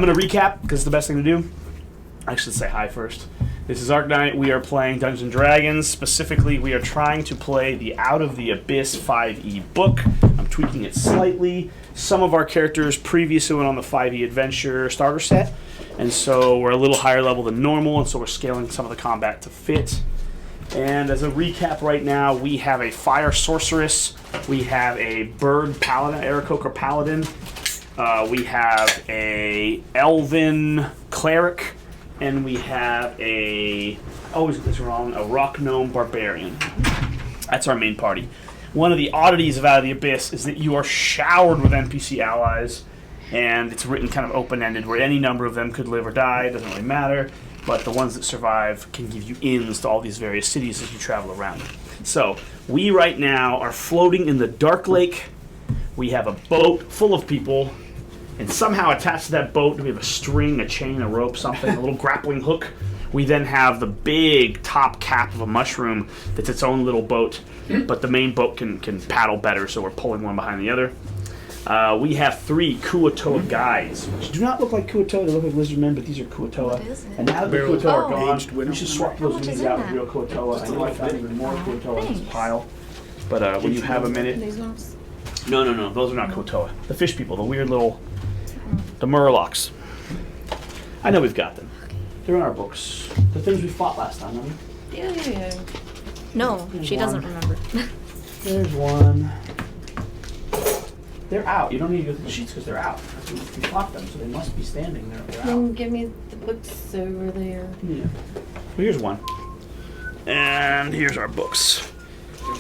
going to recap because it's the best thing to do. I should say hi first. This is Arknight. We are playing Dungeons & Dragons. Specifically, we are trying to play the Out of the Abyss 5e book. I'm tweaking it slightly. Some of our characters previously went on the 5e adventure starter set, and so we're a little higher level than normal, and so we're scaling some of the combat to fit. And as a recap right now, we have a fire sorceress, we have a bird paladin, Aarakocra paladin, we have a elven cleric, and we have a rock gnome barbarian. That's our main party. One of the oddities of Out of the Abyss is that you are showered with NPC allies, and it's written kind of open-ended, where any number of them could live or die. It doesn't really matter, but the ones that survive can give you inns to all these various cities as you travel around. So we right now are floating in the Dark Lake. We have a boat full of people, and somehow attached to that boat we have a string, a chain, a rope, something, a little grappling hook. We then have the big top cap of a mushroom that's its own little boat, but the main boat can paddle better, so we're pulling one behind the other. We have 3 Kuo-toa guides, which do not look like Kuo-toa. They look like lizard men, but these are Kuo-toa. What is it? And now that the Kuo-toa are gone, winter. we should swap those minis out with real Kuo-toa. I know I found even more Kuo-toa in this Thanks. pile. But when you have a minute... No. Those are not Kuo-toa. The fish people, the weird little... The Murlocs. I know we've got them. They're in our books. The things we fought last time, remember? Yeah. No, she doesn't remember. There's one. They're out. You don't need to go through the sheets because they're out. We fought them, so they must be standing there. They're out. Then give me the books over there. Yeah. Well, here's one. And here's our books.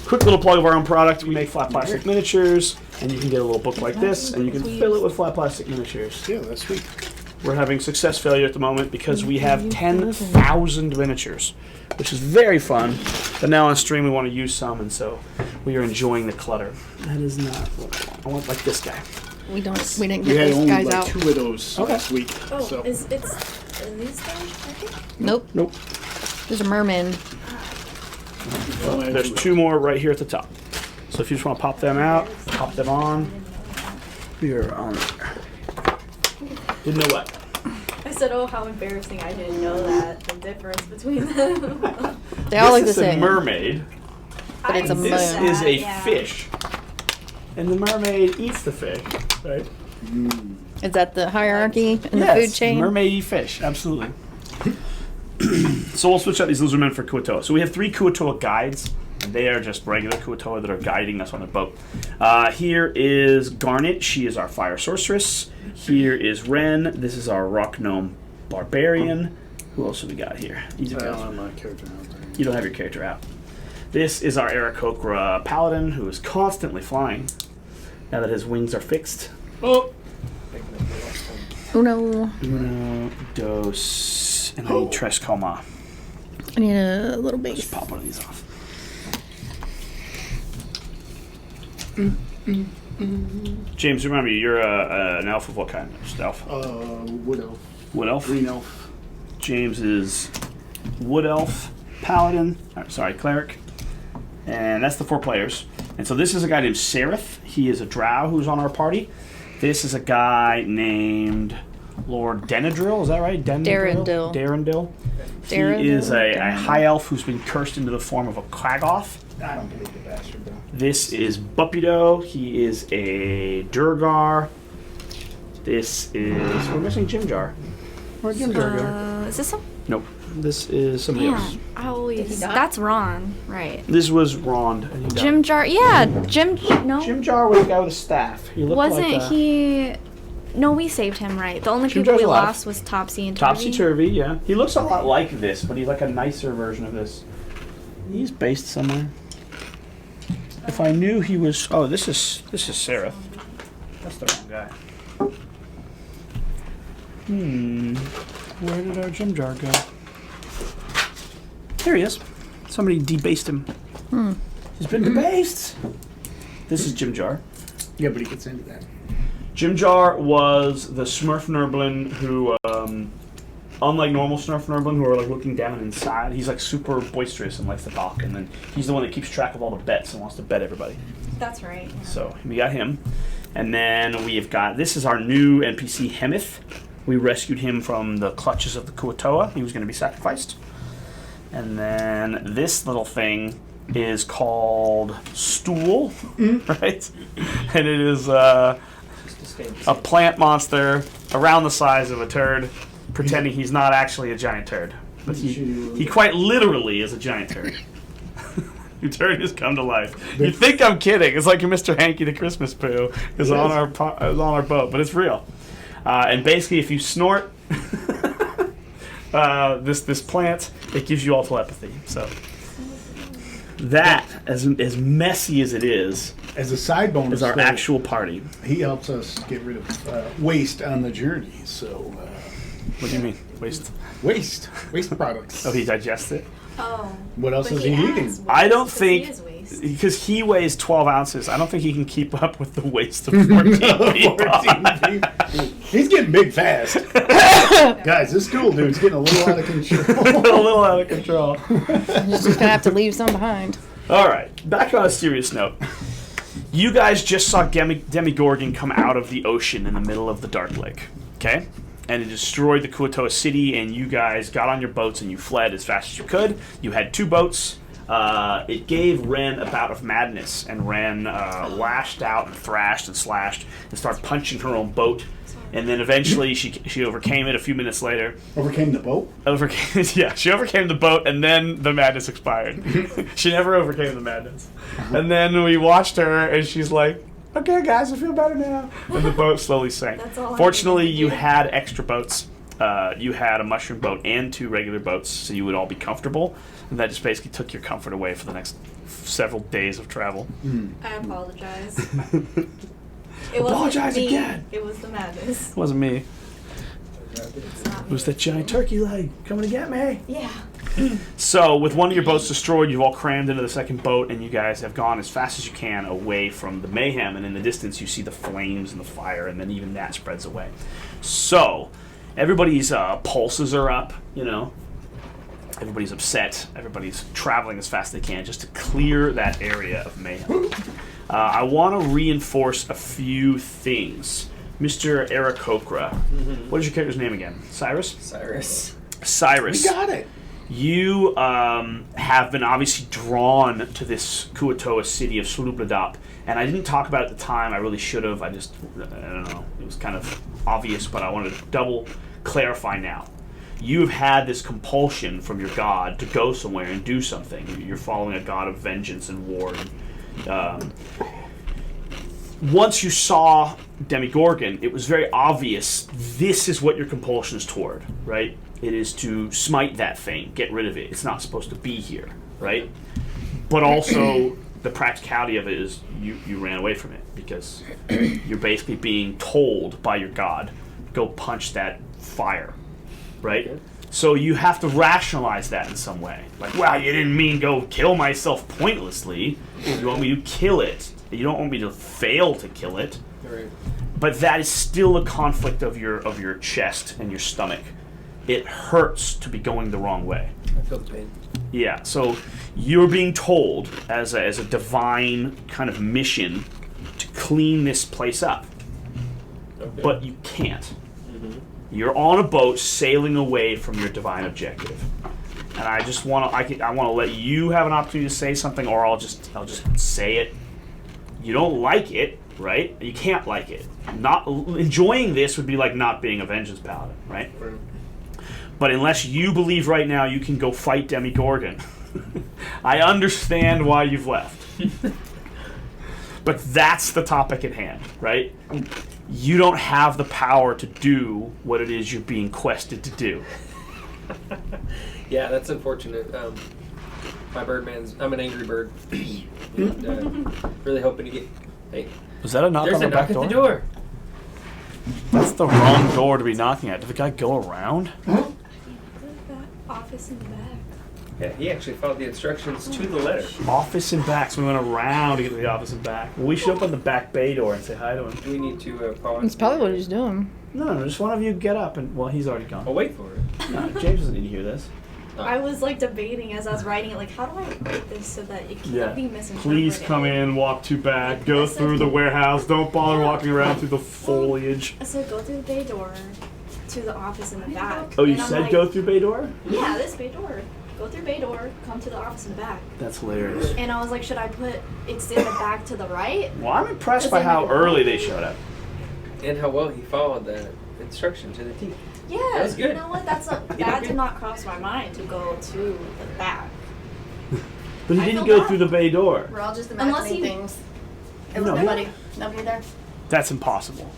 Quick little plug of our own product. We make flat plastic miniatures, and you can get a little book like this, and you can fill it with flat plastic miniatures. Yeah, that's sweet. We're having success failure at the moment because we have 10,000 miniatures, which is very fun. But now on stream we want to use some, and so we are enjoying the clutter. That is not what I want. I want like this guy. We didn't We get had those only guys like out. 2 of those Okay. last week. Oh, So it's in these things, I think? Nope. Nope. There's a merman. well, There's 2 more right here at the top. So if you just want to pop them out, pop them on. You're on there. Didn't know what? I said, oh, how embarrassing. I didn't know that. The difference between them. They all look the This is a same. mermaid. But it's a This moon. is a Yeah. fish. And the mermaid eats the fish, right? Is that the hierarchy in the Yes, food chain? mermaid eat fish, absolutely. So we'll switch out these lizard men for Kuo-toa. So we have 3 Kuo-toa guides, and they are just regular Kuo-toa that are guiding us on the boat. Here is Garnet. She is our fire sorceress. Here is Ren. This is our rock gnome barbarian. Who else have we got here? These are guys. my character out there. You don't have your character out. This is our Aarakocra paladin, who is constantly flying now that his wings are fixed. Oh! Uno. Uno, dos, and I need tres coma. I need a little base. Just pop one of these off. James, remember, you're an elf of what kind? Just elf? Wood elf. Wood elf? Green elf. James is wood elf, paladin, cleric. And that's the 4 players. And so this is a guy named Seraph. He is a drow who's on our party. This is a guy named Lord Denadrill. Is that right? Darendil. Darendil. He is a high elf who's been cursed into the form of a Quaggoth. I don't believe the bastard, though. This is Bupido. He is a Durgar. This is... We're missing Jimjar. Where'd Jimjar go? Is this some? Nope. This is somebody else. Man, I always. Did he die? That's Ron, right? This was Rond. And he died. Jim Jar. Yeah, Jim. No, Jimjar was a guy with a staff. He looked wasn't like he? No, we saved him, right? The only Jim people we Jar's alive. lost was Topsy and Turvy. Topsy-turvy, yeah. He looks a lot like this, but he's like a nicer version of this. He's based somewhere. If I knew he was... Oh, this is Seraph. That's the wrong guy. Where did our Jimjar go? There he is. Somebody debased him. He's been debased. This is Jimjar. Yeah, but he gets into that. Jimjar was the Smurf Nurblin who, unlike normal Smurf Nurblin who are like looking down inside, he's like super boisterous and likes to talk, and then he's the one that keeps track of all the bets and wants to bet everybody. That's right. So we got him. And then we've got, this is our new NPC, Hemith. We rescued him from the clutches of the Kuatoa. He was going to be sacrificed. And then this little thing is called Stool, right? And it is a plant monster around the size of a turd, pretending he's not actually a giant turd. But he quite literally is a giant turd. Your turd has come to life. You think I'm kidding. It's like Mr. Hanky the Christmas Poo is on our boat, but it's real. And basically, if you snort this plant, it gives you all telepathy. So that, as messy as it is As a side bonus, our though, actual party. he helps us get rid of waste on the journey. So What do you mean? Waste? waste products. Oh, he digests it? Oh. What else But is he adds eating? waste, I don't 'cause think- he is waste. Because he weighs 12 ounces. I don't think he can keep up with the waste of 14 people. 14 people. He's getting big fast. Guys, this stool dude's getting a little out of A control. little out of control. You're just gonna have to leave some behind. All right, back on a serious note. You guys just saw Demigorgon come out of the ocean in the middle of the Dark Lake, okay? And it destroyed the Kuatoa city, and you guys got on your boats and you fled as fast as you could. You had 2 boats. It gave Ren a bout of madness, and Ren lashed out and thrashed and slashed and started punching her own boat. And then eventually she overcame it a few minutes later. Overcame the boat? She overcame the boat, and then the madness expired. She never overcame the madness. And then we watched her, and she's like, "Okay, guys, I feel better now." And the boat slowly sank. That's all I Fortunately, needed to you do. had extra boats. You had a mushroom boat and 2 regular boats, so you would all be comfortable. And that just basically took your comfort away for the next several days of travel. I apologize. Apologize me. again. It was the madness. It wasn't me. It's not It was me. that giant turkey leg coming to get me. Yeah. So, with one of your boats destroyed, you've all crammed into the second boat, and you guys have gone as fast as you can away from the mayhem. And in the distance, you see the flames and the fire, and then even that spreads away. So, everybody's pulses are up, you know. Everybody's upset. Everybody's traveling as fast as they can just to clear that area of mayhem. I want to reinforce a few things. Mr. Aarakocra. What is your character's name again? Cyrus? Cyrus. Cyrus. We got it. You have been obviously drawn to this Kuatoa city of Slubladop, and I didn't talk about it at the time. I really should have. I don't know. It was kind of obvious, but I wanted to double clarify now. You've had this compulsion from your god to go somewhere and do something. You're following a god of vengeance and war. Once you saw Demigorgon, it was very obvious this is what your compulsion is toward, right? It is to smite that thing, get rid of it. It's not supposed to be here, right? But also, the practicality of it is you ran away from it because you're basically being told by your god, go punch that fire, right? So you have to rationalize that in some way. Like, wow, you didn't mean go kill myself pointlessly. You want me to kill it. You don't want me to fail to kill it. Right. But that is still a conflict of your chest and your stomach. It hurts to be going the wrong way. I feel the pain. Yeah, so you're being told as a divine kind of mission to clean this place up. Okay. But you can't. You're on a boat sailing away from your divine objective. And I just want to I want to let you have an opportunity to say something, or I'll just say it. You don't like it, right? You can't like it. Not enjoying this would be like not being a vengeance paladin, right? Right. But unless you believe right now you can go fight Demigorgon, I understand why you've left. But that's the topic at hand, right? You don't have the power to do what it is you're being quested to do. Yeah, that's unfortunate. My Birdman's. I'm an angry bird. And, really hoping to get. Hey, Was that a knock there's on a the knock back at door? the door. That's the wrong door to be knocking at. Did the guy go around? That office in the back. Yeah, he actually followed the instructions to the letter. Office and back, so we went around to get to the office and back. Well, we should open the back bay door and say hi to him. Do we need to pause? That's probably what he's doing. No, just one of you get up and, well, he's already I'll gone. wait for it. No, James doesn't need to hear this. I was like debating as I was writing it, like, how do I write this so that it can't be misinterpreted? Please come in, walk to back, go through the warehouse. Don't bother walking around through the foliage. So go through the bay door to the office in the back. Oh, you And I'm said like, go through bay door? Yeah, this bay door. Go through bay door, come to the office in the back. That's hilarious. And I was like, should I put it's in the back to the right? Well, I'm impressed Is by it how like- early they showed up. And how well he followed the instruction to the T. Yeah, That's you good. know what? That did not cross my mind to go to the back. But he I didn't feel go bad. through the bay door. We're all just Unless imagining he- things. It was No, nobody. Nobody there. That's impossible.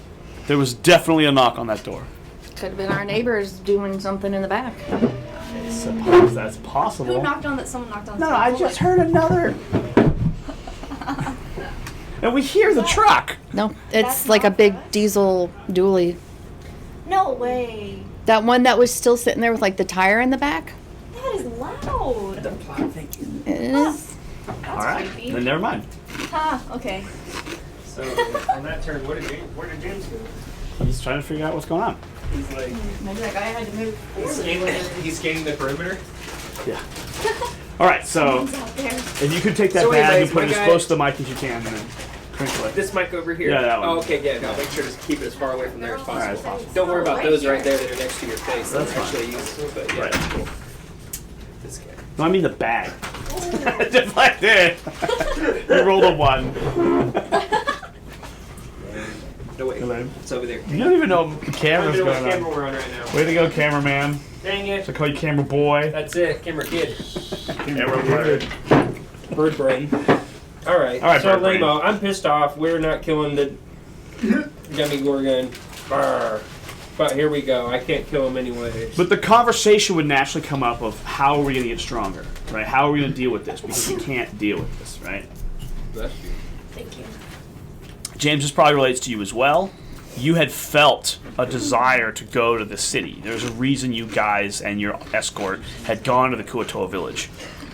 There was definitely a knock on that door. Could have been our neighbors doing something in the back. I suppose that's possible. Who knocked on that? Someone knocked on the No, table. I just heard another. And we hear the truck. No, it's That's like a not big good. diesel dually. No way. That one that was still sitting there with like the tire in the back. That is loud. It is. That's All right, creepy. then never mind. Huh, okay. So on that turn, where did James go? He's trying to figure out what's going on. He's like Maybe that guy had to move he's scanning the perimeter. Yeah. All right, so Someone's out there. if you could take that So bag anyways, and put it my as guy- close to the mic as you can, and then crinkle it. This mic over here. Yeah, that one. Oh, okay, yeah. I'll make sure to keep it as far away from there as All right, possible. possible. Don't worry about Right those here. right there that are next to your face. That's That's fine. actually useful, but yeah. Right. Cool. This guy. No, I mean the bag. Just like this. You rolled a 1. No wait. Hello. It's over there. You don't even know the I camera's don't know going what camera on. we're on right now. Way to go, cameraman. Dang it. I call you camera boy. That's it. Camera kid. Camera bird. Bird brain. All right. All right, so bird brain. Lamo, I'm pissed off. We're not killing the Gummy Gorgon. Brr. But here we go. I can't kill him anyway. But the conversation would naturally come up of how are we going to get stronger, right? How are we going to deal with this? Because we can't deal with this, right? Bless you. Thank you. James, this probably relates to you as well. You had felt a desire to go to the city. There's a reason you guys and your escort had gone to the Kuatoa village.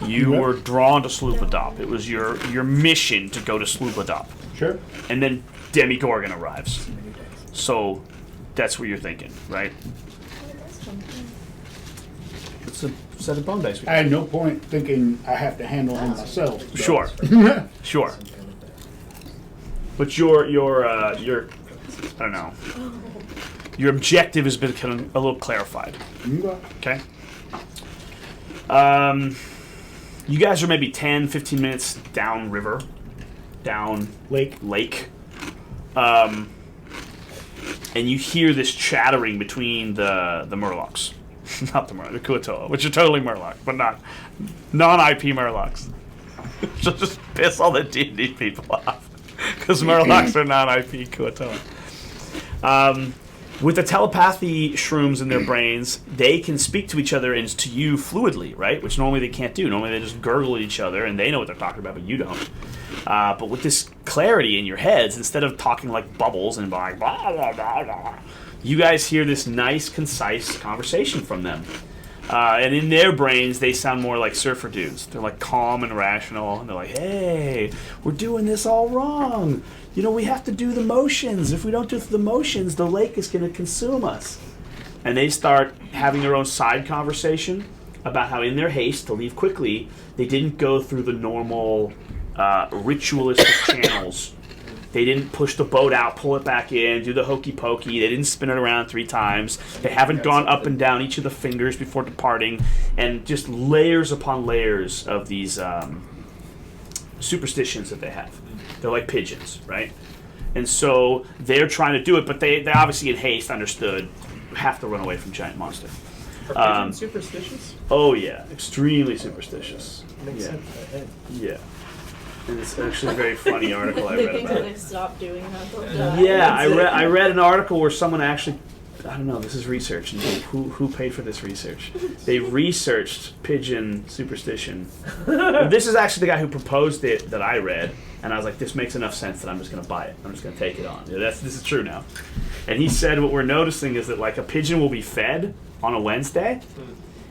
You Yep. were drawn to Sloobadop. It was your mission to go to Sloobadop. Sure. And then Demigorgon arrives. So that's what you're thinking, right? It's a set of bone dice. we I had no point thinking I have to handle him myself. so- Sure, sure. But your I don't know. Your objective has been kind of a little clarified. Okay. Okay. You guys are maybe 10, 15 minutes down river, down lake. And you hear this chattering between the Murlocs. Not the Murloc, the Kuatoa, which are totally Murloc, but not non-IP Murlocs. Just piss all the D&D people off. Because Murlocs are non-IP Kuatoa. With the telepathy shrooms in their brains, they can speak to each other and to you fluidly, right? Which normally they can't do. Normally they just gurgle at each other and they know what they're talking about, but you don't. But with this clarity in your heads, instead of talking like bubbles and like blah, blah, blah, blah, you guys hear this nice, concise conversation from them. And in their brains, they sound more like surfer dudes. They're like calm and rational. And they're like, hey, we're doing this all wrong. You know, we have to do the motions. If we don't do the motions, the lake is going to consume us. And they start having their own side conversation about how in their haste to leave quickly, they didn't go through the normal ritualistic channels. They didn't push the boat out, pull it back in, do the hokey pokey. They didn't spin it around 3 times. They haven't gone up and down each of the fingers before departing. And just layers upon layers of these superstitions that they have. They're like pigeons, right? And so they're trying to do it, but they obviously in haste understood have to run away from giant monster. Are pigeons superstitious? Oh yeah, extremely superstitious. Makes Yeah. sense. Yeah. And it's actually a very funny article I They read think about that it. they stopped doing that. They'll die. Yeah, I read an article where someone actually, I don't know, this is research. And who paid for this research? They researched pigeon superstition. This is actually the guy who proposed it that I read, and I was like, this makes enough sense that I'm just going to buy it. I'm just going to take it on. Yeah, this is true now. And he said what we're noticing is that like a pigeon will be fed on a Wednesday,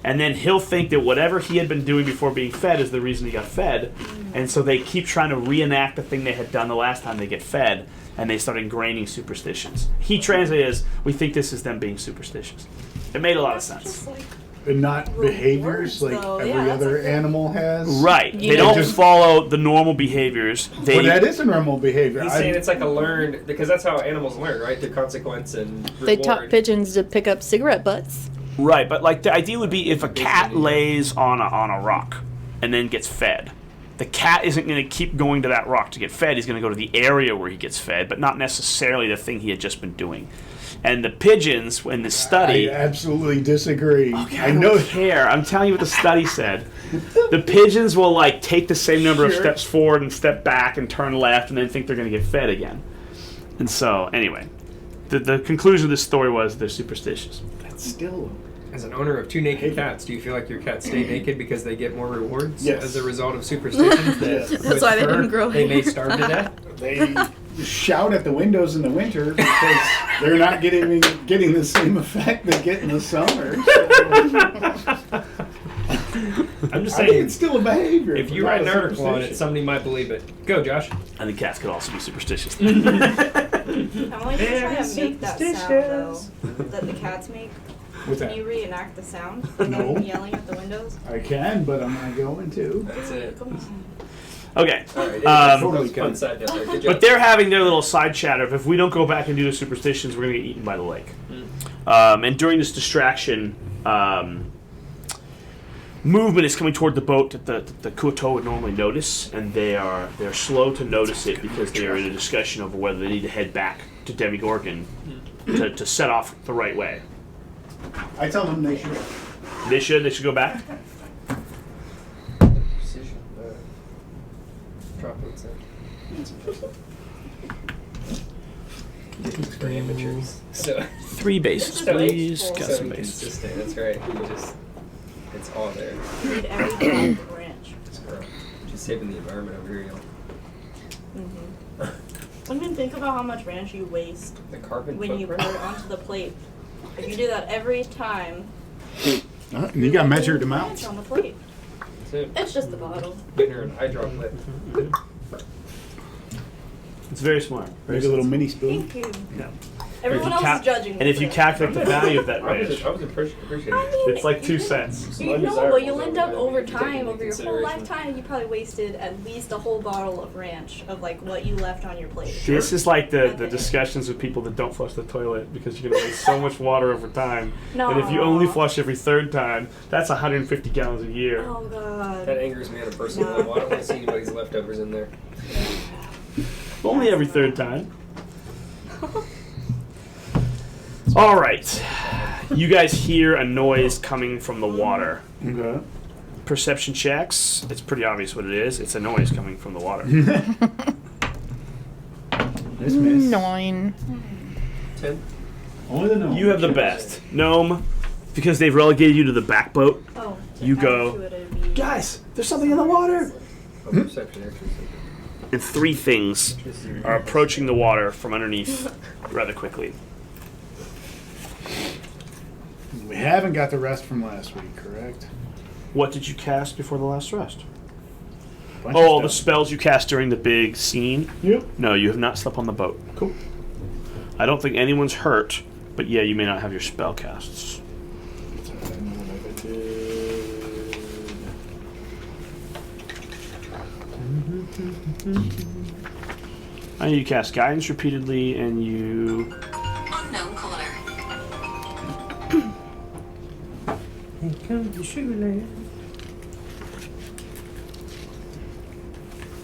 and then he'll think that whatever he had been doing before being fed is the reason he got fed, and so they keep trying to reenact the thing they had done the last time they get fed, and they start ingraining superstitions. He translated as, we think this is them being superstitious. It made a lot of That's sense. just like and not behaviors like though. every Yeah, that's other a good- animal has. Right. You They know- don't just- follow the normal behaviors. They But that is a normal behavior. He's saying it's like a learned, because that's how animals learn, right? Through consequence and reward. They taught pigeons to pick up cigarette butts. right, but like the idea would be if a cat lays on a rock and then gets fed. The cat isn't going to keep going to that rock to get fed. He's going to go to the area where he gets fed, but not necessarily the thing he had just been doing. And the pigeons, in the study, I absolutely disagree. I I know. don't care. I'm telling you what the study said. The pigeons will like take the same number of Sure. steps forward and step back and turn left and then think they're going to get fed again. And so, anyway, the conclusion of this story was they're superstitious. That's still. As an owner of 2 naked cats, do you feel like your cats stay naked because they get more rewards Yes. as a result of superstitions? That That's with why they fur, didn't grow They may hair. starve to death. They shout at the windows in the winter because they're not getting the same effect they get in the summer. So, I'm just I think saying, it's still a behavior. if you not write an a article on it, superstition. somebody might believe it. Go, Josh. I think cats could also be superstitious. I'm only just trying Very to make that sound though that the cats make. What's Can that? you reenact the sound of No. them yelling at the windows? I can, but I'm not going to. That's it. Come on. Okay. All right, Totally fun can. side note there. Good job. But they're having their little side chatter of if we don't go back and do the superstitions, we're going to get eaten by the lake. And during this distraction, movement is coming toward the boat that the Kuoto would normally notice, and they're slow to notice it because they're in a discussion over whether they need to head back to Demigorgon to set off the right way. I tell them they should. They should go back. Precision, droplets for amateurs. So, 3 bases, So please. it's Got so some bases. inconsistent. That's right. You just, it's all there. Read every drop of branch. Just grow. Just saving the environment over here, y'all. I mean, think about how much ranch you waste The carbon when you footprint. pour it onto the plate. If you do that every time, You got measured ranch amounts. on the plate. That's it. It's just a bottle. Getting her an eye droplet. It's very smart. Very Make a little sensible. mini spoon. Thank you. Yeah. Everyone else is judging me. And if for you it. calculate the value of that I was, ranch, I was appreciating I it. mean, it's like 2 cents. You know, but you'll end up over Take into time, over your whole consideration. lifetime, you probably wasted at least a whole bottle of ranch of like what you left on your plate. This is like the Okay. discussions with people that don't flush the toilet because you're going to waste so much water over time. And if you only No. flush every 3rd time, that's 150 gallons a year. Oh god. That angers me on a personal No. level. I don't want to see anybody's leftovers in there. Only every 3rd time. All right. You guys hear a noise coming from the water. Okay. Perception checks. It's pretty obvious what it is. It's a noise coming from the water. This miss. 9. 10. Only the no. You have the best. Gnome, because they've relegated you to the back boat. Oh. You add go. to it, it'd be- Guys, there's something in the water. Oh, perception, actually. And 3 things are approaching the water from underneath rather quickly. We haven't got the rest from last week, correct? What did you cast before the last rest? Bunch Oh, of the stuff. spells you cast during the big scene? Yep. No, you have not slept on the boat. Cool. I don't think anyone's hurt, but yeah, you may not have your spell casts. I know what I did. I know you cast guidance repeatedly, and you. Unknown caller. Here comes the sugar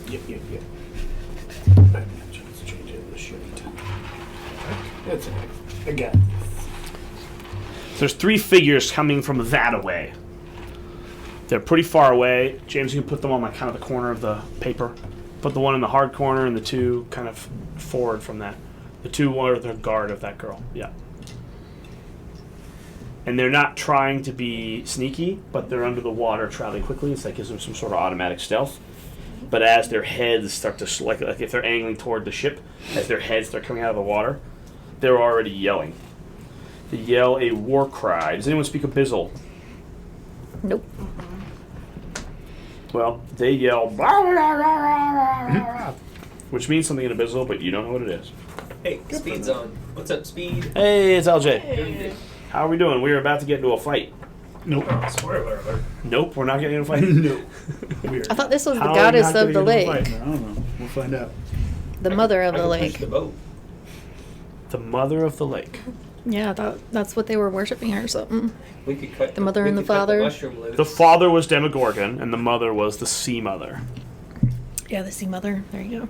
Yep. I haven't had a chance to change it this year. That's okay. I got it. There's 3 figures coming from that away. They're pretty far away. James, you can put them on like kind of the corner of the paper. Put the one in the hard corner and the 2 kind of forward from that. The 2 are the guard of that girl. Yeah. And they're not trying to be sneaky, but they're under the water traveling quickly. It's like gives them some sort of automatic stealth. But as their heads start to like if they're angling toward the ship, as their heads start coming out of the water, they're already yelling. They yell a war cry. Does anyone speak Abyssal? Nope. Well, they yell, "Blah, blah, blah, blah, blah, blah," which means something in Abyssal, but you don't know what it is. Hey, Speed's on. What's up, Speed? Hey, it's LJ. Hey. How are we doing? We are about to get into a fight. Nope. Oh, spoiler alert. Nope, we're not getting in a fight. No. Weird. I thought this was the How are we goddess not of the getting in a lake, fight? I don't know. We'll find out. the mother of I the can push lake. the boat. The mother of the lake. Yeah, I thought that's what they were worshiping her or something. We could cut The mother we and the could cut father. mushroom loose. The father was Demogorgon, and the mother was the sea mother. Yeah, the sea mother. There you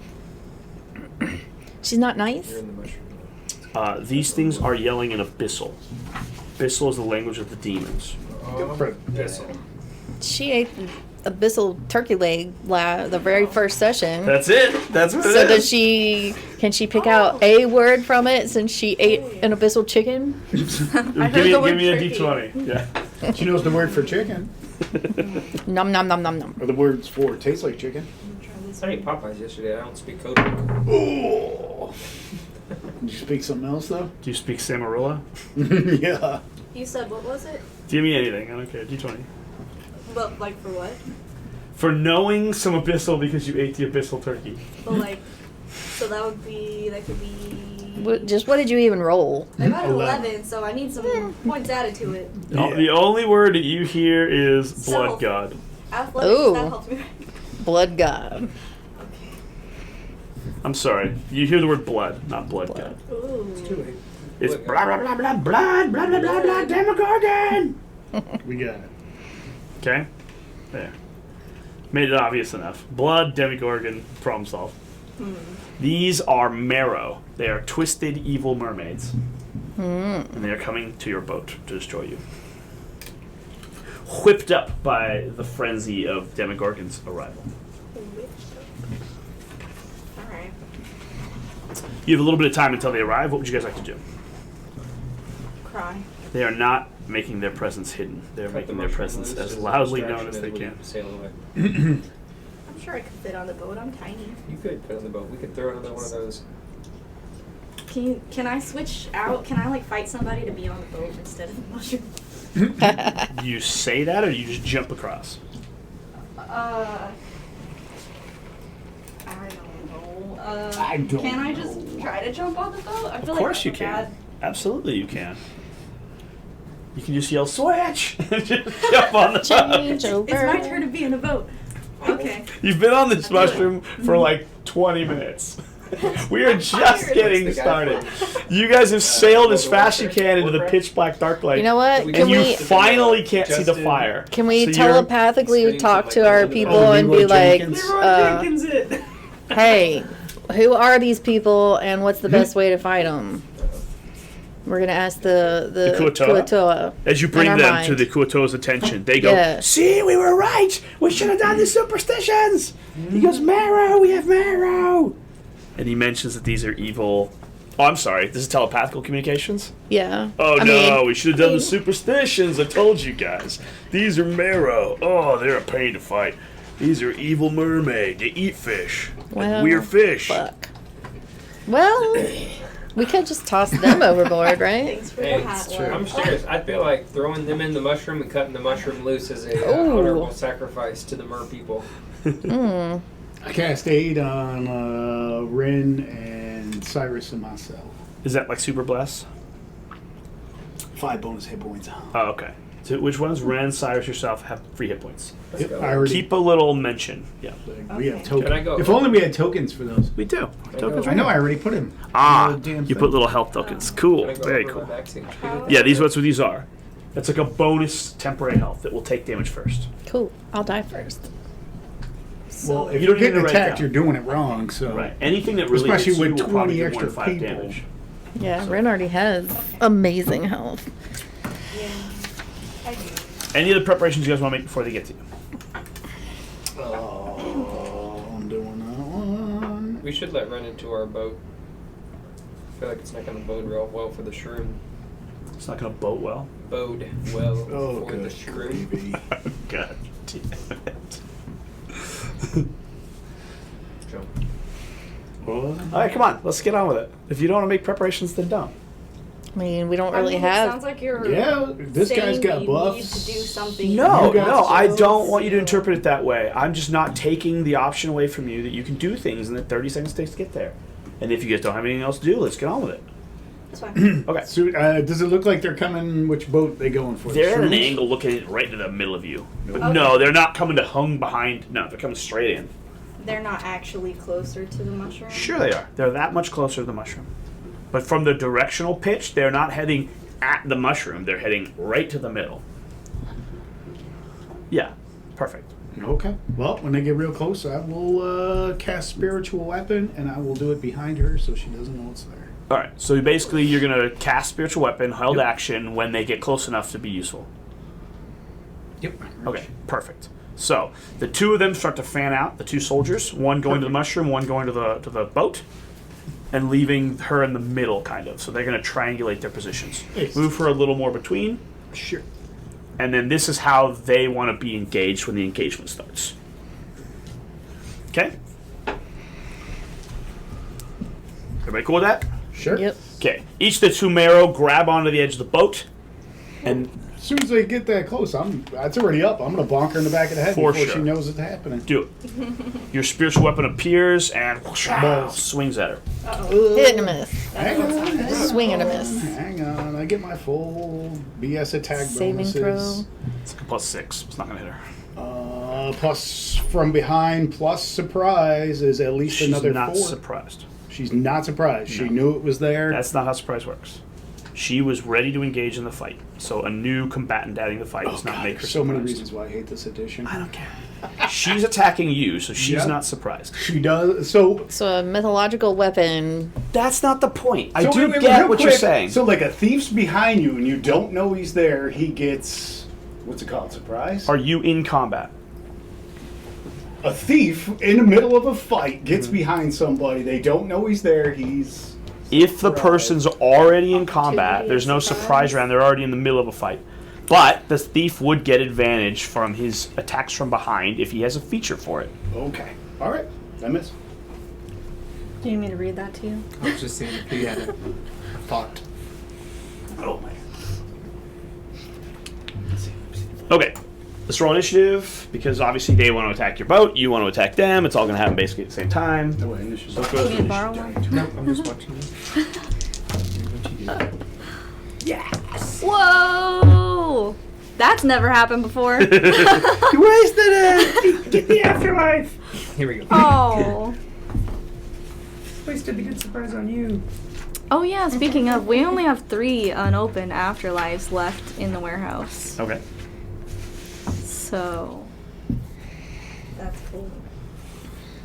go. She's not nice. You're in the mushroom. These things are yelling in Abyssal. Abyssal is the language of the demons. Oh, for this She ate abyssal turkey leg the very first session. That's it. That's what So it does is. she? Can she pick out a word from it since she ate an abyssal chicken? I Give heard me, the give word me a turkey. d20. Yeah. She knows the word for chicken, Nom nom nom nom nom. or the words for tastes like chicken. I ate Popeyes yesterday. I don't speak code. Oh. Did you speak something else though? Do you speak Samarilla? Yeah. You said what was it? Give me anything. I don't care. D20. But like for what? For knowing some Abyssal because you ate the Abyssal turkey. But like, so that could be. What did you even roll? I got an 11. 11, so I need some points added to it. Yeah. The only word that you hear is blood Self. god. Athletics, Ooh. that helped me. Blood god. Okay. I'm sorry. You hear the word blood, not blood god. Ooh. Too late. It's Blood blah blah blah blah blood blah blah blah blah Demogorgon. We got it. Okay? There. Made it obvious enough. Blood, Demogorgon, problem solved. These are Marrow. They are twisted, evil mermaids. And they are coming to your boat to destroy you. Whipped up by the frenzy of Demogorgon's arrival. Alright. You have a little bit of time until they arrive. What would you guys like to do? Cry. They are not making their presence hidden. They're Cut the making their mushroom presence loose as a loudly distraction known as they we can. Sail away. I'm sure I could fit on the boat. I'm tiny. You could put on the boat. We could throw another one of those. Can I switch out? Can I like fight somebody to be on the boat instead of the mushroom? You say that, or you just jump across? I don't know. I don't Can I know. just try to jump on the boat? I feel Of course like you that's can. bad. Absolutely you can. You can just yell, switch! And just jump on the Change boat. over. It's my turn to be in a boat. Okay. You've been on this I do it. mushroom for like 20 minutes. We are just tired. getting What's the guy started. from? You guys have sailed as fast as you can into the pitch black dark light. You know what? We Can And you we finally can't see the Justin- fire. can we So you're- telepathically Screams talk of, to like, our Leroy people Jenkins. and be like, Leroy it. "Hey, who are these people, and what's the best way to fight them?" We're gonna ask the Kuo-toa? Kuo-toa. As you bring in our them mind. to the Kuo-toa's attention, they go, Yeah. see, we were right. We should have done the superstitions. He goes, Marrow, we have Marrow. And he mentions that these are evil. Oh, I'm sorry. This is telepathical communications? Yeah. Oh, I no, mean, we should have done the superstitions. I told you guys. These are Marrow. Oh, they're a pain to fight. These are evil mermaid. They eat fish. Like Well, weird fish. fuck. Well, we could just toss them overboard, right? Thanks for Hey, the hat. it's true. I'm serious. I feel like throwing them in the mushroom and cutting the mushroom loose is a Ooh. honorable sacrifice to the mer people. Mm. I cast aid on Rin and Cyrus and myself. Is that like Super Bless? 5 bonus hit points. Oh, okay. So which ones? Ren, Cyrus, yourself have free hit points. Let's Yep, go. I already. Keep a little mention. Yeah. We have Okay. tokens. Can I go? If only we had tokens for those. We do. Tokens I know. I already put them. Ah, Damn you thing. put little health tokens. Cool. Can I go Very over cool. my vaccine? Yeah, these that's what these are. That's like a bonus temporary health that will take damage first. Cool. I'll die first. Well, if You you're don't need getting to write attacked, down. you're doing it wrong. So Right. Anything that really Especially hits you with will probably 20 do more extra than 5 people. damage. Yeah, Ren already has amazing health. Yeah. I do. Any of the preparations you guys want to make before they get to you? I'm doing that one. We should let Ren into our boat. I feel like it's not going to bode real well for the shroom. It's not going to boat well. Bode well Oh, for the good shroom. gravy. God damn it. Jump. All right, come on. Let's get on with it. If you don't want to make preparations, then don't. I mean, we don't I really mean, have. It sounds like you're Yeah, this saying guy's got we buffs. need to do something. No, You got no, I skills, don't want you to so- interpret it that way. I'm just not taking the option away from you that you can do things and that 30 seconds takes to get there. And if you guys don't have anything else to do, let's get on with it. That's fine. Okay. So, does it look like they're coming? Which boat they going for? They're at an Shrews? angle looking right to the middle of you. But Okay. no, they're not coming to hung behind. No, they're coming straight in. They're not actually closer to the mushroom. Sure they are. They're that much closer to the mushroom. But from the directional pitch, they're not heading at the mushroom. They're heading right to the middle. Yeah. Perfect. Okay. Well, when they get real close, I will cast spiritual weapon, and I will do it behind her so she doesn't know it's there. All right. So basically, you're going to cast spiritual weapon, held action, when they get close enough to be useful. Yep. Okay, perfect. So the two of them start to fan out. The two soldiers, one going to the mushroom, one going to the boat, and leaving her in the middle, kind of. So they're going to triangulate their positions. Nice. Move her a little more between, Sure. and then this is how they want to be engaged when the engagement starts. Okay. Everybody cool with that? Sure. Yep. Okay. Each of the two Marrow grab onto the edge of the boat, and As soon as they get that close, it's already up. I'm gonna bonk her in the back of the head For before sure. she knows it's happening. do it. Your spiritual weapon appears and whoosh, Balls. swings at her. Hit and a miss. Hang on. Swing and a miss. Hang on. I get my full BS attack Saving bonuses. throw. It's like a +6. It's not going to hit her. Plus from behind, plus surprise is at least She's another not 4. surprised. She's not surprised. She No. knew it was there. That's not how surprise works. She was ready to engage in the fight. So a new combatant adding the fight does not make her There's so many surprised. reasons why I hate this edition. I don't care. She's attacking you, so she's Yeah. not surprised. She does. So So a mythological weapon. That's not the point. I So do wait, get real what you're quick. saying. So like a thief's behind you and you don't know he's there, he gets what's it called? Surprise? Are you in combat? A thief in the middle of a fight Mm-hmm. gets behind somebody, they don't know he's there, he's If the Surprise. person's already in combat, Opportunity there's no surprise. surprise round. They're already in the middle of a fight. But the thief would get advantage from his attacks from behind if he has a feature for it. okay. Alright. I miss. Do you need me to read that to you? I was just saying if he had a thought. Oh man. Okay, let's roll initiative because obviously they want to attack your boat. You want to attack them. It's all going to happen basically at the same time. No way, initiative. So it goes Can you borrow one? No, I'm just watching you. Whoa! That's never happened before. You wasted it. Get the afterlife. Here we go. Oh. Wasted the good surprise on you. Oh yeah, speaking of, we only have 3 unopened afterlives left in the warehouse. Okay. So That's cool.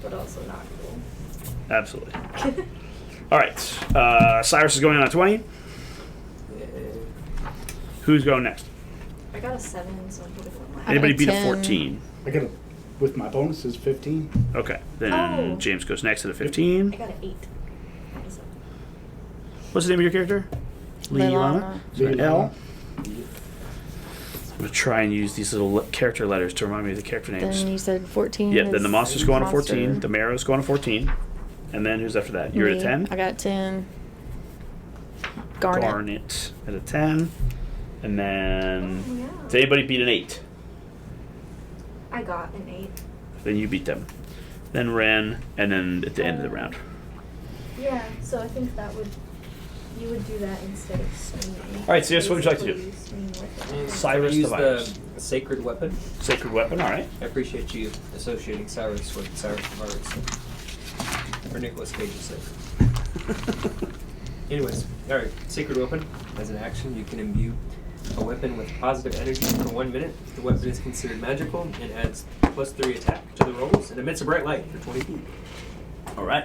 But also not cool. Absolutely. All right. Cyrus is going on a 20. Who's going next? I got a 7, so I'm putting one. Anybody beat a 10. 14? I got a with my bonuses 15. Okay. Then Oh. James goes next at a I 15. got an 8. Not a 7. What's the name of your character? Leilana. L. I'm going to try and use these little character letters to remind me of the character names. Then you said 14. Yeah, then the is monster's going to 14. monster. The Marrow's going to 14. And then who's after that? You're at a Me. 10? I got 10. Garnet. Garnet at a 10. And then. Oh, yeah. Does anybody beat an 8? I got an 8. Then you beat them. Then Ren, and then at the end of the round. Yeah, so I think that would. You would do that instead of swinging. Alright, so yes, what would you like to do? Basically, swing with it. Cyrus use the the virus. sacred weapon. Sacred weapon, alright. I appreciate you associating Cyrus with Cyrus the Virus. For Nicolas Cage's sake. Anyways, alright, sacred weapon. As an action, you can imbue a weapon with positive energy for 1 minute. The weapon is considered magical and adds +3 attack to the rolls and emits a bright light for 20 feet. Alright.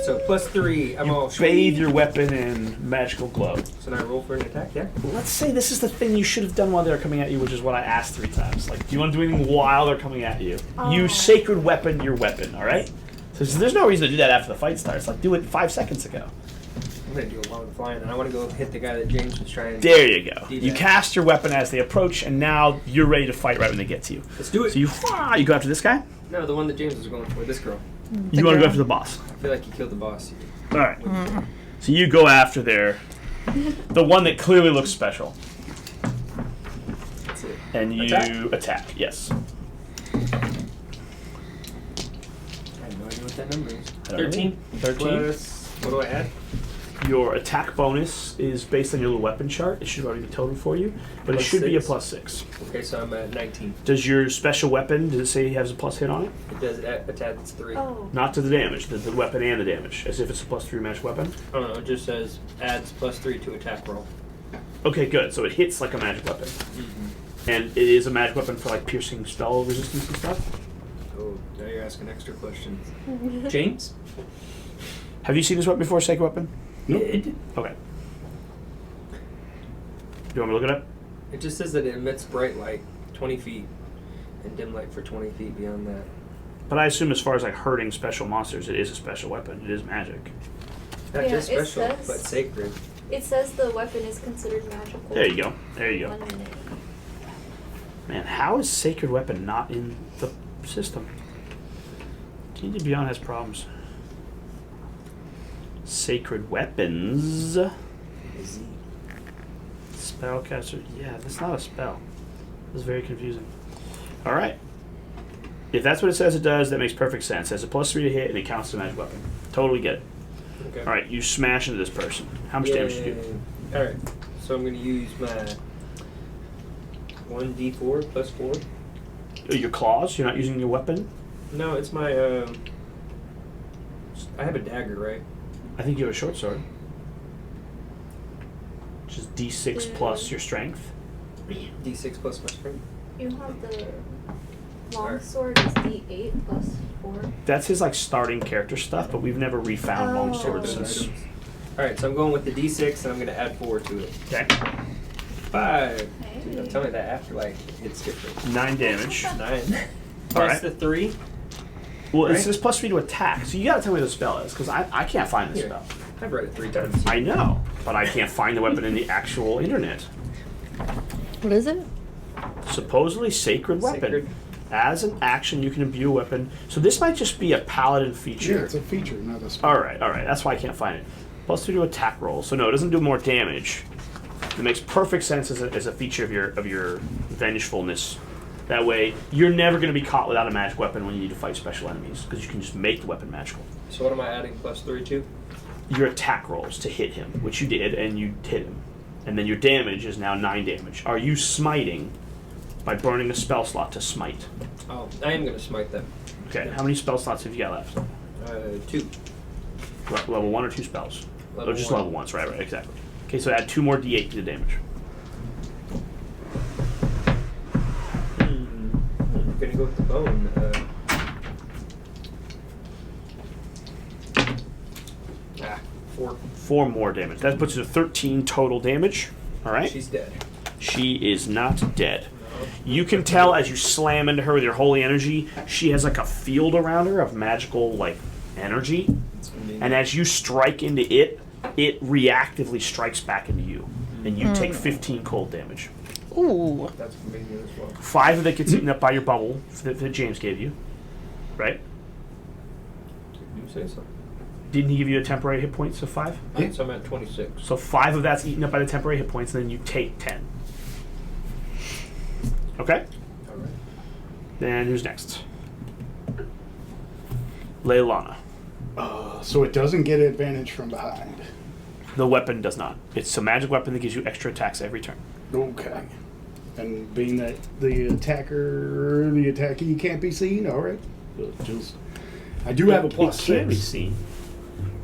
So +3, I'm all Bathe your weapon in magical glow. So now I roll for an attack, yeah? Let's say this is the thing you should have done while they were coming at you, which is what I asked 3 times. Like, do you want to do anything while they're coming at you? Oh. You sacred weapon your weapon, alright? So there's no reason to do that after the fight starts. Like, do it 5 seconds ago. I'm gonna do a long flying and I wanna go hit the guy that James was trying to. There you go. Do You that. cast your weapon as they approach, and now you're ready to fight right when they get to you. Let's do it. So you go after this guy? No, the one that James was going for, this girl. You want to go girl. after the boss. I feel like he killed the boss. Alright. So you go after the one that clearly looks special. That's it. And you Attack? attack, yes. I have no idea what that number is. I don't know. 13. 13. Plus, what do I add? Your attack bonus is based on your little weapon chart. It should already be totaled for you, but it Plus should be a 6. +6. Okay, so I'm at 19. Does your special weapon, does it say it has a plus hit on it? It does attack 3. Oh. Not to the damage, the weapon and the damage, as if it's a +3 magic weapon. Oh no, it just says adds +3 to attack roll. Okay, good. So it hits like a magic weapon. And it is a magic weapon for like piercing spell resistance and stuff. Oh, now you're asking extra questions. James? Have you seen this weapon before, Sacred Weapon? Nope. Okay. You want me to look it up? It just says that it emits bright light 20 feet and dim light for 20 feet beyond that. But I assume as far as like hurting special monsters, it is a special weapon. It is magic. Not Yeah, just it special, says- but sacred. It says the weapon is considered magical. There you go. There you go. 1 minute. Man, how is Sacred Weapon not in the system? D&D Beyond has problems. Sacred Weapons. Spellcaster. Yeah, that's not a spell. That's very confusing. Alright. If that's what it says it does, that makes perfect sense. It has a +3 to hit and it counts as a magic weapon. Totally get it. Okay. Alright, you smash into this person. How much damage do you do? Alright, so I'm going to use my 1d4 plus 4. Your claws? You're not using your weapon? No, it's my, I have a dagger, right? I think you have a short sword. Which is D6 plus your strength. D6 plus my strength. You have the long Alright. sword is D8 plus 4. That's his like starting character stuff, but we've never refound long Oh. swords Those since. items. Alright, so I'm going with the D6 and I'm going to add 4 to it. Okay. 5. Hey. Dude, I'm telling you that afterlife hits different. 9 damage. 9. Plus Alright. the 3. Well, it Right. says +3 to attack, so you gotta tell me what the spell is, because I can't find this Here. spell. I've read it 3 times. I know, but I can't find the weapon in the actual internet. What is it? Supposedly Sacred Weapon. Sacred. As an action, you can imbue a weapon. So this might just be a paladin Yeah, feature. it's a feature, not a spell. Alright, that's why I can't find it. +3 to attack roll. So no, it doesn't do more damage. It makes perfect sense as a feature of your vengefulness. That way, you're never going to be caught without a magic weapon when you need to fight special enemies, because you can just make the weapon magical. So what am I adding plus 3 to? Your attack rolls to hit him, which you did, and you hit him. And then your damage is now 9 damage. Are you smiting by burning a spell slot to smite? Oh, I am going to smite them. Okay, how many spell slots have you got left? 2. Level 1 or 2 spells? Level Oh, just 1. level 1s, right, exactly. Okay, so add 2 more d8 to the damage. I'm going to go with the bone. 4. 4 more damage. That puts you to 13 total damage. Alright? She's dead. She is not dead. No. You can tell as you slam into her with your holy energy, she has like a field around her of magical like energy. It's convenient. And as you strike into it, it reactively strikes back into you. And you take 15 cold damage. Ooh. That's convenient as well. 5 of it gets eaten up by your bubble that James gave you. Right? You say so. Didn't he give you a temporary hit points of 5? Yeah. So I'm at 26. So 5 of that's eaten up by the temporary hit points, and then you take 10. Okay? Alright. Then who's next? Leilana. So it doesn't get advantage from behind. The weapon does not. It's a magic weapon that gives you extra attacks every turn. Okay. And being that the attackee can't be seen, alright. I do have a It plus can't be 6, seen.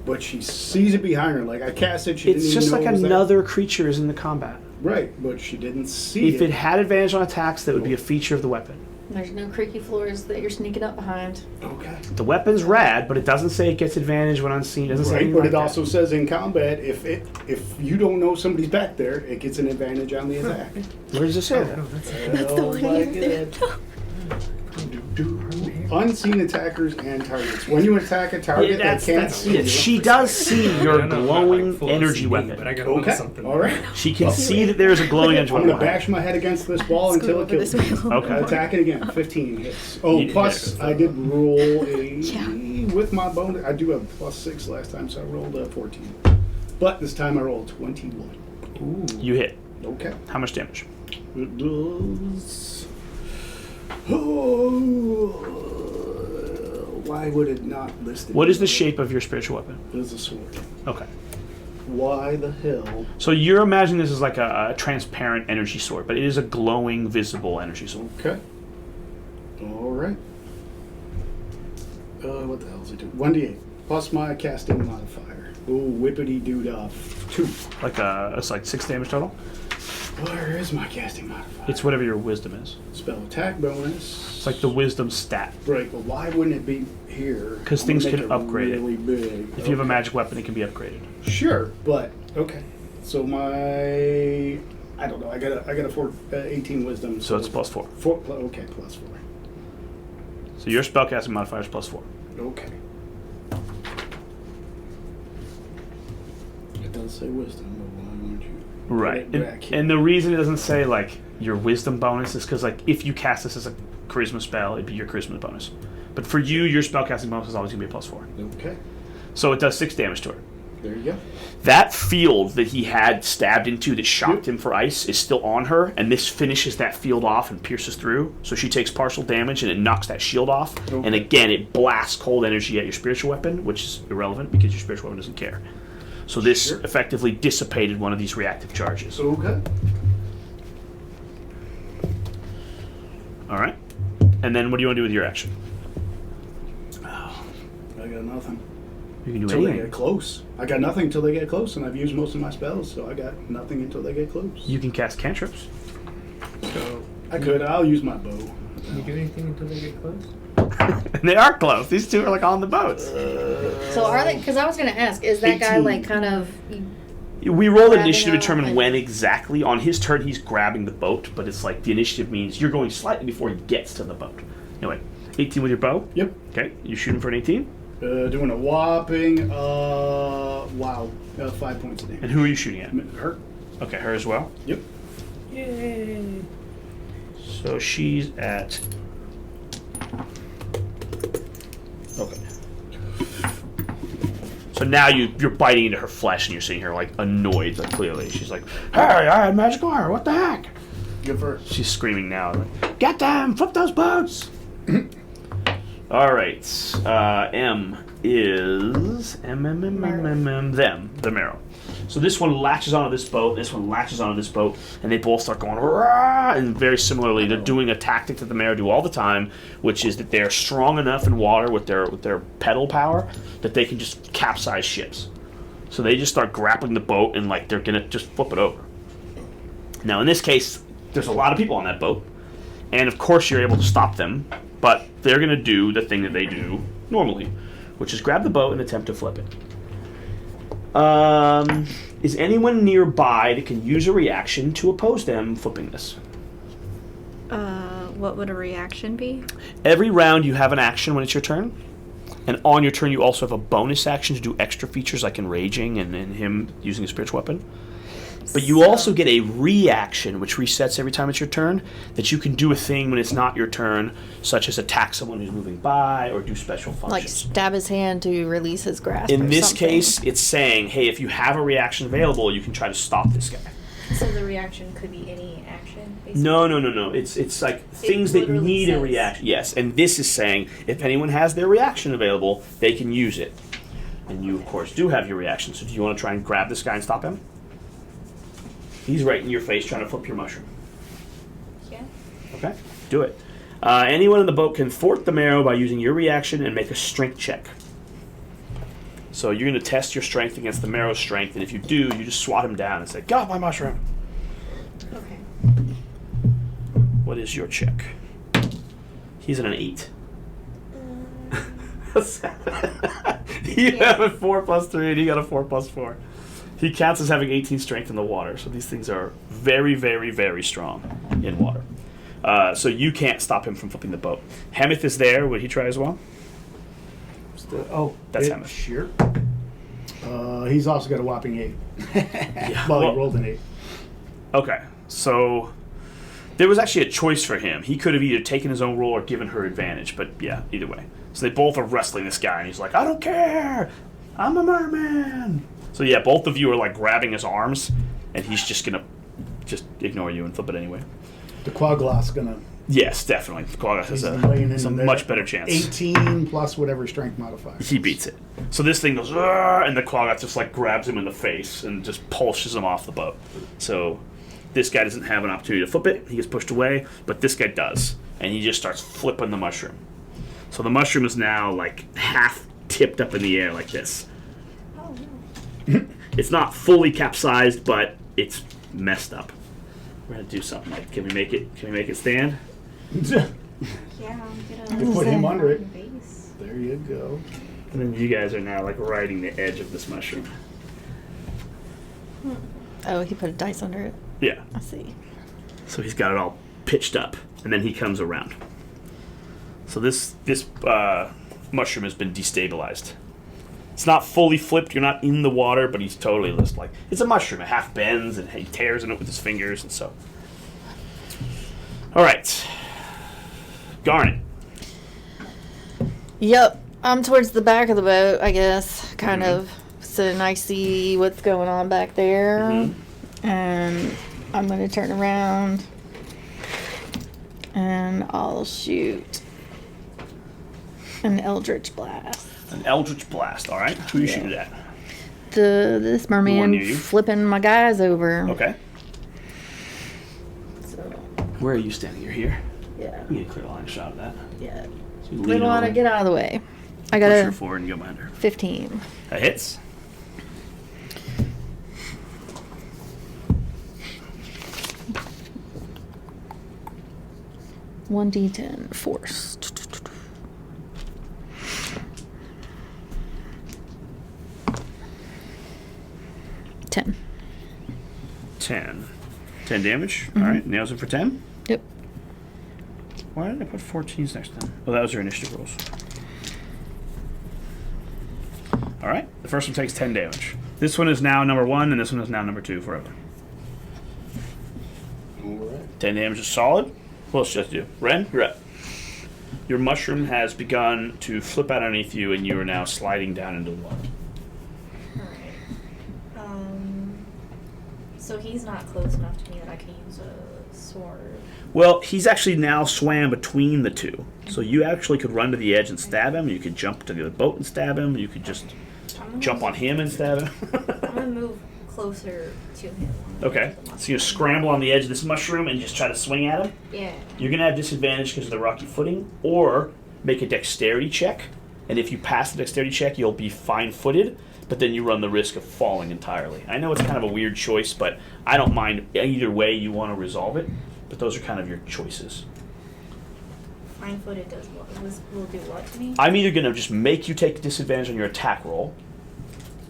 but she sees it behind her. Like I cast it, she It's didn't just even like know it was there. another creature is in the combat. Right, but she didn't see If it had advantage on attacks, that would be a feature of the weapon. There's no creaky floors that you're sneaking up behind. Okay. The weapon's rad, but it doesn't say it gets advantage when unseen. It doesn't say Right, anything but like it that. also says in combat, if you don't know somebody's back there, it gets an advantage on the attack. Where does it say that? That's the one like you did. it. Unseen attackers and targets. When you attack a target that can't see you, She does see your I know, I'm not, glowing like, full energy CB, weapon. But I got a little okay, something. all right. She can see that there's a glowing energy I'm weapon. gonna bash my head against this wall Scoot until it over kills this way a me. little Okay. more. Attack it again. 15 hits. You Oh, did plus hit. I did roll a Yeah. with my bonus. I do have plus 6 last time, so I rolled a 14. But this time I rolled 21. Ooh. You hit. Okay. How much damage? It does. Oh, why would it not list it? What is the shape of your spiritual weapon? It is a sword. Okay. Why the hell? So you're imagining this is like a transparent energy sword, but it is a glowing, visible energy sword. Okay. All right. What the hell is it doing? 1d8 plus my casting modifier. Oh, whippity doo off 2. It's like 6 damage total. Where is my casting modifier? It's whatever your wisdom is. Spell attack bonus. It's like the wisdom stat. Right, but why wouldn't it be here? 'Cause I'm gonna things make can upgrade it. really big. If you have a magic weapon, it can be upgraded. Sure, but okay. So my I don't know. I got a 18 wisdom. So it's plus 4. Okay, plus 4. So your spellcasting modifier is plus 4. Okay. It does say wisdom, but why wouldn't you? Right. Put it back here? And the reason it doesn't say like your wisdom bonus is because like if you cast this as a charisma spell, it'd be your charisma bonus. But for you, your spellcasting bonus is always gonna be a plus 4. Okay. So it does 6 damage to her. There you go. That field that he had stabbed into that shocked him for ice is still on her, and this finishes that field off and pierces through. So she takes partial damage, and it knocks that shield off. Okay. And again, it blasts cold energy at your spiritual weapon, which is irrelevant because your spiritual weapon doesn't care. So this Sure. effectively dissipated one of these reactive charges. Okay. All right. And then what do you want to do with your action? I got nothing. You can do Until they anything. get close. I got nothing until they get close, and I've used most of my spells, so I got nothing until they get close. You can cast cantrips. So I could. I'll use my bow. Can you do anything until they get close? And they are close. These two are like on the boats. So are they? Because I was gonna ask, is that guy 18. like kind of? We rolled Grabbing initiative to up determine and- when exactly. On his turn, he's grabbing the boat, but it's like the initiative means you're going slightly before he gets to the boat. Anyway, 18 with your bow. Yep. Okay, you shoot him for an 18. Doing a whopping, 5 points of And damage. who are you shooting at? Her. Okay, her as well. Yep. Yay. So she's at. Okay. So now you're biting into her flesh and you're seeing her like annoyed, like clearly. She's like, hey, I had magic armor, what the heck? Good for her. She's screaming now. Like, get them! Flip those boats! Alright. M is them, the marrow. So this one latches onto this boat, this one latches onto this boat, and they both start going, rah! And very similarly, they're doing a tactic that the marrow do all the time, which is that they're strong enough in water with their pedal power that they can just capsize ships. So they just start grappling the boat and like they're gonna just flip it over. Now in this case, there's a lot of people on that boat, and of course you're able to stop them, but they're going to do the thing that they do normally, which is grab the boat and attempt to flip it. Is anyone nearby that can use a reaction to oppose them flipping this? What would a reaction be? Every round you have an action when it's your turn, and on your turn you also have a bonus action to do extra features like enraging and him using a spiritual weapon. But you also get a reaction, which resets every time it's your turn, that you can do a thing when it's not your turn, such as attack someone who's moving by or do special Like functions. stab his hand to release his grasp. In or this something. case, it's saying, hey, if you have a reaction available, you can try to stop this guy. So the reaction could be any action, basically? No. It's like things that literally need a says- reaction. Yes, and this is saying if anyone has their reaction available, they can use it. And you, of course, do have your reaction. So do you want to try and grab this guy and stop him? He's right in your face trying to flip your mushroom. Yeah. Okay, do it. Anyone in the boat can thwart the marrow by using your reaction and make a strength check. So you're going to test your strength against the marrow's strength, and if you do, you just swat him down and say, "Get off my mushroom." Okay. What is your check? He's at an 8. You have a 4 plus 3, and he got a 4 plus 4. He counts as having 18 strength in the water, so these things are very, very, very strong in water. So you can't stop him from flipping the boat. Hemeth is there. Would he try as well? That's Hemeth. Sure. He's also got a whopping 8. Yeah. Well, Well- he rolled an 8. Okay, so there was actually a choice for him. He could have either taken his own roll or given her advantage, but yeah, either way. So they both are wrestling this guy, and he's like, "I don't care! I'm a merman!" So yeah, both of you are like grabbing his arms, and he's just gonna just ignore you and flip it anyway. The Quagla's gonna Yes, definitely. Quaggas has He's laying a in there. much better chance. 18 plus whatever strength modifier. He beats it. So this thing goes, "Argh," and the Quaggas just like grabs him in the face and just pulses him off the boat. So this guy doesn't have an opportunity to flip it. He gets pushed away, but this guy does. And he just starts flipping the mushroom. So the mushroom is now like half tipped up in the air like this. Oh no. It's not fully capsized, but it's messed up. We're gonna do something like, can we make it stand? Yeah, I'm You gonna put him under it. base. There you go. And then you guys are now like riding the edge of this mushroom. Oh, he put a dice under it. Yeah. I see. So he's got it all pitched up, and then he comes around. So this mushroom has been destabilized. It's not fully flipped. You're not in the water, but he's totally just like, it's a mushroom. It half bends and he tears in it with his fingers, and so. All right, Garnet. Yep. I'm towards the back of the boat, I guess, kind of, so I see what's going on back there. And I'm going to turn around and I'll shoot an Eldritch Blast. An Eldritch Blast. All right, who you shooting at? This one merman near you? flipping my guys over. Okay. So, Where are you standing? You're here. yeah. You get a clear line shot of that. Yeah. So you We lean want to over, get out of the way. I got push her a forward and go behind her. 15. That hits. One D10 force. 10. 10. 10 damage. All right, nails him for 10. Yep. Why did I put 14s next to them? Oh, that was your initiative rolls. All right, the first one takes 10 damage. This one is now number 1, and this one is now number 2 forever. Alright. 10 damage is solid. What else should I do? Ren, you're up. Your mushroom has begun to flip out underneath you, and you are now sliding down into the water. Alright. So he's not close enough to me that I can use a sword. Well, he's actually now swam between the two. So you actually could run to the edge and stab him. You could jump to the boat and stab him. You could just I'm gonna jump on him and stab him. I'm gonna move closer to him. Okay. So you scramble on the edge of this mushroom and just try to swing at him. Yeah. You're going to have disadvantage because of the rocky footing, or make a dexterity check. And if you pass the dexterity check, you'll be fine-footed, but then you run the risk of falling entirely. I know it's kind of a weird choice, but I don't mind either way you want to resolve it, but those are kind of your choices. Fine-footed does what? Will do what to me? I'm either going to just make you take disadvantage on your attack roll,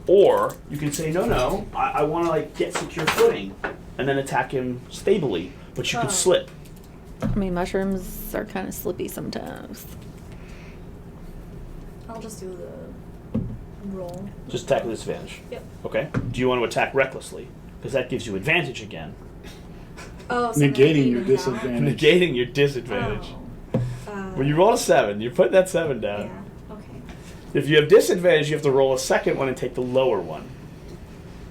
or you can say, no, I want to like get secure footing, and then attack him stably, but you Oh. could slip. I mean, mushrooms are kind of slippy sometimes. I'll just do the roll. Just attack with disadvantage. Yep. Okay. Do you want to attack recklessly? Because that gives you advantage again. Oh, so Negating your now? disadvantage. Negating your disadvantage. Oh. When you roll a 7, you're putting that 7 down. Yeah. Okay. If you have disadvantage, you have to roll a second one and take the lower one.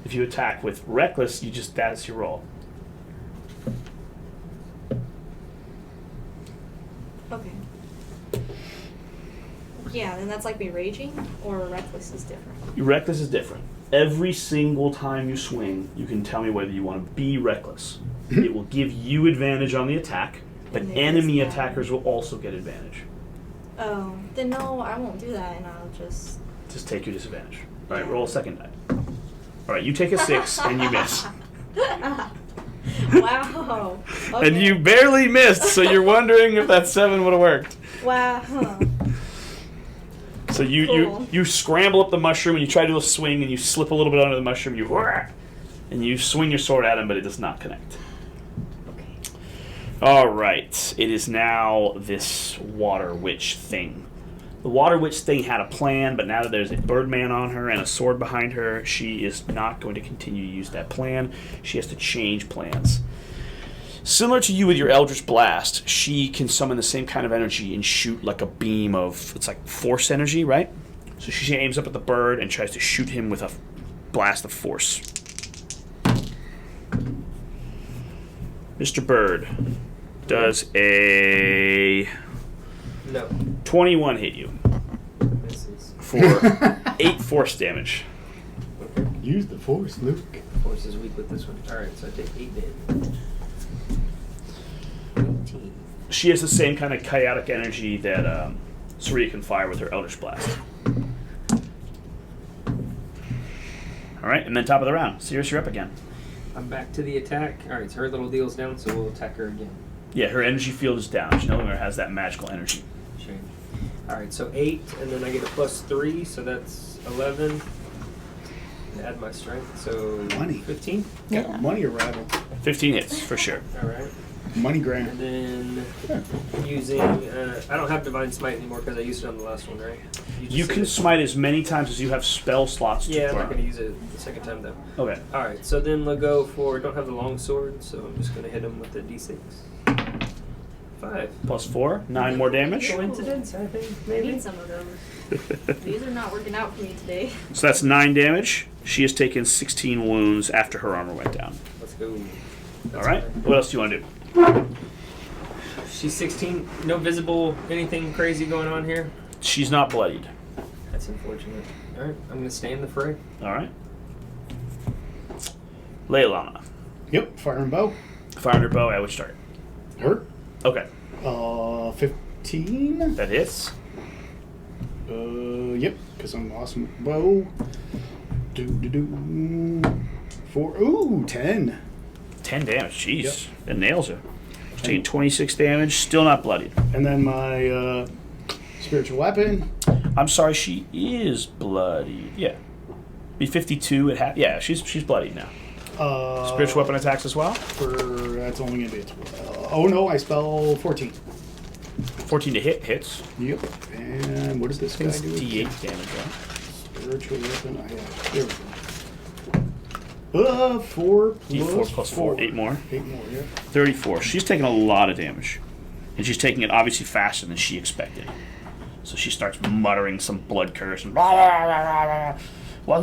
If you attack with reckless, that's your roll. Okay. Yeah, then that's like me raging, or reckless is different. Your reckless is different. Every single time you swing, you can tell me whether you want to be reckless. It will give you advantage on the attack, but And they enemy just- attackers will also get advantage. Oh, then no, I won't do that, and I'll just. Just take your disadvantage. All right, roll a second die. All right, you take a 6 and you miss. Wow. Okay. And you barely missed, so you're wondering if that 7 would have worked. Wow. So you Cool. scramble up the mushroom and you try to do a swing and you slip a little bit under the mushroom. And you swing your sword at him, but it does not connect. Okay. All right, it is now this water witch thing. The water witch thing had a plan, but now that there's a birdman on her and a sword behind her, she is not going to continue to use that plan. She has to change plans. Similar to you with your Eldritch Blast, she can summon the same kind of energy and shoot like a beam of, it's like force energy, right? So she aims up at the bird and tries to shoot him with a blast of force. Mr. Bird, Does a No. 21 hit you Misses. for 8 force damage. Okay. Use the force, Luke. Force is weak with this one. Alright, so I take 8 damage. 18. She has the same kind of chaotic energy that Saria can fire with her Eldritch Blast. Alright, and then top of the round. Sirius, you're up again. I'm back to the attack. Alright, so her little deal's down, so we'll attack her again. Yeah, her energy field is down. She no longer has that magical energy. Shame. Alright, so 8, and then I get a +3, so that's 11. And add my strength, so 20. 15. Yeah. Money arrival. 15 hits, for sure. Alright. Money And grant. then using, I don't have Divine Smite anymore because I used it on the last one, right? just You said can it. smite as many times as you have spell slots to Yeah, I'm not burn. going to use it the second time though. Okay. Alright, so then we'll go for, don't have the long sword, so I'm just going to hit him with the d6. 5. Plus 4, 9 more damage. Coincidence, I think, I maybe? need some of those. These are not working out for me today. So that's 9 damage. She has taken 16 wounds after her armor went down. Let's go. Alright, what else do you want to do? She's 16, no visible, anything crazy going on here? She's not bloodied. That's unfortunate. Alright, I'm going to stay in the fray. Alright. Leilana. Yep, fire and bow. Fire your bow at which target? Hurt. Okay. 15. That hits. Yep, because I'm awesome. Bow. Do. 4. Ooh, 10. 10 damage. Jeez. Yep. That nails her. She's taking 26 damage. Still not bloodied. And then my spiritual weapon. I'm sorry, she is bloodied. Yeah. Be 52 at half. Yeah, she's bloodied now. Spiritual weapon attacks as well? That's only going to be a 12. Oh no, I spell 14. 14 to hits. Yep. And what does this guy It's do? D8 damage, right? Spiritual weapon. I have. There we go. 4 D4 plus 4. 8 more. 8 more, yeah. 34. She's taking a lot of damage. And she's taking it obviously faster than she expected. So she starts muttering some blood curse and wasn't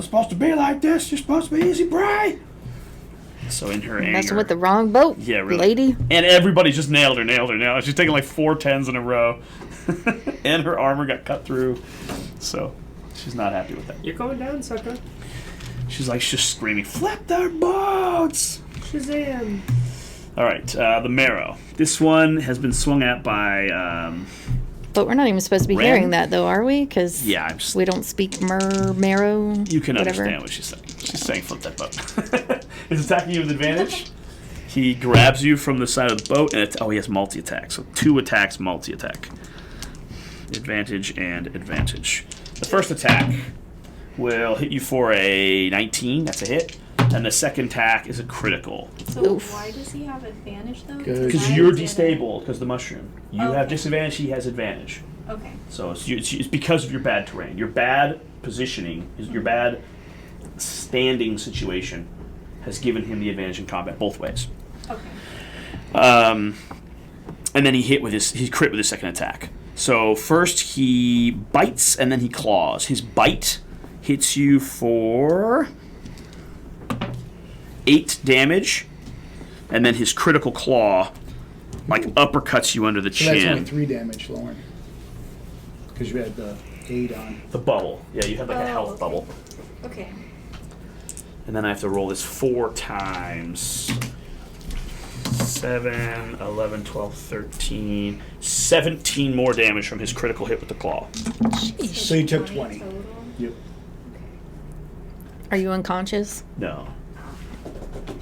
supposed to be like this. You're supposed to be easy prey. So in her anger, Messing with the wrong boat, yeah, really. lady. And everybody just nailed her. She's taking like 4 10s in a row. And her armor got cut through. So she's not happy with that. You're going down, sucker. She's like just screaming, flip their boats! Shazam! Alright, the marrow. This one has been swung at by But we're not even supposed to be Ren? hearing that, though, are we? Because yeah, I'm just, we don't speak marrow. you can whatever. understand what she's saying. She's saying flip that boat. He's attacking you with advantage. He grabs you from the side of the boat, and he has multi-attack. So 2 attacks, multi-attack. Advantage and advantage. The first attack will hit you for a 19. That's a hit. And the second attack is a critical. So Oof. why does he have advantage though? Because I you're didn't- destable, because the mushroom. You have Okay. disadvantage, he has advantage. Okay. So it's because of your bad terrain. Your bad positioning, your bad standing situation has given him the advantage in combat both ways. Okay. And then he crit with his second attack. So first he bites and then he claws. His bite hits you for 8 damage, and then his critical claw uppercuts you under the So that's only chin. 3 damage, Lauren. Because you had the 8 on. The bubble. Yeah, you had like a Oh, health okay. bubble. Okay. And then I have to roll this 4 times. 7, 11, 12, 13, 17 more damage from his critical hit with the claw. So you took 20. Total. Yep. Are you unconscious? No.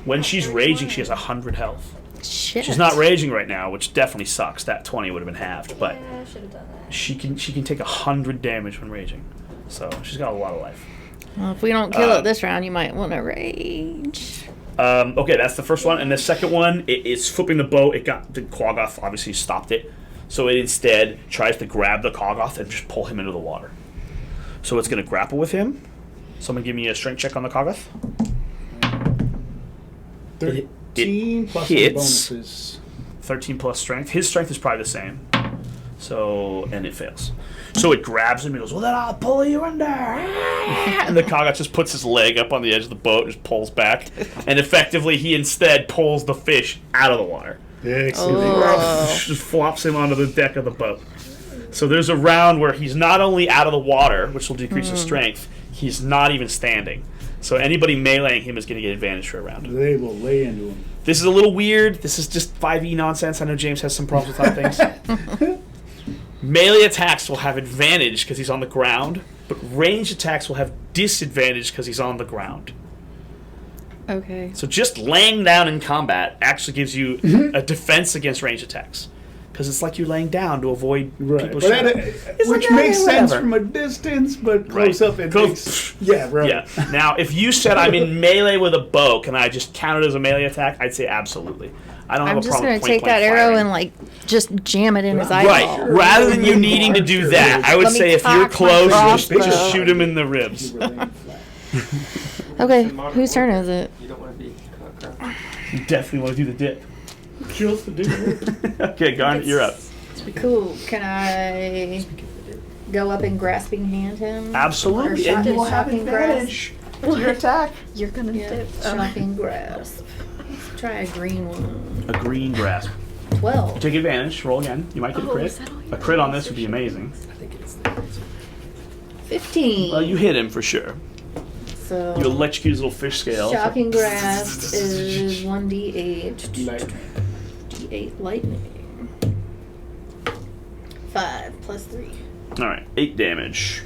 When she's raging, she has 100 health. Shit. She's not raging right now, which definitely sucks. That 20 would have been halved, but Yeah, I should have done that. she can take 100 damage when raging. So she's got a lot of life. Well, if we don't kill it this round, you might want to rage. Okay, that's the first one. And the second one, it's flipping the boat. It got the Quaggoth obviously stopped it. So it instead tries to grab the Quaggoth and just pull him into the water. So it's going to grapple with him. Someone give me a strength check on the Quaggoth. 13 plus the hits. bonuses. 13 plus strength. His strength is probably the same. So, and it fails. So it grabs him and goes, well, then I'll pull you in there. And the Quaggoth just puts his leg up on the edge of the boat and just pulls back. And effectively, he instead pulls the fish out of the water. Excellent. Oh. Just flops him onto the deck of the boat. So there's a round where he's not only out of the water, which will decrease his strength, he's not even standing. So anybody meleeing him is going to get advantage for a round. They will lay into him. This is a little weird. This is just 5e nonsense. I know James has some problems with that things. Melee attacks will have advantage because he's on the ground, but range attacks will have disadvantage because he's on the ground. Okay. So just laying down in combat actually gives you a defense against range attacks. Because it's like you're laying down to avoid people shooting. Which like, makes sense whatever. from a distance, but close up it Close- makes... Yeah, right. Yeah. Now, if you said I'm in melee with a bow, can I just count it as a melee attack? I'd say absolutely. I don't have I'm a just problem gonna with take that point-blank arrow firing. and like just jam it in his eyeball. Right. Rather than you needing to do that, I would Let me say if you're cock my close, crossbow. just shoot him in the ribs. You were laying flat. Okay, In modern whose turn warfare, is it? You don't want to be caught crap. You definitely want to do the dip. Just to do it. Okay, Garnet, you're up. Cool. Can I go up and grasping hand him? Absolutely, Or and you will have shocking advantage to your attack. You're gonna Yeah, dip. shocking grasp. Let's try a green one. A green grasp. 12. Take advantage. Roll again. You might get a Oh, crit. is that all you A crit on this would be amazing. I think it's 15. Well, you hit him for sure. So You electrocute his little fish scale. shocking grasp is 1d8. Lightning. D8 lightning. 5 plus 3. All right, 8 damage.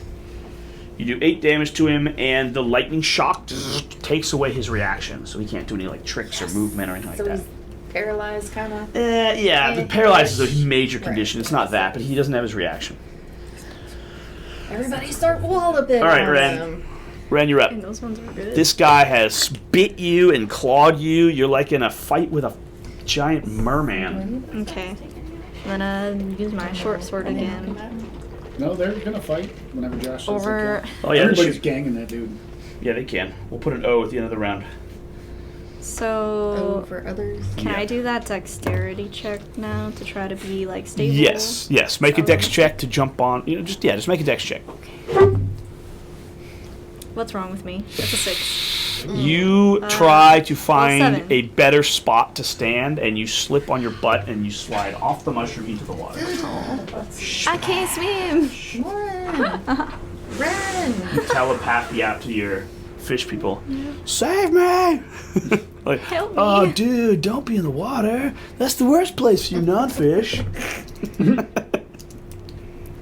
You do 8 damage to him, and the lightning shock takes away his reaction, so he can't do any like tricks or movement or anything like So that. he's paralyzed, kind of. Yeah, the And paralyzed is a damage. major Right. condition. It's not that, but he doesn't have his reaction. Everybody start walloping. All right, on Ren. him. Ren, you're up. And those ones were good. This guy has bit you and clawed you. You're like in a fight with a giant merman. Okay. I'm gonna use my short sword again. No, they're gonna fight whenever Josh says Or they can. Oh yeah, Everybody's shoot. ganging that dude. Yeah, they can. We'll put an O at the end of the round. Oh, so for others. can Yeah. I do that dexterity check now to try to be like stable? Yes, yes. Make a dex check to jump on. You know, just make a dex check. What's wrong with me? That's a 6. You try to find 7. a better spot to stand, and you slip on your butt and you slide off the mushroom into the water. I can't swim. Run! Run! You telepathy out to your fish people. Save me! Like, Help me. oh, dude, don't be in the water. That's the worst place for you non-fish.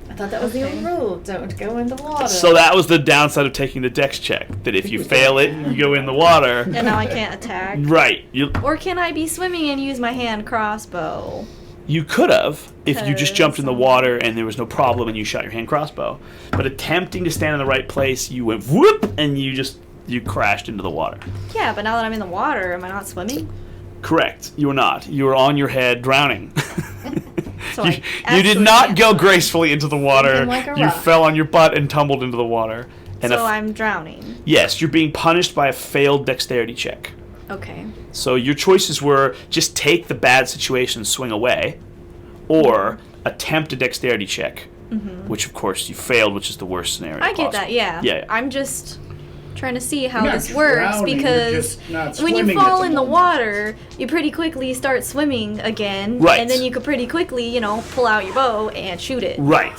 I thought that was the only rule. Don't go in the water. So that was the downside of taking the dex check. That if you fail it, you go in the water. And now I can't attack. Right. Or can I be swimming and use my hand crossbow? You could have if you just jumped in the Cause- water and there was no problem and you shot your hand crossbow. But attempting to stand in the right place, you went whoop and you crashed into the water. Yeah, but now that I'm in the water, am I not swimming? Correct. You were not. You were on your head drowning. So you, I you did actually not can't go swim. gracefully into the water. Thinking like a You rock. fell on your butt and tumbled into the water. And So I'm drowning. yes, you're being punished by a failed dexterity check. Okay. So your choices were just take the bad situation and swing away, or attempt a dexterity check, which of course you failed, which is the worst scenario. Mm-hmm. I get possible. that, yeah. Yeah. I'm just trying to see how You're not this works drowning, you're because just not when you swimming fall at in the moment. water, you pretty quickly start swimming again. Right. And then you could pretty quickly, pull out your bow and shoot it. Right.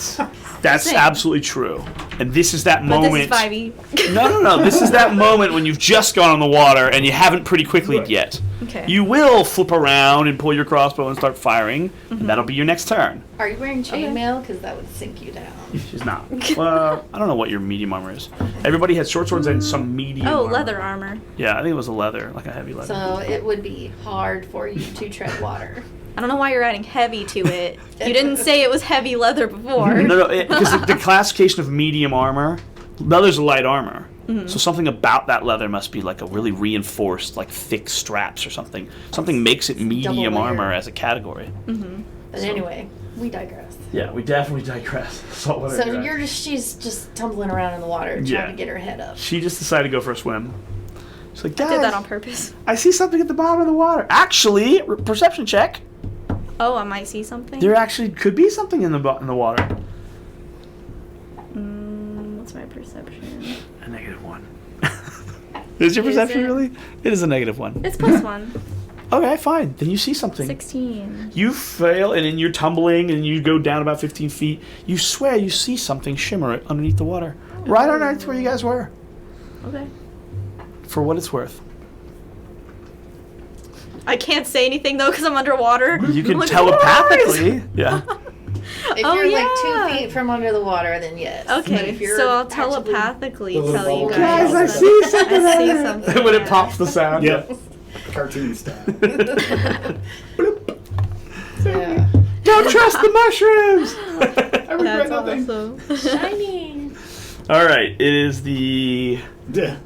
That's Same. absolutely true. And this is that But moment. this is 5e. No. This is that moment when you've just gone on the water and you haven't pretty quickly Right. yet. Okay. You will flip around and pull your crossbow and start firing. Mm-hmm. And that'll be your next turn. Are you wearing chainmail? Because that would sink you down. She's not. Well, I don't know what your medium armor is. Everybody has short swords and some medium Oh, armor. leather armor. Yeah, I think it was a leather, like a heavy leather. So it would be hard for you to tread water. I don't know why you're adding heavy to it. You didn't say it was heavy leather before. No, because the classification of medium armor, leather's light armor. Mm-hmm. So something about that leather must be like a really reinforced, like thick straps or something. Something makes it medium layer. armor as a category. But anyway, we digress. Yeah, we definitely digress. Saltwater So digress. she's just tumbling around in the water trying Yeah. to get her head up. She just decided to go for a swim. She's like, I did that "Guys, on purpose. I see something at the bottom of the water. Actually, perception check. Oh, I might see something. There actually could be something in the water. What's my perception? A -1. Is your Is perception it? really? It is a -1. It's +1. Okay, fine. Then you see something. 16. You fail, and then you're tumbling, and you go down about 15 feet. You swear you see something shimmer underneath the water. Right underneath where you guys were. Okay. For what it's worth. I can't say anything though because I'm underwater. You can Like, telepathically. Yeah. If Oh, you're yeah. like 2 feet from under the water, then yes. But Okay, if you're so I'll actually- telepathically The little tell you bubble guys. guys, I that see something I see under something. when it yeah. pops the sound. Yep. Cartoon style. Yeah. Don't trust the mushrooms! I regret That's nothing. awesome. Shiny. All right, it is the Yeah.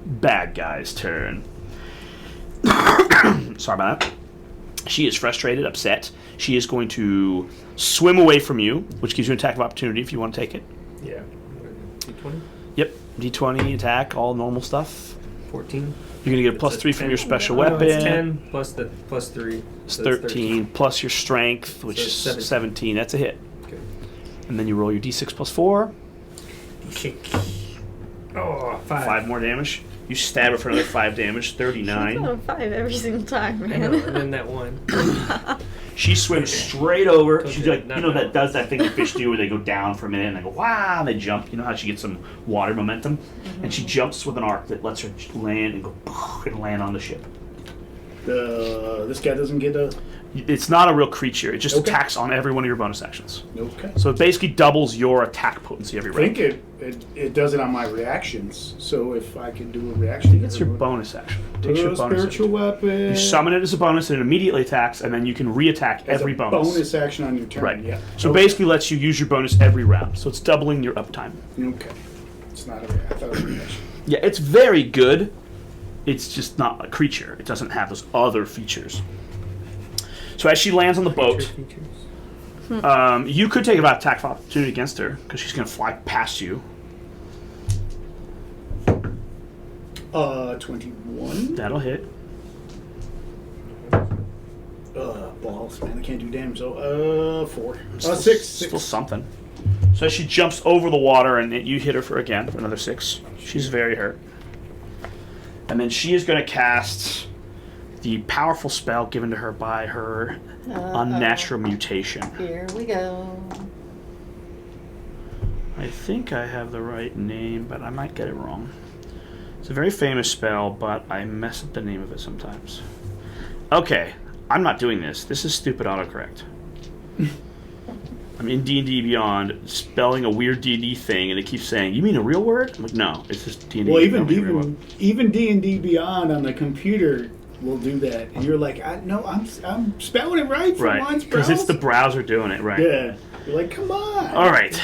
bad guy's turn. Sorry about that. She is frustrated, upset. She is going to swim away from you, which gives you an attack of opportunity if you want to take it. Yeah. D20? Yep, D20 attack, all normal stuff. 14. You're gonna get a It's plus a 3 from 10. your special Oh, no, weapon. it's 10 plus the plus 3. It's so 13 plus your strength, which So is it's 17. That's a hit. Okay. And then you roll your D6 plus 4. Oh, 5. 5 more damage. You stab her for another 5 damage. She's 39. on 5 every single time, I know, and man. then that one. She swims straight over. Okay, She's like, not you know, bad. that does that thing that fish do where they go down for a minute and they go, wow, and they jump. You know how she gets some water momentum? And she jumps with an arc that lets her land and go and land on the ship. This guy doesn't get a. It's not a real creature. It just Okay. attacks on every one of your bonus actions. Okay. So it basically doubles your attack potency every I think round. it does it on my reactions. So if I could do a reaction, It's your bonus action. Takes your bonus spiritual action. weapon. You summon it as a bonus and it immediately attacks, and then you can re-attack as every a bonus. action on your turn. Right. Yeah. So Okay. basically lets you use your bonus every round. So it's doubling your uptime. Okay. It's not a. I thought it was a reaction. Yeah, it's very good. It's just not a creature. It doesn't have those other features. So as she lands on the boat, Features. you could take about attack of opportunity against her because she's going to fly past you. 21. That'll hit. Balls, man. I can't do damage. So, 4. Still, 6. Still something. So she jumps over the water and you hit her for another 6. She's very hurt. And then she is going to cast the powerful spell given to her by her unnatural mutation. Here we go. I think I have the right name, but I might get it wrong. It's a very famous spell, but I mess up the name of it sometimes. Okay, I'm not doing this. This is stupid autocorrect. I'm in D&D Beyond, spelling a weird D&D thing, and it keeps saying, "You mean a real word?" I'm like, "No, it's just D&D." Well, even Beyond. even D&D Beyond on the computer will do that, and you're like, "No, I'm spelling it right for Right, once, because it's the bros." browser doing it, right? Yeah, you're like, "Come on." All right.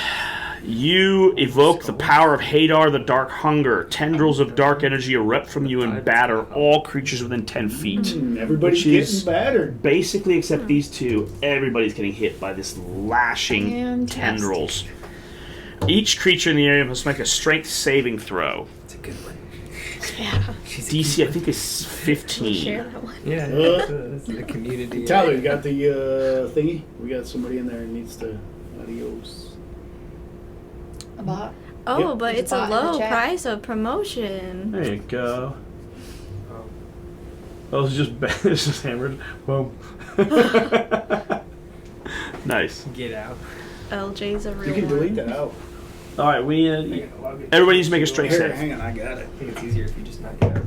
You evoke the power of Hadar, the Dark Hunger. Tendrils of dark energy erupt from you and batter all creatures within 10 feet. Everybody's Which is- getting battered. Basically, except these two, everybody's getting hit by this lashing Fantastic. tendrils. Each creature in the area must make a strength saving throw. It's a good one. Yeah. DC, I think, is Share 15. that one. Yeah, it's the community. Tyler, you got the thingy? We got somebody in there who needs to. Adios. A bot. Oh, Yep. but There's it's a a bot in the low chat. price of promotion. There you go. Oh. Oh, it's just it's just hammered. Boom. Nice. Get out. LJ's a real You can one. delete that out. All right, we everybody needs to make a strength Here, save. hang on, I got it. I think it's easier if you just knock it out.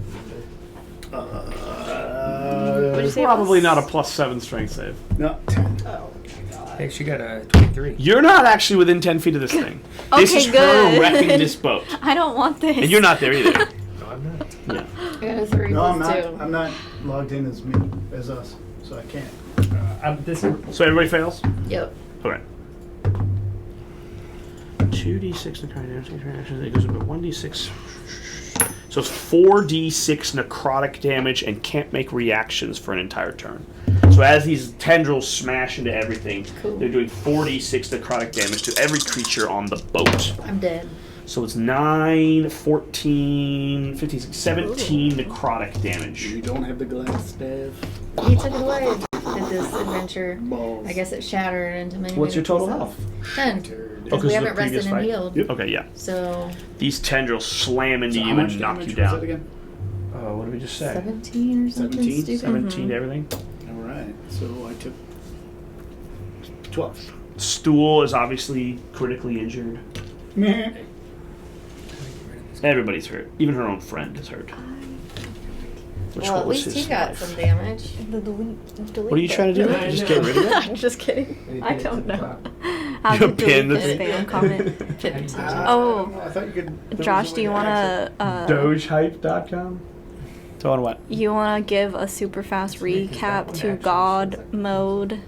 What'd you say it Probably was? not a +7 strength save. No, 10. Oh. Hey, she got a 23. You're not actually within 10 feet of this thing. This Okay, is her good. wrecking this boat. I don't want this. And you're not there either. No, I'm not. Yeah. I got a 3 No, I'm plus not. 2. I'm not logged in as me as us, so I can't. So everybody fails? Yep. Okay. 2d6 necrotic damage, reactions. It goes up to 1d6. So it's 4d6 necrotic damage and can't make reactions for an entire turn. So as these tendrils smash into everything, Cool. they're doing 4d6 necrotic damage to every creature on the boat. I'm dead. So it's 9, 14, 15, 17 necrotic damage. You don't have the glass staff. He took it away at this adventure. Balls. I guess it shattered into many. What's your many total pieces. health? 10. Turd. Oh, Because we 'cause of the haven't rested previous and fight? healed. Yep. Okay, yeah. So These tendrils slam into So you how much and knock damage you was that down. again? what did we just say? 17 or something 17? stupid. 17 to everything. All right. So I took 12. Stool is obviously critically injured. Meh. Everybody's hurt. Even her own friend is hurt. Which Well, at was least his he got life. some damage. What are you trying to do? Yeah, I Just know. get rid of it? I'm just kidding. I don't know. How You to pin the delete this thing? spam comment. Oh. I thought you could. there was Josh, a do you way want access- to? Dogehype.com? So on what? You want to give a super fast recap to God mode?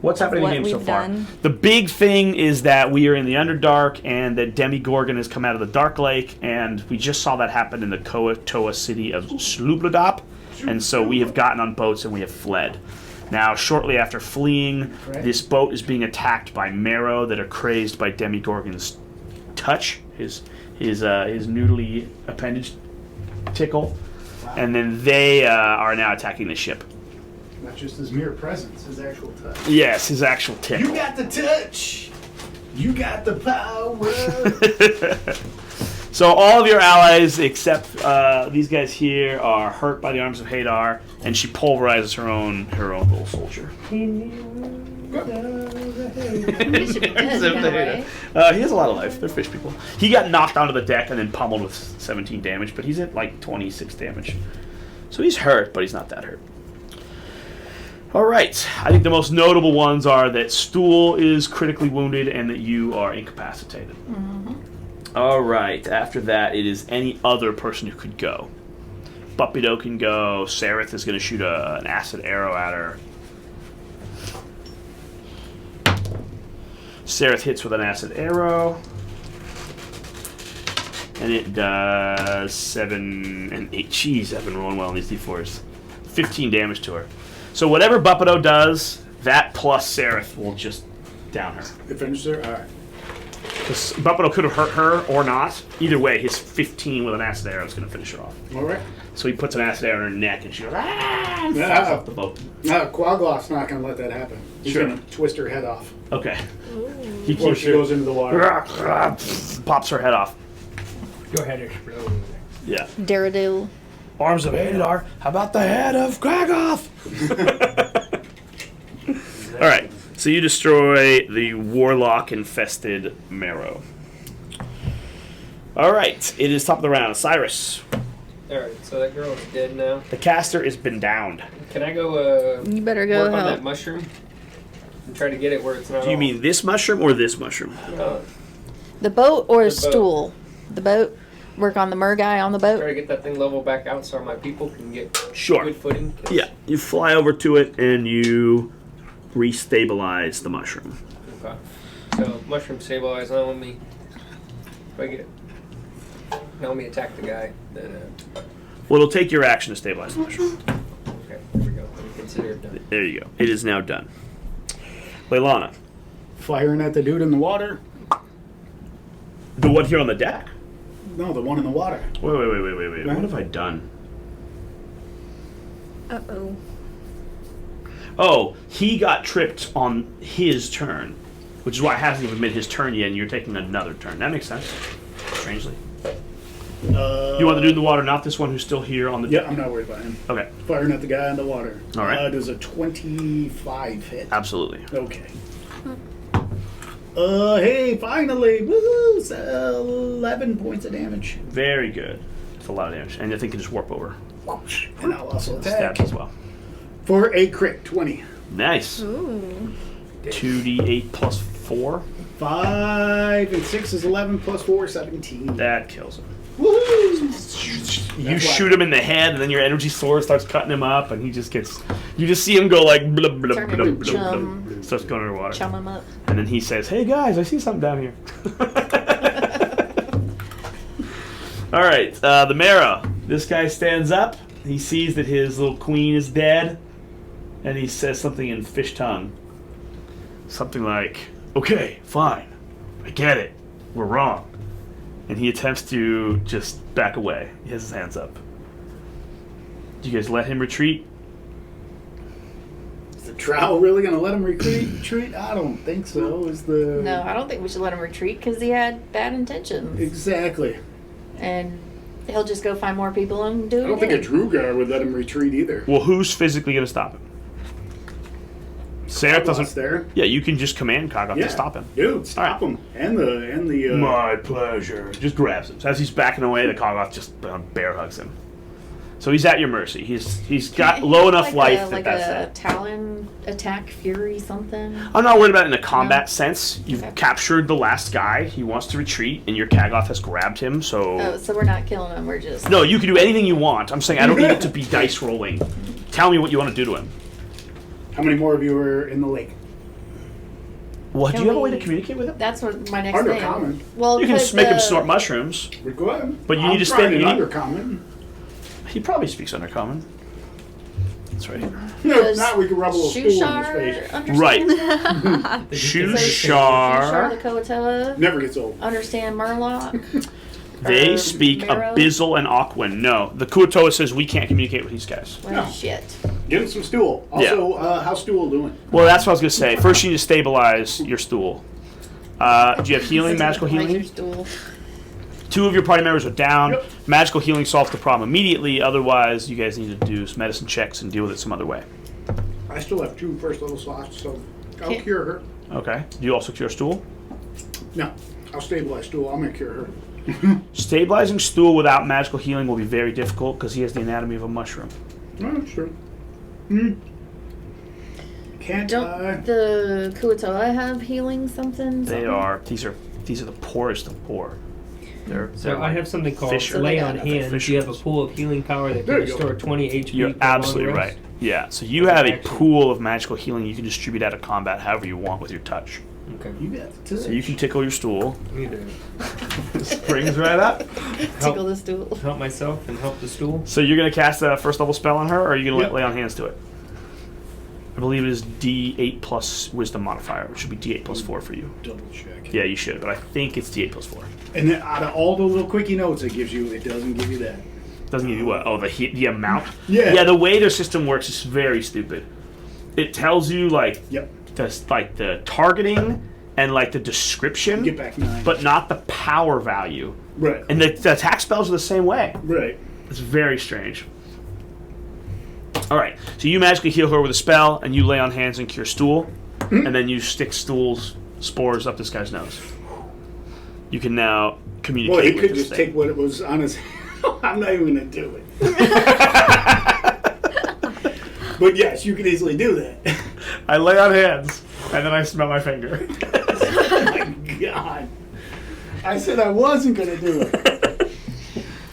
What's happening in the What game so we've far? done. The big thing is that we are in the Underdark and that Demigorgon has come out of the Dark Lake, and we just saw that happen in the Koatoa city of Slubladop, and so we have gotten on boats and we have fled. Now, shortly after fleeing, this boat is being attacked by Marrow that are crazed by Demigorgon's touch, his noodly appendage tickle, and then they are now attacking the ship. Not just his mere presence, his actual touch. Yes, his actual tickle. You got the touch. You got the power. So all of your allies except these guys here are hurt by the arms of Hadar, and she pulverizes her own little soldier. He should be dead Except now, Hadar. right? He has a lot of life. They're fish people. He got knocked onto the deck and then pummeled with 17 damage, but he's at like 26 damage. So he's hurt, but he's not that hurt. All right. I think the most notable ones are that Stool is critically wounded and that you are incapacitated. All right. After that, it is any other person who could go. Buppido can go. Sareth is going to shoot an acid arrow at her. Sareth hits with an acid arrow. And it does 7 and 8. Jeez, I've been rolling well on these d4s. 15 damage to her. So whatever Buppido does, that plus Sareth will just down her. You finished there? All right. Because Buppido could have hurt her or not. Either way, his 15 with an acid arrow is going to finish her off. All right. So he puts an acid arrow in her neck and she goes, ah! And Yeah. falls off the boat. Quagloth's not going to let that happen. He's Sure. going to twist her head off Okay. He before keeps she goes into the water. pops her head off. Your head exploded. Yeah. Daredevil. Arms of Hadar. How about the head of Kragoth? All right. So you destroy the warlock-infested Marrow. All right. It is top of the round. Cyrus. Alright, so that girl is dead now. The caster has been downed. Can I go You better go work on that help. mushroom? And try to get it where it's not Do you all- mean this mushroom or this mushroom? The boat or the The boat. stool? The boat. Work on the mer guy on the Try boat. to get that thing level back out so my people can get Sure. good footing. 'cause- Yeah. You fly over to it and you restabilize the mushroom. Okay. So mushroom stabilize. Now let me. If I get. Now let me attack the guy. Then. Well, it'll take your action to stabilize the mushroom. Okay. There we go. Let me consider it done. There you go. It is now done. Leilana. Firing at the dude in the water. The one here on the deck? No, the one in the water. Wait. What have I done? Uh-oh. Oh, he got tripped on his turn, which is why it hasn't even been his turn yet, and you're taking another turn. That makes sense. Strangely. You want the dude in the water, not this one who's still here on the Yeah, deck? I'm not worried about him. Okay, Firing at the guy in the water. All right. Does a 25 hit? absolutely. Okay. Hey, finally! Woohoo! 11 points of damage. Very good. It's a lot of damage. And I think it can just warp over. And I'll also attack. Stabs as well. For a crit, 20. Nice. Ooh. 2d8 plus 4. 5 and 6 is 11 plus 4, 17. That kills him. Woohoo! You That's why- shoot him in the head, and then your energy sword starts cutting him up, and he just gets. You just see him go like blub blub Turn blub into blub chum. blub. Starts going underwater, Chum him up. and then he says, "Hey guys, I see something down here." All right, the Marrow. This guy stands up. He sees that his little queen is dead, and he says something in fish tongue. Something like, "Okay, fine, I get it. We're wrong." And he attempts to just back away. He has his hands up. Do you guys let him retreat? Is the trowel really going to let him retreat? I don't think so. Is the... No, I don't think we should let him retreat because he had bad intentions. Exactly. And He'll just go find more people and do it. I don't think a again. Drugar would let him retreat either. Well, who's physically going to stop him? Sarah Lost doesn't. there. Yeah, you can just command Kog'Maw Yeah, to stop him. dude, stop him. And the. My pleasure. Just grabs him. So as he's backing away, the Kog'Maw just bear hugs him. So he's at your mercy. He's got low enough life like that's a it. Talon attack, Fury, something. I'm not worried about it in a combat No. sense. You've Okay. captured the last guy. He wants to retreat, and your Kagoth has grabbed him. So Oh, so we're not killing him. We're just. no, you can do anything you want. I'm saying I don't need it to be dice rolling. Tell me what you want to do to him. How many more of you are in the lake? Well, do Can you have a way we- to communicate with him? That's what my next Under thing. common. Well, You can because make him the- snort mushrooms. We go ahead. But you I'm need to trying stay- it you need- undercommon. He probably speaks Undercommon. That's right. No, Does now we can rub a little stool in his Shushar face. understand Right. that? Shushar. Shushar, the Shushar. Koatoa, Never gets old. understand Murloc. They Or speak Marrow? Abyssal and Aquan. No, the Kuatoa says we can't communicate with these guys. Well, No. shit. Give him some stool. Also, how's stool doing? Well, that's what I was gonna say. First, you need to stabilize your stool. Do you have healing, magical Like your healing? stool. 2 of your party members are down. Yep. Magical healing solves the problem immediately. Otherwise, you guys need to do some medicine checks and deal with it some other way. I still have 2 first level slots, so I'll Okay. cure her. Okay. Do you also cure stool? No, I'll stabilize stool. I'm gonna cure her. Stabilizing stool without magical healing will be very difficult because he has the anatomy of a mushroom. No, that's true. Can't Don't the Kuatoa have healing something? They are. These are the poorest of poor. They're So I have something called Fisher. Lay So on they got nothing. Hand. You have a pool of healing power that There can you go. restore 20 HP. You're for a long absolutely rest. right. Yeah. So you have a Action. pool of magical healing you can distribute out of combat however you want with your touch. Okay. You got the So you can tickle your stool. I need to Springs right up. Tickle the stool. help myself and help the stool. So you're gonna cast a first level spell on her, or are you gonna Yep. lay on hands to it? I believe it is D8 plus wisdom modifier, which should be D8 plus 4 for you. double check. Yeah, you should, but I think it's D8 plus 4. And then out of all the little quickie notes it gives you, it doesn't give you that. Doesn't give you what? Oh, the amount. Yeah. Yeah, the way their system works is very stupid. It tells you like Yep. the targeting and like the description, Get back 9. but not the power value. right. And the attack spells are the same way. Right. It's very strange. All right, so you magically heal her with a spell, and you lay on hands and cure stool, and then you stick stool's spores up this guy's nose. You can now communicate Well, he with could this just thing. take what it was on his. I'm not even gonna do it. But yes, you can easily do that. I lay on hands, and then I smell my finger. Oh my God. I said I wasn't gonna do it.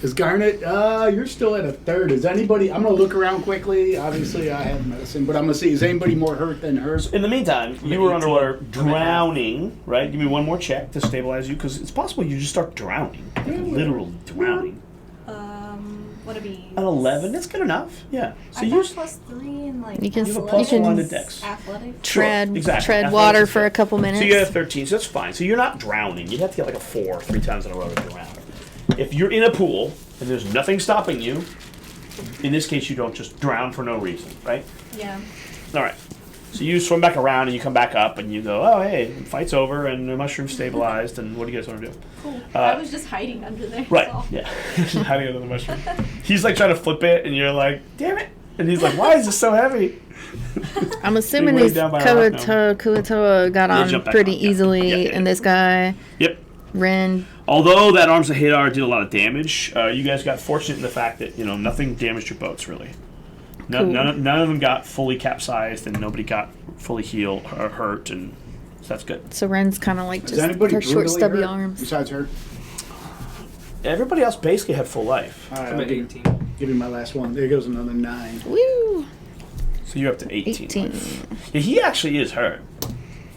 Is Garnet, you're still at a third. Is anybody, I'm gonna look around quickly. Obviously I have medicine, but I'm gonna see, is anybody more hurt than hers? In the meantime, you were underwater drowning, right? Give me one more check to stabilize you, because it's possible you just start drowning. Literal drowning. What be? An 11, that's good enough. Yeah. So I you got +3 in like You can- have a you plus can- 1 to dex. athletics. Tread, exactly. tread Athletics water is for good. a couple minutes. So you get a 13, so that's fine. So you're not drowning. You'd have to get like a 4 3 times in a row to drown. If you're in a pool and there's nothing stopping you, in this case you don't just drown for no reason, right? Yeah. All right. So you swim back around and you come back up and you go, oh hey, the fight's over and the mushroom's stabilized and what do you guys want to do? Cool. I was just hiding under there. Right. so. Yeah. Hiding under the mushroom. He's like trying to flip it and you're like, damn it. And he's like, why is this so heavy? I'm assuming Being these weighed down by a rock Kuatoa got They'll on jump back pretty on, yeah. easily, Yeah, yeah, and this guy, Yep. Ren, Although that Arms of Hadar did a lot of damage, you guys got fortunate in the fact that, nothing damaged your boats, really. No, Cool. none of them got fully capsized and nobody got fully healed or hurt, and so that's good. so Ren's kind of like Is just anybody her short, brutally stubby hurt arms. besides her? Everybody else basically had full life. All right, I'm I'll at give, 18. give me my last one. There goes another 9. Woo! So you're up to 18. 18. Yeah, he actually is hurt,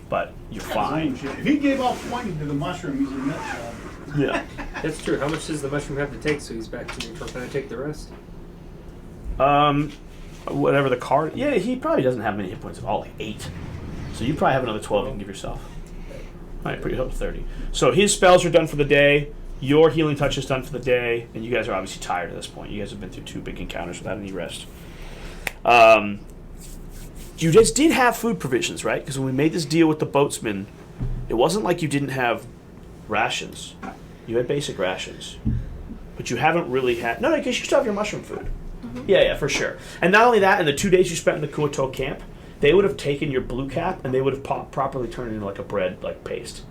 but you're fine. If he gave off 20 to the mushroom, he's a nut job. Yeah. That's true. How much does the mushroom have to take so he's back to neutral? Can I take the rest? Whatever the card. Yeah, he probably doesn't have many hit points at all, like 8. So you probably have another 12 you can give yourself. All right, put yourself to 30. So his spells are done for the day. Your healing touch is done for the day, and you guys are obviously tired at this point. You guys have been through 2 big encounters without any rest. You guys did have food provisions, right? Because when we made this deal with the boatsmen, it wasn't like you didn't have rations. You had basic rations. but you haven't really had. No, because you still have your mushroom food. Yeah, for sure. And not only that, in the 2 days you spent in the Kuoto camp, they would have taken your blue cap and they would have properly turned it into like a bread like paste.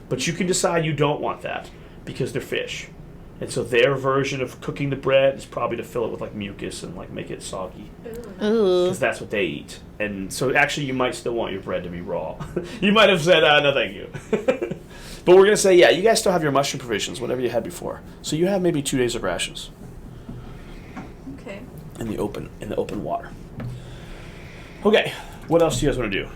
But you can decide you don't want that because they're fish. And so their version of cooking the bread is probably to fill it with like mucus and like make it soggy. Ooh. Because that's what they eat. And so actually you might still want your bread to be raw. You might have said, no thank you. But we're going to say, yeah, you guys still have your mushroom provisions, whatever you had before. So you have maybe 2 days of rations Okay. in the open water. Okay, what else do you guys want to do?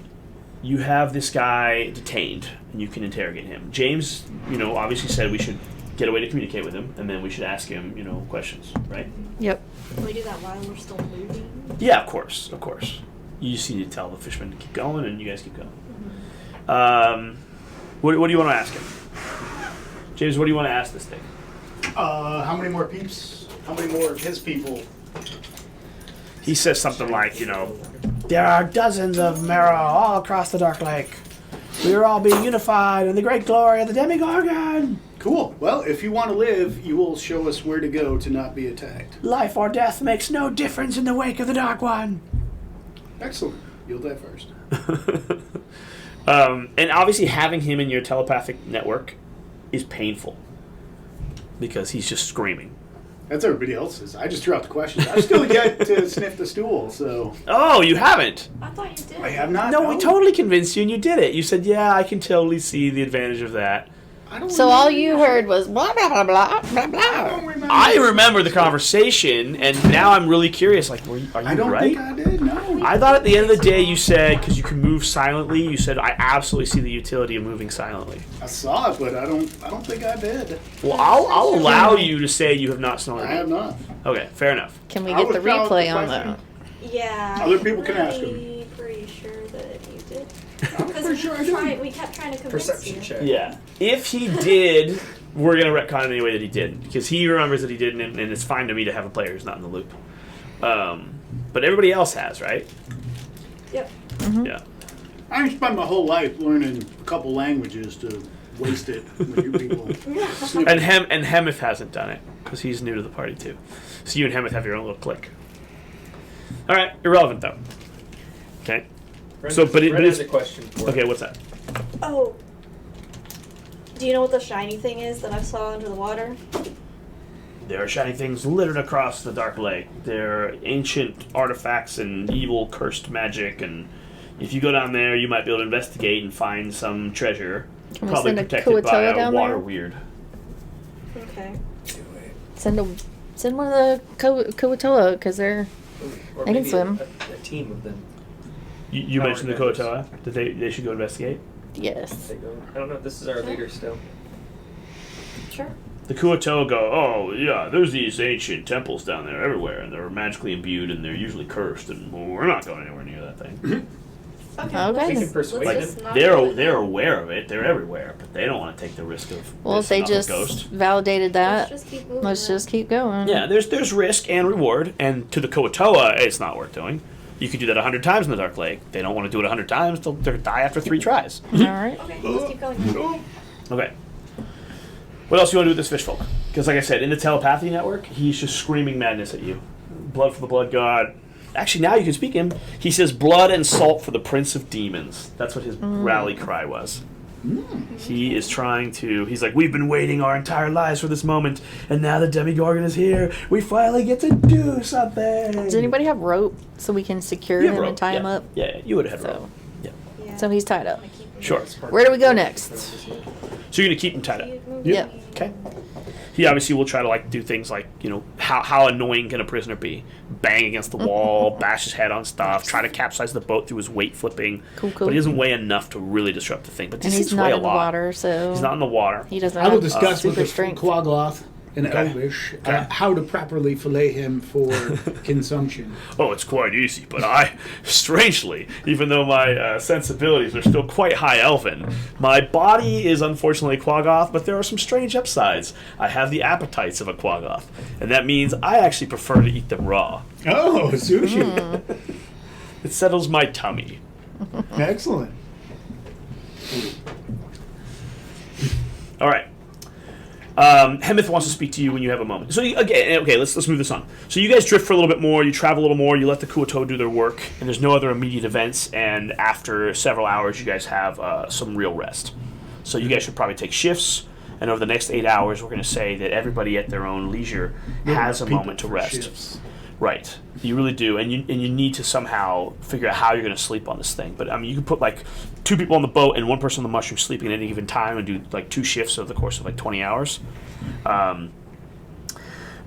You have this guy detained, and you can interrogate him. James, obviously said we should get a way to communicate with him, and then we should ask him, questions, right? Yep. Can we do that while we're still moving? Yeah, of course. You just need to tell the fisherman to keep going, and you guys keep going. What do you want to ask him? James, what do you want to ask this thing? How many more peeps? How many more of his people? He says something like, there are dozens of Mara all across the Dark Lake. We are all being unified in the great glory of the Demigorgon. Cool. Well, if you want to live, you will show us where to go to not be attacked. Life or death makes no difference in the wake of the Dark One. Excellent. You'll die first. And obviously having him in your telepathic network is painful because he's just screaming. That's everybody else's. I just threw out the questions. I still get to sniff the stool, so... Oh, you haven't? I thought you did. I have not. No, we totally convinced you and you did it. You said, yeah, I can totally see the advantage of that. I don't So all you heard was blah, blah, blah, blah, blah, I blah. don't remember. I remember the conversation, and now I'm really curious. Like, are you I don't right? think I did, no. I thought at the end of the day you said, because you can move silently, you said, I absolutely see the utility of moving silently. I saw it, but I don't think I did. Well, I'll allow you to say you have not snorted. I have not. Okay, fair enough. Can we I get the would count replay the on question. that? Yeah. Other people can ask Pretty sure that you did. I'm Because pretty sure I did. we kept trying to convince Perception you. check. Yeah. If he did, we're going to retcon it anyway that he didn't. Because he remembers that he didn't, and it's fine to me to have a player who's not in the loop. But everybody else has, right? Yep. Yeah. I haven't spent my whole life learning a couple languages to waste it with you people. And Hemeth hasn't done it, because he's new to the party too. So you and Hemeth have your own little clique. Alright, irrelevant though. Okay. Brent, So, but Brent has it's... a question for Okay, what's that? Oh. Do you know what the shiny thing is that I saw under the water? There are shiny things littered across the Dark Lake. There are ancient artifacts and evil cursed magic, and if you go down there, you might be able to investigate and find some treasure. Can we Probably send a protected by Kuo-toa a down water there? weird. Okay. Send one of the Kuo-toa, because they're... Or They can maybe swim. A team of them. You Power mentioned the members. Kuo-toa, that they should go investigate. Yes. They go. I don't know. This is our leader still. Sure. The Kuo-toa go, oh yeah, there's these ancient temples down there everywhere, and they're magically imbued, and they're usually cursed, and we're not going anywhere near that thing. Okay. Okay. We can let's persuade just them. not They're do it. they're aware of it, they're everywhere, but they don't want to take the risk of Well, if they missing out on just a ghost. validated Let's that, just keep moving. let's then. just keep going. Yeah, there's risk and reward, and to the Kuo-toa, it's not worth doing. You could do that 100 times in the Dark Lake. They don't want to do it 100 times; they'll die after 3 tries. All right. Okay, let's keep going. Okay. What else do you want to do with this fish folk? Because, like I said, in the telepathy network, he's just screaming madness at you. Blood for the blood god. Actually, now you can speak him. He says, blood and salt for the prince of demons. That's what his rally cry was. He is trying to... He's like, we've been waiting our entire lives for this moment, and now the Demigorgon is here. We finally get to do something. Does anybody have rope so we can secure You have him rope, and tie him yeah. up? Yeah, you would have had So- rope. Yeah. Yeah. So he's tied up. I keep moving. Sure. Where do we go next? So you're going to keep him tied up? Keep moving. Yep. Okay. He obviously will try to do things like, how annoying can a prisoner be? Bang against the wall, bash his head on stuff, try to capsize the boat through his weight flipping. Cool. But he doesn't weigh enough to really disrupt the thing. But And this he's seems not weigh a in the lot. water, so He's not in the water. he doesn't I will have discuss with super the strength. Quagloth and Okay. Elvish Okay. how to properly fillet him for consumption. Oh, it's quite easy, but strangely, even though my sensibilities are still quite high elven, my body is unfortunately Quaggoth, but there are some strange upsides. I have the appetites of a Quaggoth, and that means I actually prefer to eat them raw. Oh, sushi. It settles my tummy. Excellent. All right. Hemeth wants to speak to you when you have a moment. So okay, let's move this on. So you guys drift for a little bit more. You travel a little more. You let the Kuo-toa do their work, and there's no other immediate events. And after several hours, you guys have some real rest. So you guys should probably take shifts. And over the next 8 hours, we're going to say that everybody at their own leisure has a moment to rest. Shifts. Right, you really do, and you need to somehow figure out how you're going to sleep on this thing. But I mean, you can put like 2 people on the boat and 1 person on the mushroom sleeping at any given time, and do like 2 shifts over the course of like 20 hours.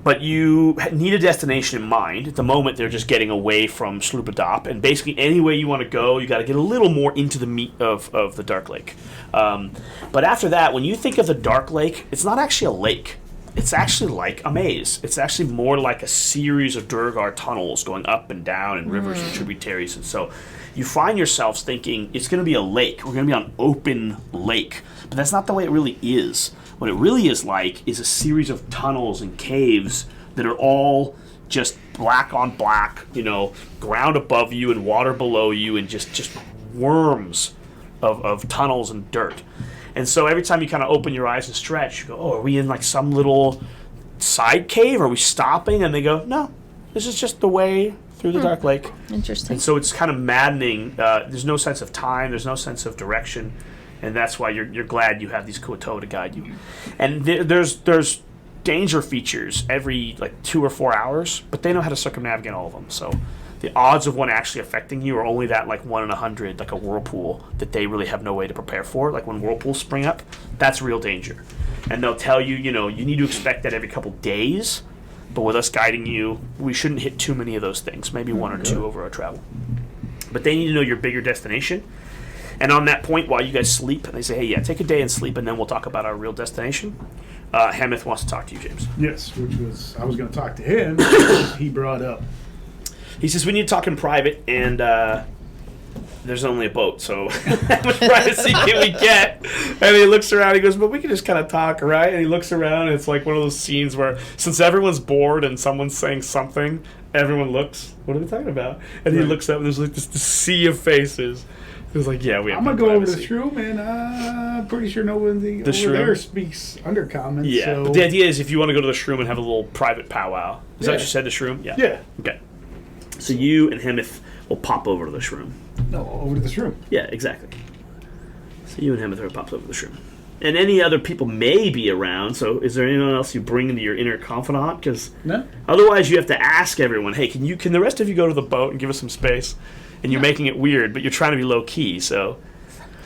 But you need a destination in mind. At the moment, they're just getting away from Sloop-a-Dop, and basically any way you want to go, you got to get a little more into the meat of the Dark Lake. But after that, when you think of the Dark Lake, it's not actually a lake. It's actually like a maze. It's actually more like a series of Durgar tunnels going up and down and rivers and tributaries. And so you find yourselves thinking it's going to be a lake. We're going to be on an open lake. But that's not the way it really is. What it really is like is a series of tunnels and caves that are all just black on black, ground above you and water below you and just worms of tunnels and dirt. And so every time you kind of open your eyes and stretch, you go, oh, are we in like some little side cave? Are we stopping? And they go, no, this is just the way through the Dark Lake. Interesting. And so it's kind of maddening. There's no sense of time. There's no sense of direction. And that's why you're glad you have these Kuo-toa to guide you. And there's danger features every like 2 or 4 hours, but they know how to circumnavigate all of them. So the odds of one actually affecting you are only that like 1 in 100, like a whirlpool that they really have no way to prepare for. Like when whirlpools spring up, that's real danger. And they'll tell you, you need to expect that every couple days. But with us guiding you, we shouldn't hit too many of those things. Maybe 1 or 2 over our travel. But they need to know your bigger destination. And on that point, while you guys sleep, and they say, hey, yeah, take a day and sleep, and then we'll talk about our real destination. Hemeth wants to talk to you, James. Yes, I was going to talk to him. He brought up. He says, we need to talk in private, and there's only a boat, so how much privacy can we get? And he looks around, he goes, but we can just kind of talk, right? And he looks around, and it's like one of those scenes where, since everyone's bored and someone's saying something, everyone looks, what are they talking about? And he looks up, and there's like this sea of faces. It was like, yeah, we have I'm no going to go over to privacy. the shroom, and I'm pretty sure no one over shroom? there speaks Undercommon. Yeah, so. but the idea is if you want to go to the shroom and have a little private powwow. Is that what Yeah. you said, the shroom? Yeah. Yeah. Okay. So you and Hemeth will pop over to the shroom. No, over to the shroom. Yeah, exactly. So you and Hemeth pops over to the shroom. And any other people may be around, so is there anyone else you bring into your inner confidant? Because No? otherwise you have to ask everyone, hey, can the rest of you go to the boat and give us some space? And you're making it weird, but you're trying to be low-key, so...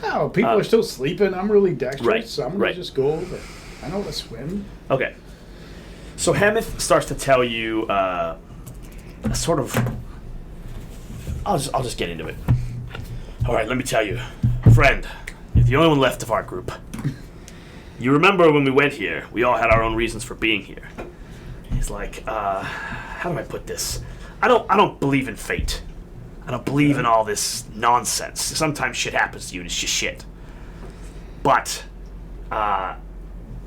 No, people are still sleeping. I'm really dexterous, Right, so I'm going right. to just go over. I know how to swim. Okay. So Hemeth starts to tell you a sort of... I'll just get into it. All right, let me tell you. Friend, you're the only one left of our group. You remember when we went here, we all had our own reasons for being here. He's like, how do I put this? I don't believe in fate. I don't believe in all this nonsense. Sometimes shit happens to you and it's just shit. But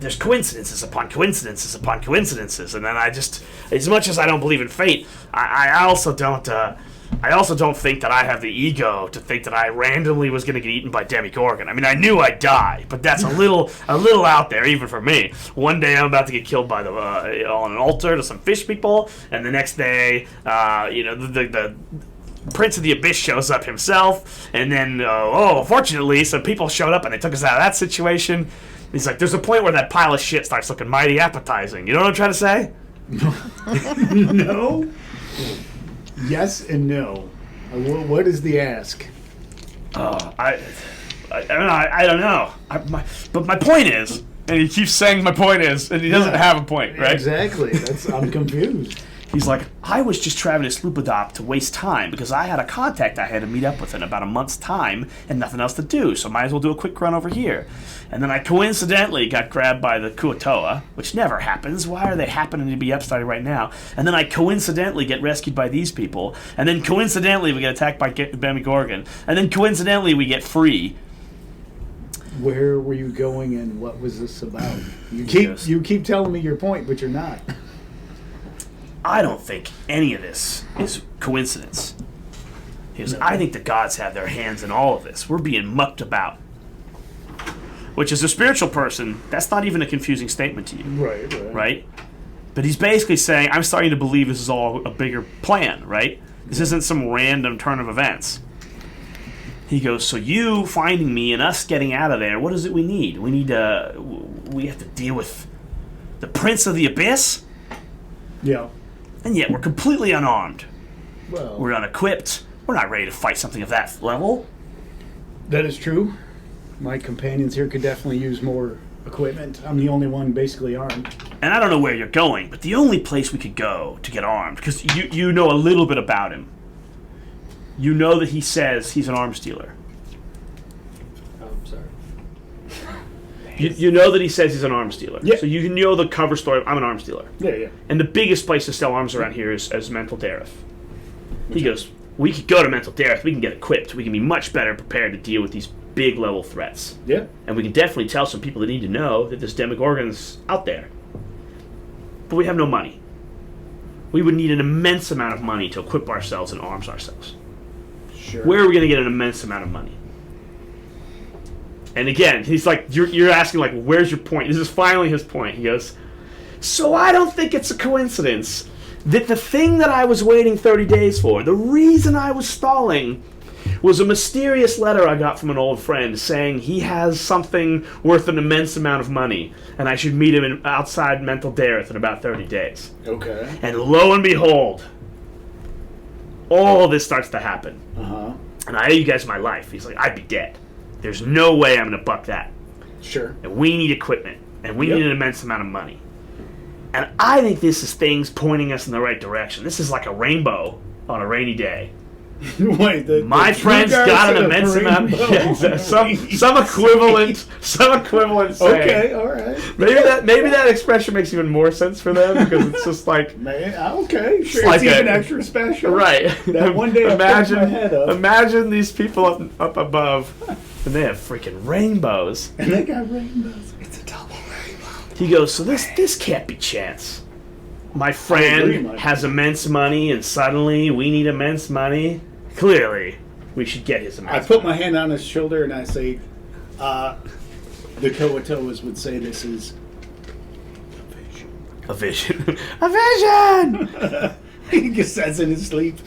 there's coincidences upon coincidences upon coincidences, and then I just, as much as I don't believe in fate, I also don't think that I have the ego to think that I randomly was going to get eaten by Demigorgon. I mean, I knew I'd die, but that's a little out there even for me. One day I'm about to get killed by on an altar to some fish people, and the next day, the Prince of the Abyss shows up himself, and then, fortunately, some people showed up and they took us out of that situation. He's like, there's a point where that pile of shit starts looking mighty appetizing. You know what I'm trying to say? No? Yes and no. What is the ask? I don't know. But my point is, and he keeps saying my point is, and he doesn't have a point, right? Exactly. I'm confused. He's like, I was just traveling to Sloop-a-Dop to waste time because I had a contact I had to meet up with in about a month's time and nothing else to do, so might as well do a quick run over here. And then I coincidentally got grabbed by the Kuo-toa, which never happens. Why are they happening to be upstarting right now? And then I coincidentally get rescued by these people, and then coincidentally we get attacked by Demigorgon, and then coincidentally we get free. Where were you going and what was this about? You Yes. keep telling me your point, but you're not. I don't think any of this is coincidence. He goes, I think the gods have their hands in all of this. We're being mucked about. which is a spiritual person, that's not even a confusing statement to you, Right. right? But he's basically saying, I'm starting to believe this is all a bigger plan, right? This isn't some random turn of events. He goes, so you finding me and us getting out of there, what is it we need? We have to deal with the Prince of the Abyss? Yeah. And yet we're completely unarmed. Well, We're unequipped. We're not ready to fight something of that level. that is true. My companions here could definitely use more equipment. I'm the only one basically armed. And I don't know where you're going, but the only place we could go to get armed, because you know a little bit about him. You know that he says he's an arms dealer. Oh, I'm sorry. You know that he says he's an arms dealer. Yeah. So you know the cover story of, I'm an arms dealer. Yeah. And the biggest place to sell arms around here is Mental Dareth. He goes, we could go to Mental Dareth, we can get equipped, we can be much better prepared to deal with these big level threats. Yeah. And we can definitely tell some people that need to know that this Demogorgon's out there. But we have no money. We would need an immense amount of money to equip ourselves and arms ourselves. Sure. Where are we going to get an immense amount of money? And again, he's like, you're asking, like, where's your point? This is finally his point. He goes, so I don't think it's a coincidence that the thing that I was waiting 30 days for, the reason I was stalling, was a mysterious letter I got from an old friend saying he has something worth an immense amount of money, and I should meet him outside Mental Dareth in about 30 days. Okay. And lo and behold, all this starts to happen. Uh-huh. And I owe you guys my life. He's like, I'd be dead. There's no way I'm going to buck that. Sure. And we need equipment. And we Yep. need an immense amount of money. And I think this is things pointing us in the right direction. This is like a rainbow on a rainy day. Wait, My friend's got an immense amount. Yeah, some equivalent. Saying. Okay, all right. Maybe that expression makes even more sense for them because it's just like Man, okay, sure. like It's even a- extra special. right. That one day I picked my head up. Imagine these people up above, and they have freaking rainbows. And they got rainbows. It's a double rainbow. He goes, so this can't be chance. My agree, friend Mike. has immense money, and suddenly we need immense money. Clearly, we should get his I immense put my money. hand on his shoulder and I say, the Kawatoas would say this is A vision. A vision! he just says in his sleep.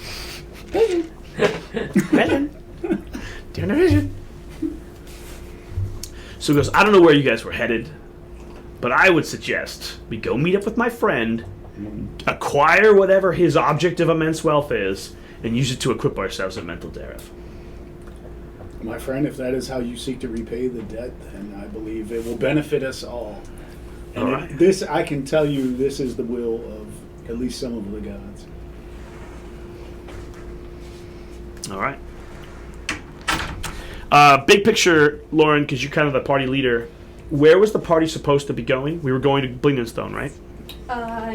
Vision. Doing a vision. So he goes, I don't know where you guys were headed, but I would suggest we go meet up with my friend, acquire whatever his object of immense wealth is, and use it to equip ourselves at Mental Dareth. My friend, if that is how you seek to repay the debt, then I believe it will benefit us all. And All right. this, I can tell you, this is the will of at least some of the gods. All right. Big picture, Lauren, because you're kind of the party leader. Where was the party supposed to be going? We were going to Blingdenstone, right?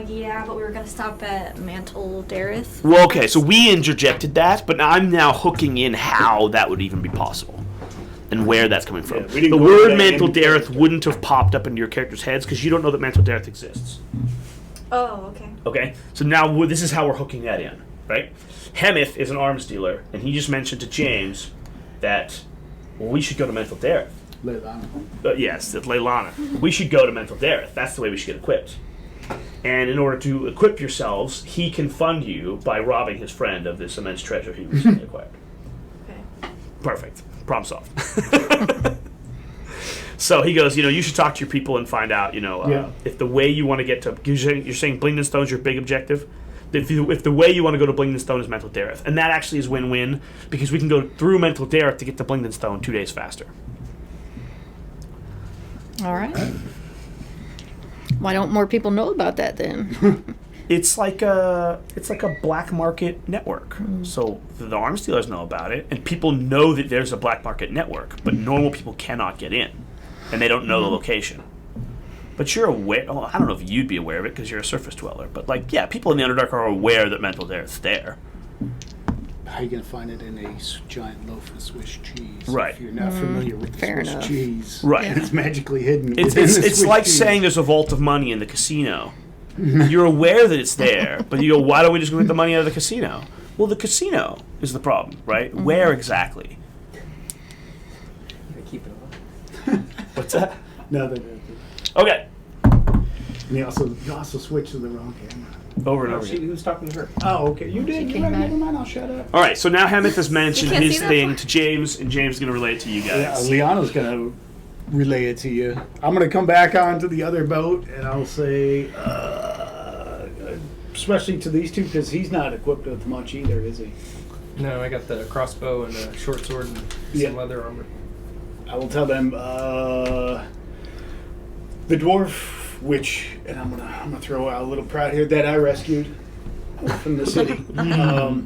Yeah, but we were gonna stop at. Mantle Dareth. Well, okay, so we interjected that, but I'm now hooking in how that would even be possible and where that's coming from. Yeah, we didn't The go into word that Mantle in Dareth character. wouldn't have popped up into your characters' heads because you don't know that Mantle Dareth exists. Oh, okay. Okay, so now this is how we're hooking that in, right? Hemith is an arms dealer, and he just mentioned to James that, well, we should go to Mental Dareth. Leilani. Yes, that Leilana. We should go to Mental Dareth. That's the way we should get equipped. And in order to equip yourselves, he can fund you by robbing his friend of this immense treasure he recently acquired. Okay. Perfect. Problem solved. So he goes, you should talk to your people and find out, Yeah. if the way you want to get to... You're saying Blingdenstone's your big objective? If the way you want to go to Blingdenstone is Mental Dareth. And that actually is win-win, because we can go through Mental Dareth to get to Blingdenstone 2 days faster. All right. Why don't more people know about that then? It's like a black market network. So the arms dealers know about it, and people know that there's a black market network, but normal people cannot get in, and they don't know the location. But you're aware. Well, I don't know if you'd be aware of it because you're a surface dweller. But people in the Underdark are aware that Mental Dareth's there. How are you going to find it in a giant loaf of Swiss cheese? Right. If you're not familiar with the fair Swiss enough. cheese. Right. And it's magically hidden. It's within the it's Swiss like cheese. saying there's a vault of money in the casino. You're aware that it's there, but you go, why don't we just go get the money out of the casino? Well, the casino is the problem, right? Where exactly? Keep it on. What's that? Nothing. Okay. And you also switched to the wrong camera. Over and No, over she again. was talking to her. Oh, okay. You did. came You're right, back. never mind. I'll shut up. All right, so now Hemeth has mentioned You can't his see that thing far. to James, and James is going to relay it to you Yeah, guys. Liana's gonna relay it to you. I'm gonna come back onto the other boat, and I'll say, especially to these two, because he's not equipped with much either, is he? No, I got the crossbow and a short sword and Yeah. some leather armor. I will tell them the dwarf, and I'm gonna throw out a little pride here, that I rescued from the city. No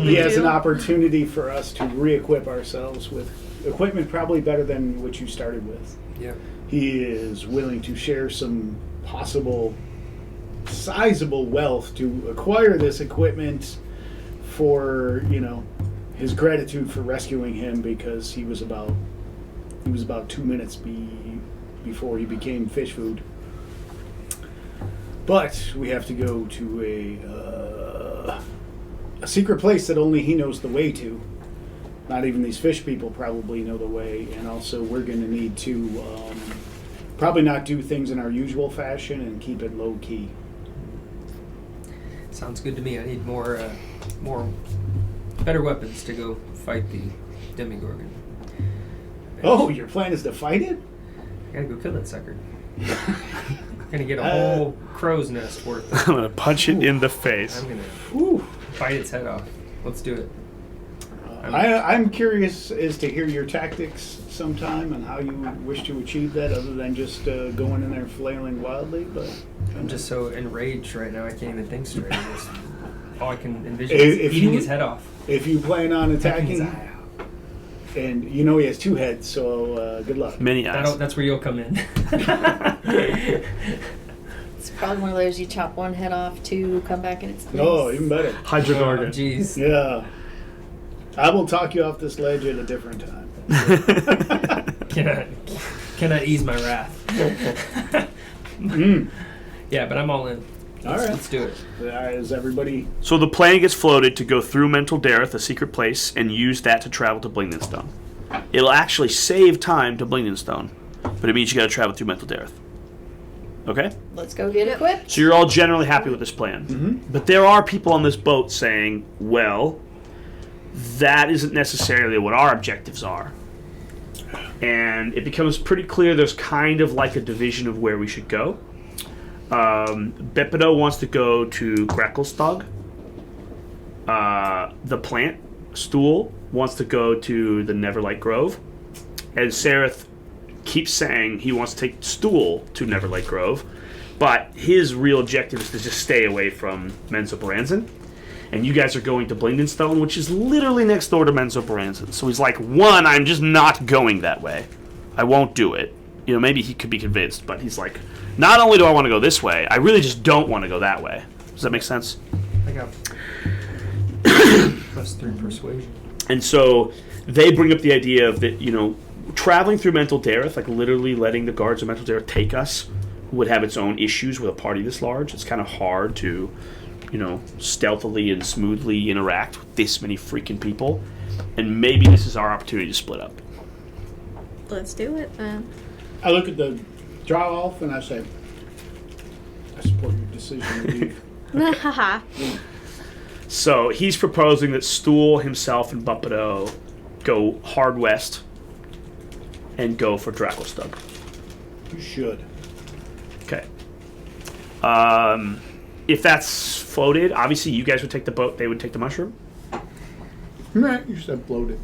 He big has an deal. opportunity for us to re-equip ourselves with equipment probably better than what you started with. Yeah. He is willing to share some possible sizable wealth to acquire this equipment for, his gratitude for rescuing him, because he was about 2 minutes before he became fish food. But we have to go to a secret place that only he knows the way to. Not even these fish people probably know the way, and also we're going to need to probably not do things in our usual fashion and keep it low key. Sounds good to me. I need better weapons to go fight the Demigorgon. Oh, your plan is to fight it? I gotta go kill that sucker. Gonna get a whole crow's nest worth. I'm going to punch it in the face. I'm gonna Whew. bite its head off. Let's do it. I'm curious as to hear your tactics sometime and how you wish to achieve that, other than just going in there flailing wildly. But I'm just so enraged right now. I can't even think straight. All I can envision If is eating you- his head off. if you plan on Pecking his attacking, eye out. and you know he has 2 heads, so good luck. Many eyes. That's where you'll come in. It's probably one of those you chop one head off to come back in its place. Oh, even better. Hydra Oh, Gorgon. jeez. Yeah. I will talk you off this ledge at a different time. Cannot ease my wrath. Yeah, but I'm all in. All right. Let's do it. Is everybody... So the plan gets floated to go through Mental Dareth, a secret place, and use that to travel to Blingdenstone. It'll actually save time to Blingdenstone, but it means you got to travel through Mental Dareth. Okay? Let's go get equipped. So you're all generally happy with this plan. Mm-hmm. But there are people on this boat saying, well, that isn't necessarily what our objectives are. And it becomes pretty clear there's kind of like a division of where we should go. Beppido wants to go to Gracklestog. The plant, Stool, wants to go to the Neverlight Grove. And Sereth keeps saying he wants to take Stool to Neverlight Grove. But his real objective is to just stay away from Menzoberranzan. And you guys are going to Blingdenstone, which is literally next door to Menzoberranzan. So he's like, one, I'm just not going that way. I won't do it. Maybe he could be convinced, but he's like, not only do I want to go this way, I really just don't want to go that way. Does that make sense? I got +3 persuasion. And so they bring up the idea of that, traveling through Mental Dareth, like literally letting the guards of Mental Dareth take us, would have its own issues with a party this large. It's kind of hard to, stealthily and smoothly interact with this many freaking people. And maybe this is our opportunity to split up. Let's do it then. I look at the draw off and I say, I support your decision to leave. Haha. So he's proposing that Stool, himself, and Buppido go hard west and go for Drachelstug. You should. Okay. If that's floated, obviously you guys would take the boat, they would take the mushroom. Right, you said bloated.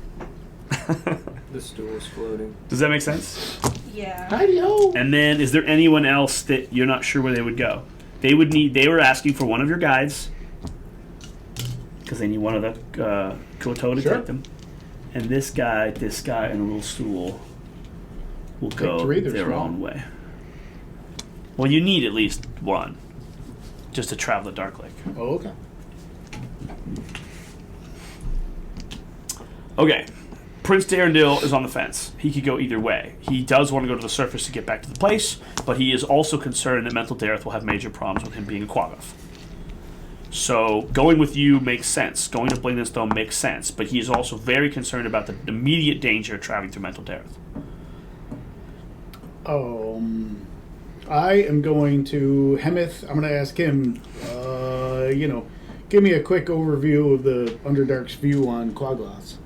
The stool is floating. Does that make sense? Yeah. Hi-yo! And then, is there anyone else that you're not sure where they would go? They were asking for one of your guides, because they need one of the Koto to Sure. take them. And this guy, and a little Stool will go three, they're their small. own way. Well, you need at least one, just to travel the Dark Lake. Oh, okay. Okay. Prince Darendil is on the fence. He could go either way. He does want to go to the surface to get back to the place, but he is also concerned that Mental Dareth will have major problems with him being a Quaggoth. So going with you makes sense. Going to Blingdenstone makes sense, but he is also very concerned about the immediate danger of traveling through Mental Dareth. I am going to Hemeth. I'm going to ask him, give me a quick overview of the Underdark's view on Quaggoths.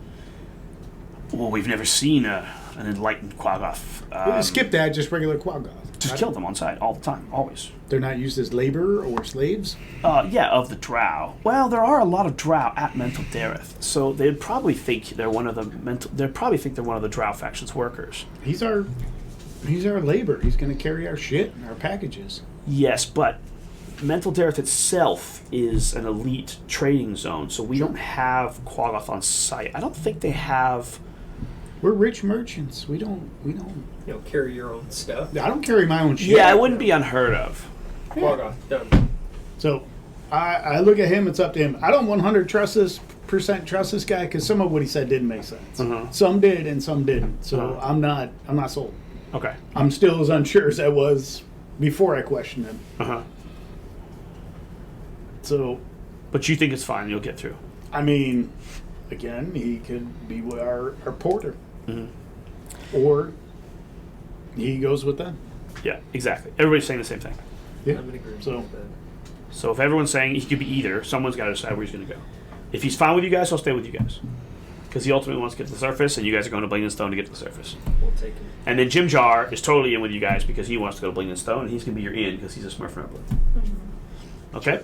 Well, we've never seen an enlightened Quaggoth. Skip that, just regular Quaggoths. Just kill them on sight all the time, always. They're not used as labor or slaves? Yeah, of the Drow. Well, there are a lot of Drow at Mental Dareth, so they'd probably think they're one of the Drow faction's workers. He's our labor. He's going to carry our shit and our packages. Yes, but Mental Dareth itself is an elite trading zone, so we don't have Quaggoth on site. I don't think they have. We're rich merchants. We don't. You know, carry your own stuff. I don't carry my own shit. Yeah, it wouldn't be unheard of. Quaggoth, done. So, I look at him. It's up to him. I don't 100% trust this guy because some of what he said didn't make sense. Some did and some didn't. So I'm not sold. Okay. I'm still as unsure as I was before I questioned him. So, but you think it's fine? You'll get through. I mean, again, he could be our porter, or he goes with them. Yeah, exactly. Everybody's saying the same thing. Yeah. I'm in agreement So- with that. So if everyone's saying he could be either, someone's got to decide where he's going to go. If he's fine with you guys, he'll stay with you guys. Because he ultimately wants to get to the surface, and you guys are going to Bling and Stone to get to the surface. We'll take him. And then Jim Jar is totally in with you guys because he wants to go to Bling and Stone, and he's going to be your in because he's a Smurf from Upland. Okay?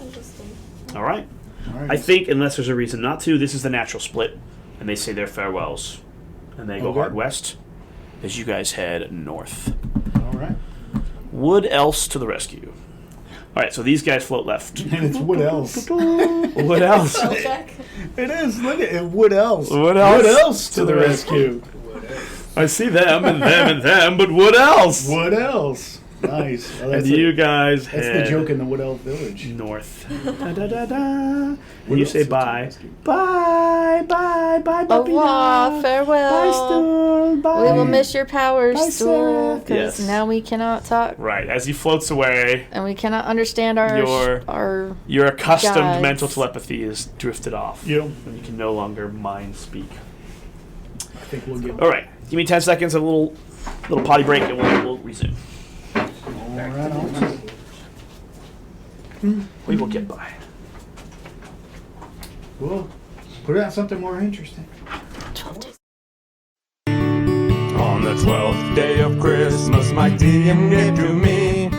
Interesting. All right. All right. I think, unless there's a reason not to, this is the natural split, and they say their farewells, and they go Okay. hard west as you guys head north. All right. Wood Else to the rescue. All right, so these guys float left. And it's what else? What else? Spell check. It is. Look at it. What else? What else? What else to the rescue? I see them and them and them, but what else? What else? Nice. Well, And that's you it. guys That's head the joke in the Wood Elf Village. north. Da, da, da, da. And What you else say is to the bye. rescue? Bye, bye, bye, Au Bapina. revoir, Bye, farewell. Stool. Bye. We will miss your powers, Bye, Sarah. because Yes. now we cannot talk Right, as he floats away, and we cannot understand our your accustomed Guides. mental telepathy is drifted off. Yep. And you can no longer mind speak. I think we'll get. All right, give me 10 seconds, a little potty break, and we'll resume. All right. On. We will get by. We'll put out something more interesting. On the 12th day of Christmas, my DM gave to me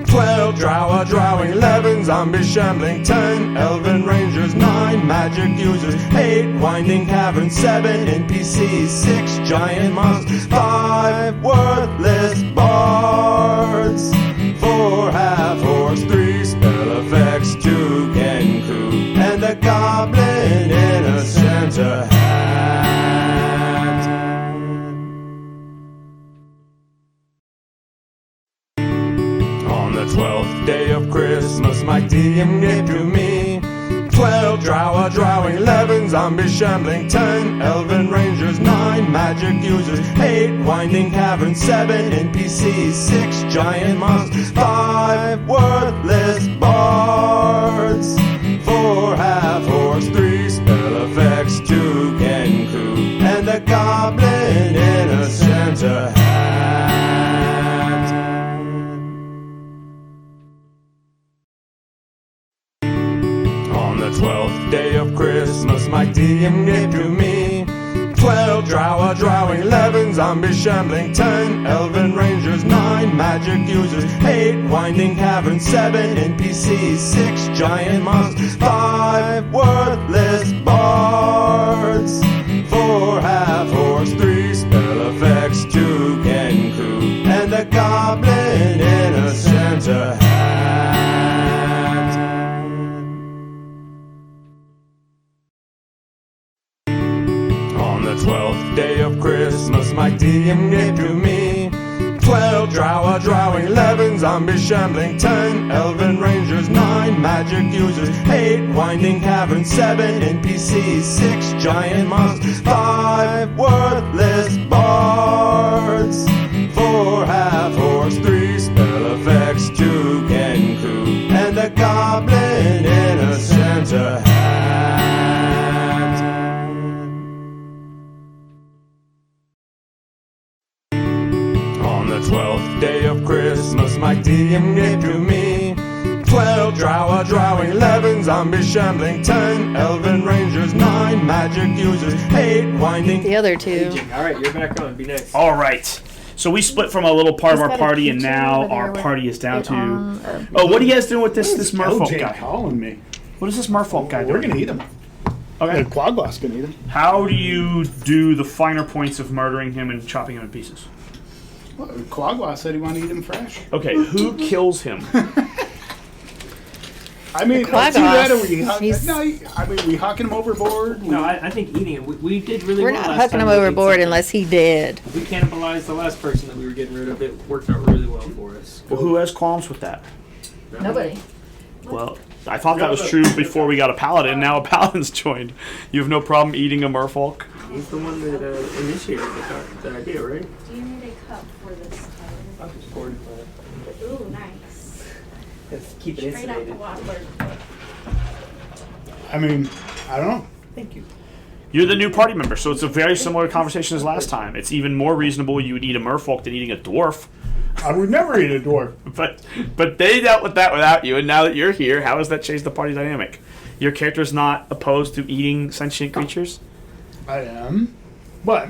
12 drow, a drow, 11 zombies shambling, 10 elven rangers, 9 magic users, 8 winding caverns, 7 NPCs, 6 giant monsters, 5 worthless bards, 4 half-orcs, 3 spell effects, 2 Genku, and a goblin in a Santa hat. On the 12th day of Christmas, my DM gave to me 12 drow, a drow, 11 zombies shambling, 10 elven rangers, 9 magic users, 8 winding caverns, 7 NPCs, 6 giant monsters, 5 worthless bards, 4 half-orcs, 3 spell effects, 2 Genku, and a goblin in a Santa hat. On the 12th day of Christmas, my DM gave to me 12 drow, a drow, 11 zombies shambling, 10 elven rangers, 9 magic users, 8 winding caverns, 7 NPCs, 6 giant monsters, 5 worthless bards, 4 half-orcs, 3 spell effects, 2 Genku, and a goblin in a Santa hat. On the 12th day of Christmas, my DM gave to me 12 drow, a drow, 11 zombies shambling, 10 elven rangers, 9 magic users, 8 winding caverns, 7 NPCs, 6 giant monsters, 5 worthless bards, 4 half-orcs, 3 spell effects, 2 Genku, and a goblin in a Santa hat. On the near to me. 12 drow, drow, 11 zombies shambling, 10 elven rangers, 9 magic users, 8 winding. The other two. All right, you're back on. Be nice. All right. So we split from a little part of He's our got a party, and picture now over there our with party is down it to. on a- Oh, what are you guys doing with this merfolk LJ guy? calling me. What is this merfolk guy We're doing? gonna eat him. Okay. The Quagla's gonna eat him. How do you do the finer points of murdering him and chopping him in pieces? Well, Quagla said he wanted to eat him fresh. Okay, who kills him? I mean, The it's either that or we Quagga, no, I mean, we hucking him overboard. No, I think eating it. We did really We're well not last hucking time him we ate overboard something. unless he did. We cannibalized the last person that we were getting rid of. It worked out really well for us. Well, who has qualms with that? Nobody. Well, I thought that was true before we got a paladin. Now a paladin's joined. You have no problem eating a merfolk? He's the one that initiated the idea, right? Do you need a cup for this? I'll just pour it in Ooh, nice. Let's keep it Straight out the insulated. water. I mean, I don't know. Thank you. You're the new party member, so it's a very similar conversation as last time. It's even more reasonable you would eat a merfolk than eating a dwarf. I would never eat a dwarf. But they dealt with that without you, and now that you're here, how has that changed the party dynamic? Your character's not opposed to eating sentient creatures? I am, but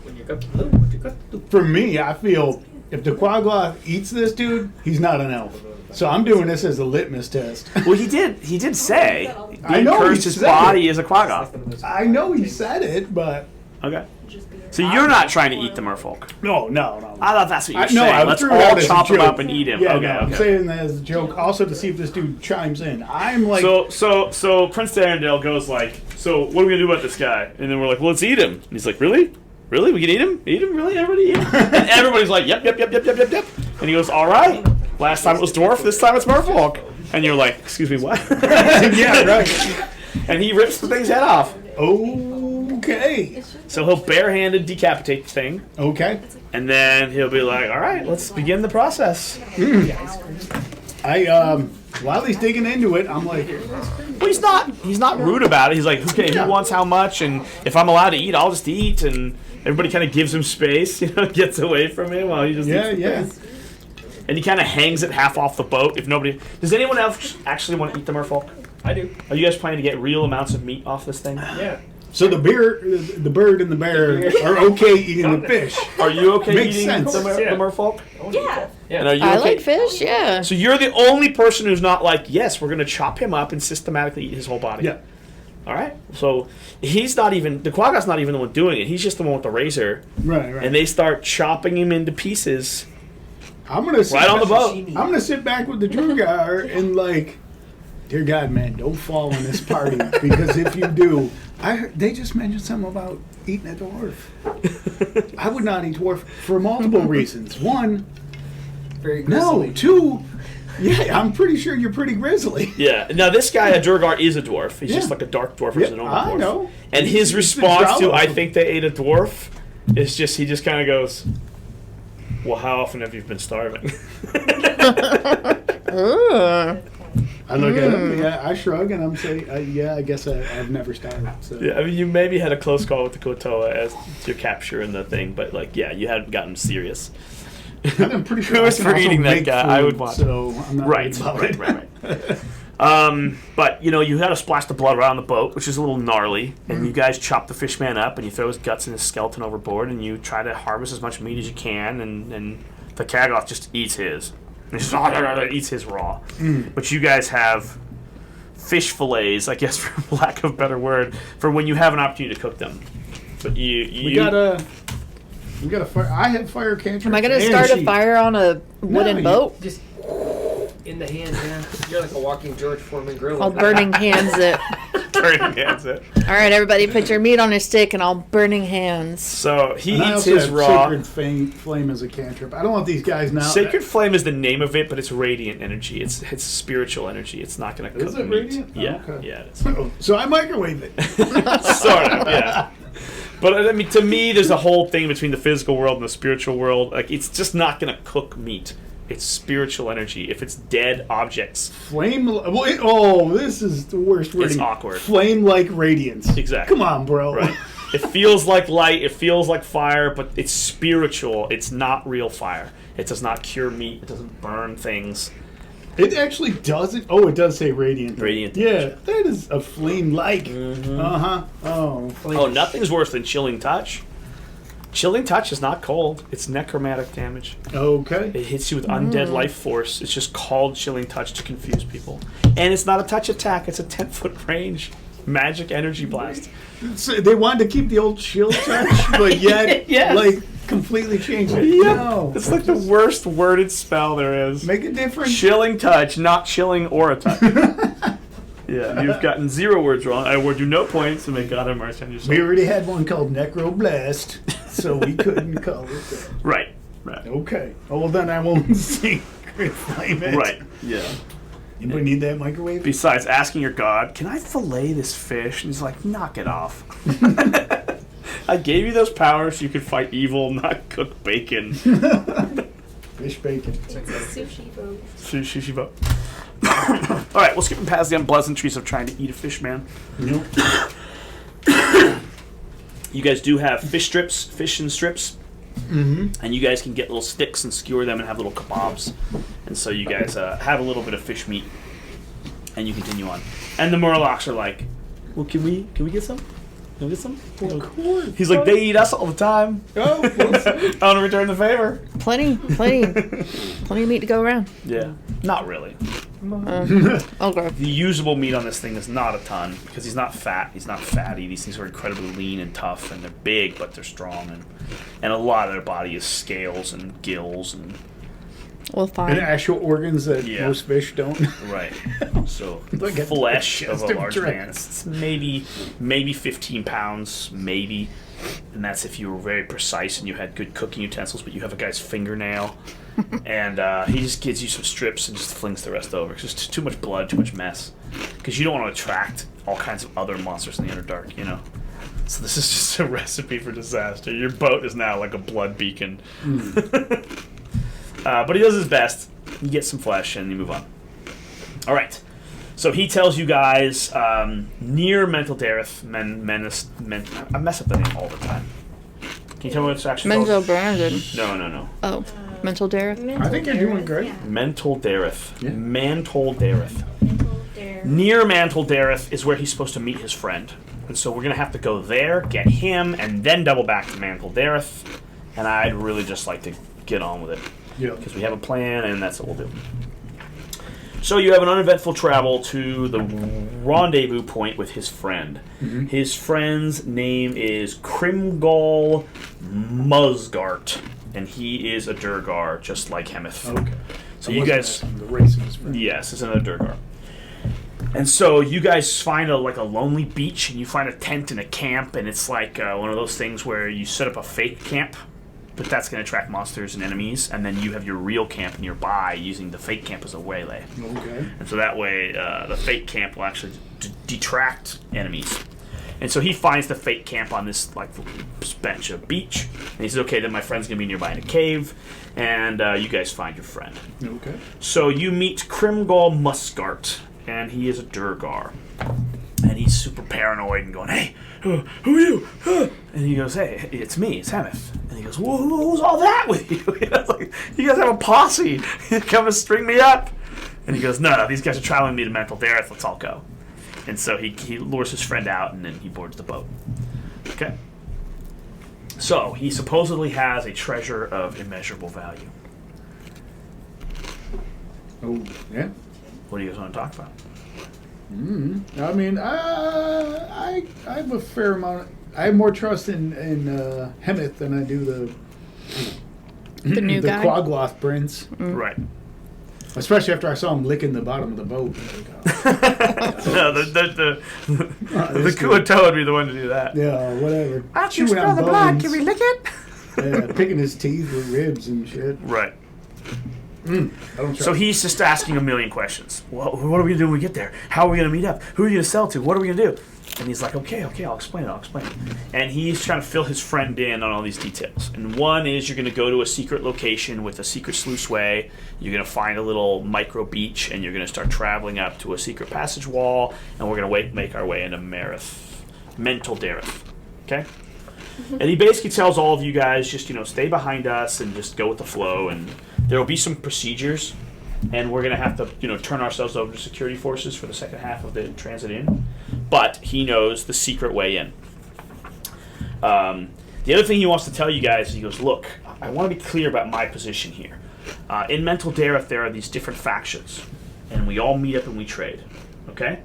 When you got to do, what you got to do. for me, I feel if the Quagla eats this dude, he's not an elf. So I'm doing this as a litmus test. Well, he did say I he know cursed he his said body it. as a quagga. I know he said it, but Okay. So you're not trying to eat the merfolk. no. I thought that's what you were No, saying. I Let's threw it out all as a chop him joke. up and eat him. Yeah, okay, no, I'm okay. saying that as a joke, also to see if this dude chimes in. I'm like, So Prince Darendale goes like, so what are we gonna do about this guy? And then we're like, well, let's eat him. And he's like, really? Really? We can eat him? Eat him? Really? Everybody eat him? And everybody's like, yep. And he goes, all right. Last time it was dwarf. This time it's merfolk. And you're like, excuse me, what? yeah, right. And he rips the thing's head off. Okay. So he'll barehanded decapitate the thing, Okay. and then he'll be like, all right, let's begin the process. While he's digging into it, I'm like, Well, he's not rude about it. He's like, okay, who wants how much? And if I'm allowed to eat, I'll just eat. And everybody kind of gives him space, gets away from him while he just eats the thing. And he kind of hangs it half off the boat. If nobody, does anyone else actually want to eat the merfolk? I do. Are you guys planning to get real amounts of meat off this thing? Yeah. So the bird and the bear are okay eating the fish. Are you okay Makes eating sense. the Yeah. merfolk? Yeah. And are you I okay? like fish, yeah. So you're the only person who's not like, yes, we're going to chop him up and systematically eat his whole body. Yeah. All right. So he's not even, the Quagga's not even the one doing it. He's just the one with the razor. Right. And they start chopping him into pieces I'm gonna sit right on the boat. I'm gonna sit back with the Drugar and like, dear God, man, don't fall in this party because if you do, they just mentioned something about eating a dwarf. I would not eat dwarf for multiple reasons. One, Very no. grizzly. Two, yeah, I'm pretty sure you're pretty grizzly. Yeah. Now this guy, a Durgar, is a dwarf. He's just Yeah. like a dark dwarf versus a normal I dwarf. know. And his He's response the to, I Drow. think they ate a dwarf, is just, he just kind of goes, well, how often have you been starving? Ugh. I look at him, yeah, I shrug, and I'm saying, yeah, I guess I've never started. So. Yeah, I mean, you maybe had a close call with the Kotoa as your capture and the thing, but like, yeah, you hadn't gotten serious. And I'm pretty sure Who I was can for also eating that make guy? I food, would want. So I'm not Right, worried about it. right. But you had to splash the blood around the boat, which is a little gnarly. And you guys chop the fish man up, and you throw his guts and his skeleton overboard, and you try to harvest as much meat as you can, and the Kagoth just eats his. And just eats his raw. But you guys have fish fillets, I guess, for lack of a better word, for when you have an opportunity to cook them. But We got a fire. I have fire cantrip. Am I going to and start a sheep. fire on a wooden you- boat? Just in the hand, yeah. You're like a walking George Foreman grill. I'll burning hands it. turning hands it. All right, everybody, put your meat on a stick and I'll burning hands. So he And I eats also his have raw. Sacred flame as a cantrip. I don't want these guys now. Sacred Flame is the name of it, but it's radiant energy. It's spiritual energy. It's not going to cook Is it meat. radiant? Oh, Yeah, okay. yeah, it is. So I microwave it. Sort of, yeah. But I mean, to me, there's a whole thing between the physical world and the spiritual world. Like, it's just not going to cook meat. It's spiritual energy. If it's dead objects, Flame. Well, this is the worst wording. awkward. Flame like radiance. Exactly. Come on, bro. right? It feels like light, it feels like fire, but it's spiritual. It's not real fire. It does not cure meat. It doesn't burn things. It actually doesn't. Oh, it does say radiant. Radiant Yeah, that is a flame-like. Mm-hmm. Uh-huh. Oh, flame. Oh, nothing's worse than chilling touch. Chilling touch is not cold. It's necromantic damage. Okay. It hits you with undead life force. It's just called chilling touch to confuse people. And it's not a touch attack. It's a 10-foot range magic energy blast. So they wanted to keep the old chill touch, but yet, Yes. like, completely change it. Yep. No. It's like the worst worded spell there is. Make a difference. Chilling touch, not chilling or a touch. Yeah, you've gotten 0 words wrong. I award you no points to make God have mercy on your soul. We already had one called Necroblast, so we couldn't call it that. Right. Okay. Oh, well, then I won't sing Flame It. Right. Yeah. Anybody need that microwave? Besides asking your God, can I fillet this fish? And he's like, knock it off. I gave you those powers so you could fight evil, not cook bacon. Fish bacon. It's a sushi boat. Sushi boat. Alright, we'll skip past the unpleasantries of trying to eat a fish man. Nope. You guys do have fish and strips. Mm-hmm. And you guys can get little sticks and skewer them and have little kebabs. And so you guys have a little bit of fish meat. And you continue on. And the Murlocs are like, well, can we get some? Can we get some? Of course. He's like, they eat us all the time. Oh, I want to return the favor. Plenty of meat to go around. Yeah. Not really. Okay. The usable meat on this thing is not a ton because he's not fat. He's not fatty. These things are incredibly lean and tough, and they're big, but they're strong. And a lot of their body is scales and gills and Well, and fine. actual organs that Yeah. most fish don't. right. So Look at flesh the of chest a of large Drake. man. It's maybe 15 pounds, maybe. And that's if you were very precise and you had good cooking utensils, but you have a guy's fingernail. And he just gives you some strips and just flings the rest over. It's just too much blood, too much mess. Because you don't want to attract all kinds of other monsters in the Underdark, you know? So this is just a recipe for disaster. Your boat is now like a blood beacon. But he does his best. You get some flesh and you move on. All right. So he tells you guys near Mental Dareth, I mess up the name all the time. Can you tell me what it's actually Mental called? Brandon. No. Oh, Mental Dareth. I think you're doing great. Yeah. Mental Dareth. Yeah. Mantle Dareth. Mental dare. Near Mantle Dareth is where he's supposed to meet his friend. And so we're going to have to go there, get him, and then double back to Mantle Dareth. And I'd really just like to get on with it. Yeah. Because we have a plan, and that's what we'll do. So you have an uneventful travel to the rendezvous point with his friend. Mm-hmm. His friend's name is Krimgol Musgart, and he is a Durgar, just like Hemeth. Okay. So you guys... The race of his friend. Yes, it's another Durgar. And so you guys find a lonely beach, and you find a tent and a camp, and it's like one of those things where you set up a fake camp, but that's going to attract monsters and enemies, and then you have your real camp nearby using the fake camp as a waylay. Okay. And so that way the fake camp will actually detract enemies. And so he finds the fake camp on this bench of beach, and he says, okay, then my friend's going to be nearby in a cave, and you guys find your friend. Okay. So you meet Krimgol Musgart, and he is a Durgar. And he's super paranoid and going, hey, who are you? And he goes, hey, it's me, it's Hemeth. And he goes, well, who's all that with you? You guys have a posse. Come and string me up. And he goes, no, these guys are traveling me to Mental Dareth. Let's all go. And so he lures his friend out, and then he boards the boat. Okay. So he supposedly has a treasure of immeasurable value. Oh, yeah. What do you guys want to talk about? I mean, I have a fair amount. I have more trust in Hemeth than I do The new the guy. Quagloth prince. Right. Especially after I saw him licking the bottom of the boat. No, the Kuato would be the one to do that. Yeah, whatever. Why don't you Chewing smell on the blood? bones. Can we lick it? Yeah, picking his teeth with ribs and shit. Right. I don't So trust. he's just asking a million questions. Well, what are we going to do when we get there? How are we going to meet up? Who are you going to sell to? What are we going to do? And he's like, okay, I'll explain it. And he's trying to fill his friend in on all these details. And one is you're going to go to a secret location with a secret sluice way. You're going to find a little micro beach, and you're going to start traveling up to a secret passage wall, and we're going to make our way into Mental Dareth. Okay? And he basically tells all of you guys just, stay behind us and just go with the flow. And there will be some procedures. And we're going to have to, turn ourselves over to security forces for the second half of the transit in. But he knows the secret way in. The other thing he wants to tell you guys is he goes, look, I want to be clear about my position here. In Mental Dareth, there are these different factions. And we all meet up and we trade. Okay?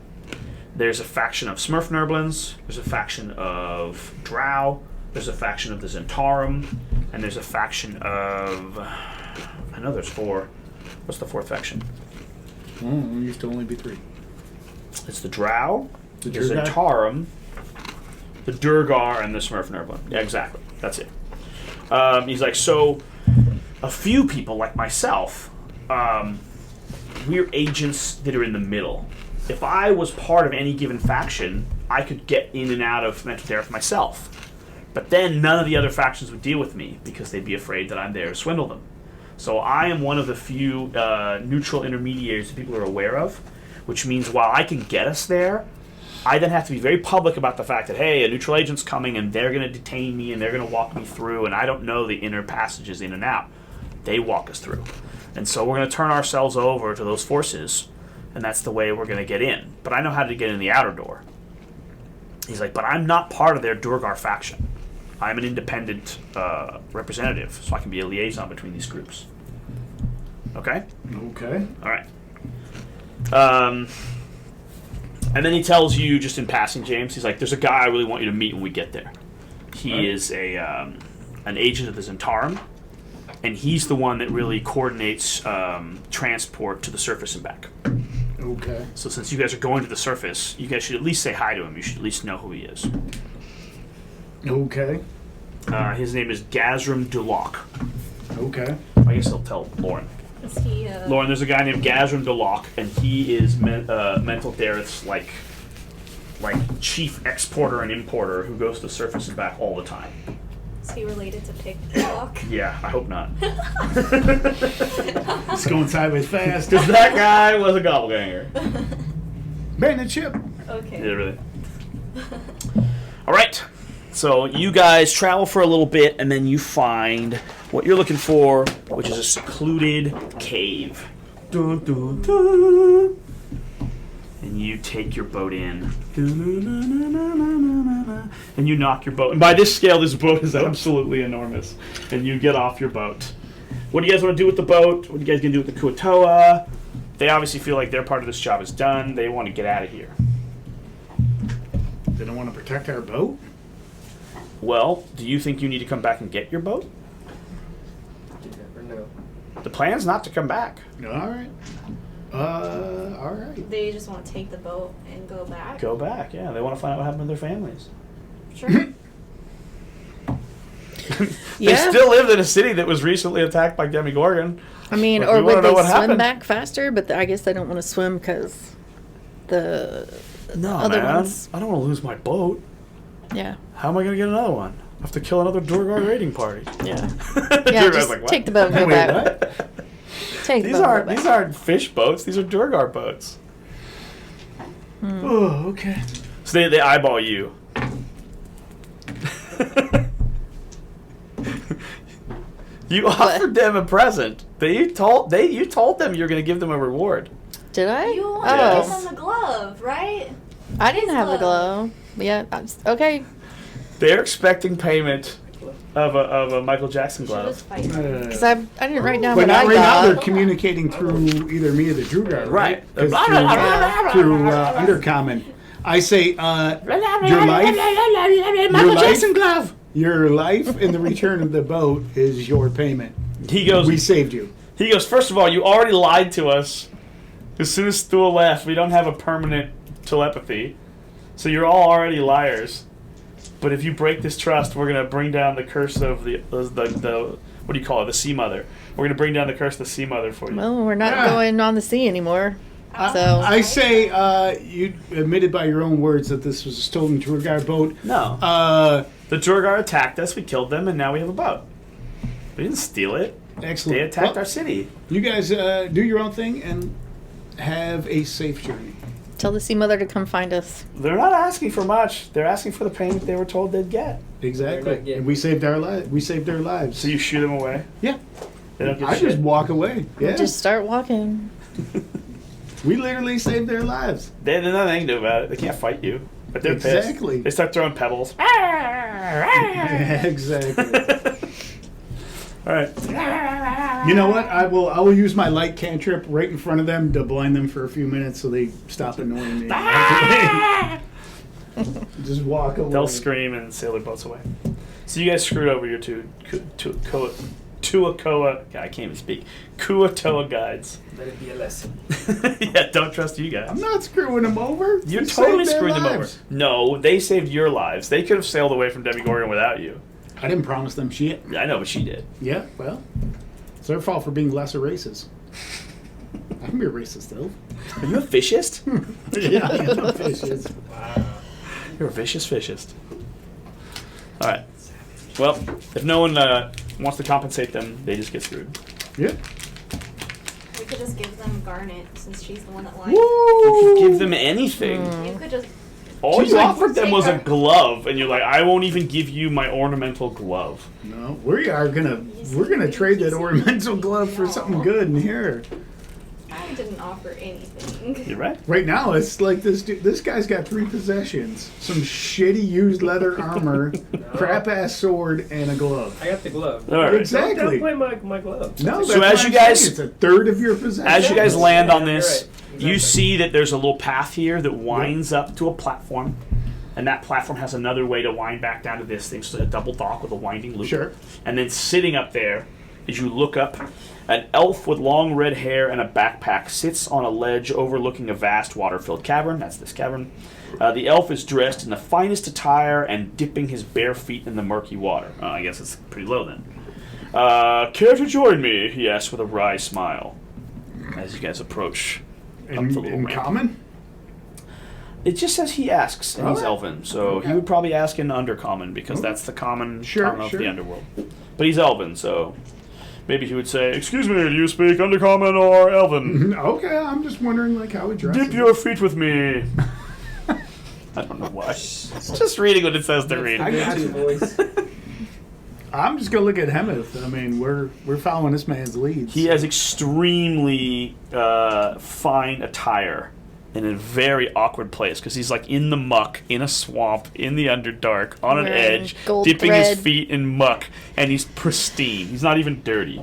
There's a faction of Smurf Nerblins. There's a faction of Drow. There's a faction of the Zentarum. And there's a faction of... I know there's 4. What's the 4th faction? Oh, there used to only be 3. It's the Drow, the Durgar? Zentarum, the Durgar, and the Smurf Nerblin. Yeah, exactly. That's it. He's like, so a few people like myself, we're agents that are in the middle. If I was part of any given faction, I could get in and out of Mental Dareth myself. But then none of the other factions would deal with me because they'd be afraid that I'm there to swindle them. So I am one of the few neutral intermediaries that people are aware of, which means while I can get us there, I then have to be very public about the fact that, hey, a neutral agent's coming and they're going to detain me and they're going to walk me through, and I don't know the inner passages in and out. They walk us through. And so we're going to turn ourselves over to those forces, and that's the way we're going to get in. But I know how to get in the outer door. He's like, but I'm not part of their Durgar faction. I'm an independent representative, so I can be a liaison between these groups. Okay? Okay. All right. And then he tells you, just in passing, James, he's like, there's a guy I really want you to meet when we get there. He is an agent of the Zentarum, and he's the one that really coordinates transport to the surface and back. Okay. So since you guys are going to the surface, you guys should at least say hi to him. You should at least know who he is. Okay. His name is Gazrim Dulok. Okay. I guess he'll tell Lauren. Is he, Lauren, there's a guy named Gazrim Dulok, and he is Mental Dareth's like chief exporter and importer who goes to the surface and back all the time. is he related to Picklock? Yeah, I hope not. It's going sideways fast. Because that guy was a gobbleganger. Bandit ship. Okay. Yeah, really. All right. So you guys travel for a little bit, and then you find what you're looking for, which is a secluded cave. Dun, dun, dun. And you take your boat in. And you knock your boat. And by this scale, this boat is absolutely enormous. And you get off your boat. What do you guys want to do with the boat? What are you guys going to do with the Kuatoa? They obviously feel like their part of this job is done. They want to get out of here. They don't want to protect our boat? Well, do you think you need to come back and get your boat? You never know. The plan's not to come back. All right. All right. They just want to take the boat and go back? Go back, yeah. They want to find out what happened to their families. Sure. They Yeah. still lived in a city that was recently attacked by Demogorgon. I mean, But or we wanna would know they what swim happened. back faster? But I guess they don't want to swim because the No, other man. ones. I don't want to lose my boat. Yeah, How am I going to get another one? I have to kill another Durgar raiding party. yeah, The yeah. Durgar's Just like, what? take the boat and go Wait, back. what? Take the These boat. aren't and these go back. aren't fish boats. These are Durgar boats. Oh, okay. So they eyeball you. You offered them a present. You told them you were going to give them a reward. Did I? You want Oh, to give them the glove, right? I didn't have the glove. glow. Yeah, okay. They're expecting payment of a Michael Jackson Should glove. just fight. Because I didn't write down But what now, I right now they're got. communicating through either me or the Drugar, Right. right? 'Cause through Undercommon. I say, your life, your life in the return of the boat is your payment. He goes. We saved you. He goes. First of all, you already lied to us. As soon as Thule left, we don't have a permanent telepathy, so you're all already liars. But if you break this trust, we're gonna bring down the curse of the what do you call it? The Sea Mother. We're gonna bring down the curse of the Sea Mother for you. Well, we're not Yeah. going on the sea anymore. So I say, you admitted by your own words that this was a stolen Drugar boat. No. The Durgar attacked us. We killed them, and now we have a boat. We didn't steal it. Excellent. They attacked Well, our city. You guys do your own thing and have a safe journey. Tell the sea mother to come find us. They're not asking for much. They're asking for the payment they were told they'd get. Exactly. They're not getting- And we saved our lives. We saved their lives. So you shoot them away. Yeah. They don't get I shit. just walk away. Yeah. Just start walking. We literally saved their lives. There's nothing they can do about it. They can't fight you. But they're Exactly. pissed. They start throwing pebbles. Exactly. All right. You know what? I will use my light cantrip right in front of them to blind them for a few minutes so they stop annoying me. Just walk away. They'll scream and sail their boats away. So you guys screwed over your Tuakoa. I can't even speak. Kuatoa guides. Let it be a lesson. Yeah, don't trust you guys. I'm not screwing them over. You're We totally saved their screwing them over. lives. No, they saved your lives. They could have sailed away from Demogorgon without you. I didn't promise them shit. I know, but she did. Yeah, well, it's their fault for being lesser races. I can be a racist though. Are you a fishist? Yeah, I am a racist. You're a vicious fishist. All right. Well, if no one wants to compensate them, they just get screwed. Yeah. We could just give them Garnet since she's the one that likes. You could give them anything. You could just. All She's you like, offered them take was a her. glove, and you're like, I won't even give you my ornamental glove. No, we're gonna trade that ornamental glove for something good in here. I didn't offer anything. You're right. Right now, it's like this guy's got 3 possessions: some shitty used leather armor, crap ass sword, and a glove. I got the glove. All right. Exactly. Don't play my glove. No, So that's as what you I'm guys- saying, it's a third of your possessions. As you guys land on Yeah, this, you're right. you Exactly. see that there's a little path here that winds up to a platform, and that platform has another way to wind back down to this thing, so a double dock with a winding loop. Sure. And then sitting up there, as you look up, an elf with long red hair and a backpack sits on a ledge overlooking a vast water-filled cavern. That's this cavern. The elf is dressed in the finest attire and dipping his bare feet in the murky water. I guess it's pretty low then. Care to join me? He asks with a wry smile as you guys approach up the little in ramp. common. It just says he asks, and he's Alright. elven, so he would probably ask in undercommon because that's the common Sure, tongue of sure. the underworld. But he's elven, so maybe he would say, "Excuse me, do you speak undercommon or elven? Okay, I'm just wondering like how he dresses. Dip your feet with me." I don't know why. It's just reading what it says to read. I got you. Voice. I'm just gonna look at Hemeth. I mean, we're following this man's leads. He has extremely fine attire in a very awkward place because he's like in the muck, in a swamp, in the underdark, on an Wearing edge, gold dipping thread. his feet in muck, and he's pristine. He's not even dirty.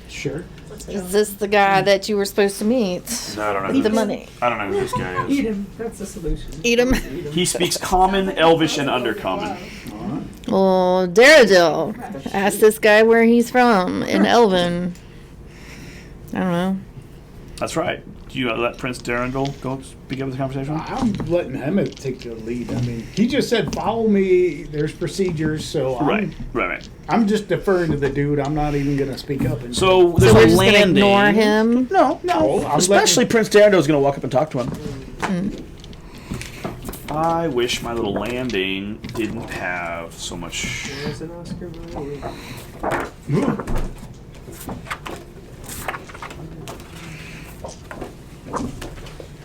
Sure. Is this the guy that you were supposed to meet? No, I don't know. With the money. I don't know who this guy Eat is. him. That's the solution. Eat him. He speaks common, elvish, and undercommon. Well, Daredevil. Ask this guy where he's from in Elven. I don't know. That's right. Do you let Prince Darendil go speak up the conversation? I'm letting Hemeth take the lead. I mean, he just said, "Follow me." There's procedures, so Right. I'm just deferring to the dude. I'm not even gonna speak up. And So there's So we're a just gonna landing. ignore him. No. I'm Especially Prince Darendil is going to walk up and talk to him. I wish my little landing didn't have so much. There's an Oscar movie.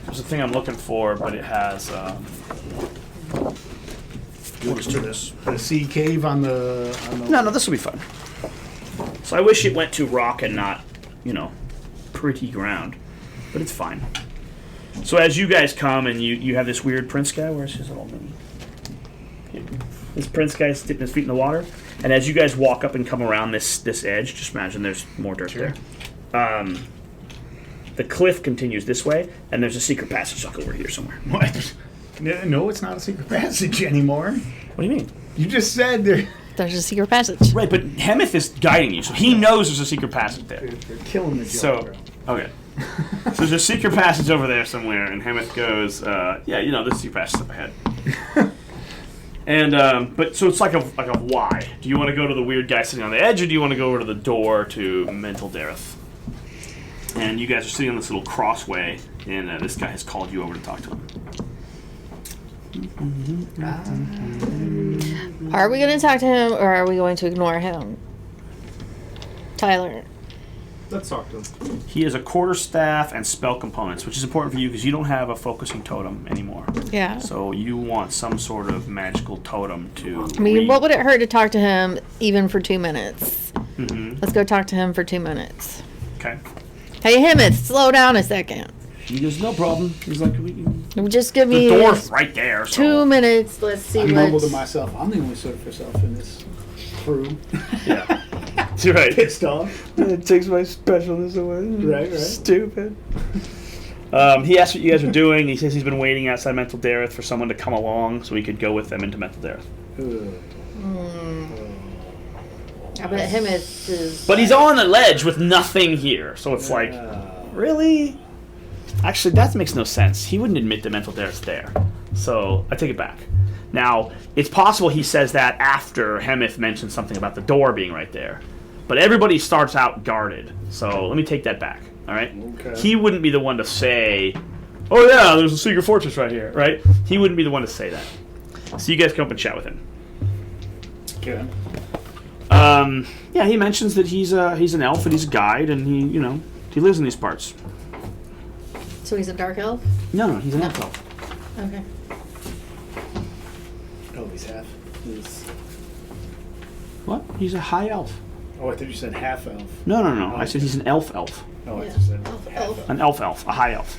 There's a thing I'm looking for, but it has. What is to this? the sea cave on the. No, this will be fun. So I wish it went to rock and not, pretty ground. But it's fine. So as you guys come and you have this weird prince guy, where's his little mini? Here. This prince guy's dipping his feet in the water. And as you guys walk up and come around this edge, just imagine there's more dirt there. The cliff continues this way, and there's a secret passage like over here somewhere. What? No, it's not a secret passage anymore. What do you mean? You just said they're There's a secret passage. Right, but Hemeth is guiding you, so he knows there's a secret passage there. killing the joke, So, bro. okay. So there's a secret passage over there somewhere, and Hemeth goes, this secret passage up ahead. And, but, so it's like a Y. Do you want to go to the weird guy sitting on the edge, or do you want to go over to the door to Mental Dareth? And you guys are sitting on this little crossway, and this guy has called you over to talk to him. Are we going to talk to him or are we going to ignore him? Tyler. Let's talk to him. He has a quarterstaff and spell components, which is important for you because you don't have a focusing totem anymore. Yeah. So you want some sort of magical totem to. I mean, what would it hurt to talk to him even for 2 minutes? Mm-hmm. Let's go talk to him for 2 minutes. Okay. Hey, Hemeth, slow down a second. He goes, no problem. He's like, Just give the me door's right there. So. 2 minutes. Let's see I mumble to what's... myself, I'm the only surfer elf in this crew. Yeah. You're right. Pissed off. It takes my specialness away. Right. Stupid. He asked what you guys were doing. He says he's been waiting outside Mental Dareth for someone to come along so he could go with them into Mental Dareth. I bet Hemeth is... But he's on the ledge with nothing here, so it's like, really? Actually, that makes no sense. He wouldn't admit that Mental Dareth's there. So I take it back. Now, it's possible he says that after Hemeth mentions something about the door being right there. But everybody starts out guarded. So let me take that back. All right? Okay. He wouldn't be the one to say, oh yeah, there's a secret fortress right here, right? He wouldn't be the one to say that. So you guys come up and chat with him. Okay. Yeah, he mentions that he's an elf and he's a guide and he lives in these parts. So he's a dark elf? No, he's an elf. Okay. Oh, he's half. What? He's a high elf. Oh, I thought you said half elf. No. I said he's an elf. Oh, I Yeah. just said Elf, half elf. elf. An elf, a high elf.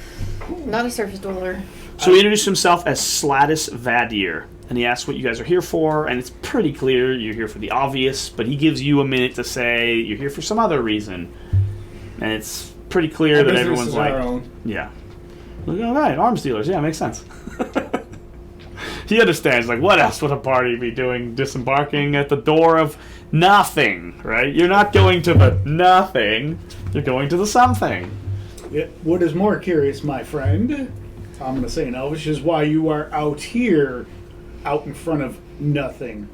Not a surface dweller. So he introduced himself as Sladis Vadir, and he asks what you guys are here for, and it's pretty clear you're here for the obvious, but he gives you a minute to say you're here for some other reason. And it's pretty clear Our that business everyone's is like, our own. yeah. Like, all right, arms dealers, yeah, makes sense. He understands, like, what else would a party be doing disembarking at the door of nothing, right? You're not going to the nothing, you're going to the something. Yeah. What is more curious, my friend, I'm going to say in Elvish, is why you are out here, out in front of nothing.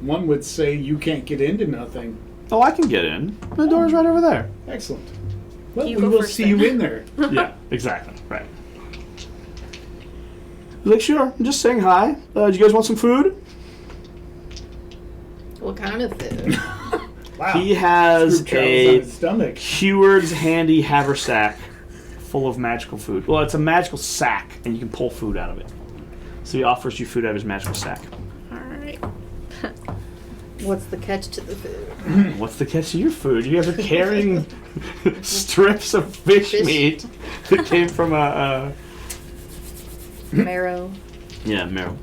One would say you can't get into nothing. Oh, I can get in. The door's right over there. Excellent. Well, You we go will first see then. you in there. Yeah, exactly, right. He's like, sure, I'm just saying hi. Do you guys want some food? What kind of food? Wow. He has Screw travels on a his stomach. Heward's handy haversack full of magical food. Well, it's a magical sack, and you can pull food out of it. So he offers you food out of his magical sack. Alright. What's the catch to the food? What's the catch to your food? You guys are carrying strips of fish meat that came from a Marrow. yeah, marrow.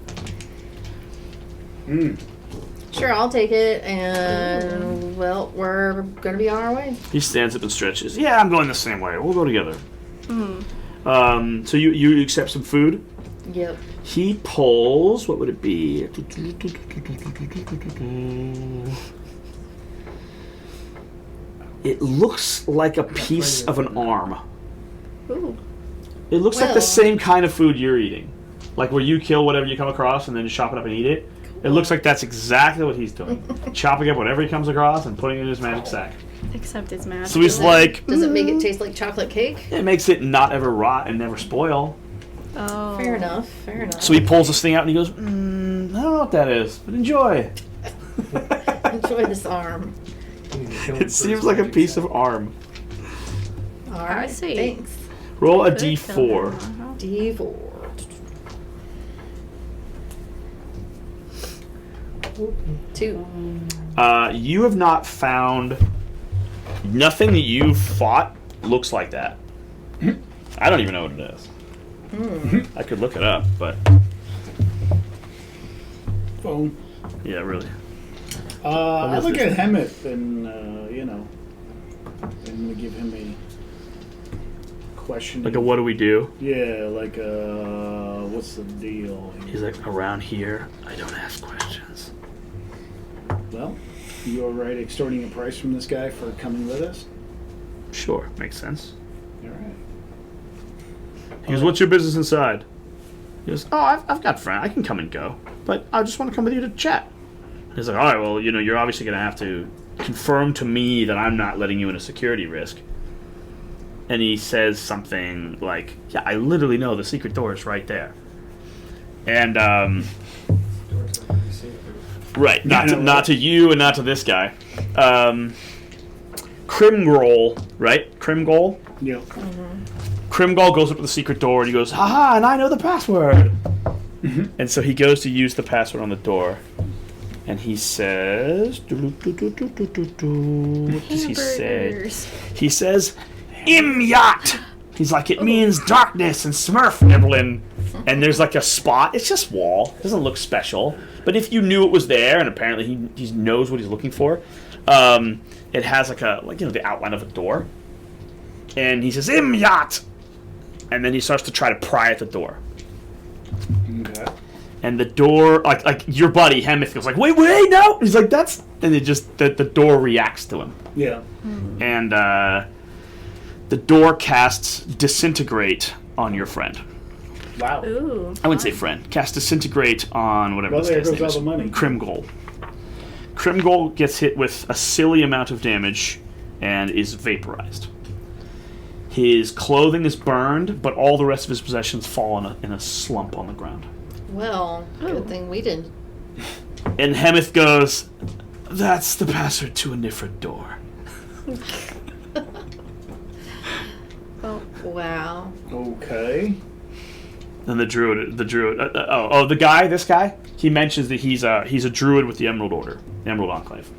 Sure, I'll take it, and, well, we're gonna be on our way. He stands up and stretches. Yeah, I'm going the same way. We'll go together. So you accept some food? Yep. He pulls, what would it be? It looks like a piece of an arm. Ooh. It looks like the Well- same kind of food you're eating. Like where you kill whatever you come across and then you chop it up and eat it. It looks like that's exactly what he's doing. Chopping up whatever he comes across and putting it in his magic sack. Except it's magic. So he's like, Does it make it taste like chocolate cake? it makes it not ever rot and never spoil. Oh. Fair enough, fair enough. So he pulls this thing out and he goes, I don't know what that is, but enjoy. Enjoy this arm. It seems like a piece of arm. Alright, see. thanks. Roll a Could kill d4. him. D4. Two. You have not found nothing that you've fought looks like that. I don't even know what it is. I could look it up, but Phone. yeah, really. I look at Hemeth and, and we give him a question. Like a what do we do? Yeah, like what's the deal? He's like, around here, I don't ask questions. Well, you all right extorting a price from this guy for coming with us? Sure, makes sense. All right. He goes, what's your business inside? He goes, oh, I've got friends. I can come and go. But I just want to come with you to chat. He's like, all right, well, you're obviously going to have to confirm to me that I'm not letting you in a security risk. And he says something like, yeah, I literally know the secret door is right there. And, right, not to you and not to this guy. Crimgol, right? Crimgol? Yep. Crimgol goes up to the secret door and he goes, haha, and I know the password. And so he goes to use the password on the door. And he says, what does he say? Hamburgers. He says, Imyat. He's like, it means darkness and Smurf Evelyn. And there's like a spot. It's just wall. It doesn't look special. But if you knew it was there, and apparently he knows what he's looking for, it has like the outline of a door. And he says, Imyat. And then he starts to try to pry at the door. Okay. And the door, like your buddy Hemeth goes like, wait, no. He's like, that's, and it just the door reacts to him. Yeah. And the door casts Disintegrate on your friend. Wow. Ooh. I wouldn't say friend. Cast Disintegrate on whatever Well, this there guy's goes name all is. the money. Crimgol. Crimgol gets hit with a silly amount of damage and is vaporized. His clothing is burned, but all the rest of his possessions fall in a slump on the ground. Well, good thing we didn't. And Hemeth goes, that's the password to a Nifred door. Oh, wow. Okay. And the druid, this guy, he mentions that he's a druid with the Emerald Order, the Emerald Enclave.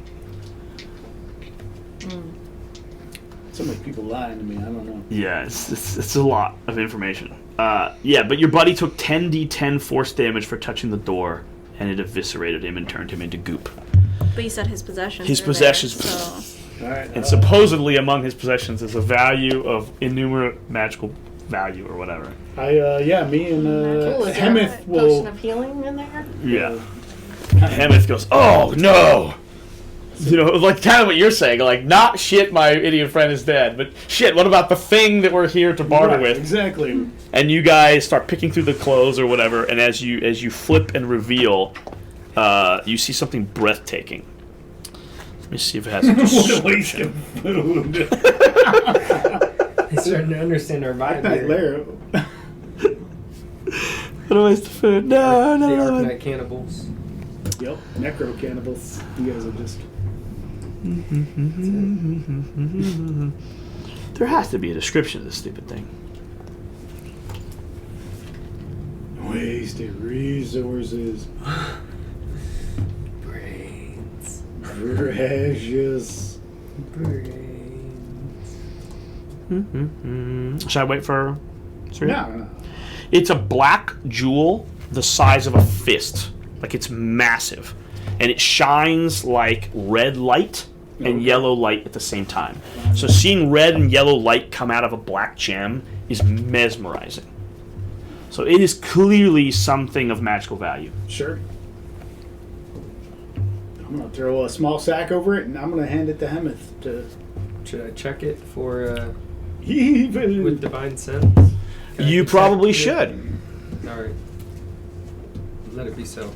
So many people lying to me. I don't know. Yeah, it's a lot of information. Yeah, but your buddy took 10d10 force damage for touching the door, and it eviscerated him and turned him into goop. But you said his possessions. His were there, possessions, so All right. and supposedly among his possessions is a value of innumerable magical value or whatever. Me and Cool. Is there a Hemeth potion will. of healing in there? Yeah. Hemeth goes, oh no! You know, like kind of what you're saying, like not shit, my idiot friend is dead, but shit, what about the thing that we're here to barter Right, with? Exactly. And you guys start picking through the clothes or whatever, and as you flip and reveal, you see something breathtaking. Let me see if it has a What a waste description. of food. He's starting to understand our vibe Night here. Lair. What a waste of food. No, The no, no. Arcanite cannibals. Yep. Necro cannibals. You guys are just. There has to be a description of this stupid thing. Wasted resources. Brains. Precious. Brains. Should I wait for Serena? No. It's a black jewel the size of a fist. Like it's massive. And it shines like red light and Okay. yellow light at the same time. So seeing red and yellow light come out of a black gem is mesmerizing. So it is clearly something of magical value. Sure. I'm gonna throw a small sack over it, and I'm gonna hand it to Hemeth to. Should I check it for Even. with divine sense? Can I You detect probably it? should. Alright. Let it be so.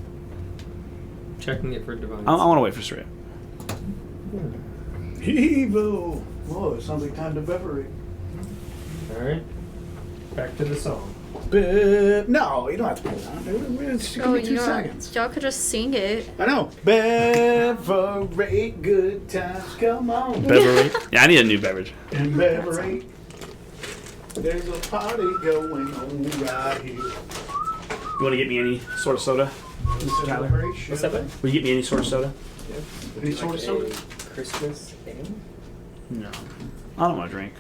Checking it for divine I want to wait for Serena. Evil. Whoa, it sounds like time to beverage. Alright. Back to the song. No, you don't have to put it on. It's Oh, gonna be 2 seconds. Y'all could just sing it. I know. Beverage, good times, come on. Beverage. Yeah, I need a new beverage. And beverage. There's a party going on right here. You want to get me any sort of soda? Tyler? What's that? Will you get me any sort of soda? Any sort of soda? Christmas ale? No. I don't want to drink.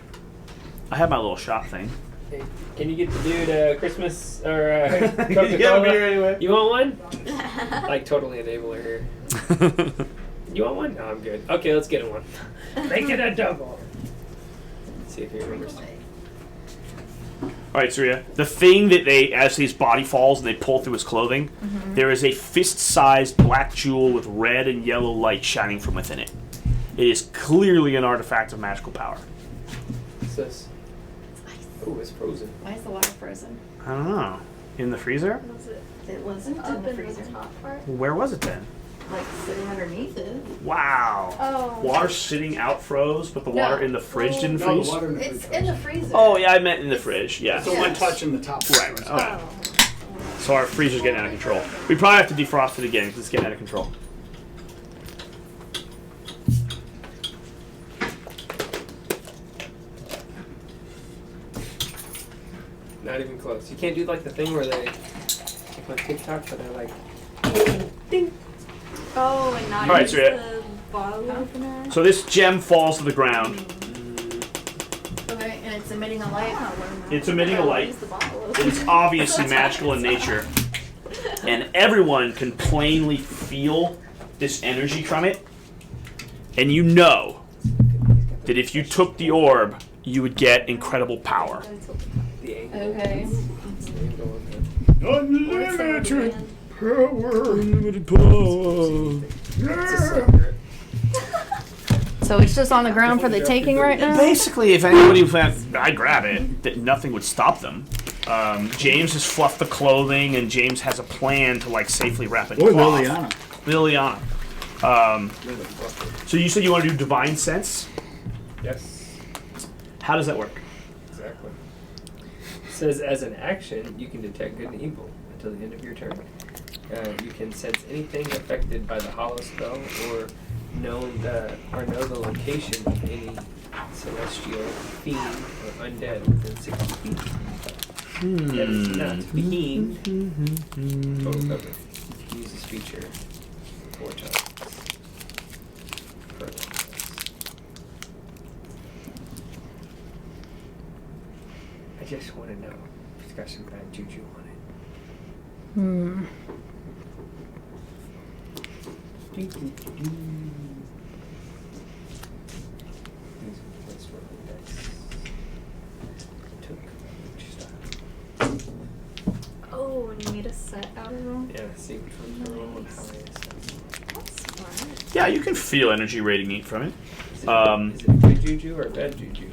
I have my little shot thing. Hey, can you get the dude Christmas or Coca-Cola? You got a beer anyway. You want one? Like totally enabler here. You want one? No, I'm good. Okay, let's get him one. Make it a double. See if he remembers. All right, Surya. The thing that as his body falls and they pull through his clothing, there is a fist-sized black jewel with red and yellow light shining from within it. It is clearly an artifact of magical power. What's this? Oh, it's frozen. Why is the water frozen? I don't know. In the freezer? It wasn't in the freezer. Where was it then? Like sitting underneath it. Wow. Oh. Water sitting out froze, but the water No. in the fridge didn't No, freeze? the water in the It's fridge. in the freezer. Oh, yeah, I meant in the fridge. Yeah. So one touch in the top. Right. Okay. So our freezer's getting out of control. We probably have to defrost it again because it's getting out of control. Not even close. You can't do like the thing where they like on TikTok, but they're like, ding. Oh, and not All right, use so yeah. the bottle opener. So this gem falls to the ground. Okay, and it's emitting a light. It's emitting a light. Use the bottle opener. It's obviously magical in nature. And everyone can plainly feel this energy from it. And you know that if you took the orb, you would get incredible power. The angle. Okay. It's the angle of the. Unlimited power. Unlimited power. It's a secret. So it's just on the ground for the taking right now? Basically, if anybody went, I'd grab it, that nothing would stop them. James has fluffed the clothing, and James has a plan to like safely wrap it. Or cloth. Liliana. So you said you want to do divine sense. Yes. How does that work? Exactly. It says as an action, you can detect good and evil until the end of your turn. You can sense anything affected by the hollow spell or know the location of any celestial fiend or undead within 60 feet. That is not fiend. Total cover. You can use this feature 4 times. I just want to know if it's got some bad juju on it. Hmm. Let's roll the dice. Took which style? Oh, and you need a set out of them. Yeah, see which one's the roll and how many That's smart. Yeah, you can feel energy radiating from it. is it a good juju or a bad juju?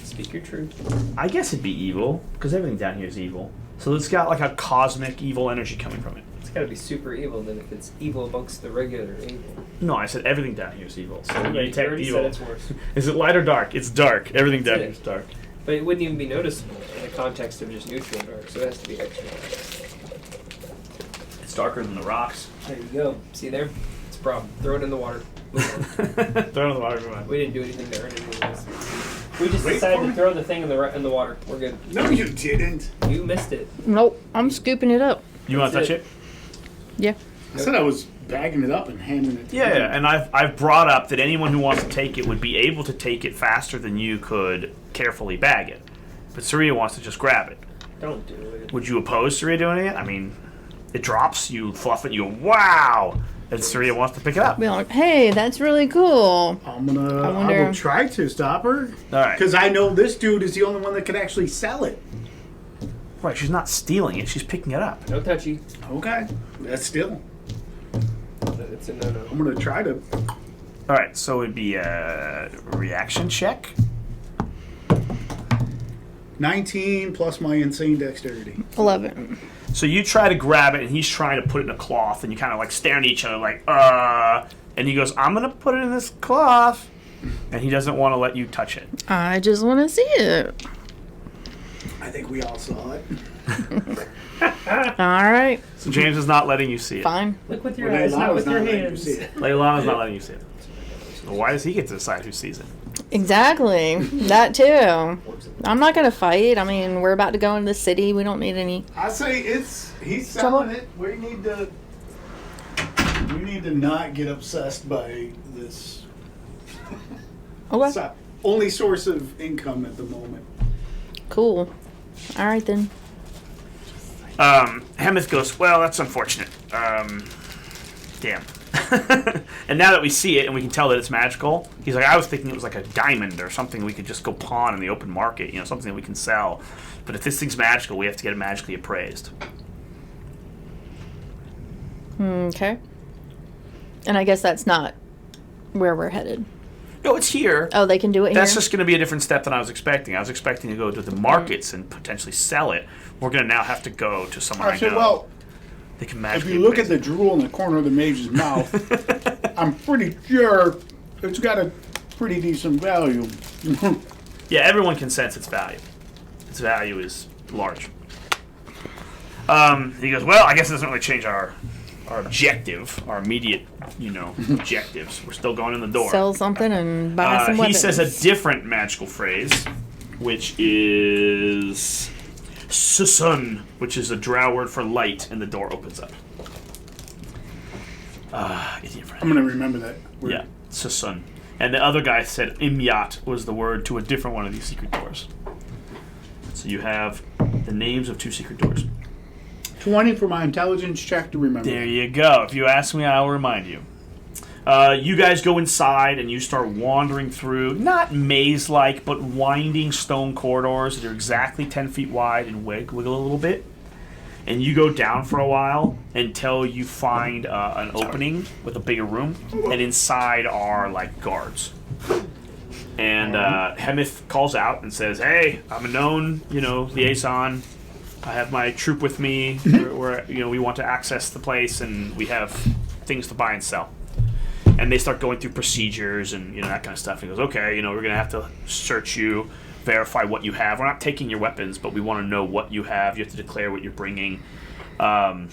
Speak your truth. I guess it'd be evil, because everything down here is evil. So it's got like a cosmic evil energy coming from it. It's got to be super evil then if it's evil amongst the regular evil. No, I said everything down here is evil. So when you You detect already evil. said it's worse. Is it light or dark? It's dark. Everything down That's here it. is dark. But it wouldn't even be noticeable in the context of just neutral dark, so it has to be extra. It's darker than the rocks. There you go. See there? It's a problem. Throw it in the water. Move on. Throw it in the water. Come on. We didn't do anything to earn any of this. We just Wait decided for to me. throw the thing in the water. We're good. No, you didn't. You missed it. Nope, I'm scooping it up. You want to That's touch it. it? Yeah. I said I was bagging it up and handing it to Yeah, him. yeah. And I've brought up that anyone who wants to take it would be able to take it faster than you could carefully bag it. But Saria wants to just grab it. Don't do it. Would you oppose Saria doing it? I mean, it drops, you fluff it, you go, wow! And Saria wants to pick it up. Be like, hey, that's really cool. I will wonder- try to stop her. All right. Because I know this dude is the only one that can actually sell it. Right, she's not stealing it, she's picking it up. No touchy. Okay. That's still. It's a no-no. I'm going to try to. All right, so it'd be a reaction check. 19 plus my insane dexterity. 11. So you try to grab it, and he's trying to put it in a cloth, and you kind of like stare at each other like, and he goes, I'm going to put it in this cloth. And he doesn't want to let you touch it. I just want to see it. I think we all saw it. All right, So James is not letting you see it. fine. Look with your Well, eyes, not Leilana's with your letting you hands. see it. Leilana's not letting you see it. So why does he get to decide who sees it? Exactly. That too. I'm not going to fight. I mean, we're about to go into the city. We don't need any. I say he's selling it. We need to not get obsessed by this. Okay. So, only source of income at the moment. Cool. All right then. Hemeth goes, well, that's unfortunate. Damn. And now that we see it and we can tell that it's magical, he's like, I was thinking it was like a diamond or something we could just go pawn in the open market, you know, something that we can sell. But if this thing's magical, we have to get it magically appraised. Okay. And I guess that's not where we're headed. No, it's here. Oh, they can do it That's here? just going to be a different step than I was expecting. I was expecting to go to the markets and potentially sell it. We're going to now have to go to somewhere I Actually, know. well, They can if magically you look at appraise the drool in the corner of the mage's mouth, I'm pretty sure it's got a pretty decent value. Yeah, everyone can sense its value. Its value is large. He goes, well, I guess it doesn't really change our objective, our immediate, objectives. We're still going in the door. Sell something and buy some He weapons. says a different magical phrase, which is says Susun, which is a drow word for light, and the door opens up. Idiot friend. I'm gonna remember that word. Yeah, Susun. And the other guy said Imyat was the word to a different one of these secret doors. So you have the names of 2 secret doors. 20 for my intelligence check to remember. There you go. If you ask me, I will remind you. You guys go inside and you start wandering through, not maze-like, but winding stone corridors that are exactly 10 feet wide and wiggle a little bit. And you go down for a while until you find an opening with a bigger room, and inside are like guards. And Hemith calls out and says, "Hey, I'm a known, liaison. I have my troop with me. We want to access the place, and we have things to buy and sell." And they start going through procedures and that kind of stuff. And he goes, "Okay, we're gonna have to search you, verify what you have. We're not taking your weapons, but we want to know what you have. You have to declare what you're bringing." And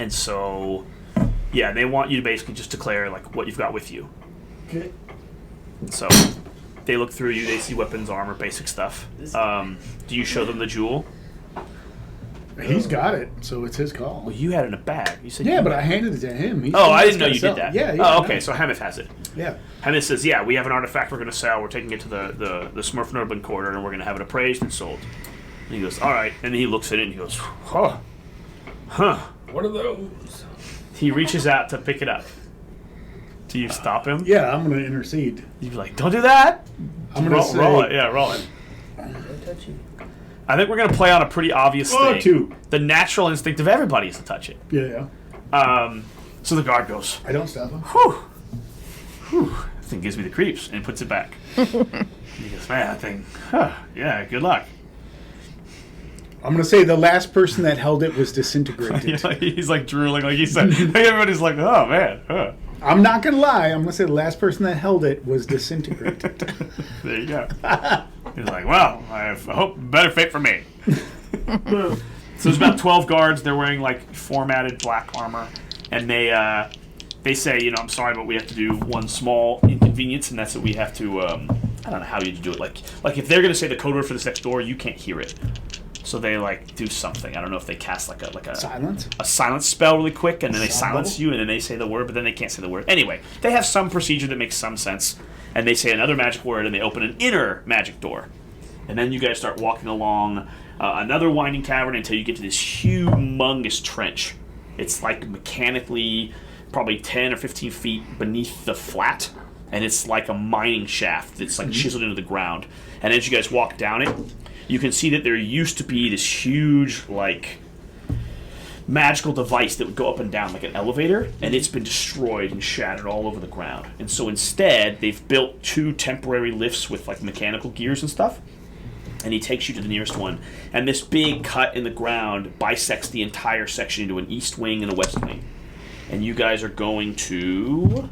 so, yeah, they want you to basically just declare like what you've got with you. Okay. So they look through you. They see weapons, armor, basic stuff. Do you show them the jewel? He's got it, so it's his call. Well, you had it in a bag. You said Yeah, but I handed it to him. He's Oh, I didn't he's know gotta you sell did that. it. Yeah. Oh, no. okay. So Hemith has it. Yeah. Hemith says, "Yeah, we have an artifact we're going to sell. We're taking it to the Smurf Nurban quarter, and we're going to have it appraised and sold." And he goes, "All right." And then he looks at it and he goes, "Huh. What are those? He reaches out to pick it up. Do you stop him? Yeah, I'm gonna intercede. You'd be like, "Don't do that." I'm gonna say roll it. Yeah, roll it. Don't touch you. I think we're going to play on a pretty obvious thing. 2. The natural instinct of everybody is to touch it. Yeah. So the guard goes, I don't stop him. Whew. That thing gives me the creeps, and puts it back. He goes, "Man, that thing, yeah, good luck." I'm gonna say the last person that held it was disintegrated. He's like drooling, like he said. Everybody's like, "Oh, man. I'm not gonna lie. I'm gonna say the last person that held it was disintegrated. There you go. He's like, "Well, I hope better fate for me." So there's about 12 guards. They're wearing like formatted black armor, and they say, "I'm sorry, but we have to do one small inconvenience, and that's that we have to. I don't know how you do it. Like if they're gonna say the code word for this next door, you can't hear it. So they like do something. I don't know if they cast like a Silence. a silence spell really quick, and then they Sound silence bubble? you, and then they say the word, but then they can't say the word. Anyway, they have some procedure that makes some sense, and they say another magic word, and they open an inner magic door. And then you guys start walking along another winding cavern until you get to this humongous trench. It's like mechanically probably 10 or 15 feet beneath the flat, and it's like a mining shaft that's like chiseled into the ground. And as you guys walk down it, you can see that there used to be this huge, like, magical device that would go up and down like an elevator, and it's been destroyed and shattered all over the ground. And so instead, they've built 2 temporary lifts with, like, mechanical gears and stuff, and he takes you to the nearest one. And this big cut in the ground bisects the entire section into an east wing and a west wing. And you guys are going to,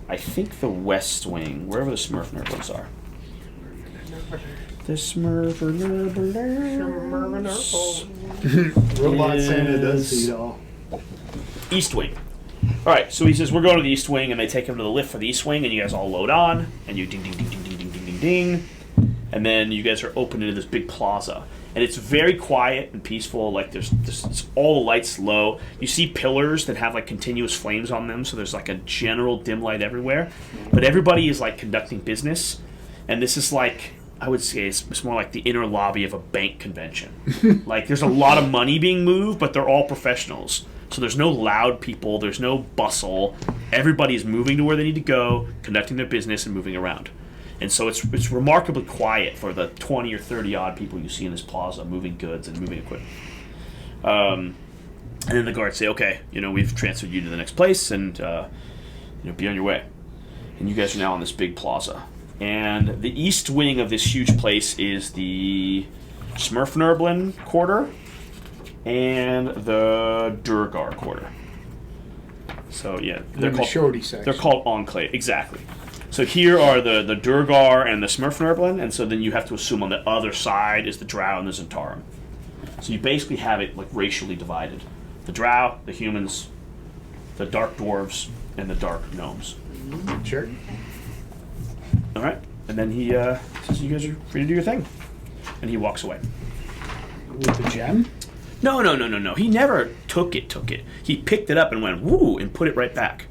I think, the west wing, wherever the Smurf Nurglings are. The Smurfer Robot Santa does see it all. East wing. Alright, so he says, "We're going to the east wing," and they take him to the lift for the east wing, and you guys all load on, and you ding, ding, ding, ding, ding, ding, ding, ding, ding. And then you guys are open into this big plaza. And it's very quiet and peaceful. Like, there's all the lights low. You see pillars that have, like, continuous flames on them, so there's, like, a general dim light everywhere. But everybody is, like, conducting business. And this is, like, I would say it's more like the inner lobby of a bank convention. Like, there's a lot of money being moved, but they're all professionals. So there's no loud people, there's no bustle. Everybody is moving to where they need to go, conducting their business, and moving around. And so it's remarkably quiet for the 20 or 30 odd people you see in this plaza moving goods and moving equipment. And then the guards say, "Okay, we've transferred you to the next place, and be on your way." And you guys are now on this big plaza. And the east wing of this huge place is the Smurf Nurglin quarter and the Durgar quarter. So yeah, They're the shorty section. They're called enclave, exactly. So here are the Durgar and the Smurf Nurglin, and so then you have to assume on the other side is the Drow and the Zentarum. So you basically have it like racially divided: the Drow, the humans, the Dark Dwarves, and the Dark Gnomes. Sure. All right, and then he says, "You guys are free to do your thing." and he walks away. With the gem? No. He never took it. He picked it up and went, woo, and put it right back.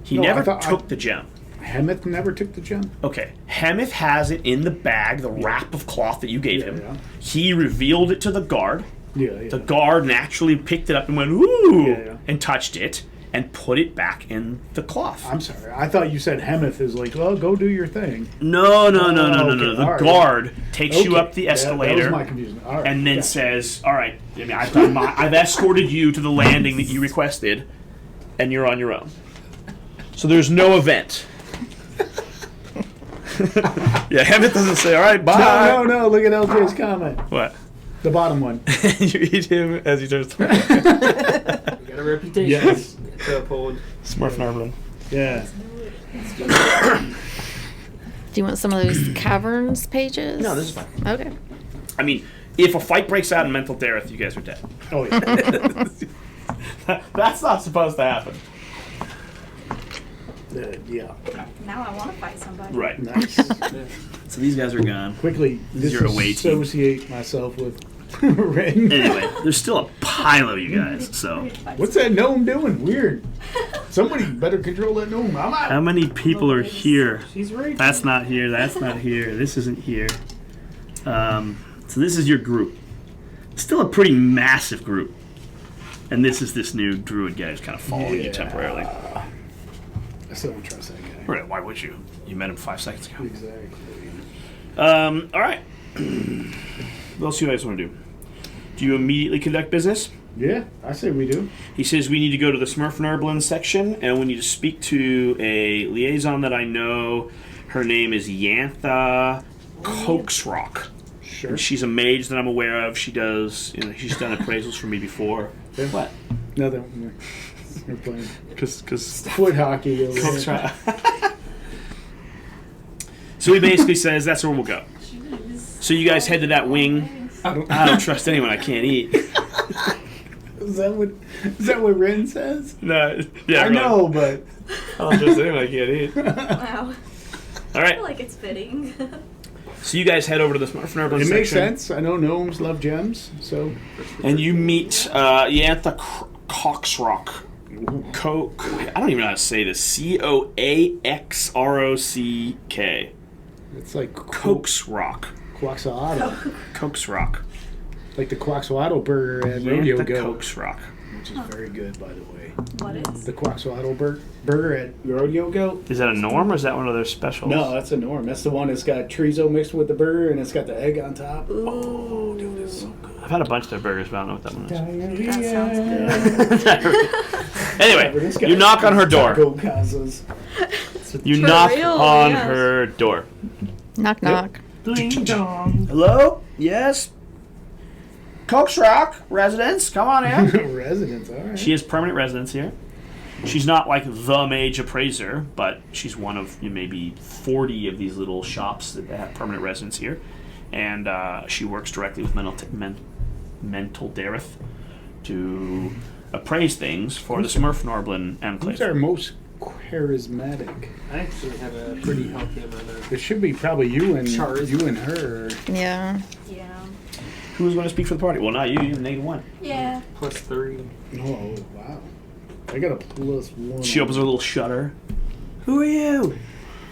He No, I never thought took the gem. Hemeth never took the gem? Okay, Hemeth has it in the bag, the wrap of cloth that you gave him. Yeah. He revealed it to the guard. Yeah. The guard naturally picked it up and went, ooh, Yeah. and touched it and put it back in the cloth. I'm sorry. I thought you said Hemeth is like, well, go do your thing. No. okay, The all right. guard takes you Okay, up the that was escalator my confusion. All right, and then gotcha. says, all right, I mean, I've escorted you to the landing that you requested, and you're on your own. So there's no event. Yeah, Hemeth doesn't say, all right, bye. No. Look at LJ's comment. What? The bottom one. You eat him as he turns to We got a reputation Yes. to uphold. Smurf Narblin. Yeah. Do you want some of those caverns pages? No, this is fine. Okay. I mean, if a fight breaks out in Mental Dareth, you guys are dead. Oh, yeah. That's not supposed to happen. Yeah. Now I want to fight somebody. Right. Nice. So these guys are gone. Quickly This is your away team. disassociate myself with Ren. Anyway, there's still a pile of you guys, so. What's that gnome doing? Weird. Somebody better control that gnome. I'm out. How many people are here? She's right. That's not here, that's not here, this isn't here. So this is your group. Still a pretty massive group. And this is this new druid guy who's kind of following you temporarily. I still don't trust that guy. Right, why would you? You met him 5 seconds ago. Exactly. Alright. What else do you guys want to do? Do you immediately conduct business? Yeah, I say we do. He says we need to go to the Smurf Nerblin section, and we need to speak to a liaison that I know. Her name is Yantha Coaxrock. Sure. And she's a mage that I'm aware of. She does, she's done appraisals for me before. Yeah. What? Nothing. We're playing Because foot hockey over here. Coaxrock. So he basically says that's where we'll go. So you guys head to that wing. I don't trust anyone I can't eat. Is that what Ren says? No, yeah, I know, but I don't trust anyone I can't eat. Wow. All I right. feel like it's fitting. So you guys head over to the Smurf Nerblin it section. makes sense. I know gnomes love gems, so And you meet Yantha Coaxrock. I don't even know how to say this. Coaxrock. it's like Coaxrock. Quaxoado. Coaxrock. Like the Quaxoado burger at Rodeo Yantha Go, Coaxrock. which is very good, by the way. What is? The Quaxoado burger at Rodeo Go. Is that a norm or is that one of their specials? No, that's a norm. That's the one that's got chorizo mixed with the burger and it's got the egg on top. Oh, dude, it's so good. I've had a bunch of their burgers, but I don't know what that one is. That sounds good. Anyway, you knock on her door. Taco Casas. You For knock real, on yes. her door. Knock, knock. Ding dong. Hello? Yes? Coaxrock residence, come on in. Residents, all right. She has permanent residence here. She's not like the mage appraiser, but she's one of maybe 40 of these little shops that have permanent residence here. And she works directly with Mental Dareth to appraise things for the Smurf Norblin Who's Enclave. our most charismatic? I actually have a pretty healthy amount of. It should be probably you and Charisma. her. Yeah. Yeah. Who's going to speak for the party? Well, not you. You have -1. Yeah. +3. Oh, wow. I got a +1. She opens her little shutter. Who are you?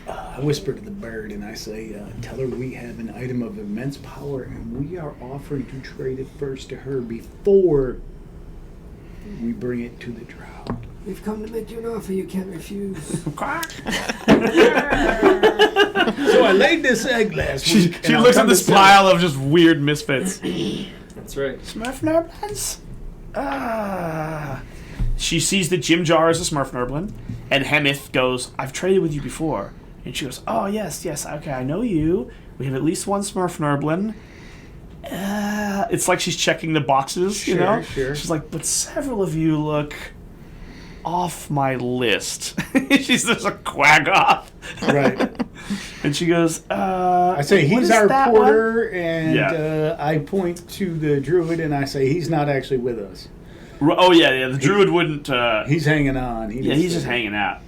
I whisper to the bird and I say, tell her we have an item of immense power and we are offering to trade it first to her before we bring it to the drow. We've come to make you an offer you can't refuse. So I laid this egg last week. She and I'll looks at come this to sell pile of just weird misfits. That's right. Smurf Nerblins? She sees that Jim Jar is a Smurf Nerblin, and Hemeth goes, I've traded with you before. And she goes, oh, yes, okay, I know you. We have at least one Smurf Nerblin. It's like she's checking the boxes, you know? Sure. She's like, but several of you look off my list. She's just a quack off. Right. And she goes, I say, what he's is our that porter, and Yeah. I point to the druid and I say, he's not actually with us. one? Oh, yeah, the druid wouldn't... He's hanging on. he's just hanging out.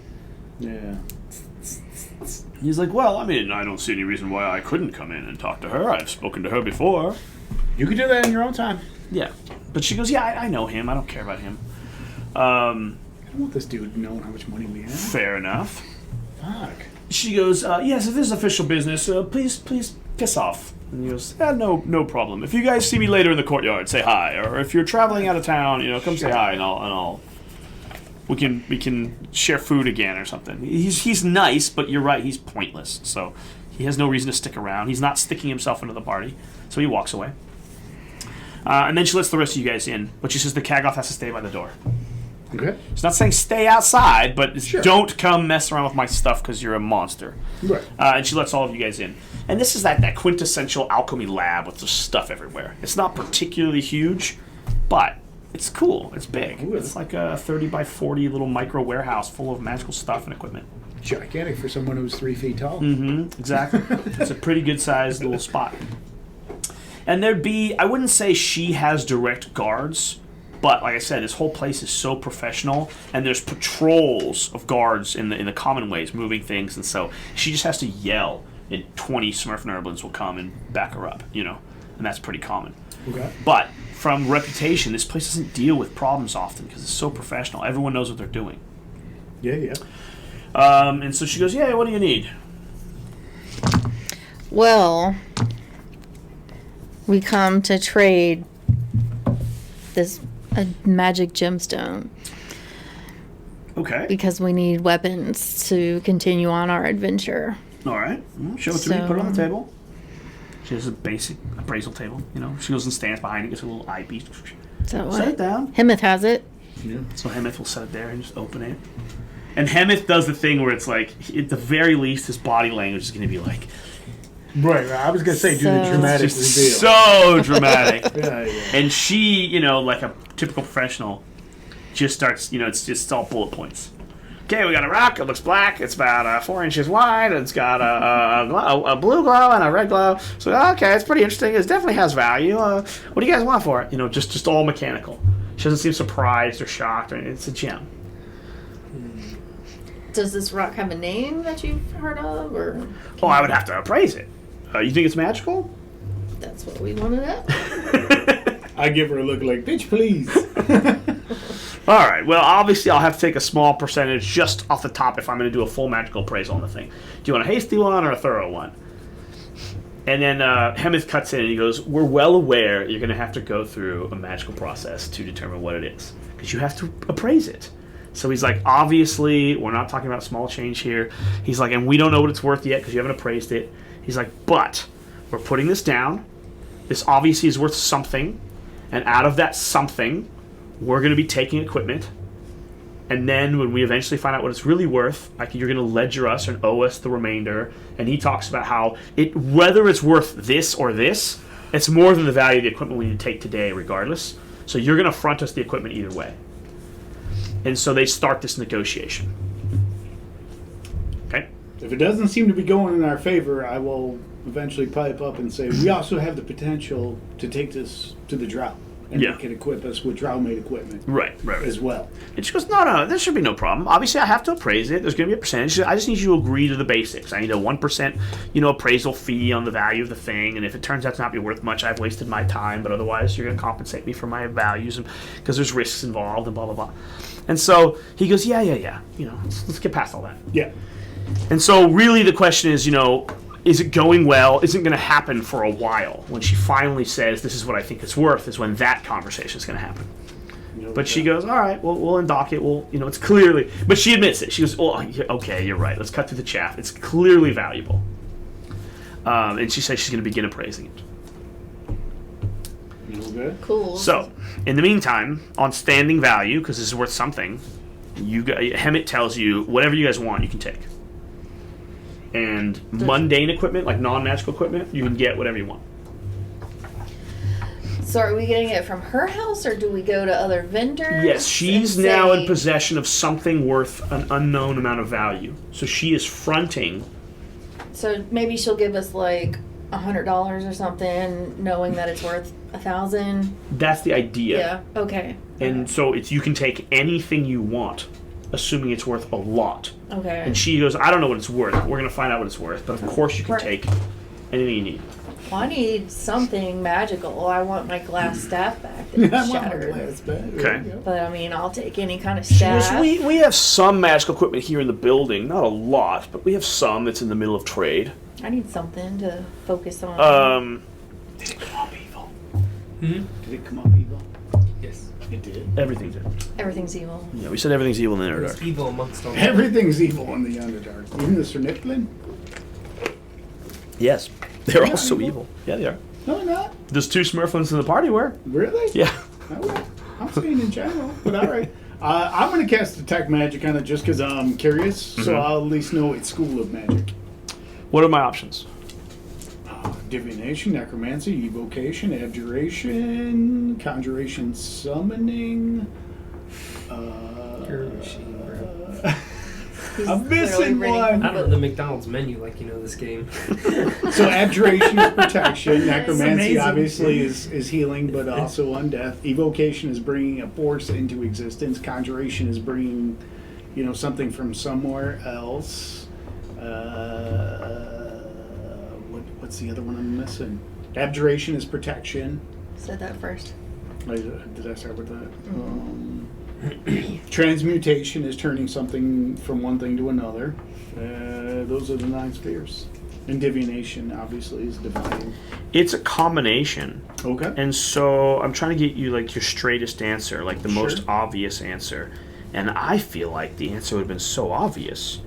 Yeah. He's like, well, I mean, I don't see any reason why I couldn't come in and talk to her. I've spoken to her before. You can do that in your own time. Yeah. But she goes, yeah, I know him. I don't care about him. I don't want this dude knowing how much money we have. Fair enough. Fuck. She goes, yes, if this is official business, please piss off. And he goes, yeah, no problem. If you guys see me later in the courtyard, say hi. Or if you're traveling out of town, come say hi, and I'll we can share food again or something. He's nice, but you're right, he's pointless. So he has no reason to stick around. He's not sticking himself into the party. So he walks away. And then she lets the rest of you guys in, but she says the Kagoth has to stay by the door. Okay. It's not saying stay outside, but it's Sure. don't come mess around with my stuff because you're a monster. Right. And she lets all of you guys in. And this is that quintessential alchemy lab with just stuff everywhere. It's not particularly huge, but it's cool. It's big. Ooh. It's like a 30 by 40 little micro warehouse full of magical stuff and equipment. Gigantic for someone who's 3 feet tall. Mm-hmm. Exactly. It's a pretty good sized little spot. And I wouldn't say she has direct guards, but like I said, this whole place is so professional, and there's patrols of guards in the common ways moving things, and so she just has to yell, and 20 Smurf Nerblins will come and back her up, and that's pretty common. Okay. But from reputation, this place doesn't deal with problems often because it's so professional. Everyone knows what they're doing. Yeah. And so she goes, yeah, what do you need? Well, we come to trade a magic gemstone Okay. because we need weapons to continue on our adventure. All right. Show it to me. Put it on the So- table. She has a basic appraisal table. She goes and stands behind it, gets a little eyepiece. So Set it what? down. Hemeth has it. So Hemeth will set it there and just open it. And Hemeth does the thing where it's like, at the very least, his body language is going to be like, Right. I was gonna say do the So- dramatic just reveal. so dramatic. Yeah. And she, like a typical professional, just starts, it's all bullet points. Okay, we got a rock. It looks black. It's about 4 inches wide. It's got a blue glow and a red glow. So, okay, it's pretty interesting. It definitely has value. What do you guys want for it? Just all mechanical. She doesn't seem surprised or shocked. Or anything. It's a gem. Does this rock have a name that you've heard of, or Oh, I would have to appraise it. You think it's magical? that's what we want to know? I give her a look like, bitch, please. All right. Well, obviously, I'll have to take a small percentage just off the top if I'm going to do a full magical appraisal on the thing. Do you want a hasty one or a thorough one? And then Hemeth cuts in and he goes, we're well aware you're going to have to go through a magical process to determine what it is. Because you have to appraise it. So he's like, obviously, we're not talking about small change here. He's like, and we don't know what it's worth yet because you haven't appraised it. He's like, but we're putting this down. This obviously is worth something. And out of that something, we're going to be taking equipment. And then when we eventually find out what it's really worth, you're going to ledger us and owe us the remainder. And he talks about how whether it's worth this or this, it's more than the value of the equipment we need to take today regardless. So you're going to front us the equipment either way. And so they start this negotiation. Okay? If it doesn't seem to be going in our favor, I will eventually pipe up and say, we also have the potential to take this to the Drow. And Yeah. they can equip us with Drow-made equipment Right. as well. And she goes, no, there should be no problem. Obviously, I have to appraise it. There's going to be a percentage. I just need you to agree to the basics. I need a 1%, appraisal fee on the value of the thing. And if it turns out to not be worth much, I've wasted my time. But otherwise, you're going to compensate me for my values because there's risks involved and blah, blah, blah. And so he goes, yeah. Let's get past all that. Yeah. And so really the question is, is it going well? Is it going to happen for a while? When she finally says, this is what I think it's worth, is when that conversation is going to happen. But she goes, all right, we'll undock it. It's clearly, but she admits it. She goes, oh, okay, you're right. Let's cut through the chaff. It's clearly valuable. And she says she's going to begin appraising it. Okay. Cool. So, in the meantime, on standing value, because this is worth something, Hemet tells you whatever you guys want, you can take. And mundane equipment, like non-magical equipment, you can get whatever you want. So are we getting it from her house, or do we go to other vendors? Yes, she's and now in say- possession of something worth an unknown amount of value. So she is fronting. So maybe she'll give us like $100 or something, knowing that it's worth 1,000. That's the idea. Yeah. Okay. And so you can take anything you want assuming it's worth a lot. Okay. And she goes, I don't know what it's worth. We're going to find out what it's worth. But of course you can Right. take anything you need. Well, I need something magical. I want my glass staff back I that's want my shattered. glass back. Okay. There you go. But I mean, I'll take any kind of She goes, staff. we have some magical equipment here in the building. Not a lot, but we have some that's in the middle of trade. I need something to focus on. Did it come up evil? Hmm? Did it come up evil? Yes. It did. Everything's in. Everything's evil. Yeah, we said everything's evil in the There's Underdark. evil amongst all. Everything's evil in the Underdark. Even the Sir Nicklin? Yes. They're Yeah, also evil. evil. Yeah, they are. No, not. There's 2 Smurflings in the party where? Really? Yeah. Okay. I'm saying in general, but all right. I'm going to cast Detect Magic on it just because I'm curious, so I'll at least know its school of magic. What are my options? Divination, Necromancy, Evocation, Abjuration, Conjuration, Summoning. You're a machine, bro. He's I'm literally missing reading one. I don't know the McDonald's menu like you know this game. So Abjuration is protection. Necromancy amazing. obviously is healing, but also undeath. Evocation is bringing a force into existence. Conjuration is bringing, something from somewhere else. What's the other one I'm missing? Abjuration is protection. Said that first. Did I start with that? Transmutation is turning something from one thing to another. Those are the 9 spheres. And divination, obviously, is divining. It's a combination. Okay. And so I'm trying to get you like your straightest answer, like the most Sure. obvious answer. And I feel like the answer would have been so obvious.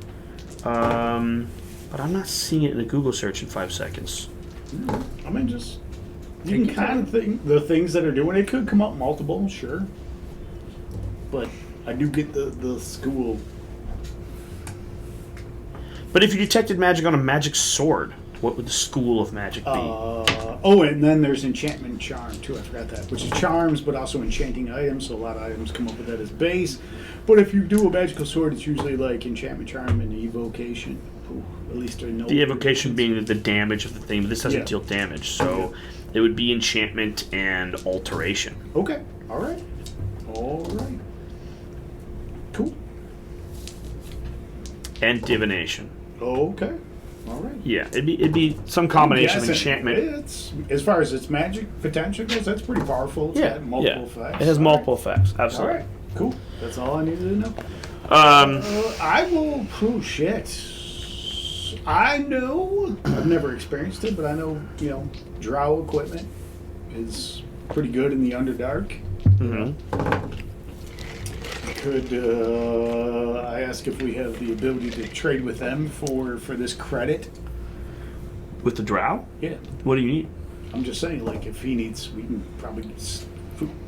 But I'm not seeing it in the Google search in 5 seconds. I mean, just you Take can your kind of think the things that are doing it could come up multiple, sure. But I do get the school. But if you detected magic on a magic sword, what would the school of magic be? And then there's enchantment and charm too. I forgot that, which is charms, but also enchanting items. So a lot of items come up with that as base. But if you do a magical sword, it's usually like enchantment, charm, and evocation. Ooh, at least I know. The evocation being the damage of the thing, but this doesn't Yeah. deal damage, so it would be enchantment and alteration. Okay. All right. Cool. And divination. Okay. All right. Yeah, it'd be some combination of Yes, enchantment. It's as far as its magic potential goes, that's pretty powerful. It's got multiple effects. It has All multiple right. effects. All Absolutely. right. Cool. That's all I needed to know. Um, I will. Oh shit. I know. I've never experienced it, but I know. Drow equipment is pretty good in the Underdark. mhm. Could I ask if we have the ability to trade with them for this credit? With the drow, Yeah. what do you need? I'm just saying, like, if he needs, we can probably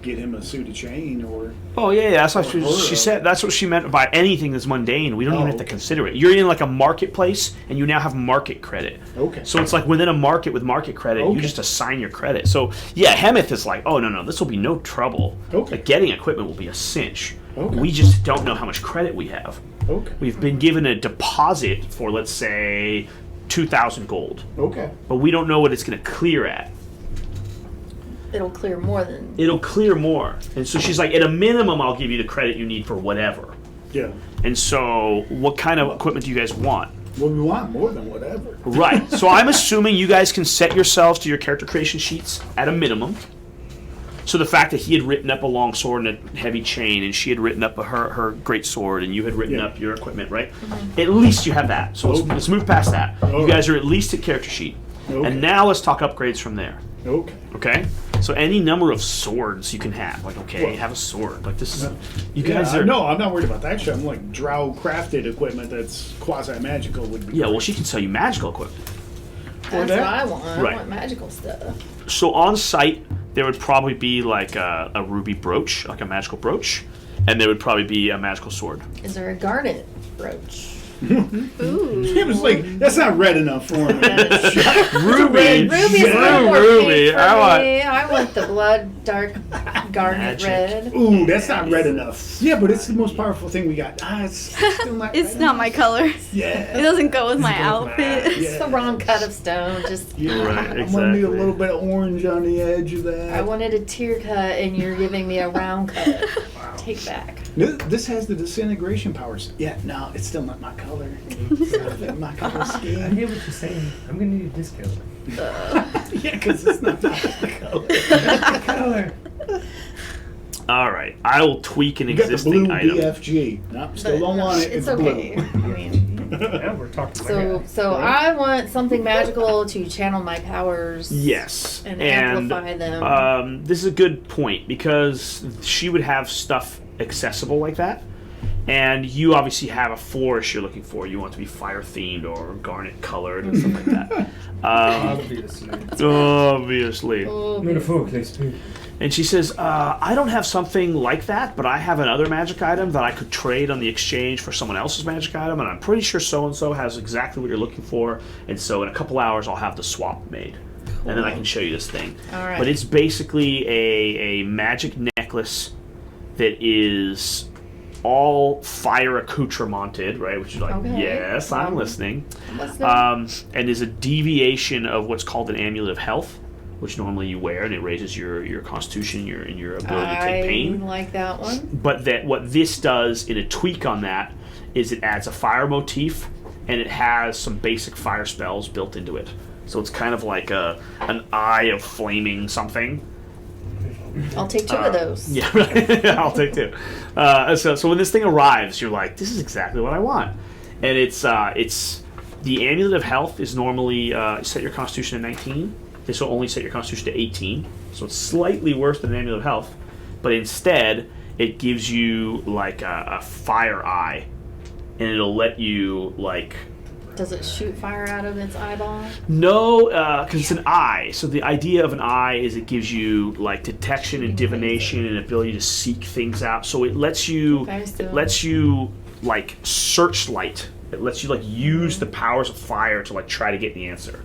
get him a suit of chain or. Oh yeah, that's what Or- she said. That's what she meant by anything that's mundane. We don't even have to okay. consider it. You're in like a marketplace, and you now have market credit. Okay. So it's like within a market with market credit, you Okay. just assign your credit. So yeah, Hemeth is like, oh no, this will be no trouble. Okay. Like getting equipment will be a cinch. Okay. We just don't know how much credit we have. Okay. We've been given a deposit for, let's say, 2,000 gold, Okay. but we don't know what it's going to clear at. It'll clear more than. It'll clear more. And so she's like, at a minimum, I'll give you the credit you need for whatever. Yeah. And so, what kind of equipment do you guys want? Well, we want more than whatever. Right. So I'm assuming you guys can set yourselves to your character creation sheets at a minimum. So the fact that he had written up a long sword and a heavy chain, and she had written up her great sword, and you had written Yeah. up your equipment, right? At least you have that. So let's move past that. You Okay. guys are at least at character sheet. Okay. And now let's talk upgrades from there. Okay. Okay? So any number of swords you can have. Like, okay, Well- you have a sword. Like, this is... You Yeah, guys are... no, I'm not worried about that shit. I'm like drow crafted equipment that's quasi magical would be. Yeah, well, she can sell you magical equipment. That's that? what I want. Right. I want magical stuff. So on site, there would probably be like a ruby brooch, like a magical brooch, and there would probably be a magical sword. Is there a garnet brooch? Ooh. It was like, that's not red enough for me. Ruby, Ruby's Yeah. more Ruby. pink for I want- me. I want the blood dark garnet Magic. red. Ooh, that's not red enough. Yeah, but it's the most powerful thing we got. It's still not It's red not my color. enough. It Yeah. doesn't go with my go with my outfit. Yeah. It's the wrong cut of stone. Just Yeah. Right, I'm gonna need a exactly. little bit of orange on the edge of that. I wanted a tear cut, and you're giving me a round cut. Wow. take back. This has the disintegration powers. Yeah, no, it's still not my color. It's not my color I scheme. hear what you're saying. I'm gonna need a discount. Yeah, because it's not my color. Color. All right, I will tweak an You got the existing blue item. BFG. No, still don't want it. It's It's okay. blue. I mean, Now we're talking. so I want something magical to channel my powers. Yes, And amplify them. This is a good point because she would have stuff accessible like that, and you obviously have a forest you're looking for. You want it to be fire themed or garnet colored and stuff like that. Obviously. Obviously. Metaphorically speaking. And she says, I don't have something like that, but I have another magic item that I could trade on the exchange for someone else's magic item, and I'm pretty sure so-and-so has exactly what you're looking for, and so in a couple hours I'll have the swap made. And then I can show you this thing. All right. But it's basically a magic necklace that is all fire accoutramented, right? Which is like, Okay. yes, I'm listening. Let's go. And is a deviation of what's called an amulet of health, which normally you wear, and it raises your constitution, your ability to take I pain. like that one. But that what this does in a tweak on that is it adds a fire motif, and it has some basic fire spells built into it. So it's kind of like an eye of flaming something. I'll take two of those. Yeah, I'll take two. So when this thing arrives, you're like, this is exactly what I want. And it's the amulet of health is normally set your constitution to 19. This will only set your constitution to 18, so it's slightly worse than an amulet of health. But instead, it gives you like a fire eye, and it'll let you like. Does it shoot fire out of its eyeball? No, because it's an eye. So the idea of an eye is it gives you like detection and divination and ability to seek things out. So it lets you, Okay, so- it lets you like searchlight. It lets you like use the powers of fire to like try to get the answer,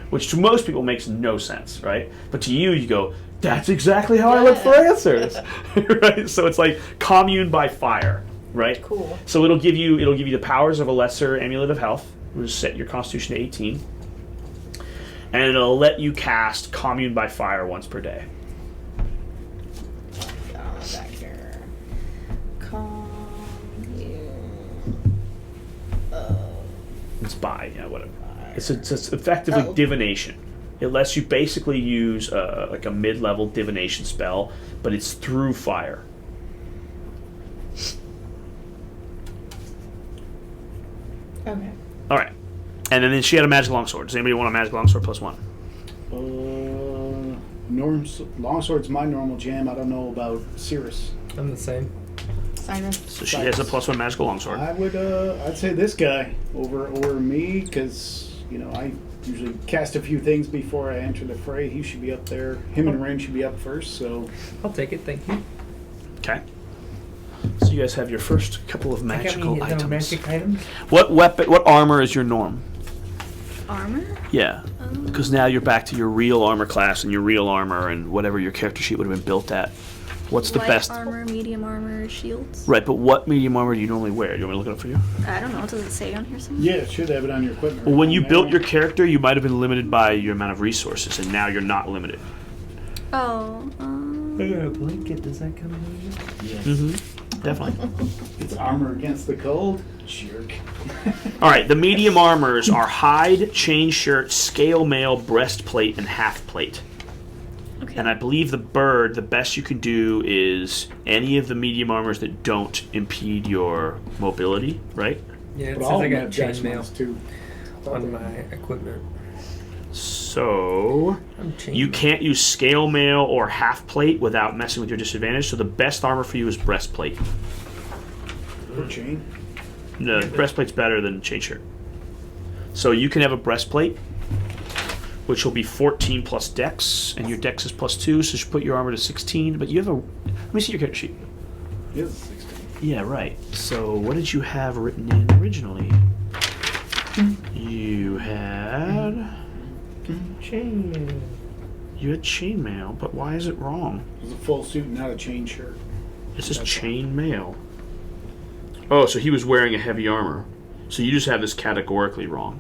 which to most people makes no sense, right? But to you, you go, that's exactly how I look for answers, right? So it's like commune by fire, right? Cool. So it'll give you the powers of a lesser amulet of health. It'll set your constitution to 18, and it'll let you cast commune by fire once per day. Back here. Commune. It's by whatever. It's effectively Oh. divination. It lets you basically use like a mid-level divination spell, but it's through fire. Okay. All right, and then she had a magic longsword. Does anybody want a magic longsword +1? Longsword's my normal jam. I don't know about Cirrus. I'm the same. Sinus. So she has a +1 magical longsword. I'd say this guy over me because I usually cast a few things before I enter the fray. He should be up there. Him and Ren should be up first. So I'll take it, thank you. Okay. So you guys have your first couple of magical items. magic items. What weapon? What armor is your norm? Armor? Yeah, because now you're back to your real armor class and your real armor and whatever your character sheet would have been built at. What's the Light best? armor, medium armor, shields. Right, but what medium armor do you normally wear? Do you want me to look it up for you? I don't know. Does it say on here somewhere? yeah, it should have it on your equipment. Well, when you right built now. your character, you might have been limited by your amount of resources, and now you're not limited. Oh. A blanket, does that come in? Mm-hmm. Definitely. It's armor against the cold. Jerk. All right, the medium armors are hide, chain shirt, scale mail, breastplate, and half plate. Okay. And I believe the bird, the best you can do is any of the medium armors that don't impede your mobility, right? Yeah, it But says all I of them got have dex chainmail ones, too. on my equipment. So I'm chainmail. you can't use scale mail or half plate without messing with your disadvantage. So the best armor for you is breastplate. Or chain. No, breastplate's better than chain shirt. So you can have a breastplate, which will be 14 plus dex, and your dex is +2, so you put your armor to 16. But you have a. Let me see your character sheet. It is 16. Yeah, right. So what did you have written in originally? You had. Chain. You had chainmail, but why is it wrong? It's a full suit, not a chain shirt. It says chainmail. Oh, so he was wearing a heavy armor. So you just have this categorically wrong.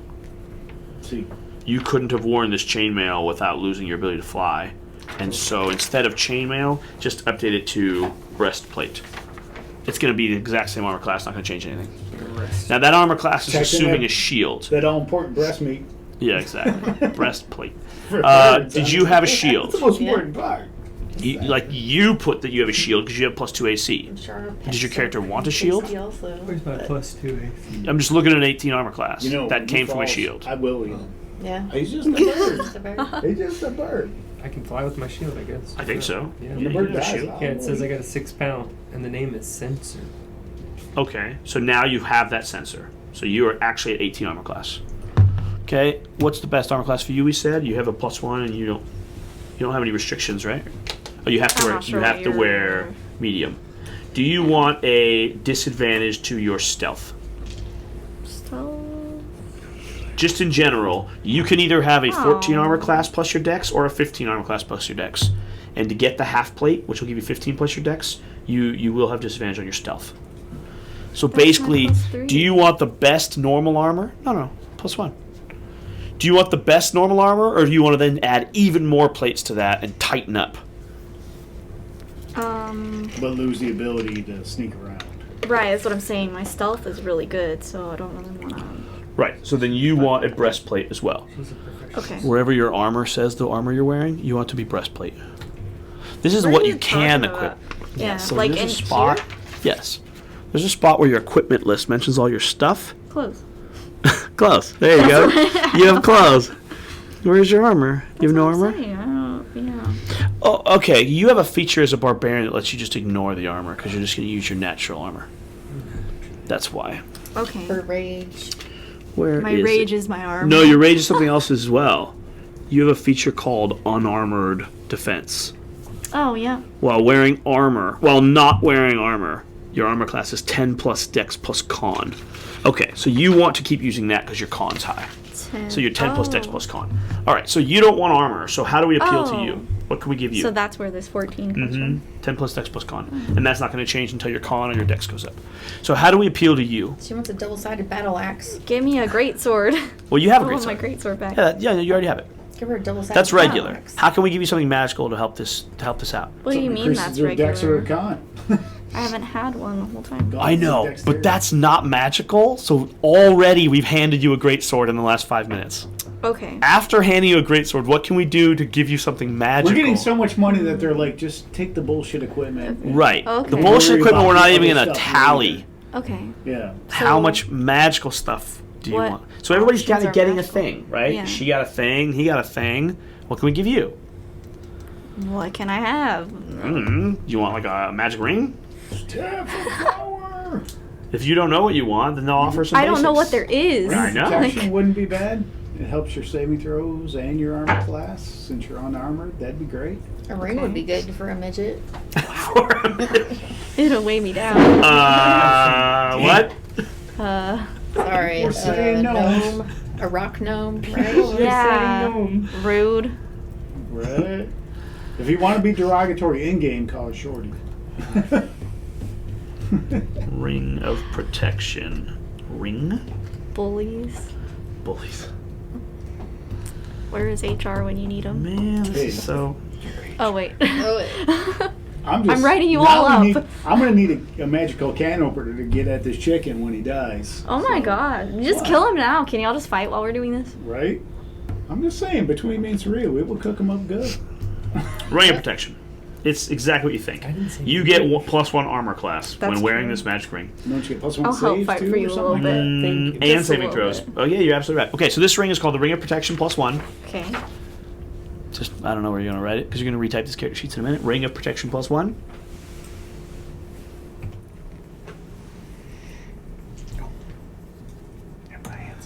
See, You couldn't have worn this chainmail without losing your ability to fly. And so instead of chainmail, just update it to breastplate. It's going to be the exact same armor class, not going to change anything. Rest. Now, that armor class is Checking assuming that- a shield. That all important breast meat. Yeah, exactly. Breastplate. For birds, Did huh? you have a shield? That's the most Yeah. important part. You put that you have a shield because you have +2 AC. Does your character want a shield? Where's my +2 AC? I'm just looking at an 18 armor class. You know, that when came he from a falls, shield. I will eat him. Yeah. He's just a bird. Just a bird. He's just a bird. I can fly with my shield, I guess. I think so. Yeah. When Yeah, the you bird have a dies, shield. I'll Yeah, it says I eat got a 6-pound, and the name is Sensor. Okay, so now you have that sensor. So you are actually at 18 armor class. Okay, what's the best armor class for you? We said you have a +1, and you don't have any restrictions, right? Oh, you have to I'm wear not sure what wear you're- medium. Do you want a disadvantage to your stealth? So, Just in general, you can either have a 14 Oh. armor class plus your dex or a 15 armor class plus your dex. And to get the half plate, which will give you 15 plus your dex, you will have disadvantage on your stealth. So basically, +3. do you want the best normal armor? No, +1. Do you want the best normal armor, or do you want to then add even more plates to that and tighten up? But lose the ability to sneak around. right, that's what I'm saying. My stealth is really good, so I don't really want to. Right, so then you want a breastplate as well. She's a professional. Okay. Wherever your armor says the armor you're wearing, you want to be breastplate. This is What what are you you can talking equip. about? Yeah, so like there's in a spot. here? Yes. There's a spot where your equipment list mentions all your stuff. Close. Clothes. There you go. You have clothes. Where's your armor? You have no That's what armor? I'm saying, I don't, yeah. Oh, okay. You have a feature as a barbarian that lets you just ignore the armor because you're just going to use your natural armor. That's why. Okay. For rage. Where My is rage it? is my armor. No, your rage is something else as well. You have a feature called unarmored defense. Oh, yeah. While not wearing armor, your armor class is 10 plus dex plus con. Okay, so you want to keep using that because your con's high. 10. So you're 10 plus dex Oh. plus con. All right, so you don't want armor. So how do we appeal to Oh. you? What can we give you? So that's where this 14 comes Mhm. from. 10 plus dex plus con. And that's not going to change until your con or your dex goes up. So how do we appeal to you? She wants a double-sided battle axe. Give me a great sword. Well, you have a I great want my sword. great sword back. Yeah, you already have it. Give her a double-sided That's battle regular. axe. How can we give you something magical to help this out? What do you mean Increases that's their dex or regular? con. I haven't had one the whole time. I know, Dexterity. but that's not magical. So already we've handed you a great sword in the last 5 minutes. Okay. After handing you a great sword, what can we do to give you something magical? We're getting so much money that they're like, just take the bullshit equipment. and- Right. Okay. The bullshit Worry equipment about we're not the even other going to stuff tally. Okay. Yeah. How So- much magical stuff do you What want? So everybody's options kind of are getting magical? a thing, right? Yeah. She got a thing, he got a thing. What can we give you? What can I have? Do you want like a magic ring? Tap for power. If you don't know what you want, then they'll offer some I don't know what basics. there is. I know. Protection wouldn't be bad. It helps your saving throws and your armor class. Since you're unarmored, that'd be great. A ring would be good for a midget. For a minute. It'll weigh me down. What? Sorry, We're saying no. gnome. A rock gnome, right? Yeah. Rude. Right. If you want to be derogatory in game, call it Shorty. Ring of protection. Ring? Bullies. Bullies. Where is HR when you need them? Man, this Hey. is so. Oh, wait. Oh, I'm writing you now all we up. need- I'm gonna need a magical can opener to get at this chicken when he dies. Oh my So, god. Just What? kill him now. Can y'all just fight while we're doing this? Right? I'm just saying, between me and Surreal, we will cook him up good. Ring of protection. It's exactly what you think. I didn't say You get +1 armor class when That's wearing true. this magic ring. Don't you get plus one I'll help saves fight too, for you or a something little like bit. And Just a saving little throws. bit. Oh yeah, you're absolutely right. Okay, so this ring is called the Ring of Protection +1. Okay. Just I don't know where you're gonna write it because you're gonna retype this character sheets in a minute. Ring of Protection +1.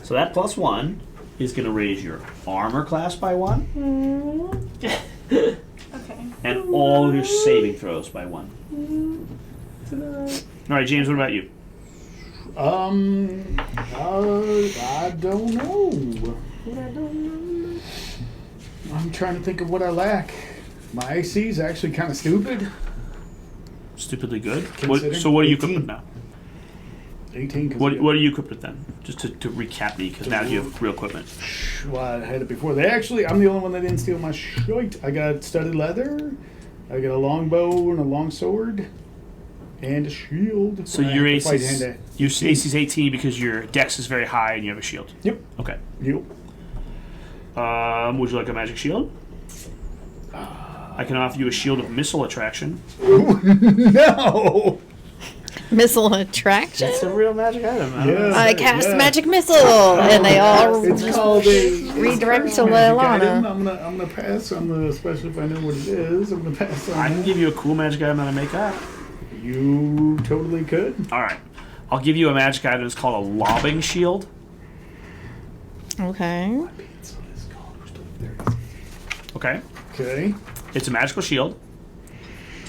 So that +1 is gonna raise your armor class by 1 Okay. and all your saving throws by 1. All right, James. What about you? I don't know. I'm trying to think of what I lack. My AC is actually kind of stupid. Stupidly good. Consider So what are you 18. equipped with now? 18. 'cause What are you equipped with then? Just to recap me, because now you have real equipment. Well, I had it before. I'm the only one that didn't steal my shite. I got studded leather. I got a longbow and a long sword. And a shield. So when I your have to fight AC hand-to- your AC's 18 because your dex is very high and you have a shield. Yep. Okay. Yep. Would you like a magic shield? I can offer you a shield of missile attraction. No! Missile attraction. It's a real magic item. Yeah. I cast Yeah. magic missile, and they all It's just called a redirect to magic item. Leilana. I'm gonna pass on the, especially if I know what it is. I'm gonna pass on I can that. give you a cool magic item that I make up. You totally could. All right. I'll give you a magic item that's called a lobbing shield. Okay. Okay. Okay. It's a magical shield.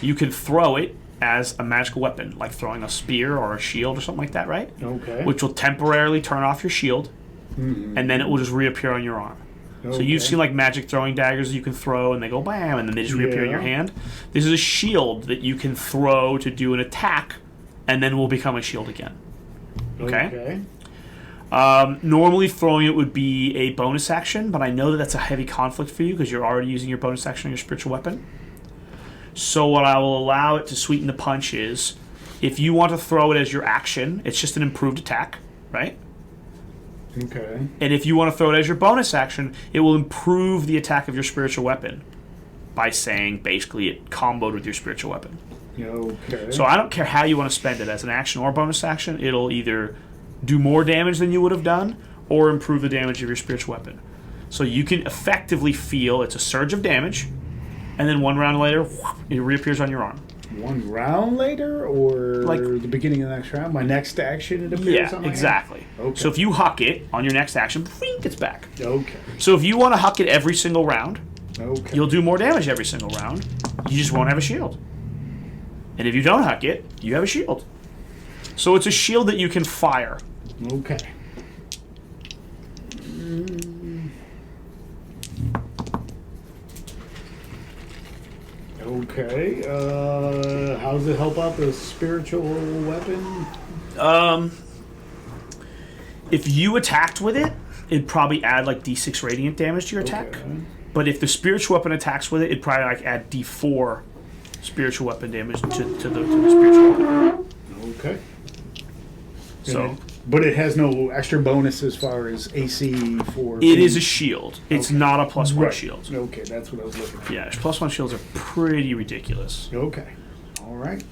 You can throw it as a magical weapon, like throwing a spear or a shield or something like that, right? Okay. Which will temporarily turn off your shield, and then it will just reappear on your arm. So you've Okay. seen like magic throwing daggers you can throw, and they go bam, and then they just reappear in your Yeah. hand. This is a shield that you can throw to do an attack, and then will become a shield again. Okay. Normally throwing it would be a bonus action, but I know that that's a heavy conflict for you because you're already using your bonus action on your spiritual weapon. So what I will allow it to sweeten the punch is, if you want to throw it as your action, it's just an improved attack, right? Okay. And if you want to throw it as your bonus action, it will improve the attack of your spiritual weapon by saying basically it comboed with your spiritual weapon. Okay. So I don't care how you want to spend it, as an action or bonus action, it'll either do more damage than you would have done or improve the damage of your spiritual weapon. So you can effectively feel it's a surge of damage, and then one round later, it reappears on your arm. One round later, or Like- the beginning of the next round? My next action, it appears Yeah, on my hand? exactly. Okay. So if you huck it on your next action, boing, it's back. Okay. So if you want to huck it every single round, Okay. you'll do more damage every single round. You just won't have a shield. And if you don't huck it, you have a shield. So it's a shield that you can fire. Okay. Okay. How does it help out the spiritual weapon? If you attacked with it, it'd probably add like D6 radiant damage to your attack. Okay. But if the spiritual weapon attacks with it, it'd probably like add D4 spiritual weapon damage to the spiritual weapon. Okay. So But it has no extra bonus as far as AC for. it is a shield. It's Okay. not a +1 Right. shield. Okay, that's what I was looking at. Yeah, +1 shields are pretty ridiculous. Okay. All right.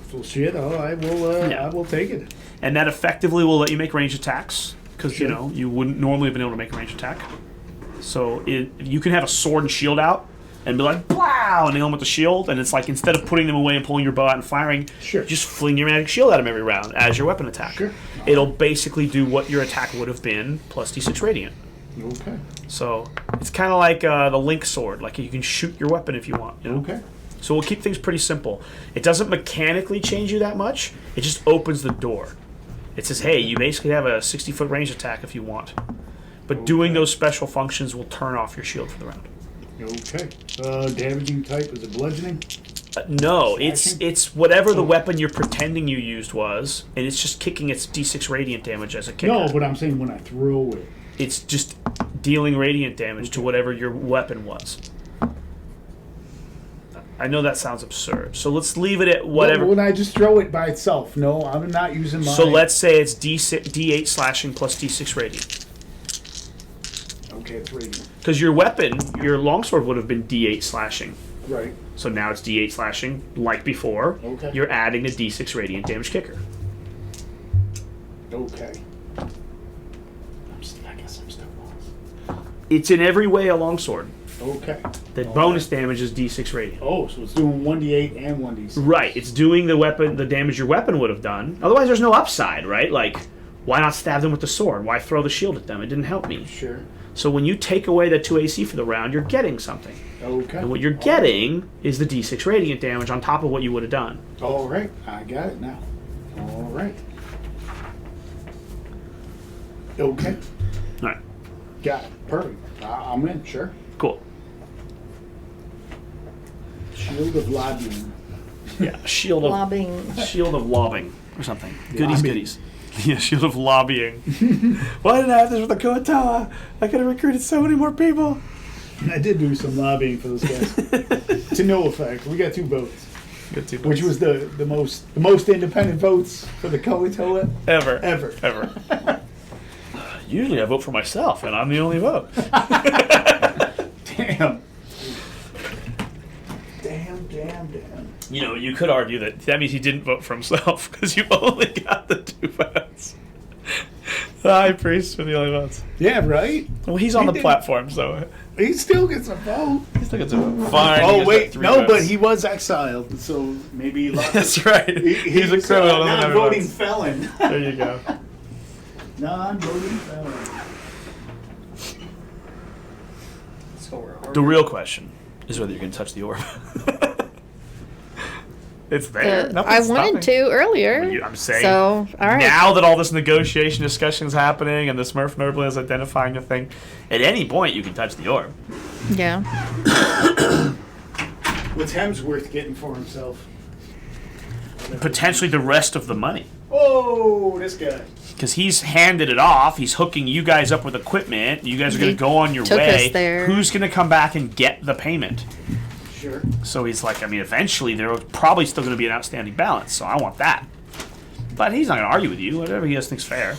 Full shit. Oh, I will. Yeah. I will take it. And that effectively will let you make ranged attacks because Sure. you know you wouldn't normally have been able to make a ranged attack. So you can have a sword and shield out and be like, "Wow!" and nail them with the shield, and it's like instead of putting them away and pulling your bow out and firing, Sure. just fling your magic shield at them every round as your weapon attack. Sure. It'll basically do what your attack would have been plus D6 radiant. Okay. So it's kind of like the Link sword. Like you can shoot your weapon if you want. You know? Okay. So we'll keep things pretty simple. It doesn't mechanically change you that much. It just opens the door. It says, hey, you basically have a 60-foot range attack if you want. But doing Okay. those special functions will turn off your shield for the round. Okay. Damaging type, is it bludgeoning? No, Slashing? it's whatever the weapon you're pretending you used was, and it's just kicking its D6 radiant damage as a kicker. No, but I'm saying when I throw it. It's just dealing radiant damage to whatever your weapon was. I know that sounds absurd, so let's leave it at whatever. When I just throw it by itself. No, I'm not using my. So let's say it's D8 slashing plus D6 radiant. Okay, it's radiant. Because your weapon, your longsword would have been D8 slashing. Right. So now it's D8 slashing like before. Okay. You're adding a D6 radiant damage kicker. Okay. I guess I'm still lost. It's in every way a longsword. Okay. The bonus damage is D6 radiant. Oh, so it's doing 1d8 and 1d6. Right, it's doing the damage your weapon would have done. Otherwise, there's no upside, right? Like, why not stab them with the sword? Why throw the shield at them? It didn't help me. Sure. So when you take away the 2 AC for the round, you're getting something. Okay. And what you're getting is the D6 radiant damage on top of what you would have done. All right. I got it now. All right. Okay. All right, Got it. Perfect. I'm in. Sure. cool. Shield of lobbying. Yeah, shield of lobbing or something. Goodies, Lobbying. goodies. Yeah, shield of lobbying. Why didn't I have this with the Kuatoa? I could have recruited so many more people. I did do some lobbying for those guys. To no effect. We got 2 votes. Good 2 votes. which was the most independent votes for the Koatoa ever. ever. Usually I vote for myself, and I'm the only vote. Damn. You know, you could argue that means he didn't vote for himself because you only got the 2 votes. The high priest for the only votes. Yeah, right? Well, he's on He the did. platform, so He still gets a vote. he's not going to fine. he Oh, just wait. got 3 No, votes. but he was exiled, so maybe he lost. That's right. He's a was criminal. a doesn't have non-voting votes. felon. There you go. Non-voting felon. So we're The real question is whether you can touch the orb. It's there. I Nothing's wanted stopping. to earlier. I'm saying. So, all right. Now that all this negotiation discussion is happening and the Smurf Nurgle is identifying a thing, at any point you can touch the orb. Yeah. What's Hemsworth getting for himself? Potentially the rest of the money. Oh, this guy. Because he's handed it off. He's hooking you guys up with equipment. You guys are going He to go on your took way. us there. Who's going to come back and get the payment? Sure. So he's like, I mean, eventually there was probably still going to be an outstanding balance. So I want that. But he's not going to argue with you. Whatever he does thinks fair.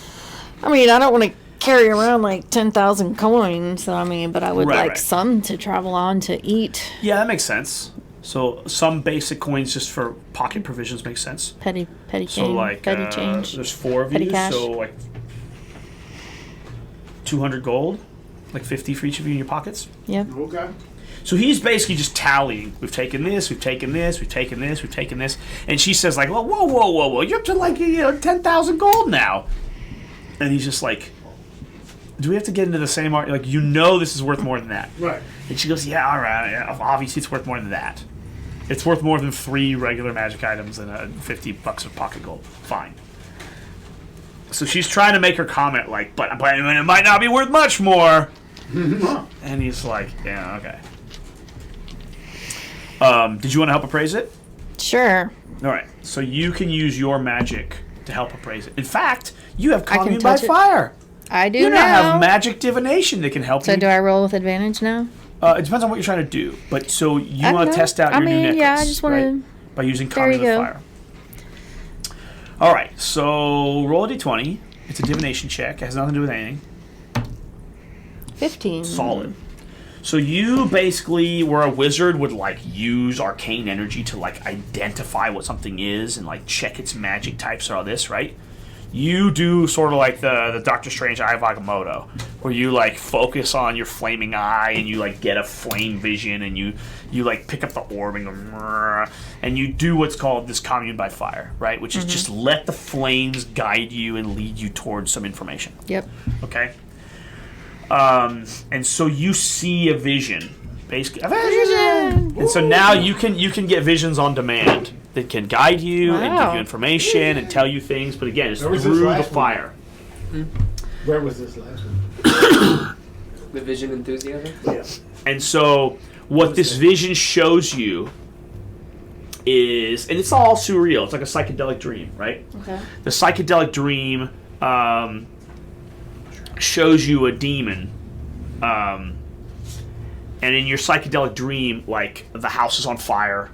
I mean, I don't want to carry around like 10,000 coins. I mean, but I would Right, like right. some to travel on to eat. Yeah, that makes sense. So some basic coins just for pocket provisions makes sense. Petty So change. like, petty change. there's 4 of Petty you, cash. so like 200 gold, like 50 for each of you in your pockets. Yeah. Okay. So he's basically just tallying. We've taken this, we've taken this, we've taken this, we've taken this, and she says like, well, whoa, you're up to like 10,000 gold now, and he's just like, do we have to get into the same art? Like, this is worth more than that. Right. And she goes, yeah, all right, yeah, obviously it's worth more than that. It's worth more than 3 regular magic items and $50 of pocket gold. Fine. So she's trying to make her comment like, but it might not be worth much more. And he's like, yeah, okay. Did you want to help appraise it? Sure. All right. So you can use your magic to help appraise it. In fact, you have can commune by touch it. fire. I do You now now. have magic divination that can help So you. do I roll with advantage now? It depends on what you're trying to do. But so you I want to know. test out I your new mean, necklace, yeah, I just wanna- right? By using There you commune of go. fire. All right. So roll a d20. It's a divination check. It has nothing to do with anything. 15. Solid. So you basically, where a wizard would like use arcane energy to like identify what something is and like check its magic types or all this, right? You do sort of like the Doctor Strange Eye of Agamotto, where you like focus on your flaming eye and you like get a flame vision and you like pick up the orb and go, "Mrrr," and you do what's called this commune by fire, right? Which is just let the flames guide you and lead you towards some information. Yep. Okay. And so you see a vision, basically. A vision! And so now you can get visions on demand that can guide you and give Wow. you information and tell you things. But again, it's Where was this through the last one? fire. Where was this last one? The vision enthusiasm. Yeah. And so what this vision shows you is, and it's all surreal. It's like a psychedelic dream, right? Okay. The psychedelic dream shows you a demon, and in your psychedelic dream, like the house is on fire,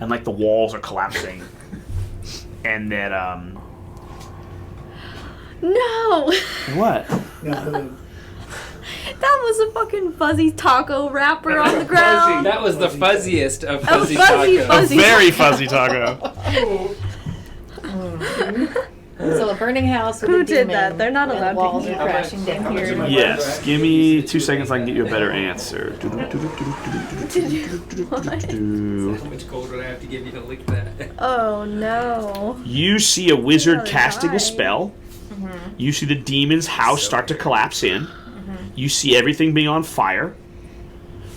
and like the walls are collapsing, and that No! what? No, That was a fucking fuzzy taco wrapper on the ground. That was the fuzziest of That was fuzzy fuzzy, tacos. fuzzy. Very fuzzy taco. So a burning house with Who a did demon, that? They're not and allowed to walls eat. are crashing down here. Yes. Give me 2 seconds. I can get you a better answer. What? How much gold would I have to give you to lick that? Oh no. You see a wizard Oh, casting a nice. spell. You see the demon's house start to collapse in. You see everything being on fire.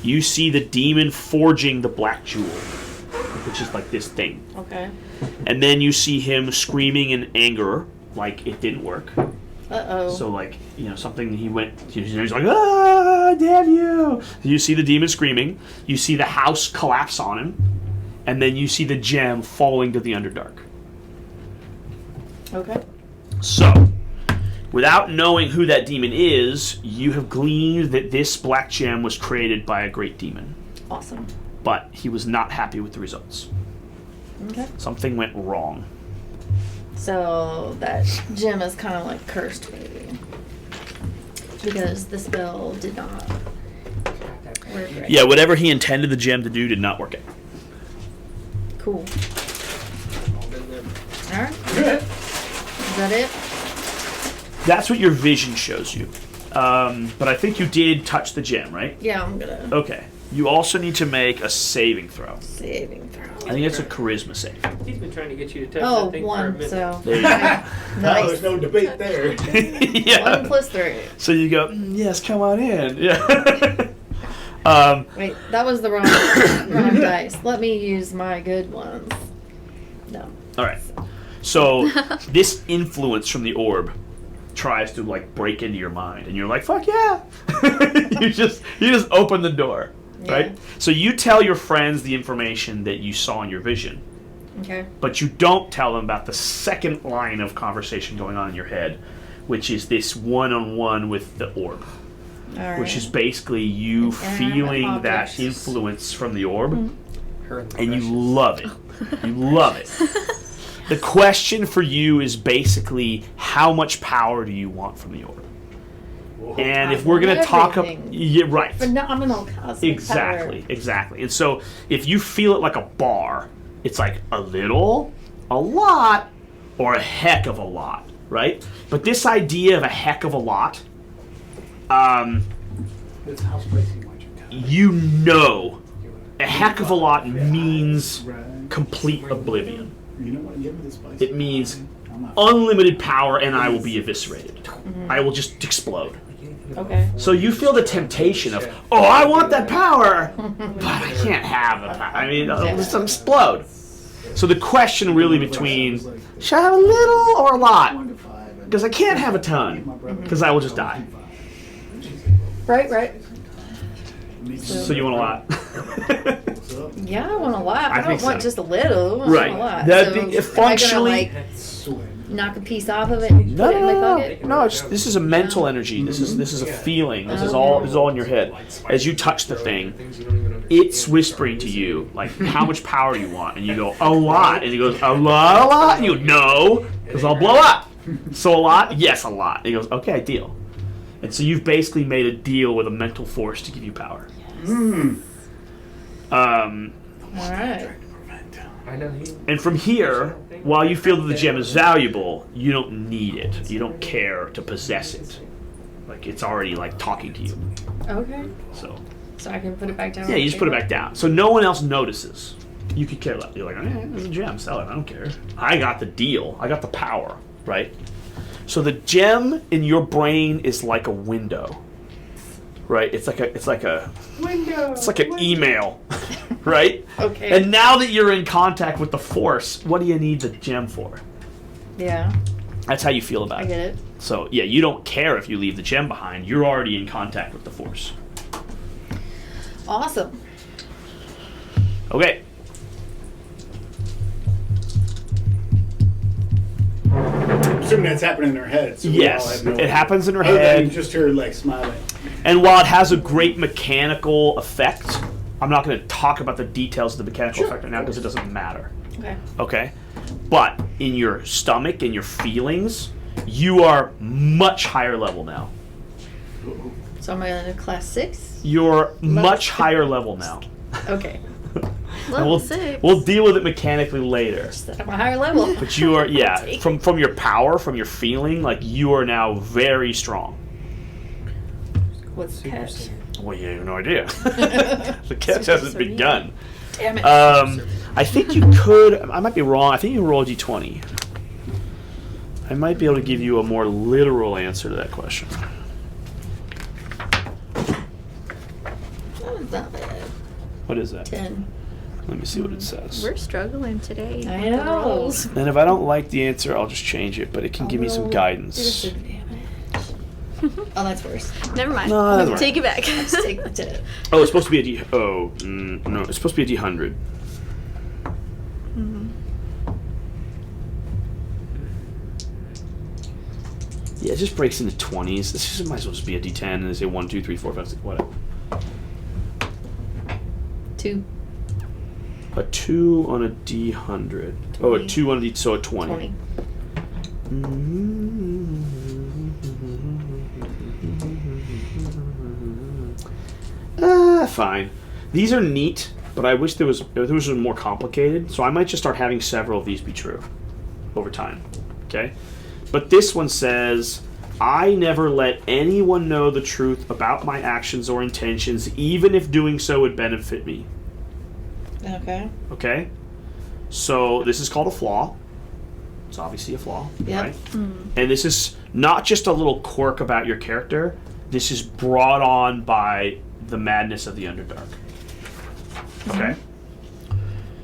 You see the demon forging the black jewel, which is like this thing. Okay. And then you see him screaming in anger, like it didn't work. Uh-oh. So like, something he went, he's like, ah, damn you. You see the demon screaming. You see the house collapse on him. And then you see the gem falling to the Underdark. Okay. So, without knowing who that demon is, you have gleaned that this black gem was created by a great demon. Awesome. But he was not happy with the results. Okay. Something went wrong. So that gem is kind of like cursed, maybe. Because the spell did not work right. Yeah, whatever he intended the gem to do did not work out. Cool. All been there. Alright. Is that it? That's what your vision shows you. But I think you did touch the gem, right? Yeah, I'm gonna. Okay. You also need to make a saving throw. Saving throw. I think it's a charisma save. He's been trying to get you to touch Oh, that thing for a one, minute. so. There you go. Oh, Nice. there's no debate there. Yeah. 1 plus 3. So you go, yes, come on in. Yeah. Wait, that was the wrong dice. Let me use my good ones. No. All right. So this influence from the orb tries to like break into your mind, and you're like, "Fuck yeah!" you just open the door, right? Yeah. So you tell your friends the information that you saw in your vision, Okay. but you don't tell them about the second line of conversation going on in your head, which is this one-on-one with the orb, Alright. which is basically you An inanimate feeling that object. influence from the orb. Her and the And you precious. love it. You love it. The question for you is basically how much power do you want from the orb? And I if we're going to want talk everything. yeah, right. Phenomenal cosmic Exactly, exactly. And so if you feel it like a bar, it's like a little, a lot, or a heck of a lot, right? But this idea of a heck of a lot, This house spicy watch your you know, a heck of a lot means Right. complete oblivion. You know what? Give me the spicy. It means I'm not- unlimited power and I will be eviscerated. I will just explode. power. Okay. So you feel the temptation of, oh, I want that power, but I can't have the power. I mean, I'll just explode. So the question really between, should I have a little or a lot? 1 to 5. Because I can't have a ton, because I will just die. Right. So you want a lot. Yeah, I want a lot. I, think don't want so. just a little. I Right. want a lot. That so be- am functionally- I gonna, like, knock a piece off of it and No, put it in my no, pocket? no. This is a mental energy. This is a feeling. This is all in your head. As you touch the thing, Things you don't even understand. it's whispering to you, like, how much power do you want? And you go, a lot. And he goes, a lot? And you go, no, because I'll blow up. So a lot? Yes, a lot. And he goes, okay, deal. And so you've basically made a deal with a mental force to give you power. Alright. I know he. And from here, while you feel that the gem is valuable, you don't need it. You don't care to possess it. Like, it's already, like, talking to you. Okay. So, So I can put it back down. yeah, on you the just put it table? back down. So no one else notices. You could care less. You're like, it's a gem, sell it. I don't care. I got the deal. I got the power, right? So the gem in your brain is like a window, right? It's like an email, right? Okay. And now that you're in contact with the force, what do you need the gem for? Yeah, That's how you feel about I it. get it. So yeah, you don't care if you leave the gem behind. You're already in contact with the force. Awesome. Okay. Assuming that's happening in her head. So we all Yes, have no it happens in her other than head. just her like smiling. And while it has a great mechanical effect, I'm not going to talk about the details of the mechanical effect right now because it doesn't matter. Okay. Okay? But in your stomach and your feelings, you are much higher level now. So am I on a class 6? You're much higher level now. Okay. And Level we'll, 6. we'll deal with it mechanically later. So I'm a higher level. But you are, yeah, Take from your power, from your feeling, like you are now very strong. What's Super pet? Saiyan. Well, you have no idea. The catch hasn't Super begun. Damn it. I think you could. I might be wrong. I think you can roll a d20. I might be able to give you a more literal answer to that question. That was not bad. What is that? 10. Let me see what it says. We're struggling today. I with the know. rolls. And if I don't like the answer, I'll just change it. But it can give me some guidance. Disadvantage. Oh, that's worse. Never mind. No, that's all right. Take it back. Let's take the 10. Oh, it's supposed to be a d. Oh, no, it's supposed to be a d100. Yeah, it just breaks into 20s. This just might as well just be a d10 and they say 1, 2, 3, 4, 5, 6, whatever. 2. A 2 on a D100. Oh, a 20. 2 on a D, so a 20. 20. Fine. These are neat, but I wish there was more complicated. So I might just start having several of these be true over time. Okay? But this one says, I never let anyone know the truth about my actions or intentions, even if doing so would benefit me. Okay. Okay? So this is called a flaw. It's obviously a flaw, Yep. right? And this is not just a little quirk about your character. This is brought on by the madness of the Underdark. Okay?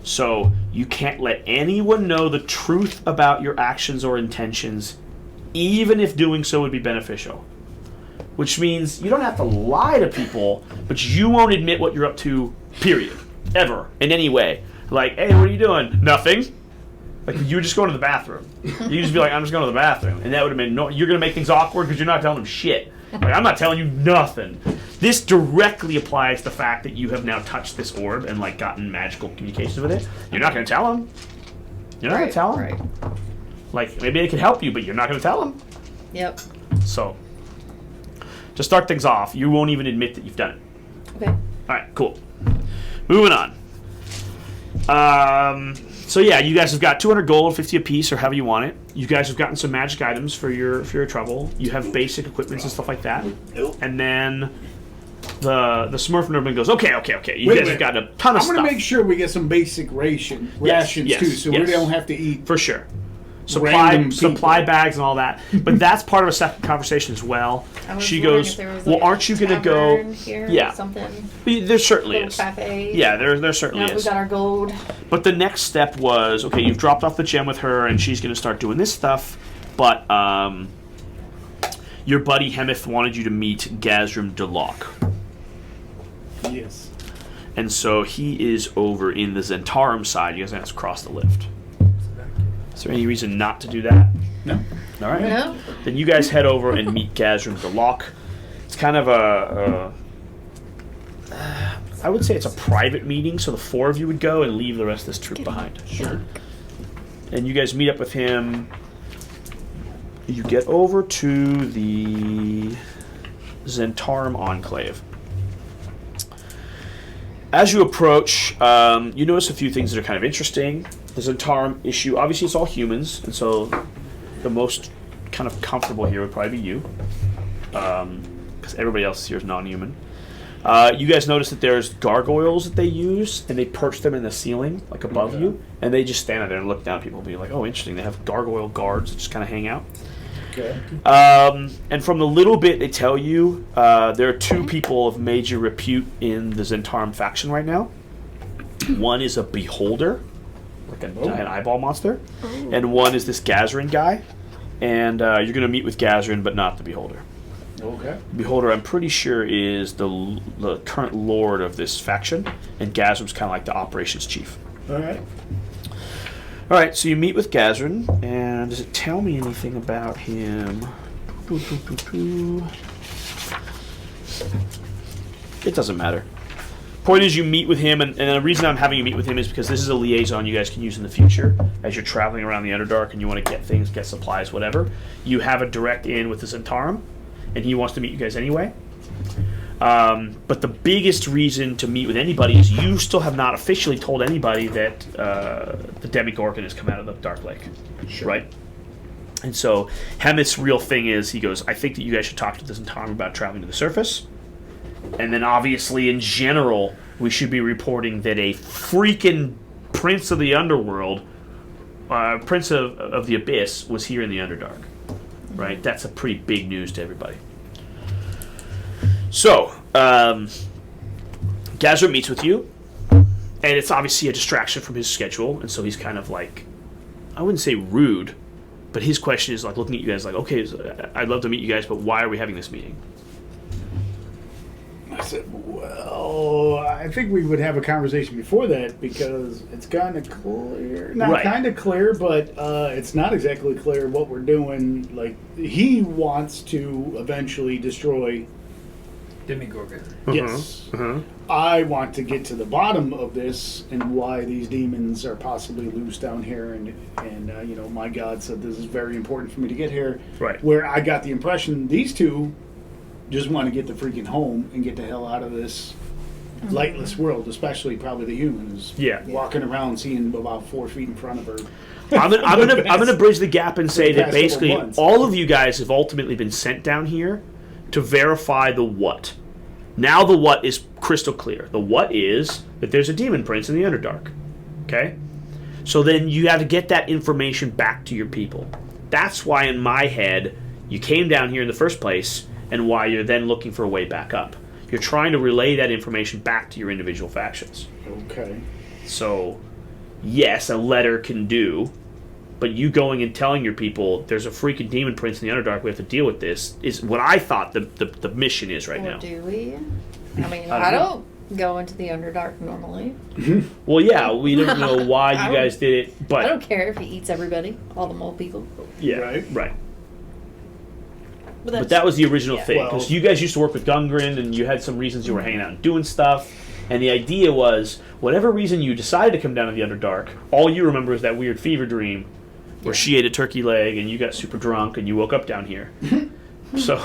So you can't let anyone know the truth about your actions or intentions, even if doing so would be beneficial. Which means you don't have to lie to people, but you won't admit what you're up to, period. Ever. In any way. Like, hey, what are you doing? Nothing. Like, you were just going to the bathroom. You just be like, I'm just going to the bathroom. And that would have been, no, you're going to make things awkward because you're not telling them shit. Like, I'm not telling you nothing. This directly applies to the fact that you have now touched this orb and, like, gotten magical communications with it. You're not going to tell them. You're not going to tell them. Right. Like, maybe they could help you, but you're not going to tell them. Yep. So, to start things off, you won't even admit that you've done it. Okay. All right, cool. Moving on. So yeah, you guys have got 200 gold, 50 apiece, or however you want it. You guys have gotten some magic items for your trouble. You have basic equipments and stuff like that. And then the Smurf Nerdman goes, okay. You guys have got a ton of I'm stuff. gonna make sure we get some basic rations yes, too, so we don't have to eat. For sure. Random Supply people. bags and all that. But that's part of a second conversation as well. I was She wondering goes, if there was, well, like, aren't you going to go... tavern here or Yeah. something? There certainly Little is. cafe. Yeah, there certainly Now we is. got our gold. But the next step was, okay, you've dropped off the gem with her, and she's going to start doing this stuff, but your buddy Hemeth wanted you to meet Gazrim Delok. Yes. And so he is over in the Zentarum side. You guys have to cross the lift. Is there any reason not to do that? No. All right. No? Then you guys head over and meet Gazrim Delok. It's kind of I would say it's a private meeting, so the four of you would go and leave the rest of this troop behind. Sure. And you guys meet up with him. You get over to the Zentarum Enclave. As you approach, you notice a few things that are kind of interesting. The Zentarum issue, obviously it's all humans, and so the most kind of comfortable here would probably be you, because everybody else here is non-human. You guys notice that there's gargoyles that they use, and they perch them in the ceiling, like above you, and they just stand there and look down at people and be like, oh, interesting, they have gargoyle guards that just kind of hang out. Okay. And from the little bit they tell you, there are two people of major repute in the Zentarum faction right now. One is a beholder, like a giant eyeball monster, and one is this Gazrin guy. And you're going to meet with Gazrin, but not the beholder. Okay. Beholder, I'm pretty sure, is the current lord of this faction, and Gazrin's kind of like the operations chief. All right. All right, so you meet with Gazrin, and does it tell me anything about him? It doesn't matter. Point is, you meet with him, and the reason I'm having you meet with him is because this is a liaison you guys can use in the future as you're traveling around the Underdark and you want to get things, get supplies, whatever. You have a direct in with the Zentarum, and he wants to meet you guys anyway. But the biggest reason to meet with anybody is you still have not officially told anybody that the Demigorgon has come out of the Dark Lake, right? And so Hemeth's real thing is, he goes, I think that you guys should talk to the Zentarum about traveling to the surface. And then obviously in general, we should be reporting that a freaking prince of the underworld, prince of the abyss, was here in the Underdark, right? That's a pretty big news to everybody. So, Gazrim meets with you, and it's obviously a distraction from his schedule, and so he's kind of like, I wouldn't say rude, but his question is like looking at you guys like, okay, I'd love to meet you guys, but why are we having this meeting? I said, well, I think we would have a conversation before that because it's kind of clear. Not Right. kind of clear, but it's not exactly clear what we're doing. Like, he wants to eventually destroy... Demigorgon. Yes. I want to get to the bottom of this and why these demons are possibly loose down here, and you know, my God said this is very important for me to get here. Right. Where I got the impression these two just want to get the freaking home and get the hell out of this lightless world, especially probably the humans. Yeah. Walking around seeing about 4 feet in front of her. I'm gonna bridge the gap and say the that past couple basically months. all of you guys have ultimately been sent down here to verify the what. Now the what is crystal clear. The what is that there's a demon prince in the Underdark. Okay? So then you have to get that information back to your people. That's why in my head you came down here in the first place and why you're then looking for a way back up. You're trying to relay that information back to your individual factions. Okay. So, yes, a letter can do, but you going and telling your people there's a freaking demon prince in the Underdark, we have to deal with this, is what I thought the mission is right Or now. do we? I mean, I I don't don't go into the Underdark normally. Well, yeah, we don't know why I you guys did it, I don't but care if he eats everybody, all the mole people. yeah, Right. right. But, But that was the original yeah. thing, because Well- you guys used to work with Gungren, and you had some reasons you were hanging out and doing stuff, and the idea was, whatever reason you decided to come down to the Underdark, all you remember is that weird fever dream where she ate a turkey leg and you got super drunk and you woke up down here. So,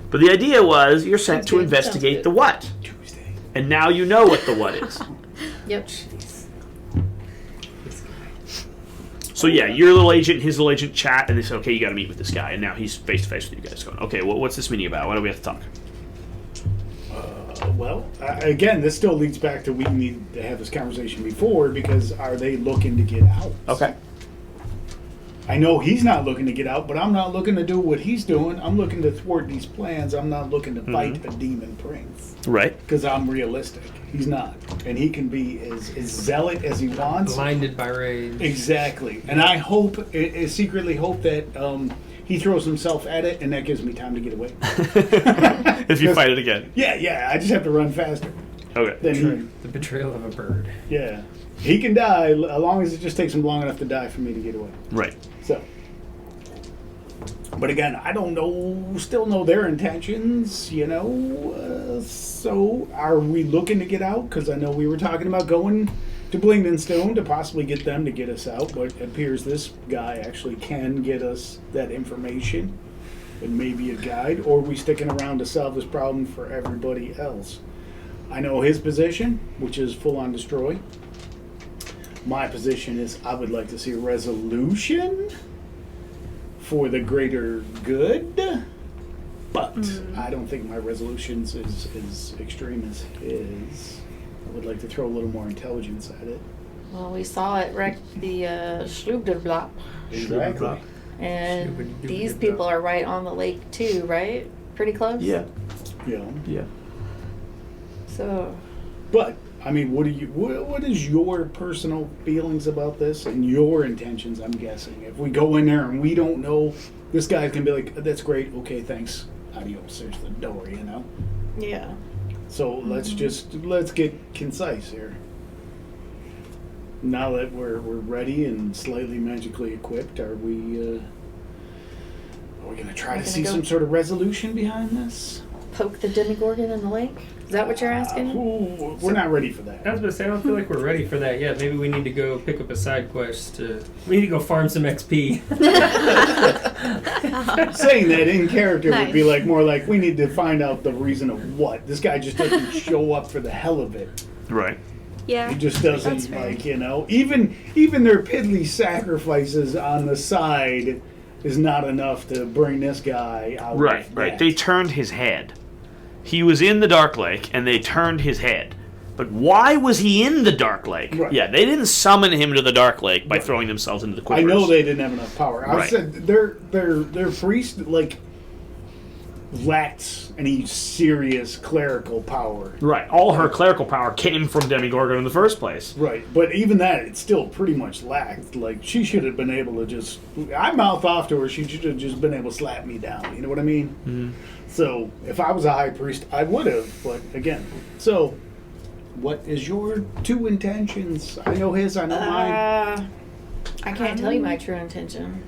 but the idea was you're sent Sounds to good, investigate sounds the good. what, Tuesday. and now you know what the what is. Yep. So yeah, your little agent, his little agent chat, and they say, okay, you got to meet with this guy, and now he's face to face with you guys, going, okay, what's this meeting about? Why do we have to talk? Well, again, this still leads back to we need to have this conversation before, because are they looking to get out? Okay. I know he's not looking to get out, but I'm not looking to do what he's doing. I'm looking to thwart these plans. I'm not looking to fight a demon prince, Right. because I'm realistic. He's not. And he can be as zealot as he wants. Blinded by rage. Exactly. And I hope, I secretly hope that he throws himself at it, and that gives me time to get away. If you fight it again. Yeah, I just have to run faster. Okay. Than he, The betrayal of a bird. yeah. He can die, as long as it just takes him long enough to die for me to get away. Right. So. But again, I don't still know their intentions, you know. So, are we looking to get out? Because I know we were talking about going to Blingdenstone to possibly get them to get us out, but it appears this guy actually can get us that information and maybe a guide, or are we sticking around to solve this problem for everybody else? I know his position, which is full on destroy. My position is I would like to see a resolution for the greater good, but I don't think my resolutions is as extreme as his. I would like to throw a little more intelligence at it. Well, we saw it wreck the Schlubderblock. Exactly. And these people are right on the lake too, right? Pretty close? Yeah. You know, Yeah. So, but I mean, what is your personal feelings about this and your intentions? I'm guessing if we go in there and we don't know, this guy can be like, "That's great, okay, thanks, adios." There's the door, you know. yeah. So let's get concise here. Now that we're ready and slightly magically equipped, are we gonna try We're to gonna see go- some sort of resolution behind this? Poke the Demigorgon in the lake? Is that what you're asking? Ooh, we're not ready for that. I was going to say, I don't feel like we're ready for that yet. Maybe we need to go pick up a side quest we need to go farm some XP. Saying that in character would be Nice. like more like we need to find out the reason of what. This guy just doesn't show up for the hell of it. Right. Yeah. He just That's doesn't fair. like, you know, even their piddly sacrifices on the side is not enough to bring this guy out. Right, of right. that. They turned his head. He was in the Dark Lake, and they turned his head. But why was he in the Dark Lake? Right. Yeah, they didn't summon him to the Dark Lake by throwing themselves into the I quivers. know they didn't have enough power. I Right. said their priest like lacked any serious clerical power. Right. All her clerical power came from Demigorgon in the first place. Right, but even that, it still pretty much lacked. Like, she should have been able to just... I mouth off to her, she should have just been able to slap me down. You know what I mean? Mm-hmm. So, if I was a high priest, I would have. But, again, so, what is your two intentions? I know his, I know mine. I can't tell you my true intention.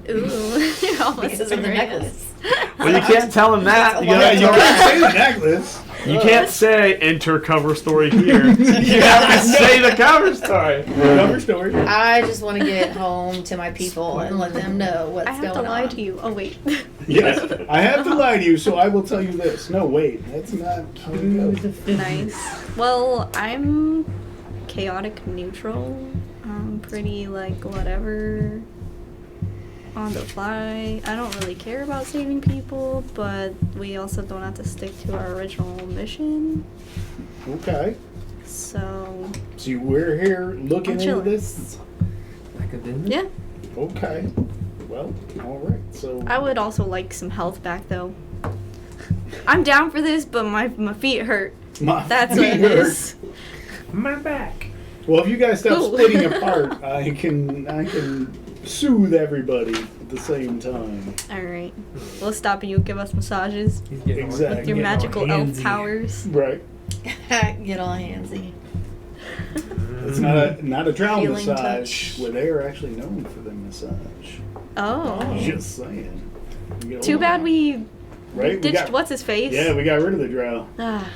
Ooh. You're almost Because of the embarrassed. necklace. Well, you can't tell him that. You Yeah, gotta you tell can't say the necklace. You can't say enter cover story here. You have to say the cover story. Cover story. I just want to get home to my people and let them know what's I have going to lie on. to you. Oh wait. Yes, I have to lie to you, so I will tell you this. No, wait, that's not how it goes. Nice. Well, I'm chaotic neutral. I'm pretty like whatever. On the fly. I don't really care about saving people, but we also don't have to stick to our original mission. Okay, So so we're here looking I'm into chilling. this. Like a business? yeah. Okay, well, all right. So I would also like some health back though. I'm down for this, but my feet hurt. my That's what it feet hurt. is. My back. Well, if you guys stop Ooh. splitting apart, I can soothe everybody at the same time. Alright. We'll stop and you'll give us massages He's getting all- Exactly. with your Getting all magical elf handsy. powers. Right. Get all handsy. It's not a drown Feeling massage touch. where they are actually known for the massage. Oh. Just saying. We get Too bad along. we right? We ditched got- what's his face. Yeah, we got rid of the drow. Ah.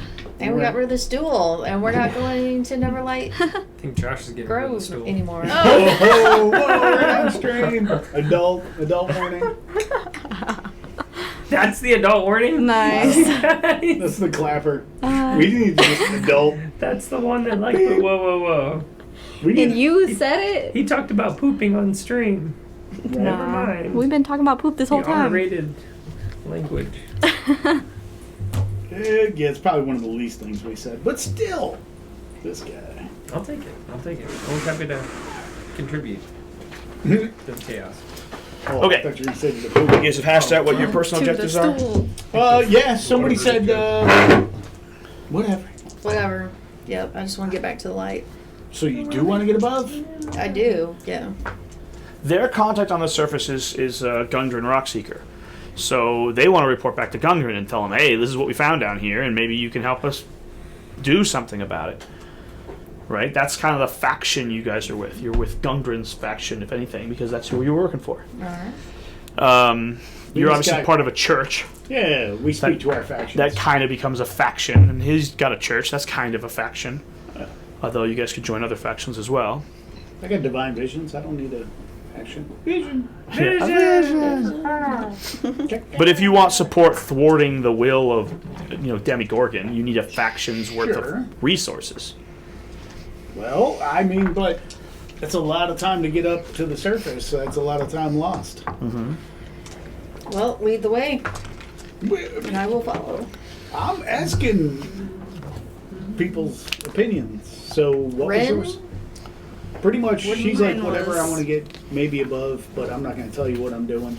And we got rid of the stool, and we're not going to Neverlight I think Josh is getting rid of the Grove stool. anymore. Whoa, whoa, whoa, we're downstream. Adult warning. That's the adult warning? Nice. That's the clapper. Uh, We need just adult. That's the one that like, whoa, whoa, whoa. We need and you said it? He talked about pooping on stream. Never mind. We've been talking about poop this whole The time. R-rated language. Yeah, it's probably one of the least things we said, but still, this guy. I'll take it. I'll take it. Always happy to contribute to the chaos. Oh, Okay. I thought you were going to say the poop. You guys have hashed out what your personal To the objectives are? stool. Yeah, somebody said, whatever. Whatever. Yep, I just want to get back to the light. So you do want to get above? I do, yeah. Their contact on the surface is Gundren Rockseeker. So they want to report back to Gundren and tell him, hey, this is what we found down here, and maybe you can help us do something about it. Right? That's kind of the faction you guys are with. You're with Gundren's faction, if anything, because that's who you're working for. Alright. You're just obviously got- part of a church. Yeah, we speak to our factions. That kind of becomes a faction, and he's got a church. That's kind of a faction. Although you guys could join other factions as well. I got divine visions. I don't need a action. Vision. But if you want support thwarting the will of, Demigorgon, you need a faction's worth Sure. of resources. Well, I mean, but that's a lot of time to get up to the surface. So that's a lot of time lost. Well, lead the way, and I will follow. I'm asking people's opinions. So what Ren? was yours? Pretty much, she's like, Mine whatever I was- want to get, maybe above, but I'm not going to tell you what I'm doing.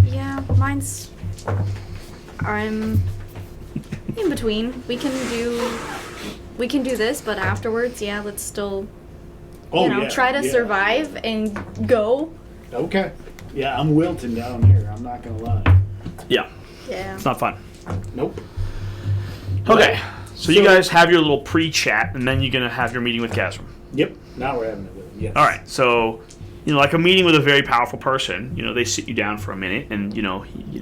Yeah, mine's. I'm in between. We can do this, but afterwards, yeah, let's still, Oh, yeah, try to yeah. survive and go. Okay. Yeah, I'm wilting down here. I'm not going to lie. Yeah, Yeah. it's not fun. Nope. Okay, so you guys have your little pre-chat, and then you're going to have your meeting with Gazram. Yep. Now we're having it with him. Yes. All right, so like a meeting with a very powerful person, they sit you down for a minute, and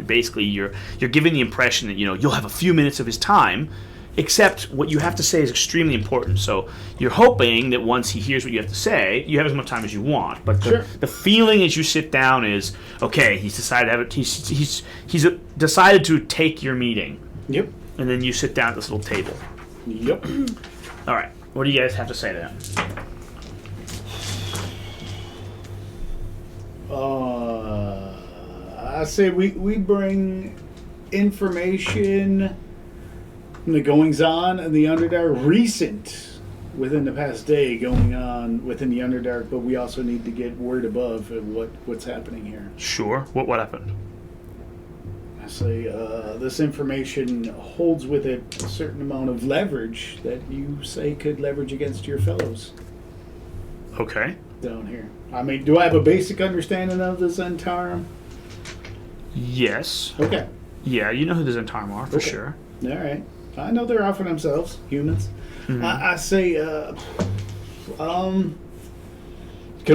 basically you're giving the impression that you'll have a few minutes of his time, except what you have to say is extremely important. So you're hoping that once he hears what you have to say, you have as much time as you want. But Sure. the feeling as you sit down is, okay, he's decided to have it. He's decided to take your meeting, Yep. and then you sit down at this little table. Yep. All right, what do you guys have to say to him? I say we bring information from the goings on in the Underdark, recent within the past day going on within the Underdark, but we also need to get word above of what's happening here. Sure. What happened? I say this information holds with it a certain amount of leverage that you say could leverage against your fellows Okay. down here. I mean, do I have a basic understanding of the Zentarum? Yes. Okay. Yeah, you know who the Zentarum are, for Okay. sure. All right. I know they're out for themselves, humans. I say, can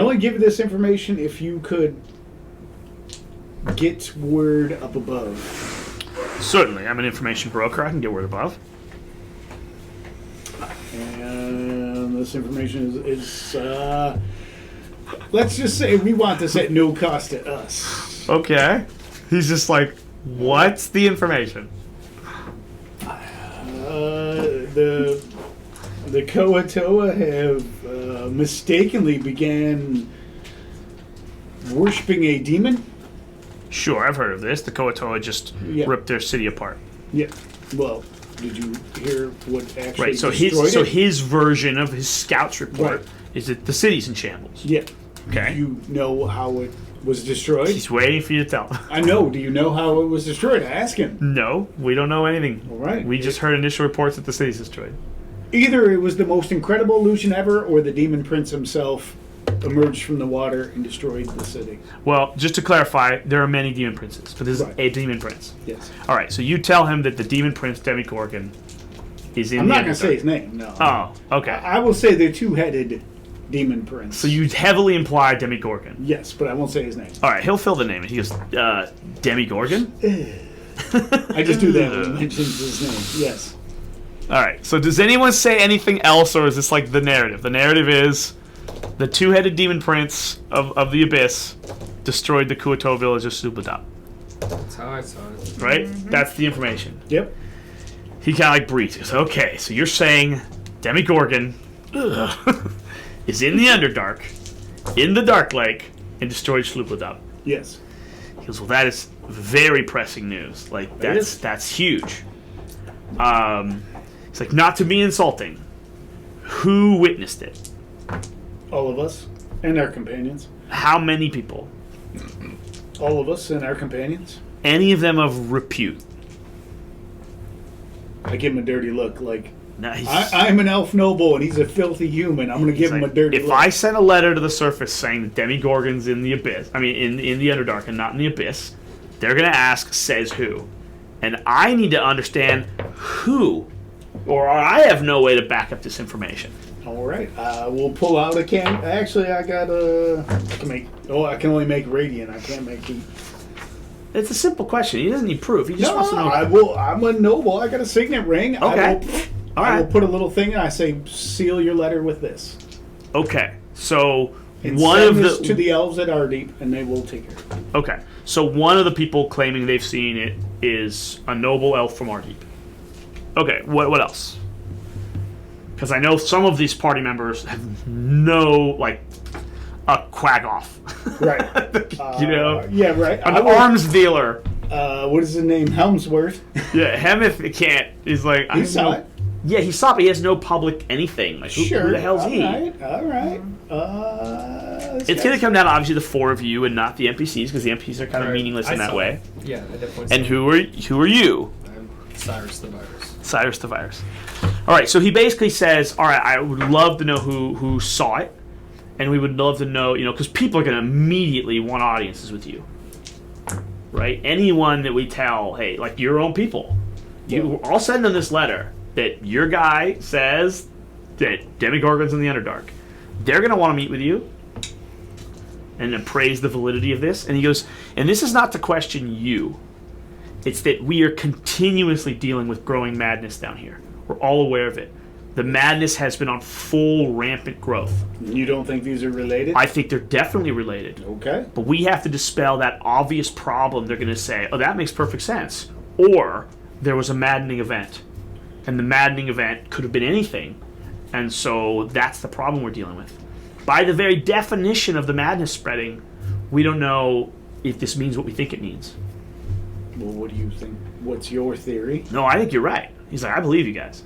only give you this information if you could get word up above. Certainly, I'm an information broker. I can get word above. this information is let's just say we want this at no cost to us. Okay. He's just like, what's the information? The Koatoa have mistakenly began worshiping a demon. Sure, I've heard of this. The Koatoa just Yeah. ripped their city apart. Yeah. Well, did you hear what actually Right. So destroyed it? his version of his scouts report Right. is that the city's in shambles. Yeah. Okay. Do you know how it was destroyed? He's waiting for you to tell. I know. Do you know how it was destroyed? Ask him. No, we don't know anything. All right. We just heard initial reports that the city's destroyed. Either it was the most incredible illusion ever, or the demon prince himself emerged from the water and destroyed the city. Well, just to clarify, there are many demon princes, but this Right. is a demon prince. Yes. All right, so you tell him that the demon prince Demigorgon is in I'm the not going to Underdark. say his name. No. Oh, okay. I will say the two-headed demon prince. So you heavily imply Demigorgon. Yes, but I won't say his name. All right, he'll fill the name. And he goes, Demigorgon? I just do that when he mentions his name. Yes. All right, so does anyone say anything else, or is this like the narrative? The narrative is the two-headed demon prince of the Abyss destroyed the Kuato village of Supladop. That's how I saw it. Right? That's the information. Yep. He kind of like breathes. He goes, okay, so you're saying Demigorgon is in the Underdark, in the Dark Lake, and destroyed Slupladop. Yes. He goes, well, that is very pressing news. Like, is. that's huge. It's like, not to be insulting. Who witnessed it? All of us and our companions. How many people? All of us and our companions. Any of them of repute? I give him a dirty look, like Nice. I'm an elf noble and he's a filthy human. I'm going to give him a dirty If look. I sent a letter to the surface saying that Demigorgon's in the Abyss, I mean, in the Underdark and not in the Abyss, they're going to ask, says who? And I need to understand who, or I have no way to back up this information. All right, we'll pull out a can. Actually, I got a. I can only make radiant. I can't make heat. It's a simple question. He doesn't need proof. He just wants to know. I will. I'm a noble. I got a signet ring. Okay. All I will right. put a little thing and I say, seal your letter with this. Okay. So And one send of this the to the elves at Ardeep, and they will take care of it. okay. So one of the people claiming they've seen it is a noble elf from Ardeep. Okay. What else? Because I know some of these party members have no a quack off. Right. You know, Yeah, right. an arms dealer. What is his name? Helmsworth. Yeah, Hemeth can't. He's like, I He have saw no. it. Yeah, he saw it, but he has no public anything. Like, who the hell's he? All right. It's going to come down to obviously the four of you and not the NPCs, because the NPCs are kind of Right. meaningless I in that saw way. it. Yeah, I definitely. And saw it. who are you? I'm Cyrus the Virus. Cyrus the Virus. All right, so he basically says, all right, I would love to know who saw it, and we would love to know, because people are going to immediately want audiences with you, right? Anyone that we tell, hey, like your own people, I'll send them this letter that your guy says that Demigorgon's in the Underdark. They're going to want to meet with you and appraise the validity of this. And he goes, and this is not to question you. It's that we are continuously dealing with growing madness down here. We're all aware of it. The madness has been on full, rampant growth. You don't think these are related? I think they're definitely related. Okay. But we have to dispel that obvious problem. They're going to say, oh, that makes perfect sense. Or there was a maddening event. And the maddening event could have been anything. And so that's the problem we're dealing with. By the very definition of the madness spreading, we don't know if this means what we think it means. Well, what do you think? What's your theory? No, I think you're right. He's like, I believe you guys.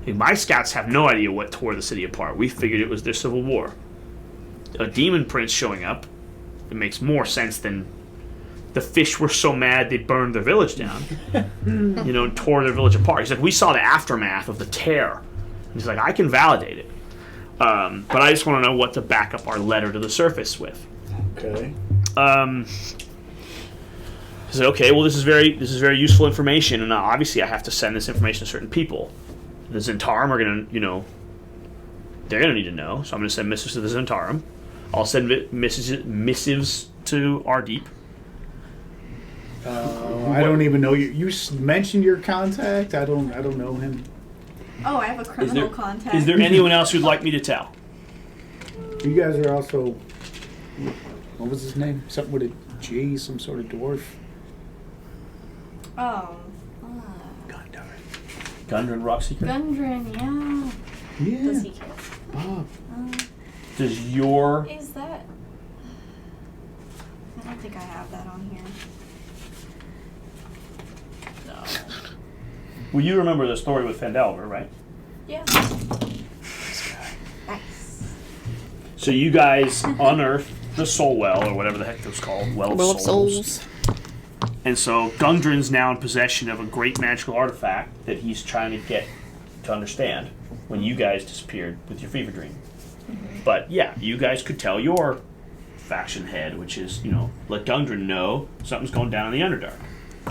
Hey, my scouts have no idea what tore the city apart. We figured it was their civil war. A demon prince showing up, it makes more sense than the fish were so mad they burned their village down, and tore their village apart. He's like, we saw the aftermath of the tear. He's like, I can validate it. But I just want to know what to back up our letter to the surface with. Okay. I said, okay, well, this is very useful information, and obviously I have to send this information to certain people. The Zentarum are going to, they're going to need to know, so I'm going to send missives to the Zentarum. I'll send missives to Ardeep. I don't even know you. You mentioned your contact. I don't know him. Oh, I have a criminal contact. Is there anyone else who'd like me to tell? You guys are also. What was his name? Something with a G, some sort of dwarf. Oh. Gundren Rockseeker? Gundren, yeah. Yeah. Does he care? Bob. Does your... Is that... I don't think I have that on here. No. Well, you remember the story with Phandelver, right? Yeah. This guy. Nice. So you guys unearthed the Soul Well, or whatever the heck it was called. Well of Souls. And so Gundren's now in possession of a great magical artifact that he's trying to get to understand when you guys disappeared with your fever dream. But yeah, you guys could tell your faction head, which is, you know, let Gundren know something's going down in the Underdark.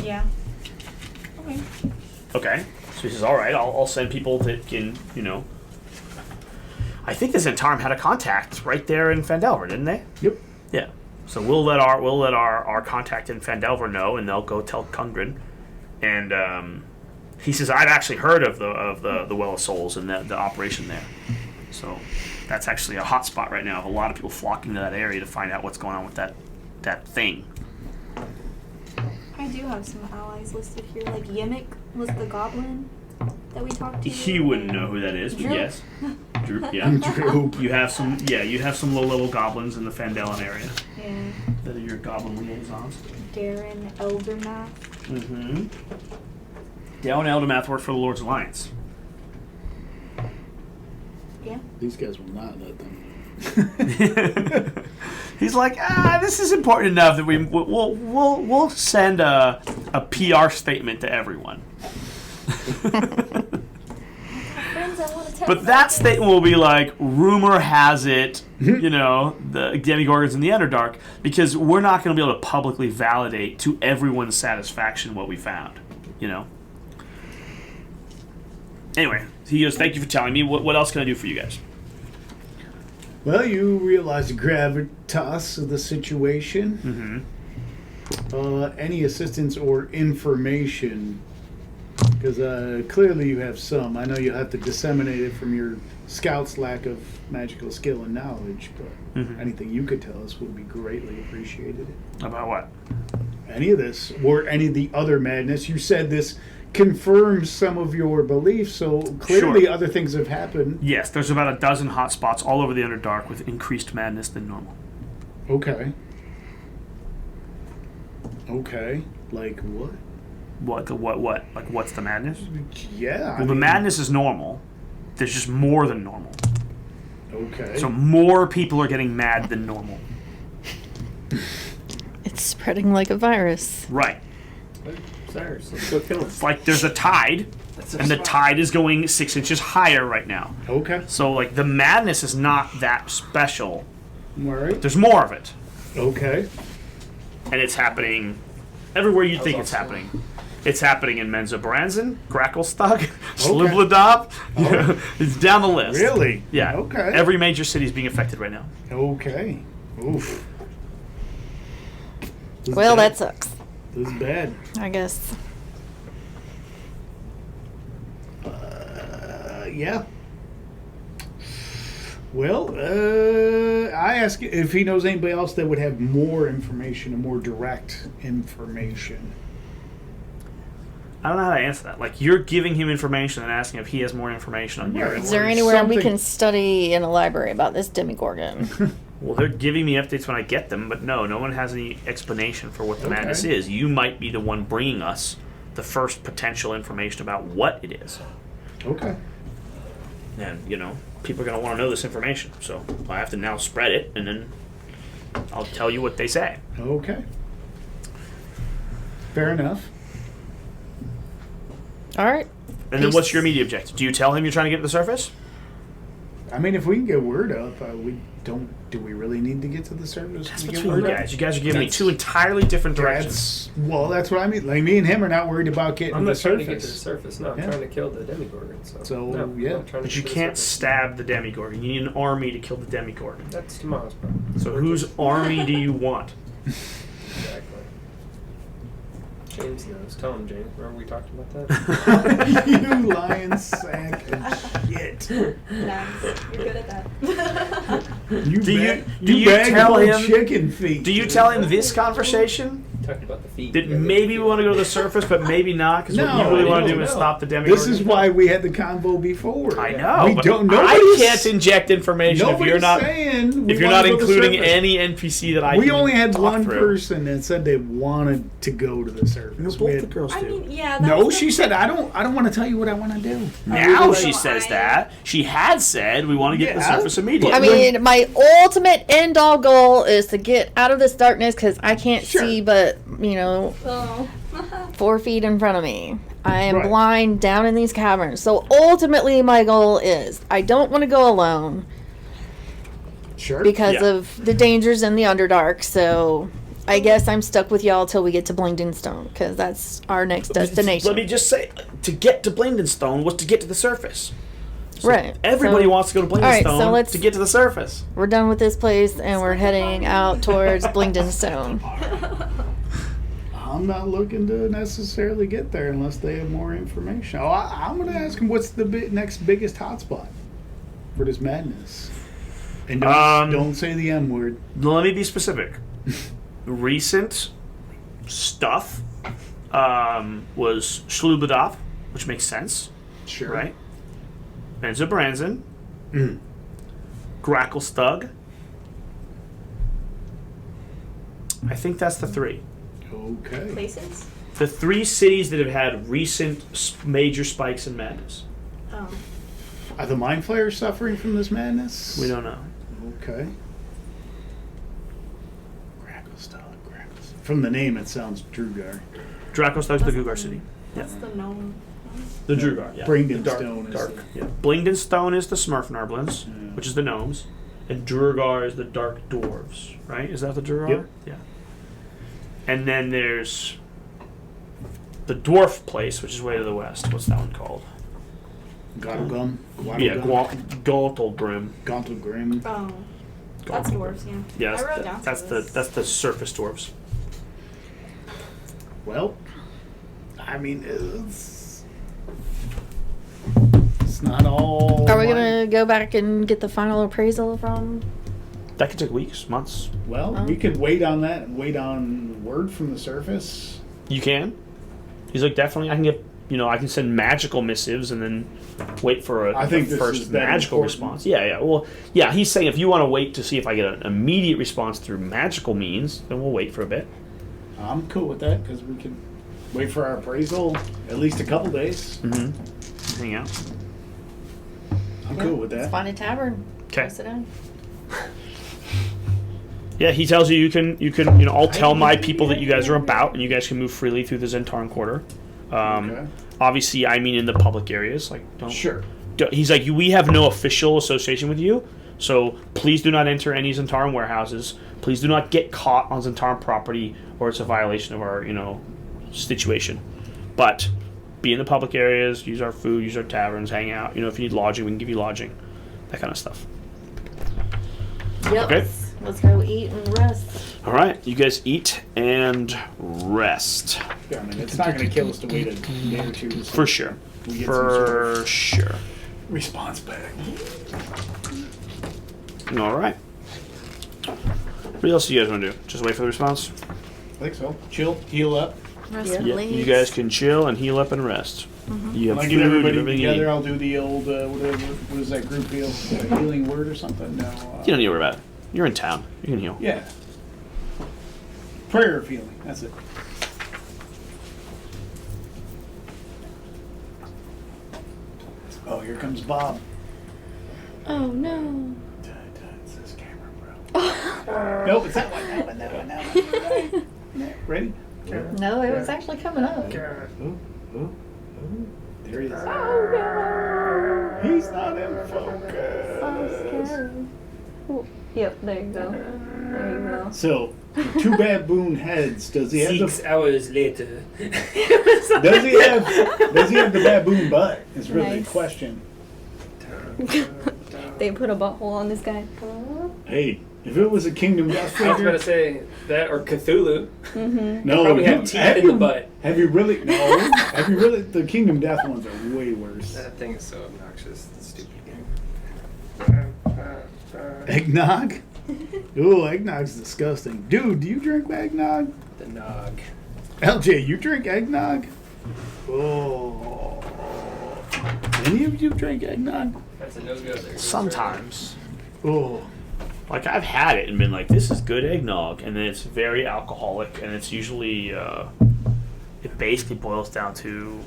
Yeah. Okay. Okay. So he says, all right, I'll send people that can, you know. I think the Zentarum had a contact right there in Phandelver, didn't they? Yep. Yeah. So we'll let our contact in Phandelver know, and they'll go tell Gundren. And he says, I've actually heard of the Well of Souls and the operation there. So that's actually a hot spot right now of a lot of people flocking to that area to find out what's going on with that thing. I do have some allies listed here. Like Yimmick was the goblin that we talked to. He wouldn't know who that is, but Droop. yes. Droop, yeah. Droop. You have some low-level goblins in the Phandelin area Yeah. that are your goblin liaisons. Darren Eldermath. Mm-hmm. Darren Eldermath worked for the Lord's Alliance. Yeah. These guys will not let them. He's like, this is important enough that we'll send a PR statement to everyone. Friends, I want to tell But that statement will be like, rumor has it, you know, the Demigorgons in the Underdark, because we're not going to be able to publicly validate to everyone's satisfaction what we found, you know. Anyway, he goes, thank you for telling me. What else can I do for you guys? Well, you realize the gravitas of the situation. Mm-hmm. Any assistance or information? Because clearly you have some. I know you'll have to disseminate it from your scout's lack of magical skill and knowledge, but anything you could tell us would be greatly appreciated. About what? Any of this, or any of the other madness. You said this confirms some of your beliefs, so clearly Sure. other things have happened. Yes, there's about a dozen hotspots all over the Underdark with increased madness than normal. Okay. Okay. Like what? What? Like, what's the madness? Yeah. Well, the madness is normal. There's just more than normal. Okay. So more people are getting mad than normal. It's spreading like a virus. Right. Cyrus, let's go kill him. It's like there's a tide, and the tide is going 6 inches higher right now. Okay. So, like, the madness is not that special. All right. There's more of it. Okay. And it's happening everywhere you think it's happening. It's happening in Menzo Branson, Gracklestug, Slubladop. It's down the list. Really? Yeah. Okay. Every major city is being affected right now. Okay. Oof. This is Well, bad. that sucks, This is bad. I guess. Yeah. Well, I ask if he knows anybody else that would have more information and more direct information. I don't know how to answer that. Like, you're giving him information and asking if he has more information on your Is end. there anywhere we something- can study in a library about this Demigorgon? Well, they're giving me updates when I get them, but no one has any explanation for what the madness is. You might be the one bringing us the first potential information about what it is. Okay. And, you know, people are going to want to know this information. So I have to now spread it, and then I'll tell you what they say. Okay. Fair enough. All right. And then what's your immediate objective? Do you tell him you're trying to get to the surface? I mean, if we can get word up, do we really need to get to the surface? That's to get between you word up? guys. You guys are giving me That's- two entirely different directions. That's what I mean. Like, me and him are not worried about getting I'm to the not trying to get to the surface. surface. No, I'm Yeah. trying to kill the Demigorgon. So, no, yeah. I'm not trying to But you get to the can't surface. stab the Demigorgon. You need an army to kill the Demigorgon. That's tomorrow's problem. So whose army do you want? Exactly. James knows. Tell him, James. Remember we talked about that? You lying sack of shit. Nice. You're good at that. You Do you- bag- do you bag tell full him- chicken feet? Do you tell him this conversation? Talked about the feet. That maybe we want to go to the surface, but maybe not, because what No, you really want to no, do is no. stop the Demogorgon? This is why we had the convo before. I know, We but don't. I Nobody's, can't inject information if nobody's you're not saying we if you're wanna not go to the including surface. any NPC that I We can only had talk one through. person that said they wanted to go to the surface. We had- girls I do. mean, yeah. That no, was she the- said I don't want to tell you what I want to do. Now I she really says I- that. She had said we want to get to the Yeah. surface immediately. I mean, my ultimate end all goal is to get out of this darkness because I can't Sure. see but, you know, Oh. 4 feet in front of me. I am Right. blind down in these caverns. So ultimately, my goal is I don't want to go alone Sure. because Yeah. of the dangers in the Underdark. So I guess I'm stuck with y'all till we get to Blingden Stone because that's our next destination. Let me just say, to get to Blingdenstone was to get to the surface. right. Everybody So wants to go to right, Blingdenstone so let's- to get to the surface. we're done with this place and we're heading out towards Blingden Stone. I'm not looking to necessarily get there unless they have more information. Oh, I'm going to ask him what's the next biggest hotspot for this madness. And don't say the M word. Let me be specific. Recent stuff was Schlubadop, which makes sense, Sure. right? Benzo Branson, Mm. Gracklestug. I think that's the three. Okay. Places? The three cities that have had recent major spikes in madness. Oh. Are the Mind Flayers suffering from this madness? We don't know. Okay. From the name, it sounds Drugar. Dracostug's the Gugar city. That's the known. The Drugar, yeah. Blingden The Stone is dark. the- Yeah. Blingdenstone is the Smurfnarblins, Yeah. which is the gnomes, and Drugar is the dark dwarves, right? Is that the Drugar? Yep. Yeah. And then there's the dwarf place, which is way to the west. What's that one called? Gauntlegum? Yeah, Gauntlbrim. Gauntlgrim. Oh. That's dwarves, yeah. Yeah, I wrote down that's some the of this. that's the surface dwarves. Well, I mean, it's not all. Are we one- gonna go back and get the final appraisal from? That could take weeks, months. Well, we could wait on that and wait on word from the surface. You can. He's like, definitely. I can get. I can send magical missives and then wait for I think a this first is that magical important. response. Yeah. Well, yeah. He's saying if you want to wait to see if I get an immediate response through magical means, then we'll wait for a bit. I'm cool with that because we can wait for our appraisal at least a couple days. Mm-hmm. Hang out. I'm cool with Let's that. find a tavern. Okay. Sit down. Yeah, he tells you can I'll tell my people that you guys are about and you guys can move freely through the Zentarn Quarter. Okay. Obviously, I mean in the public areas. Like, don't. Sure. He's like, we have no official association with you, so please do not enter any Zentarn warehouses. Please do not get caught on Zentarn property, or it's a violation of our situation. But be in the public areas, use our food, use our taverns, hang out. If you need lodging, we can give you lodging, that kind of stuff. Yep. Okay. Let's go eat and rest. All right, you guys eat and rest. Yeah, I mean, it's not going to kill us to wait a day or two to see For sure. we get some sort For sure. of response back. All right. What else do you guys want to do? Just wait for the response? I think so. Chill, heal up. Rest Yeah. your Yeah. legs. You guys can chill and heal up and rest. You have When I food, get everybody everything you together, need. I'll do the old, what is that group heal? Healing word or something? No. You don't need to worry about it. You're in town. You can heal. Yeah. Prayer of healing. That's it. Oh, here comes Bob. Oh no. It's this camera, bro. Nope, it's that one. That one. Ready? No, it was actually coming up. There he is. Oh, no. He's not in focus. Yep, there you go. There you go. So, two baboon heads. Does he have 6 hours later. Does he have the baboon butt? Is really Nice. the question. They put a butthole on this guy. Hey, if it was a Kingdom Death I was figure, gonna say that or Cthulhu. no, Probably have you- teeth in the butt. Have you really? No. Have you really? The Kingdom Death ones are way worse. That thing is so obnoxious. The stupid game. Eggnog? Ooh, eggnog's disgusting. Dude, do you drink eggnog? The nog. LJ, you drink eggnog? Oh. Any of you drink eggnog? That's a no-go there. Sometimes. Oh. Like, I've had it and been like, this is good eggnog. And then it's very alcoholic. And it's usually, it basically boils down to,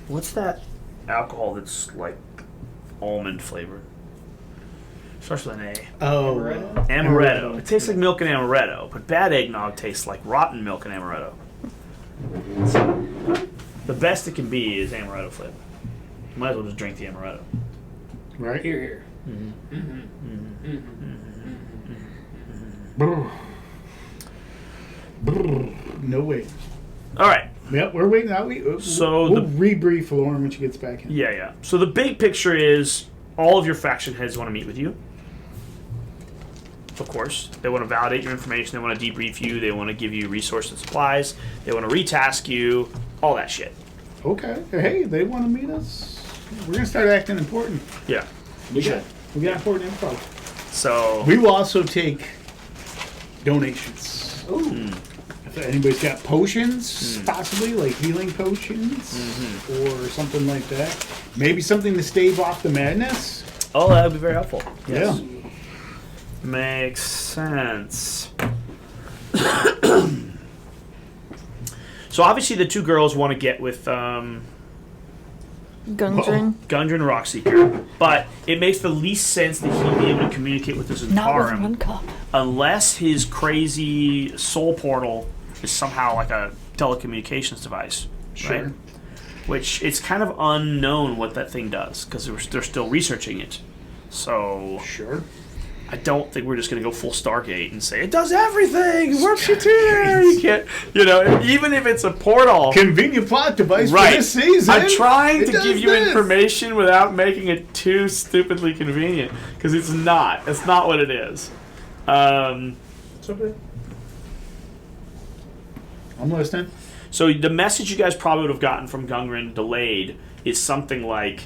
what's that alcohol that's like almond flavored? Starts with an A. Oh. Amaretto. It tastes like milk and amaretto, but bad eggnog tastes like rotten milk and amaretto. So, the best it can be is amaretto flavor. You might as well just drink the amaretto. Right? Here, here. Brr. Brr. No way. All right. Yep, we're waiting out. So we'll the- rebrief Lauren when she gets back in. Yeah. So the big picture is all of your faction heads want to meet with you. Of course. They want to validate your information. They want to debrief you. They want to give you resources and supplies. They want to retask you. All that shit. Okay. Hey, they want to meet us. We're gonna start acting important. Yeah. We got important info. So We will also take donations. Ooh. If anybody's got potions, possibly like healing potions or something like that. Maybe something to stave off the madness. oh, that would be very helpful. Yeah. Makes sense. So obviously the two girls want to get with Gundren. Gundren and Rockseeker, but it makes the least sense that he'd be able to communicate with the Not with Zentarum one cup. unless his crazy soul portal is somehow like a telecommunications device, Sure. right? Which it's kind of unknown what that thing does because they're still researching it. So Sure. I don't think we're just going to go full Stargate and say it does everything. It works you too. You can't, even if it's a portal. Convenient plot device Right. for this season. I'm trying It to does give you this. information without making it too stupidly convenient because it's not. It's not what it is. It's okay. I'm listening. So the message you guys probably would have gotten from Gungren delayed is something like,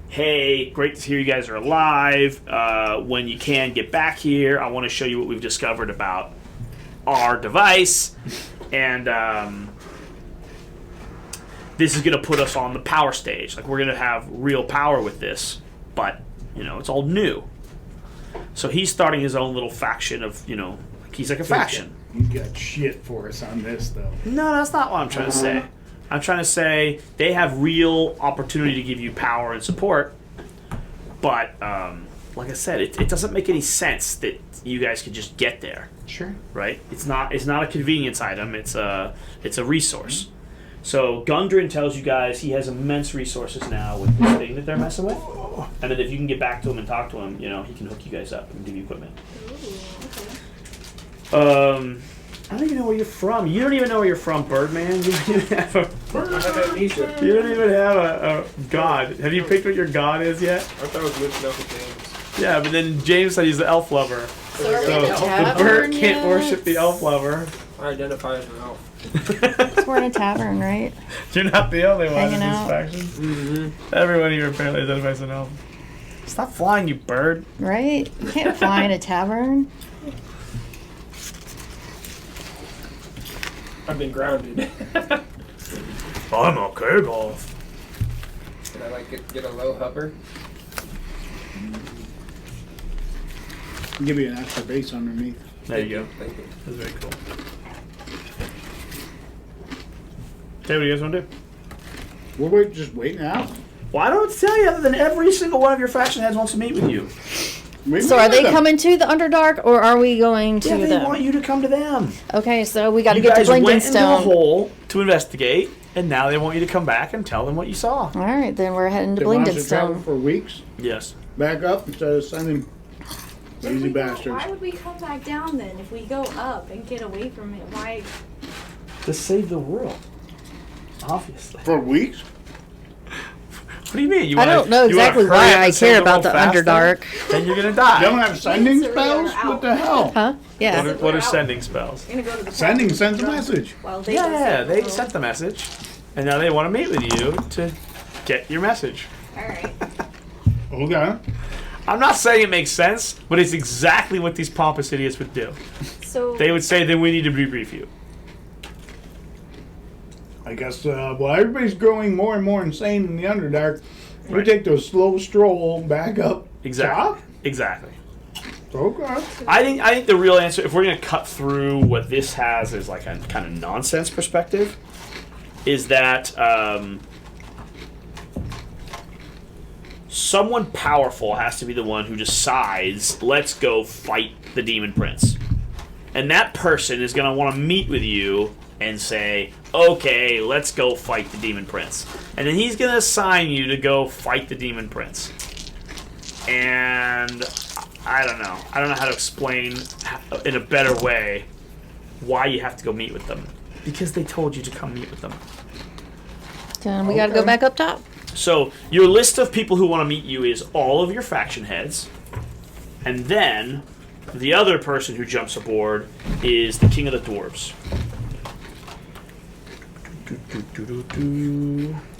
hey, great to hear you guys are alive. When you can, get back here. I want to show you what we've discovered about our device. And this is going to put us on the power stage. Like, we're going to have real power with this. But, it's all new. So he's starting his own little faction of, he's like a faction. You got shit for us on this, though. No, that's not what I'm trying to say. I'm trying to say they have real opportunity to give you power and support, but like I said, it doesn't make any sense that you guys could just get there, Sure. right? It's not a convenience item. It's a resource. So Gundren tells you guys he has immense resources now with this thing that they're messing with, and that if you can get back to him and talk to him, he can hook you guys up and give you equipment. I don't even know where you're from. You don't even know where you're from, Birdman. You don't even have a. I have amnesia. You don't even have a god. Have you picked what your god is yet? I thought it was Luke Knuckle James. Yeah, but then James said he's the elf lover. So are we So in a the tavern bird can't yet? worship the elf lover. I identify as an elf. We're in a tavern, right? You're not the only one in Hanging this out. faction. Mm-hmm. Everyone here apparently identifies as an elf. Stop flying, you bird. Right? You can't fly in a tavern. I've been grounded. I'm a Kergolf. Can I get a low hupper? I'll give you an extra base underneath. There you go. Thank you. That's very cool. Okay, what do you guys want to do? We're just waiting out. Well, I don't tell you other than every single one of your faction heads wants to meet with you. So are they coming to the Underdark, or are we going to Yeah, they them? want you to come to them. Okay, so we got to You get to guys went into the Blindenstone. hole to investigate, and now they want you to come back and tell them what you saw. All right, then we're heading to They want us to travel Blindenstone. for weeks, Yes. back up instead of sending lazy bastards. Why would we come back down then if we go up and get away from it? Why? To save the world. Obviously. For weeks? What do you mean? I don't know exactly why I care about the Underdark. Then you're gonna You die. don't have sending Please, Serena, spells? are What the out. hell? Huh? Yeah. What are sending spells? You're gonna go to the Sending party. sends a message. While they Yeah, go they sit sent the message, and now they want to meet with you to get your message. Alright. Okay. I'm not saying it makes sense, but it's exactly what these pompous idiots would do. So They would say, then we need to debrief you. I guess, well, everybody's growing more and more insane in the Underdark. We Right. take the slow stroll back up. Exactly. Top? Exactly. Okay. I think the real answer, if we're gonna cut through what this has as like a kind of nonsense perspective, is that someone powerful has to be the one who decides, let's go fight the Demon Prince. And that person is going to want to meet with you and say, okay, let's go fight the Demon Prince. And then he's going to assign you to go fight the Demon Prince. And I don't know. I don't know how to explain in a better way why you have to go meet with them. Because they told you to come meet with them. Then we gotta go back up top. So your list of people who want to meet you is all of your faction heads, and then the other person who jumps aboard is the King of the Dwarves.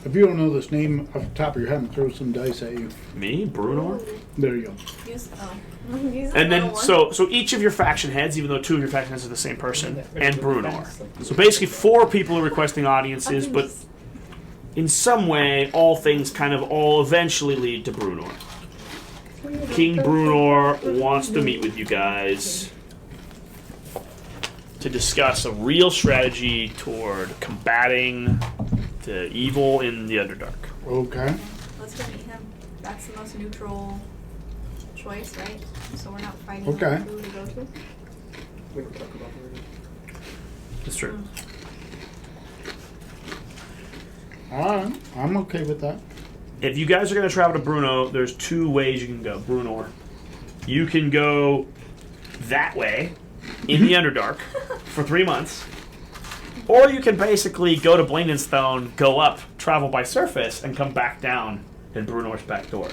If you don't know this name off the top of your head, I'm going to throw some dice at you. Me, Brunor, There you go. use use and then one. so each of your faction heads, even though two of your faction heads are the same person, and Brunor. So basically, 4 people are requesting audiences, but in some way, all things kind of all eventually lead to Brunor. King Brunor wants to meet with you guys to discuss a real strategy toward combating the evil in the Underdark. Okay. Let's go meet him. That's the most neutral choice, right? So we're not fighting Okay. over who to go to. We don't talk about it. That's true. Alright. I'm okay with that. If you guys are going to travel to Bruno, there's 2 ways you can go. Brunor. You can go that way in the Underdark for 3 months, or you can basically go to Blandenstone, go up, travel by surface, and come back down in Brunor's back door.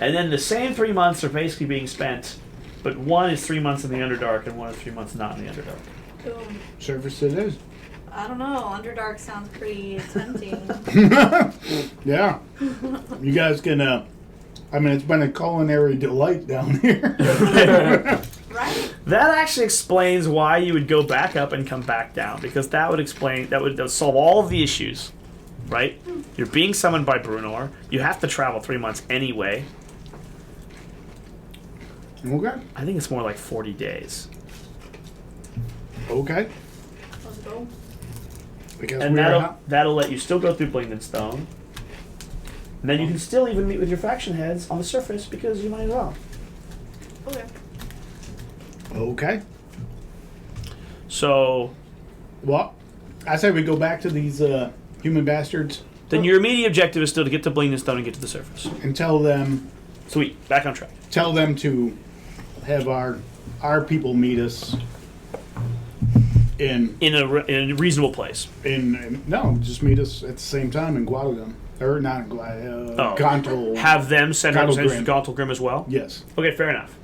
And then the same 3 months are basically being spent, but one is 3 months in the Underdark and one is 3 months not in the Underdark. Boom. Surface it is. I don't know. Underdark sounds pretty tempting. Yeah. You guys can, I mean, it's been a culinary delight down here. Right? That actually explains why you would go back up and come back down, because that would solve all of the issues, right? You're being summoned by Brunor. You have to travel 3 months anyway. Okay. I think it's more like 40 days. Okay. Let's go. Because And we're that'll let you still go through Blandenstone. And then you can still even meet with your faction heads on the surface, because you might as well. Okay. Okay. So Well, I say we go back to these human bastards then your immediate objective is still to get to Blandenstone and get to the surface. and tell them Back on track. to have our people meet us in In a reasonable place. no, just meet us at the same time in Guadalajara. Or not in Guadalajara. Gontal. Have them send representatives to Gauntlgrim. Gauntlgrim as well? Yes. Okay, fair enough.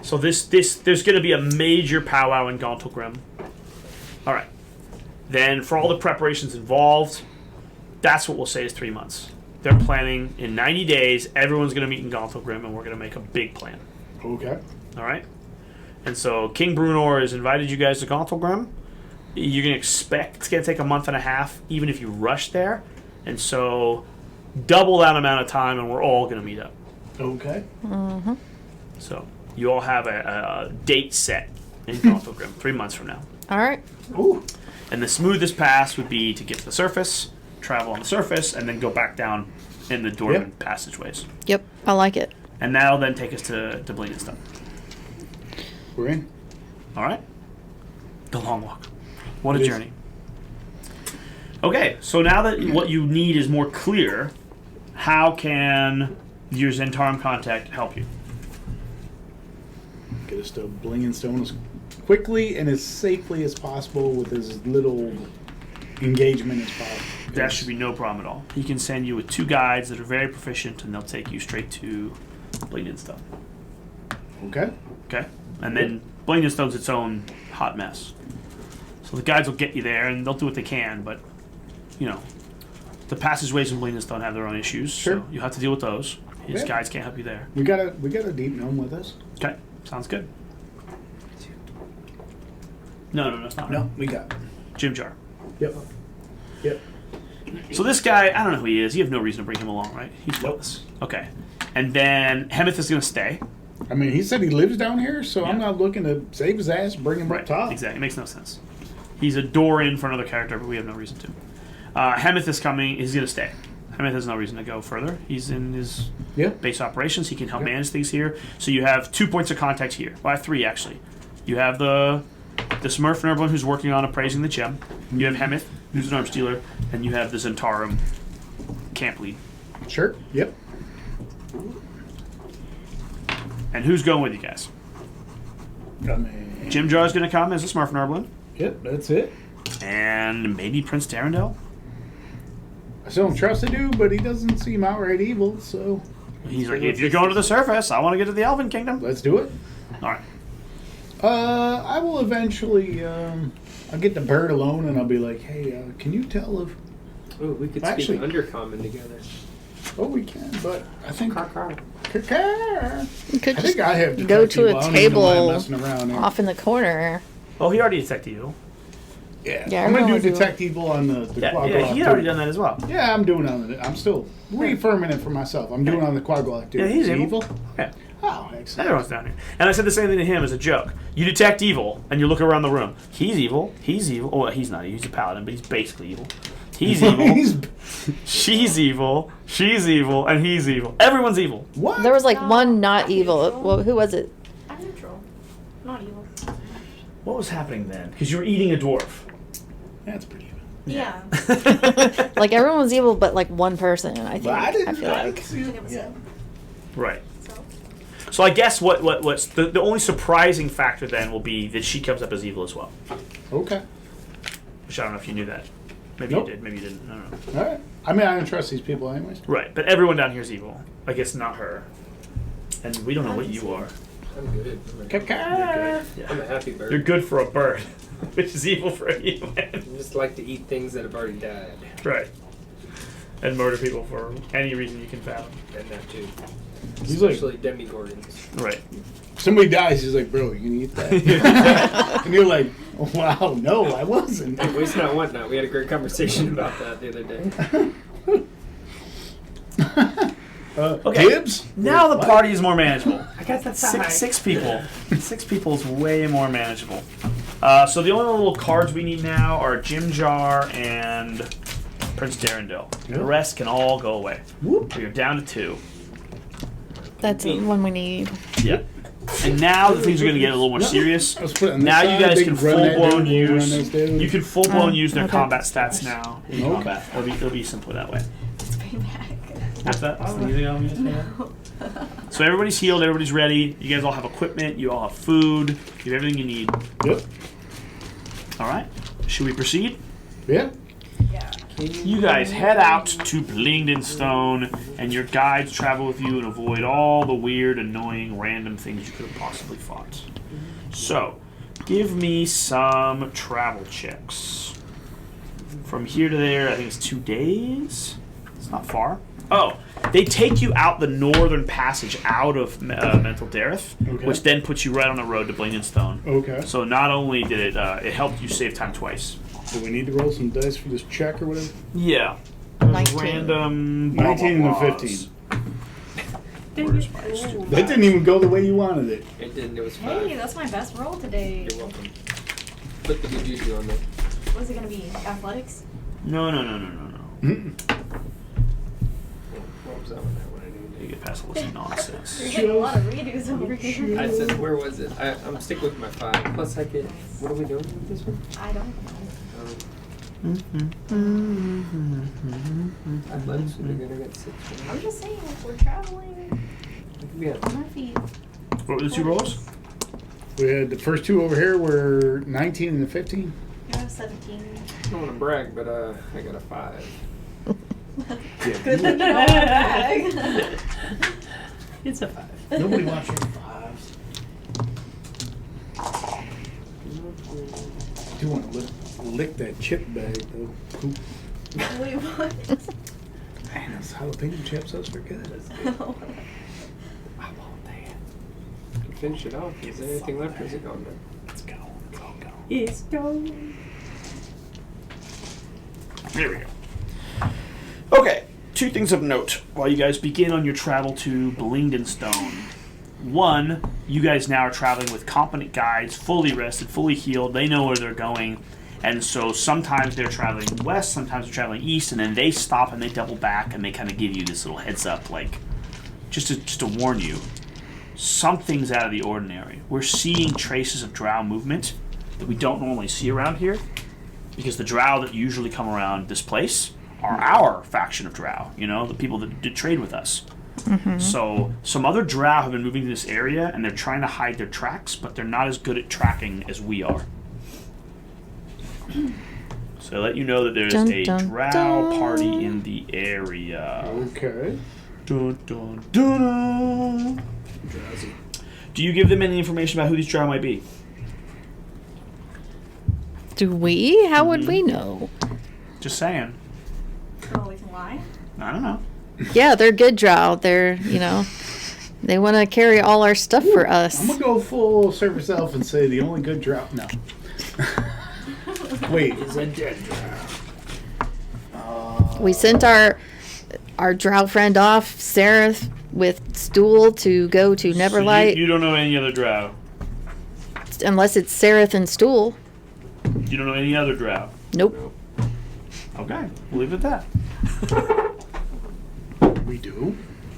So there's going to be a major powwow in Gauntlgrim. All right. Then for all the preparations involved, that's what we'll say is 3 months. They're planning in 90 days, everyone's going to meet in Gauntlgrim, and we're going to make a big plan. Okay. All right? And so King Brunor has invited you guys to Gauntlgrim. You're going to expect it's going to take a month and a half, even if you rush there. And so double that amount of time, and we're all going to meet up. Okay. So you all have a date set in Gauntlgrim 3 months from now. All right. Ooh. And the smoothest pass would be to get to the surface, travel on the surface, and then go back down in the Dwarven Yep. passageways. Yep. I like it. And that'll then take us to Blandenstone. We're in. All right? The long walk. What a It is. journey. Okay, so now that what you need is more clear, how can your Zentarum contact help you? Get us to Blandenstone as quickly and as safely as possible with as little engagement as possible. That should be no problem at all. He can send you with 2 guides that are very proficient, and they'll take you straight to Blingdenstone. Okay. Okay? And then Blingdenstone's its own hot mess. So the guides will get you there, and they'll do what they can, but, you know, the passageways in Blingdenstone have their own issues, Sure. so you have to deal with those. His Yeah. guides can't help you there. We got a deep gnome with us. Okay? Sounds good. No, it's not. No, we got. Jim Jar. Yep. Yep. So this guy, I don't know who he is. You have no reason to bring him along, right? He's with us. Okay. And then Hemeth is going to stay. I mean, he said he lives down here, so I'm Yeah. not looking to save his ass, bring him up top. Exactly. It makes no sense. He's a door in for another character, but we have no reason to. Hemeth is coming. He's going to stay. Hemeth has no reason to go further. He's in his Yeah. base operations. He can help Yeah. manage things here. So you have 2 points of contact here. Well, 3 actually. You have the Smurf Nurblin who's working on appraising the gem. You have Hemeth, who's an arms dealer, and you have the Zentarum camp lead. Sure. Yep. And who's going with you guys? I mean, Jim Jar's going to come as a Smurf Nurblin, yep, that's it. and maybe Prince Darendel. I still don't trust the dude, but he doesn't seem outright evil, so He's like, if you're going to the surface, I want to get to the Elven Kingdom. let's do it. All right. I will eventually. I'll get the bird alone, and I'll be like, "Hey, can you tell if?" Oh, we could Actually- speak Undercommon together. Oh, we can, but I think. Car. Caca. You could I think just I have go detective to a evil. I don't even know why I'm table messing around there. off in the corner. Oh, he already detected you. Yeah, Yeah, I'm gonna everyone do was evil. detect evil on the Yeah, quad yeah, he'd already done that as well. Yeah, I'm doing on it. I'm still reaffirming it for myself. I'm doing on the quad dude. Yeah, he's Is he evil. Yeah, Oh, excellent. everyone's down here. And I said the same thing to him as a joke. You detect evil, and you look around the room. He's evil. He's evil. Oh, he's not. He's a paladin, but he's basically evil. He's evil. She's evil. She's evil, and he's evil. Everyone's evil. What? There was like No, one not I'm evil. neutral. Well, who was it? I'm neutral. Not evil. What was happening then? Because you were eating a dwarf. That's pretty evil. Yeah. Like everyone was evil, but like one person. I think. But I didn't. feel I like. didn't see And it. it was Yeah. him. Right. So. So I guess what's the only surprising factor then will be that she comes up as evil as well. Okay. Which I don't know if you knew that. Maybe Nope. you did. Maybe you didn't. I don't know. All right. I mean, I don't trust these people, anyways. Right, but everyone down here is evil. I guess not her. And we don't know what you are. I'm good. Caca. I'm a happy bird. You're good for a bird, which is evil for a human. I just like to eat things that have already died. Right. And murder people for any reason you can fathom. And that too. He's like, Especially demigorgons. Right. somebody dies, he's like, bro, you can eat that. And you're like, oh, wow, no, I wasn't. Hey, waste not, want not. We had a great conversation about that the other day. Okay. Gibbs? Now the What? party is more manageable. I got that Six people. 6 people is way more manageable. So the only little cards we need now are Jim Jar and Prince Darendil. The Yep. rest can all go away. Whoop. We are down to 2. That's the one we need. Yep. And now the things are going to get a little more serious. Let's put it on this Now you side, guys they can run full that blown dude, we'll run use. this dude. You can full blown use their okay. combat stats now in Okay. combat. It'll be simpler that way. It's payback. What's that? Sneezing on me? So everybody's healed. Everybody's ready. You guys all have equipment. You all have food. You have everything you need. Yep. All right. Should we proceed? Yeah. Yeah. You guys head out to Blingdenstone, and your guides travel with you and avoid all the weird, annoying, random things you could have possibly fought. So, give me some travel checks. From here to there, I think it's 2 days. It's not far. Oh, they take you out the northern passage out of Mental Dareth, Okay. which then puts you right on the road to Blingdenstone. Okay. So not only did it helped you save time twice. Do we need to roll some dice for this check or whatever? Yeah. 19. Random. 19 and a 15. That didn't even go the way you wanted it. It didn't. It was fine. Hey, that's my best roll today. You're welcome. Put the good juju on there. What's it gonna be? Athletics? No. Mm-mm. What was that one? That one I You didn't get past all this nonsense. You're getting a lot of redos over here. do. I said, where was it? I'm sticking with my 5. Plus, I get. What are we doing with this one? I don't know. Athletics. We're gonna get 6. I'm just saying, if we're traveling Yeah. on our feet. What were the 2 rolls? We had the first 2 over here were 19 and a 15. Yes. 17. I don't want to brag, but I got a 5. Good thing you don't want to brag. It's a 5. Nobody wants your fives. I do want to lick that chip bag though. Poop. Wait, what? Man, those jalapeno chips, those were good. I want that. Finish it off. Is there anything left, or is it gone now? Let's go. It's all gone. It's gone. There we go. Okay, 2 things of note while you guys begin on your travel to Blingdenstone. 1, you guys now are traveling with competent guides, fully rested, fully healed. They know where they're going. And so sometimes they're traveling west, sometimes they're traveling east, and then they stop and they double back and they kind of give you this little heads up, like, just to warn you. Something's out of the ordinary. We're seeing traces of drow movement that we don't normally see around here, because the drow that usually come around this place are our faction of drow, you know, the people that did trade with us. So some other drow have been moving to this area and they're trying to hide their tracks, but they're not as good at tracking as we are. So I let you know that there's Dun, a dun, drow dun. party in the area. Okay. Dun, dun, dun. Drowsy. Do you give them any information about who these drow might be? Do we? How would we know? Just saying. Oh, we can lie? I don't know. Yeah, they're good drow. They're, they want to carry all our stuff for us. I'm gonna go full surface elf and say the only good drop. No. Wait. Is a dead drow. We sent our drow friend off, Sereth, with Stool to go to Neverlight, So you don't know any other drow. unless it's Sereth and Stool. You don't know any other drow. Nope. Okay, we'll leave it at that. We do.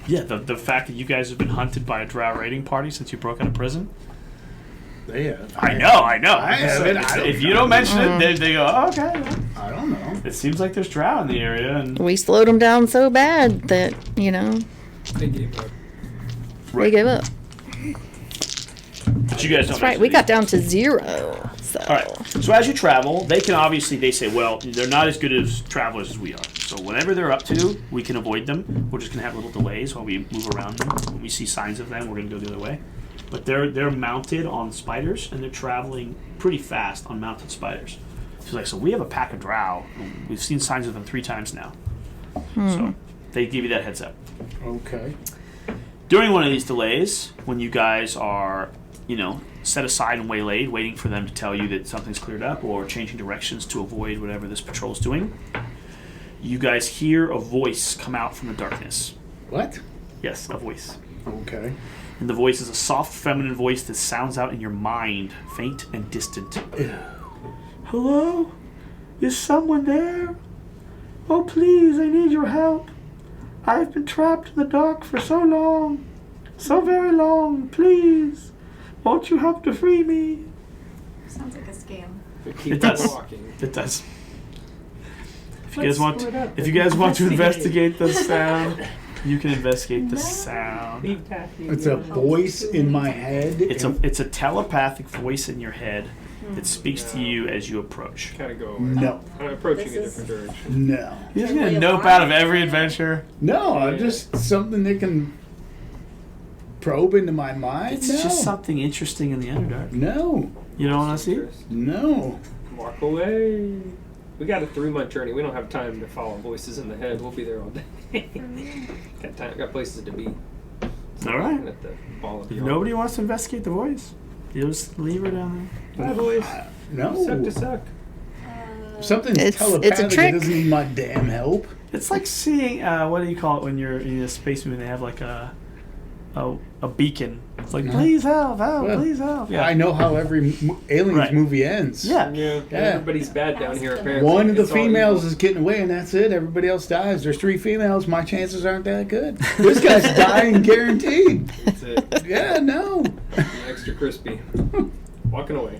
Yeah, the fact that you guys have been hunted by a drow raiding party since you broke out of prison. They have. I know. I haven't. I don't If you know. don't mention it, they go, oh, okay. I don't know. It seems like there's drow in the area, and We slowed them down so bad that, They gave up. they gave up. but you guys don't. That's right. mention We it got either. down to 0. So. All right. So as you travel, they can obviously they say, well, they're not as good as travelers as we are. So whatever they're up to, we can avoid them. We're just gonna have little delays while we move around them. When we see signs of them, we're gonna go the other way. But they're mounted on spiders and they're traveling pretty fast on mounted spiders. So we have a pack of drow. We've seen signs of them 3 times now. So they give you that heads up. Okay. During one of these delays, when you guys are, set aside and waylaid, waiting for them to tell you that something's cleared up or changing directions to avoid whatever this patrol is doing, you guys hear a voice come out from the darkness. What? Yes, a voice. Okay. And the voice is a soft feminine voice that sounds out in your mind, faint and distant. Hello? Is someone there? Oh, please, I need your help. I've been trapped in the dark for so long. So very long. Please. Won't you help to free me? Sounds like a scam. Keep It does. walking. It does. If you Let's guys want, split up if you and guys want to investigate. investigate the sound, you can investigate the sound. Leave Taffy It's a alone. voice in my head. It's a telepathic voice in your head that speaks to you as you approach. Kind of go away. No. I'm approaching This a is- different direction. No. You're just Really gonna nope alarming. out of every adventure. No, I'm just something that can probe into my mind. It's no. just something interesting in the Underdark. No. You don't want to see? No. Walk away. We got a 3-month journey. We don't have time to follow voices in the head. We'll be there all day. got time. Got places to be. All right. At the ball of If yarn. nobody wants to investigate the voice, you just leave her down Bye, boys. No. Suck to suck. Something's It's a telepathic. trick. It doesn't need my damn help. there. It's like seeing what do you call it when you're in a space movie? They have like a beacon. It's like please help, Well, please help. Yeah. I know how every Aliens Right. movie ends. Yeah. Yeah. Yeah. Everybody's bad down here, apparently. One of the It's all females evil. is getting away, and that's it. Everybody else dies. There's 3 females. My chances aren't that good. This guy's dying guaranteed. That's it. Yeah, no. Extra crispy. Walking away.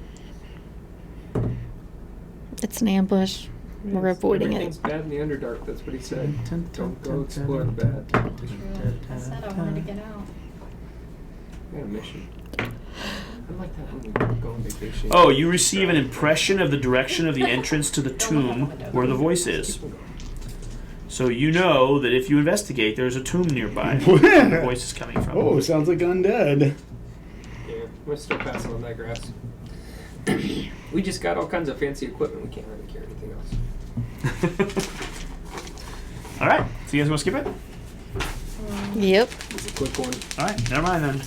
It's an ambush. We're avoiding Everything's it. bad in the Underdark. That's what he said. Don't go explore the bad. I said I wanted to get out. I got a mission. I like that when we go on vacation. Oh, you receive an impression of the direction of the entrance to the tomb where the voice is. So you know that if you investigate, there's a tomb nearby where the voice is coming from. Oh, sounds like undead. Yeah, we're still passing on that grass. We just got all kinds of fancy equipment. We can't really carry anything else. All right, so you guys want to skip it? Yep. It's a quick one. All right, never mind then.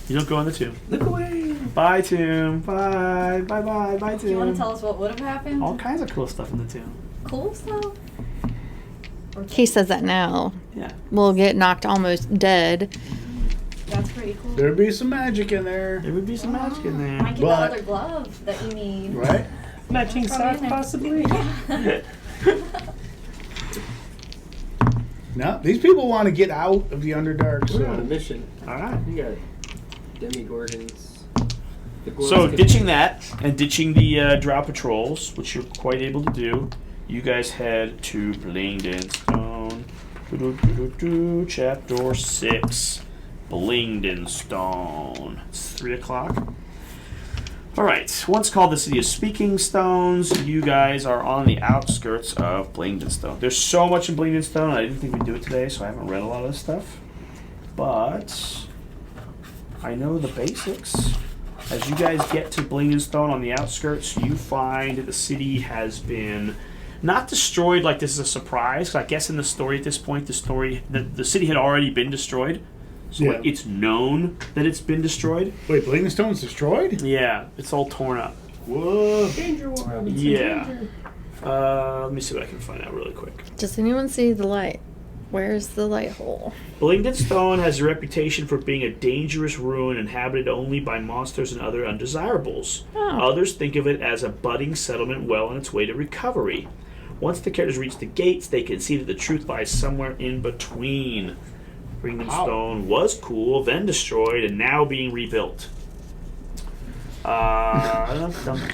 You don't go in the tomb. Look away. Bye, tomb. Bye. Bye, tomb. Do you want to tell us what would have happened? All kinds of cool stuff in the tomb. Cool stuff. He says that now. Yeah. We'll get knocked almost dead. That's pretty cool. There'd be some magic in there, There would be some magic in there. Might get But- that other glove that you need. right? Matching Probably sock, in there. possibly. No, these people want to get out of the Underdark. We're on a So mission. All right. You got Demigorgons. The gloves So can- ditching that and ditching the Drow patrols, which you're quite able to do, you guys head to Blingden Stone. Chapter 6, Blingden Stone. It's 3 o'clock. All right. Once called the City of Speaking Stones, you guys are on the outskirts of Blingden Stone. There's so much in Blingden Stone. I didn't think we'd do it today, so I haven't read a lot of this stuff. But I know the basics. As you guys get to Blingden Stone on the outskirts, you find that the city has been not destroyed like this is a surprise. 'Cause I guess in the story at this point, the city had already been destroyed. So Yeah. it's known that it's been destroyed. wait, Blingstone's destroyed? Yeah, it's all torn up. Whoa! Danger world. It's Yeah. a danger. Let me see what I can find out really quick. Does anyone see the light? Where's the light hole? Blingden Stone has a reputation for being a dangerous ruin inhabited only by monsters and other undesirables. Oh. Others think of it as a budding settlement well on its way to recovery. Once the characters reach the gates, they can see that the truth lies somewhere in between. Blingden Wow. Stone was cool, then destroyed, and now being rebuilt.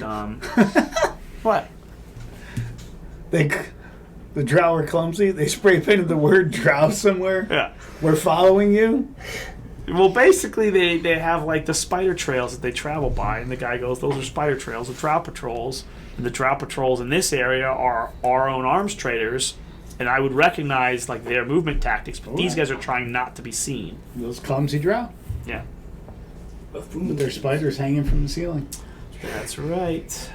Dum. What? The drow are clumsy. They spray painted the word drow somewhere. Yeah. We're following you. Well, basically, they have like the spider trails that they travel by, and the guy goes, "Those are spider trails of drow patrols." And the drow patrols in this area are our own arms traders, and I would recognize like their movement tactics, but these guys are trying not to be seen. Those clumsy drow. Yeah, With their spiders hanging from the ceiling. that's right.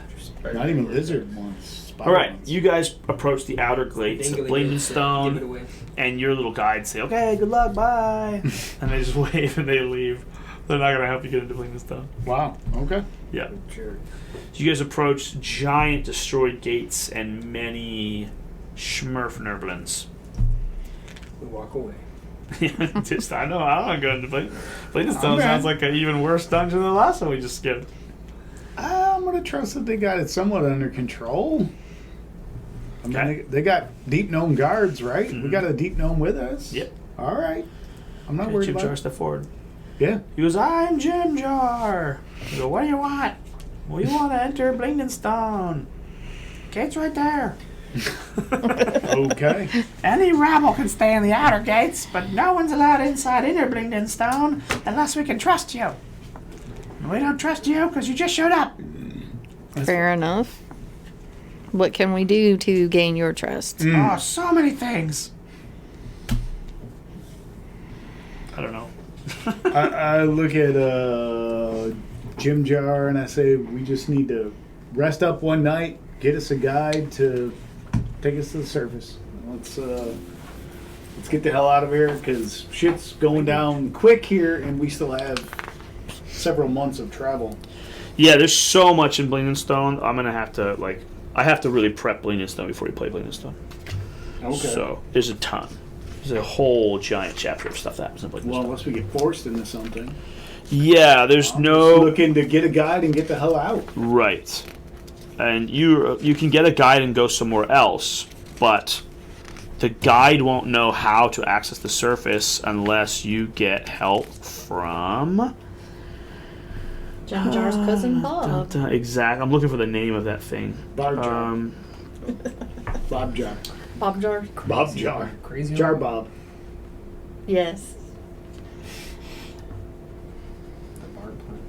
Not even lizard ones. Spider All right, ones. you guys approach the outer gates of Dangly Blingden bits, give it Stone, away. and your little guides say, "Okay, good luck, bye," and they just wave and they leave. They're not gonna help you get into Blingden Stone. Wow. Okay. Yeah. Sure. So you guys approach giant destroyed gates and many Schmurfnerblins. We walk away. Just I don't want to go into Blingden Stone. Okay. Sounds like an even worse dungeon than the last one we just skipped. I'm gonna trust that they got it somewhat under control. I mean, Okay. they got deep gnome guards, right? Mhm. We got a deep gnome with us. Yep. All right. I'm not Okay, worried Jim about Jar, step forward. Yeah. He goes, "I'm Jim Jar." You go, "What do you want?" "We want to enter Blingden Stone. Gate's right there." Okay. Any rabble can stay in the outer gates, but no one's allowed inside inner Blingden Stone unless we can trust you. And we don't trust you because you just showed up. Fair enough. What can we do to gain your trust? Oh, so many things. I don't know. I look at Jim Jar and I say, we just need to rest up one night, get us a guide to take us to the surface. Let's get the hell out of here because shit's going down quick here, and we still have several months of travel. Yeah, there's so much in Blingden Stone. I'm gonna have to I have to really prep Blingden Stone before you play Blingden Stone. Okay. So there's a ton. There's a whole giant chapter of stuff that happens in Blingden Well, Stone. unless we get forced into something. Yeah, there's I'm no just looking to get a guide and get the hell out. right, and you can get a guide and go somewhere else, but the guide won't know how to access the surface unless you get help from. Jim Jar's cousin Bob. Exact. I'm looking for the name of that thing. Bob Jar. Um, Bob Jar. Bob Jar. Bob Jar. Crazy. Jar Bob. Yes. The bard plant.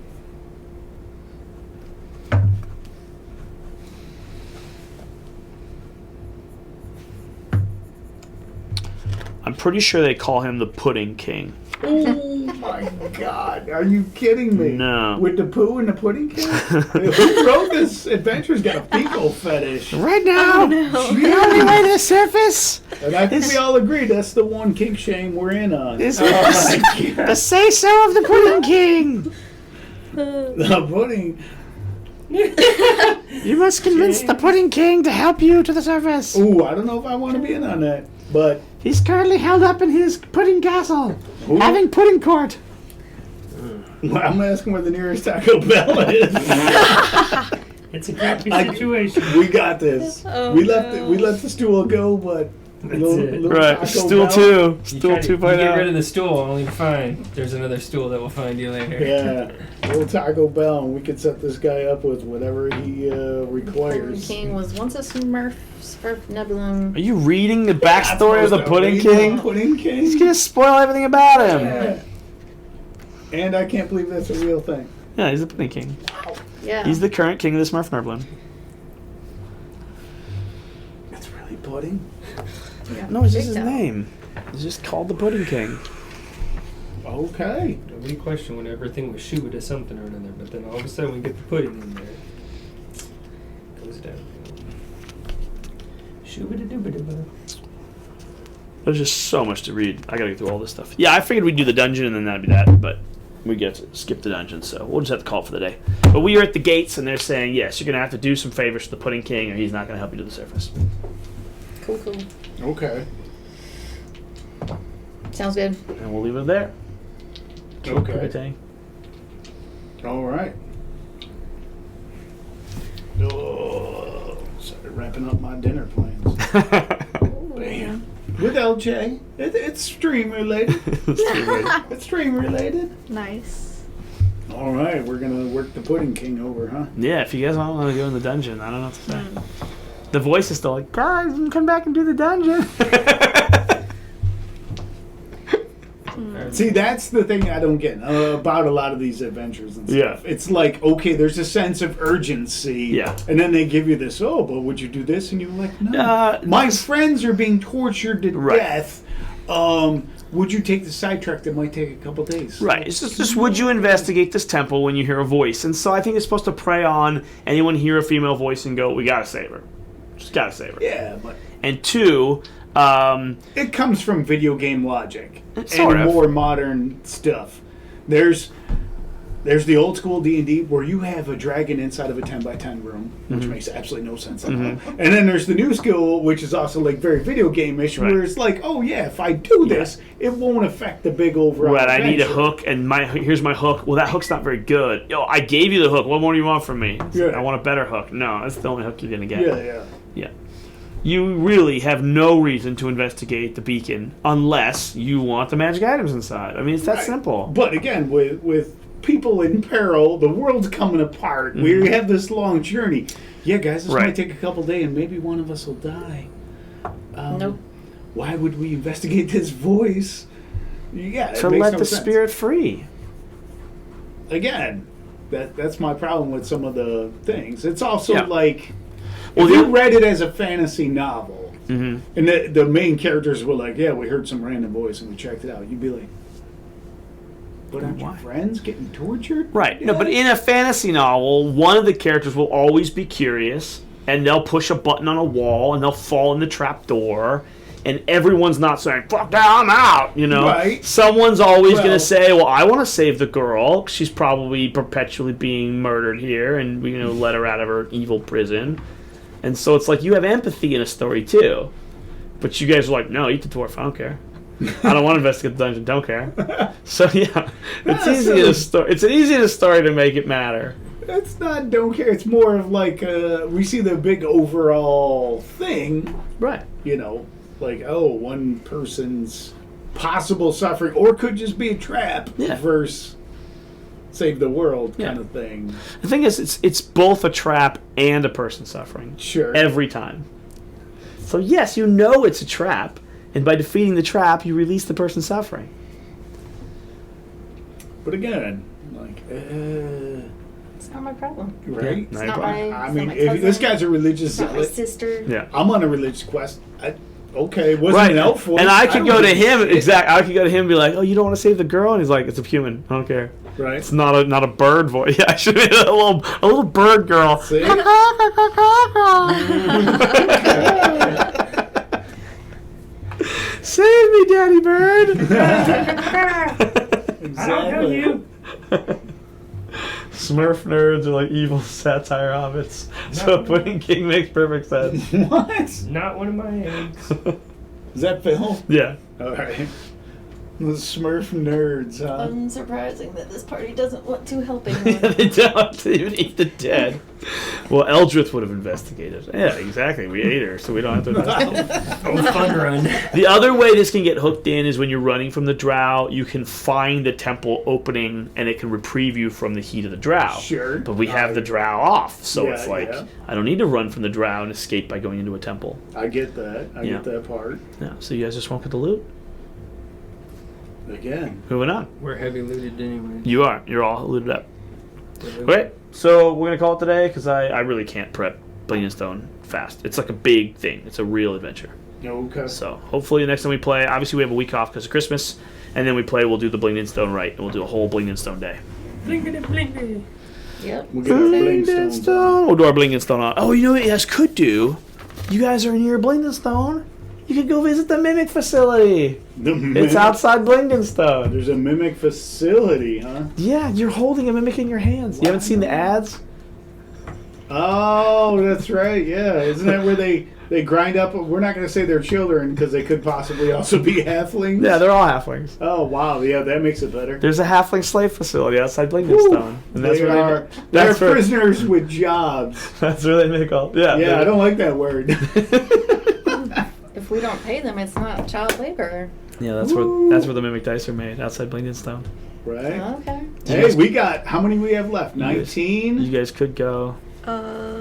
I'm pretty sure they call him the Pudding King. Oh my God! Are you kidding me? No. With the poo and the pudding king? Who wrote this adventure's got a fecal fetish. Right now, the only way to the surface And I think we all agree that's the one kink shame we're in on. is Oh my God. the say-so of the Pudding King. The pudding. You must convince the Pudding King to help you to the surface. Ooh, I don't know if I want to be in on that, but He's currently held up in his pudding castle, Ooh. having pudding court. I'm asking where the nearest Taco Bell is. It's a crappy I- situation. We got this. Oh, we let no. the stool go, but That's it. Right, Taco stool Bell. 2. You Stool try to- you 2.0. get rid of the stool, only to find there's another stool that will find you later. Yeah, little Taco Bell, and we could set this guy up with whatever he Pudding requires. King was once a Smurf Nebulum. Are you reading the backstory of the Pudding Read King? Pudding King. He's gonna spoil everything about him. Yeah. And I can't believe that's a real thing. Yeah, he's the Pudding King. Yeah. He's the current king of the Smurf Nerblin. It's really pudding. No, it's just Big his time. name. He's just called the Pudding King. Okay. We question when everything was shooed to something or another, but then all of a sudden we get the pudding in there. Goes down. Shoo-ba-da-doo-ba-da-ba. There's just so much to read. I gotta get through all this stuff. Yeah, I figured we'd do the dungeon and then that'd be that, but we get to skip the dungeon, so we'll just have to call it for the day. But we are at the gates and they're saying, yes, you're gonna have to do some favors to the Pudding King or he's not gonna help you to the surface. Cool, cool. Okay. Sounds good. And we'll leave it there. Okay. All right. Oh, started wrapping up my dinner plans. Bam. With LJ. It's stream related. It's stream related. Nice. All right, we're gonna work the Pudding King over, huh? Yeah, if you guys want to go in the dungeon, I don't know what to say. The voice is still like, guys, come back and do the dungeon. See, that's the thing I don't get about a lot of these adventures and stuff. Yeah. It's like, okay, there's a sense of urgency. Yeah. And then they give you this, oh, but would you do this? And you're like, no. My that's- friends are being tortured to Right. death. Would you take the sidetrack that might take a couple days? Right. It's just would you investigate this temple when you hear a voice? And so I think it's supposed to prey on anyone hear a female voice and go, we gotta save her. Just gotta save her. Yeah, but And two, it comes from video game logic Sort and of. more modern stuff. There's the old school D&D where you have a dragon inside of a 10x10 room, which Mm-hmm. makes absolutely no sense at all. And then there's the new school, which is also like very video game-ish, Right. where it's like, oh yeah, if I do this, it won't affect the big overall right, I need a adventure. hook, and here's my hook. Well, that hook's not very good. Yo, I gave you the hook. What more do you want from me? It's like, Yeah. I want a better hook. No, that's the only hook you're gonna get. Yeah. Yeah. You really have no reason to investigate the beacon unless you want the magic items inside. I mean, it's that Right. simple. But again, with people in peril, the world's coming apart. We have this long journey. Yeah, guys, this Mm-hmm. Right. might take a couple days, and maybe one of us will die. Nope. Why would we investigate this voice? Yeah, it To makes let no the sense. spirit free. Again, that's my problem with some of the things. It's also Yeah. like Well, if you the- read it as a fantasy novel, Mm-hmm. and the main characters were like, "Yeah, we heard some random voice and we checked it out," you'd be like, "But aren't your Why? friends getting tortured?" Right. Yeah. No, but in a fantasy novel, one of the characters will always be curious, and they'll push a button on a wall, and they'll fall in the trap door, and everyone's not saying, fuck that, I'm out, you know? Right. Someone's always going Well- to say, well, I want to save the girl. She's probably perpetually being murdered here, and we're going to let her out of her evil prison. And so it's like you have empathy in a story, too. But you guys are like, no, eat the dwarf, I don't care. I don't want to investigate the dungeon, don't care. So, yeah, it's so- easy to story to make it matter. It's not don't care. It's more of like we see the big overall thing, Right. you know, like one person's possible suffering, or could just be a trap Yeah. versus save the world kind Yeah. of thing. The thing is, it's both a trap and a person suffering. Sure. Every time. So, yes, you know it's a trap, and by defeating the trap, you release the person suffering. But again, like, It's not my problem. right? Yeah, It's not my. I it's mean, not my if cousin, this guy's a religious it's not my zealot, sister. Yeah. I'm on a religious quest. Okay, wasn't Right, an elf voice. and I could don't go to give a him. shit. Exactly, I could go to him and be like, "Oh, you don't want to save the girl?" And he's like, "It's a human. I don't care. Right. It's not a bird voice. Yeah, I should be a little bird girl." See? Save me, Daddy Bird. Exactly. Smurf nerds are like evil satire hobbits. So putting king makes perfect sense. What? Not one of my eggs. Is that Phil? Yeah. All right. The Smurf nerds, huh? Unsurprising that this party doesn't want to help Yeah, anyone. they don't even eat the dead. Well, Eldrith would have investigated. Yeah, exactly. We ate her, so we don't have to investigate. Oh, fun run. The other way this can get hooked in is when you're running from the drow, you can find the temple opening and it can reprieve you from the heat of the drow. Sure. But we have the drow off, so Yeah, it's like, yeah. I don't need to run from the drow and escape by going into a temple. I get that. I Yeah. get that part. Yeah, so you guys just won't get the loot? Again. Moving on. We're heavy looted anyway. You are. You're all looted up. Okay, so we're going to call it today because I really can't prep Bling and Stone fast. It's like a big thing. It's a real adventure. Okay. So hopefully the next time we play, obviously we have a week off because of Christmas, and then we play, we'll do the Bling and Stone right, and we'll do a whole Bling and Stone day. Blinkity blinkity. Yep. We'll get our bling stones on. We'll do our Bling and Stone on. Oh, you know what you guys could do? You guys are near Bling and Stone. You could go visit the Mimic facility. The It's mimic- outside Blingdenstone. There's a mimic facility, huh? Yeah, you're holding a mimic in your hands. You haven't seen the ads? Oh, that's right. Yeah, isn't that where they grind up? We're not going to say they're children because they could possibly also be halflings. Yeah, they're all halflings. Oh wow, yeah, that makes it better. There's a halfling slave facility outside Blingdenstone. And that's They where are. they They're that's where, prisoners with jobs. that's where they make all. Yeah, Yeah, I don't like that word. If we don't pay them, it's not child labor. Yeah, that's where the mimic dice are made, outside Blingdenstone. Right. Okay. Hey, we got how many we have left? You guys- 19 You guys could go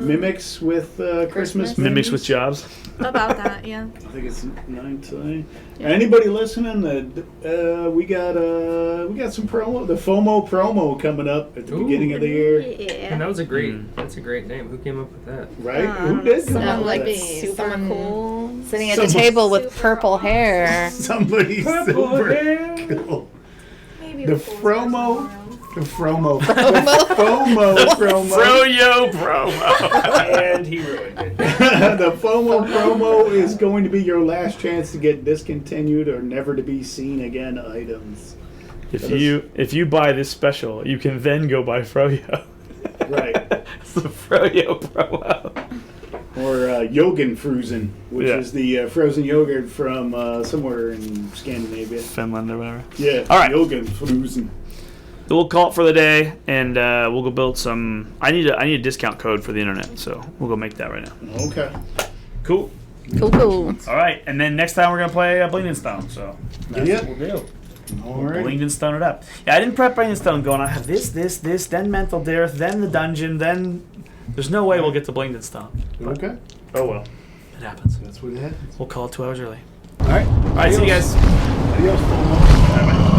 mimics with Christmas. mimics with menus? jobs. About that, yeah. I think it's 19. Yeah. Anybody listening? We got some promo. The FOMO promo coming up at the Ooh. beginning of the year. And Yeah. that was a great. That's a great name. Who came up with that? Right? I Who don't know, did someone that? like like me. super Someone cool. Sitting at the Someone- table with Super purple awesome. hair. Somebody super cool. Maybe The coolest promo. person around. The FOMO. The FOMO promo. Froyo promo. And he ruined it. The FOMO promo is going to be your last chance to get discontinued or never to be seen again items. If you buy this special, you can then go buy Froyo. Right. It's the Froyo promo. Or Jogenfrusen, which Yeah. is the frozen yogurt from somewhere in Scandinavia. Finland or whatever. Yeah. All right. Jogenfrusen. So we'll call it for the day, and we'll go build some. I need a discount code for the internet, so we'll go make that right now. Okay. Cool. Cool. All right, and then next time we're gonna play Blingdenstone. So that's Yeah. what we'll do. All right. Blingdenstone it up. Yeah, I didn't prep Blingdenstone going. I have this, then Mental Dearth, then the dungeon, then. There's no way we'll get to Blingdenstone. Okay. Oh well, it happens. That's what it happens. We'll call it 2 hours early. All right. All right, see you guys. Adios, FOMO. Bye bye.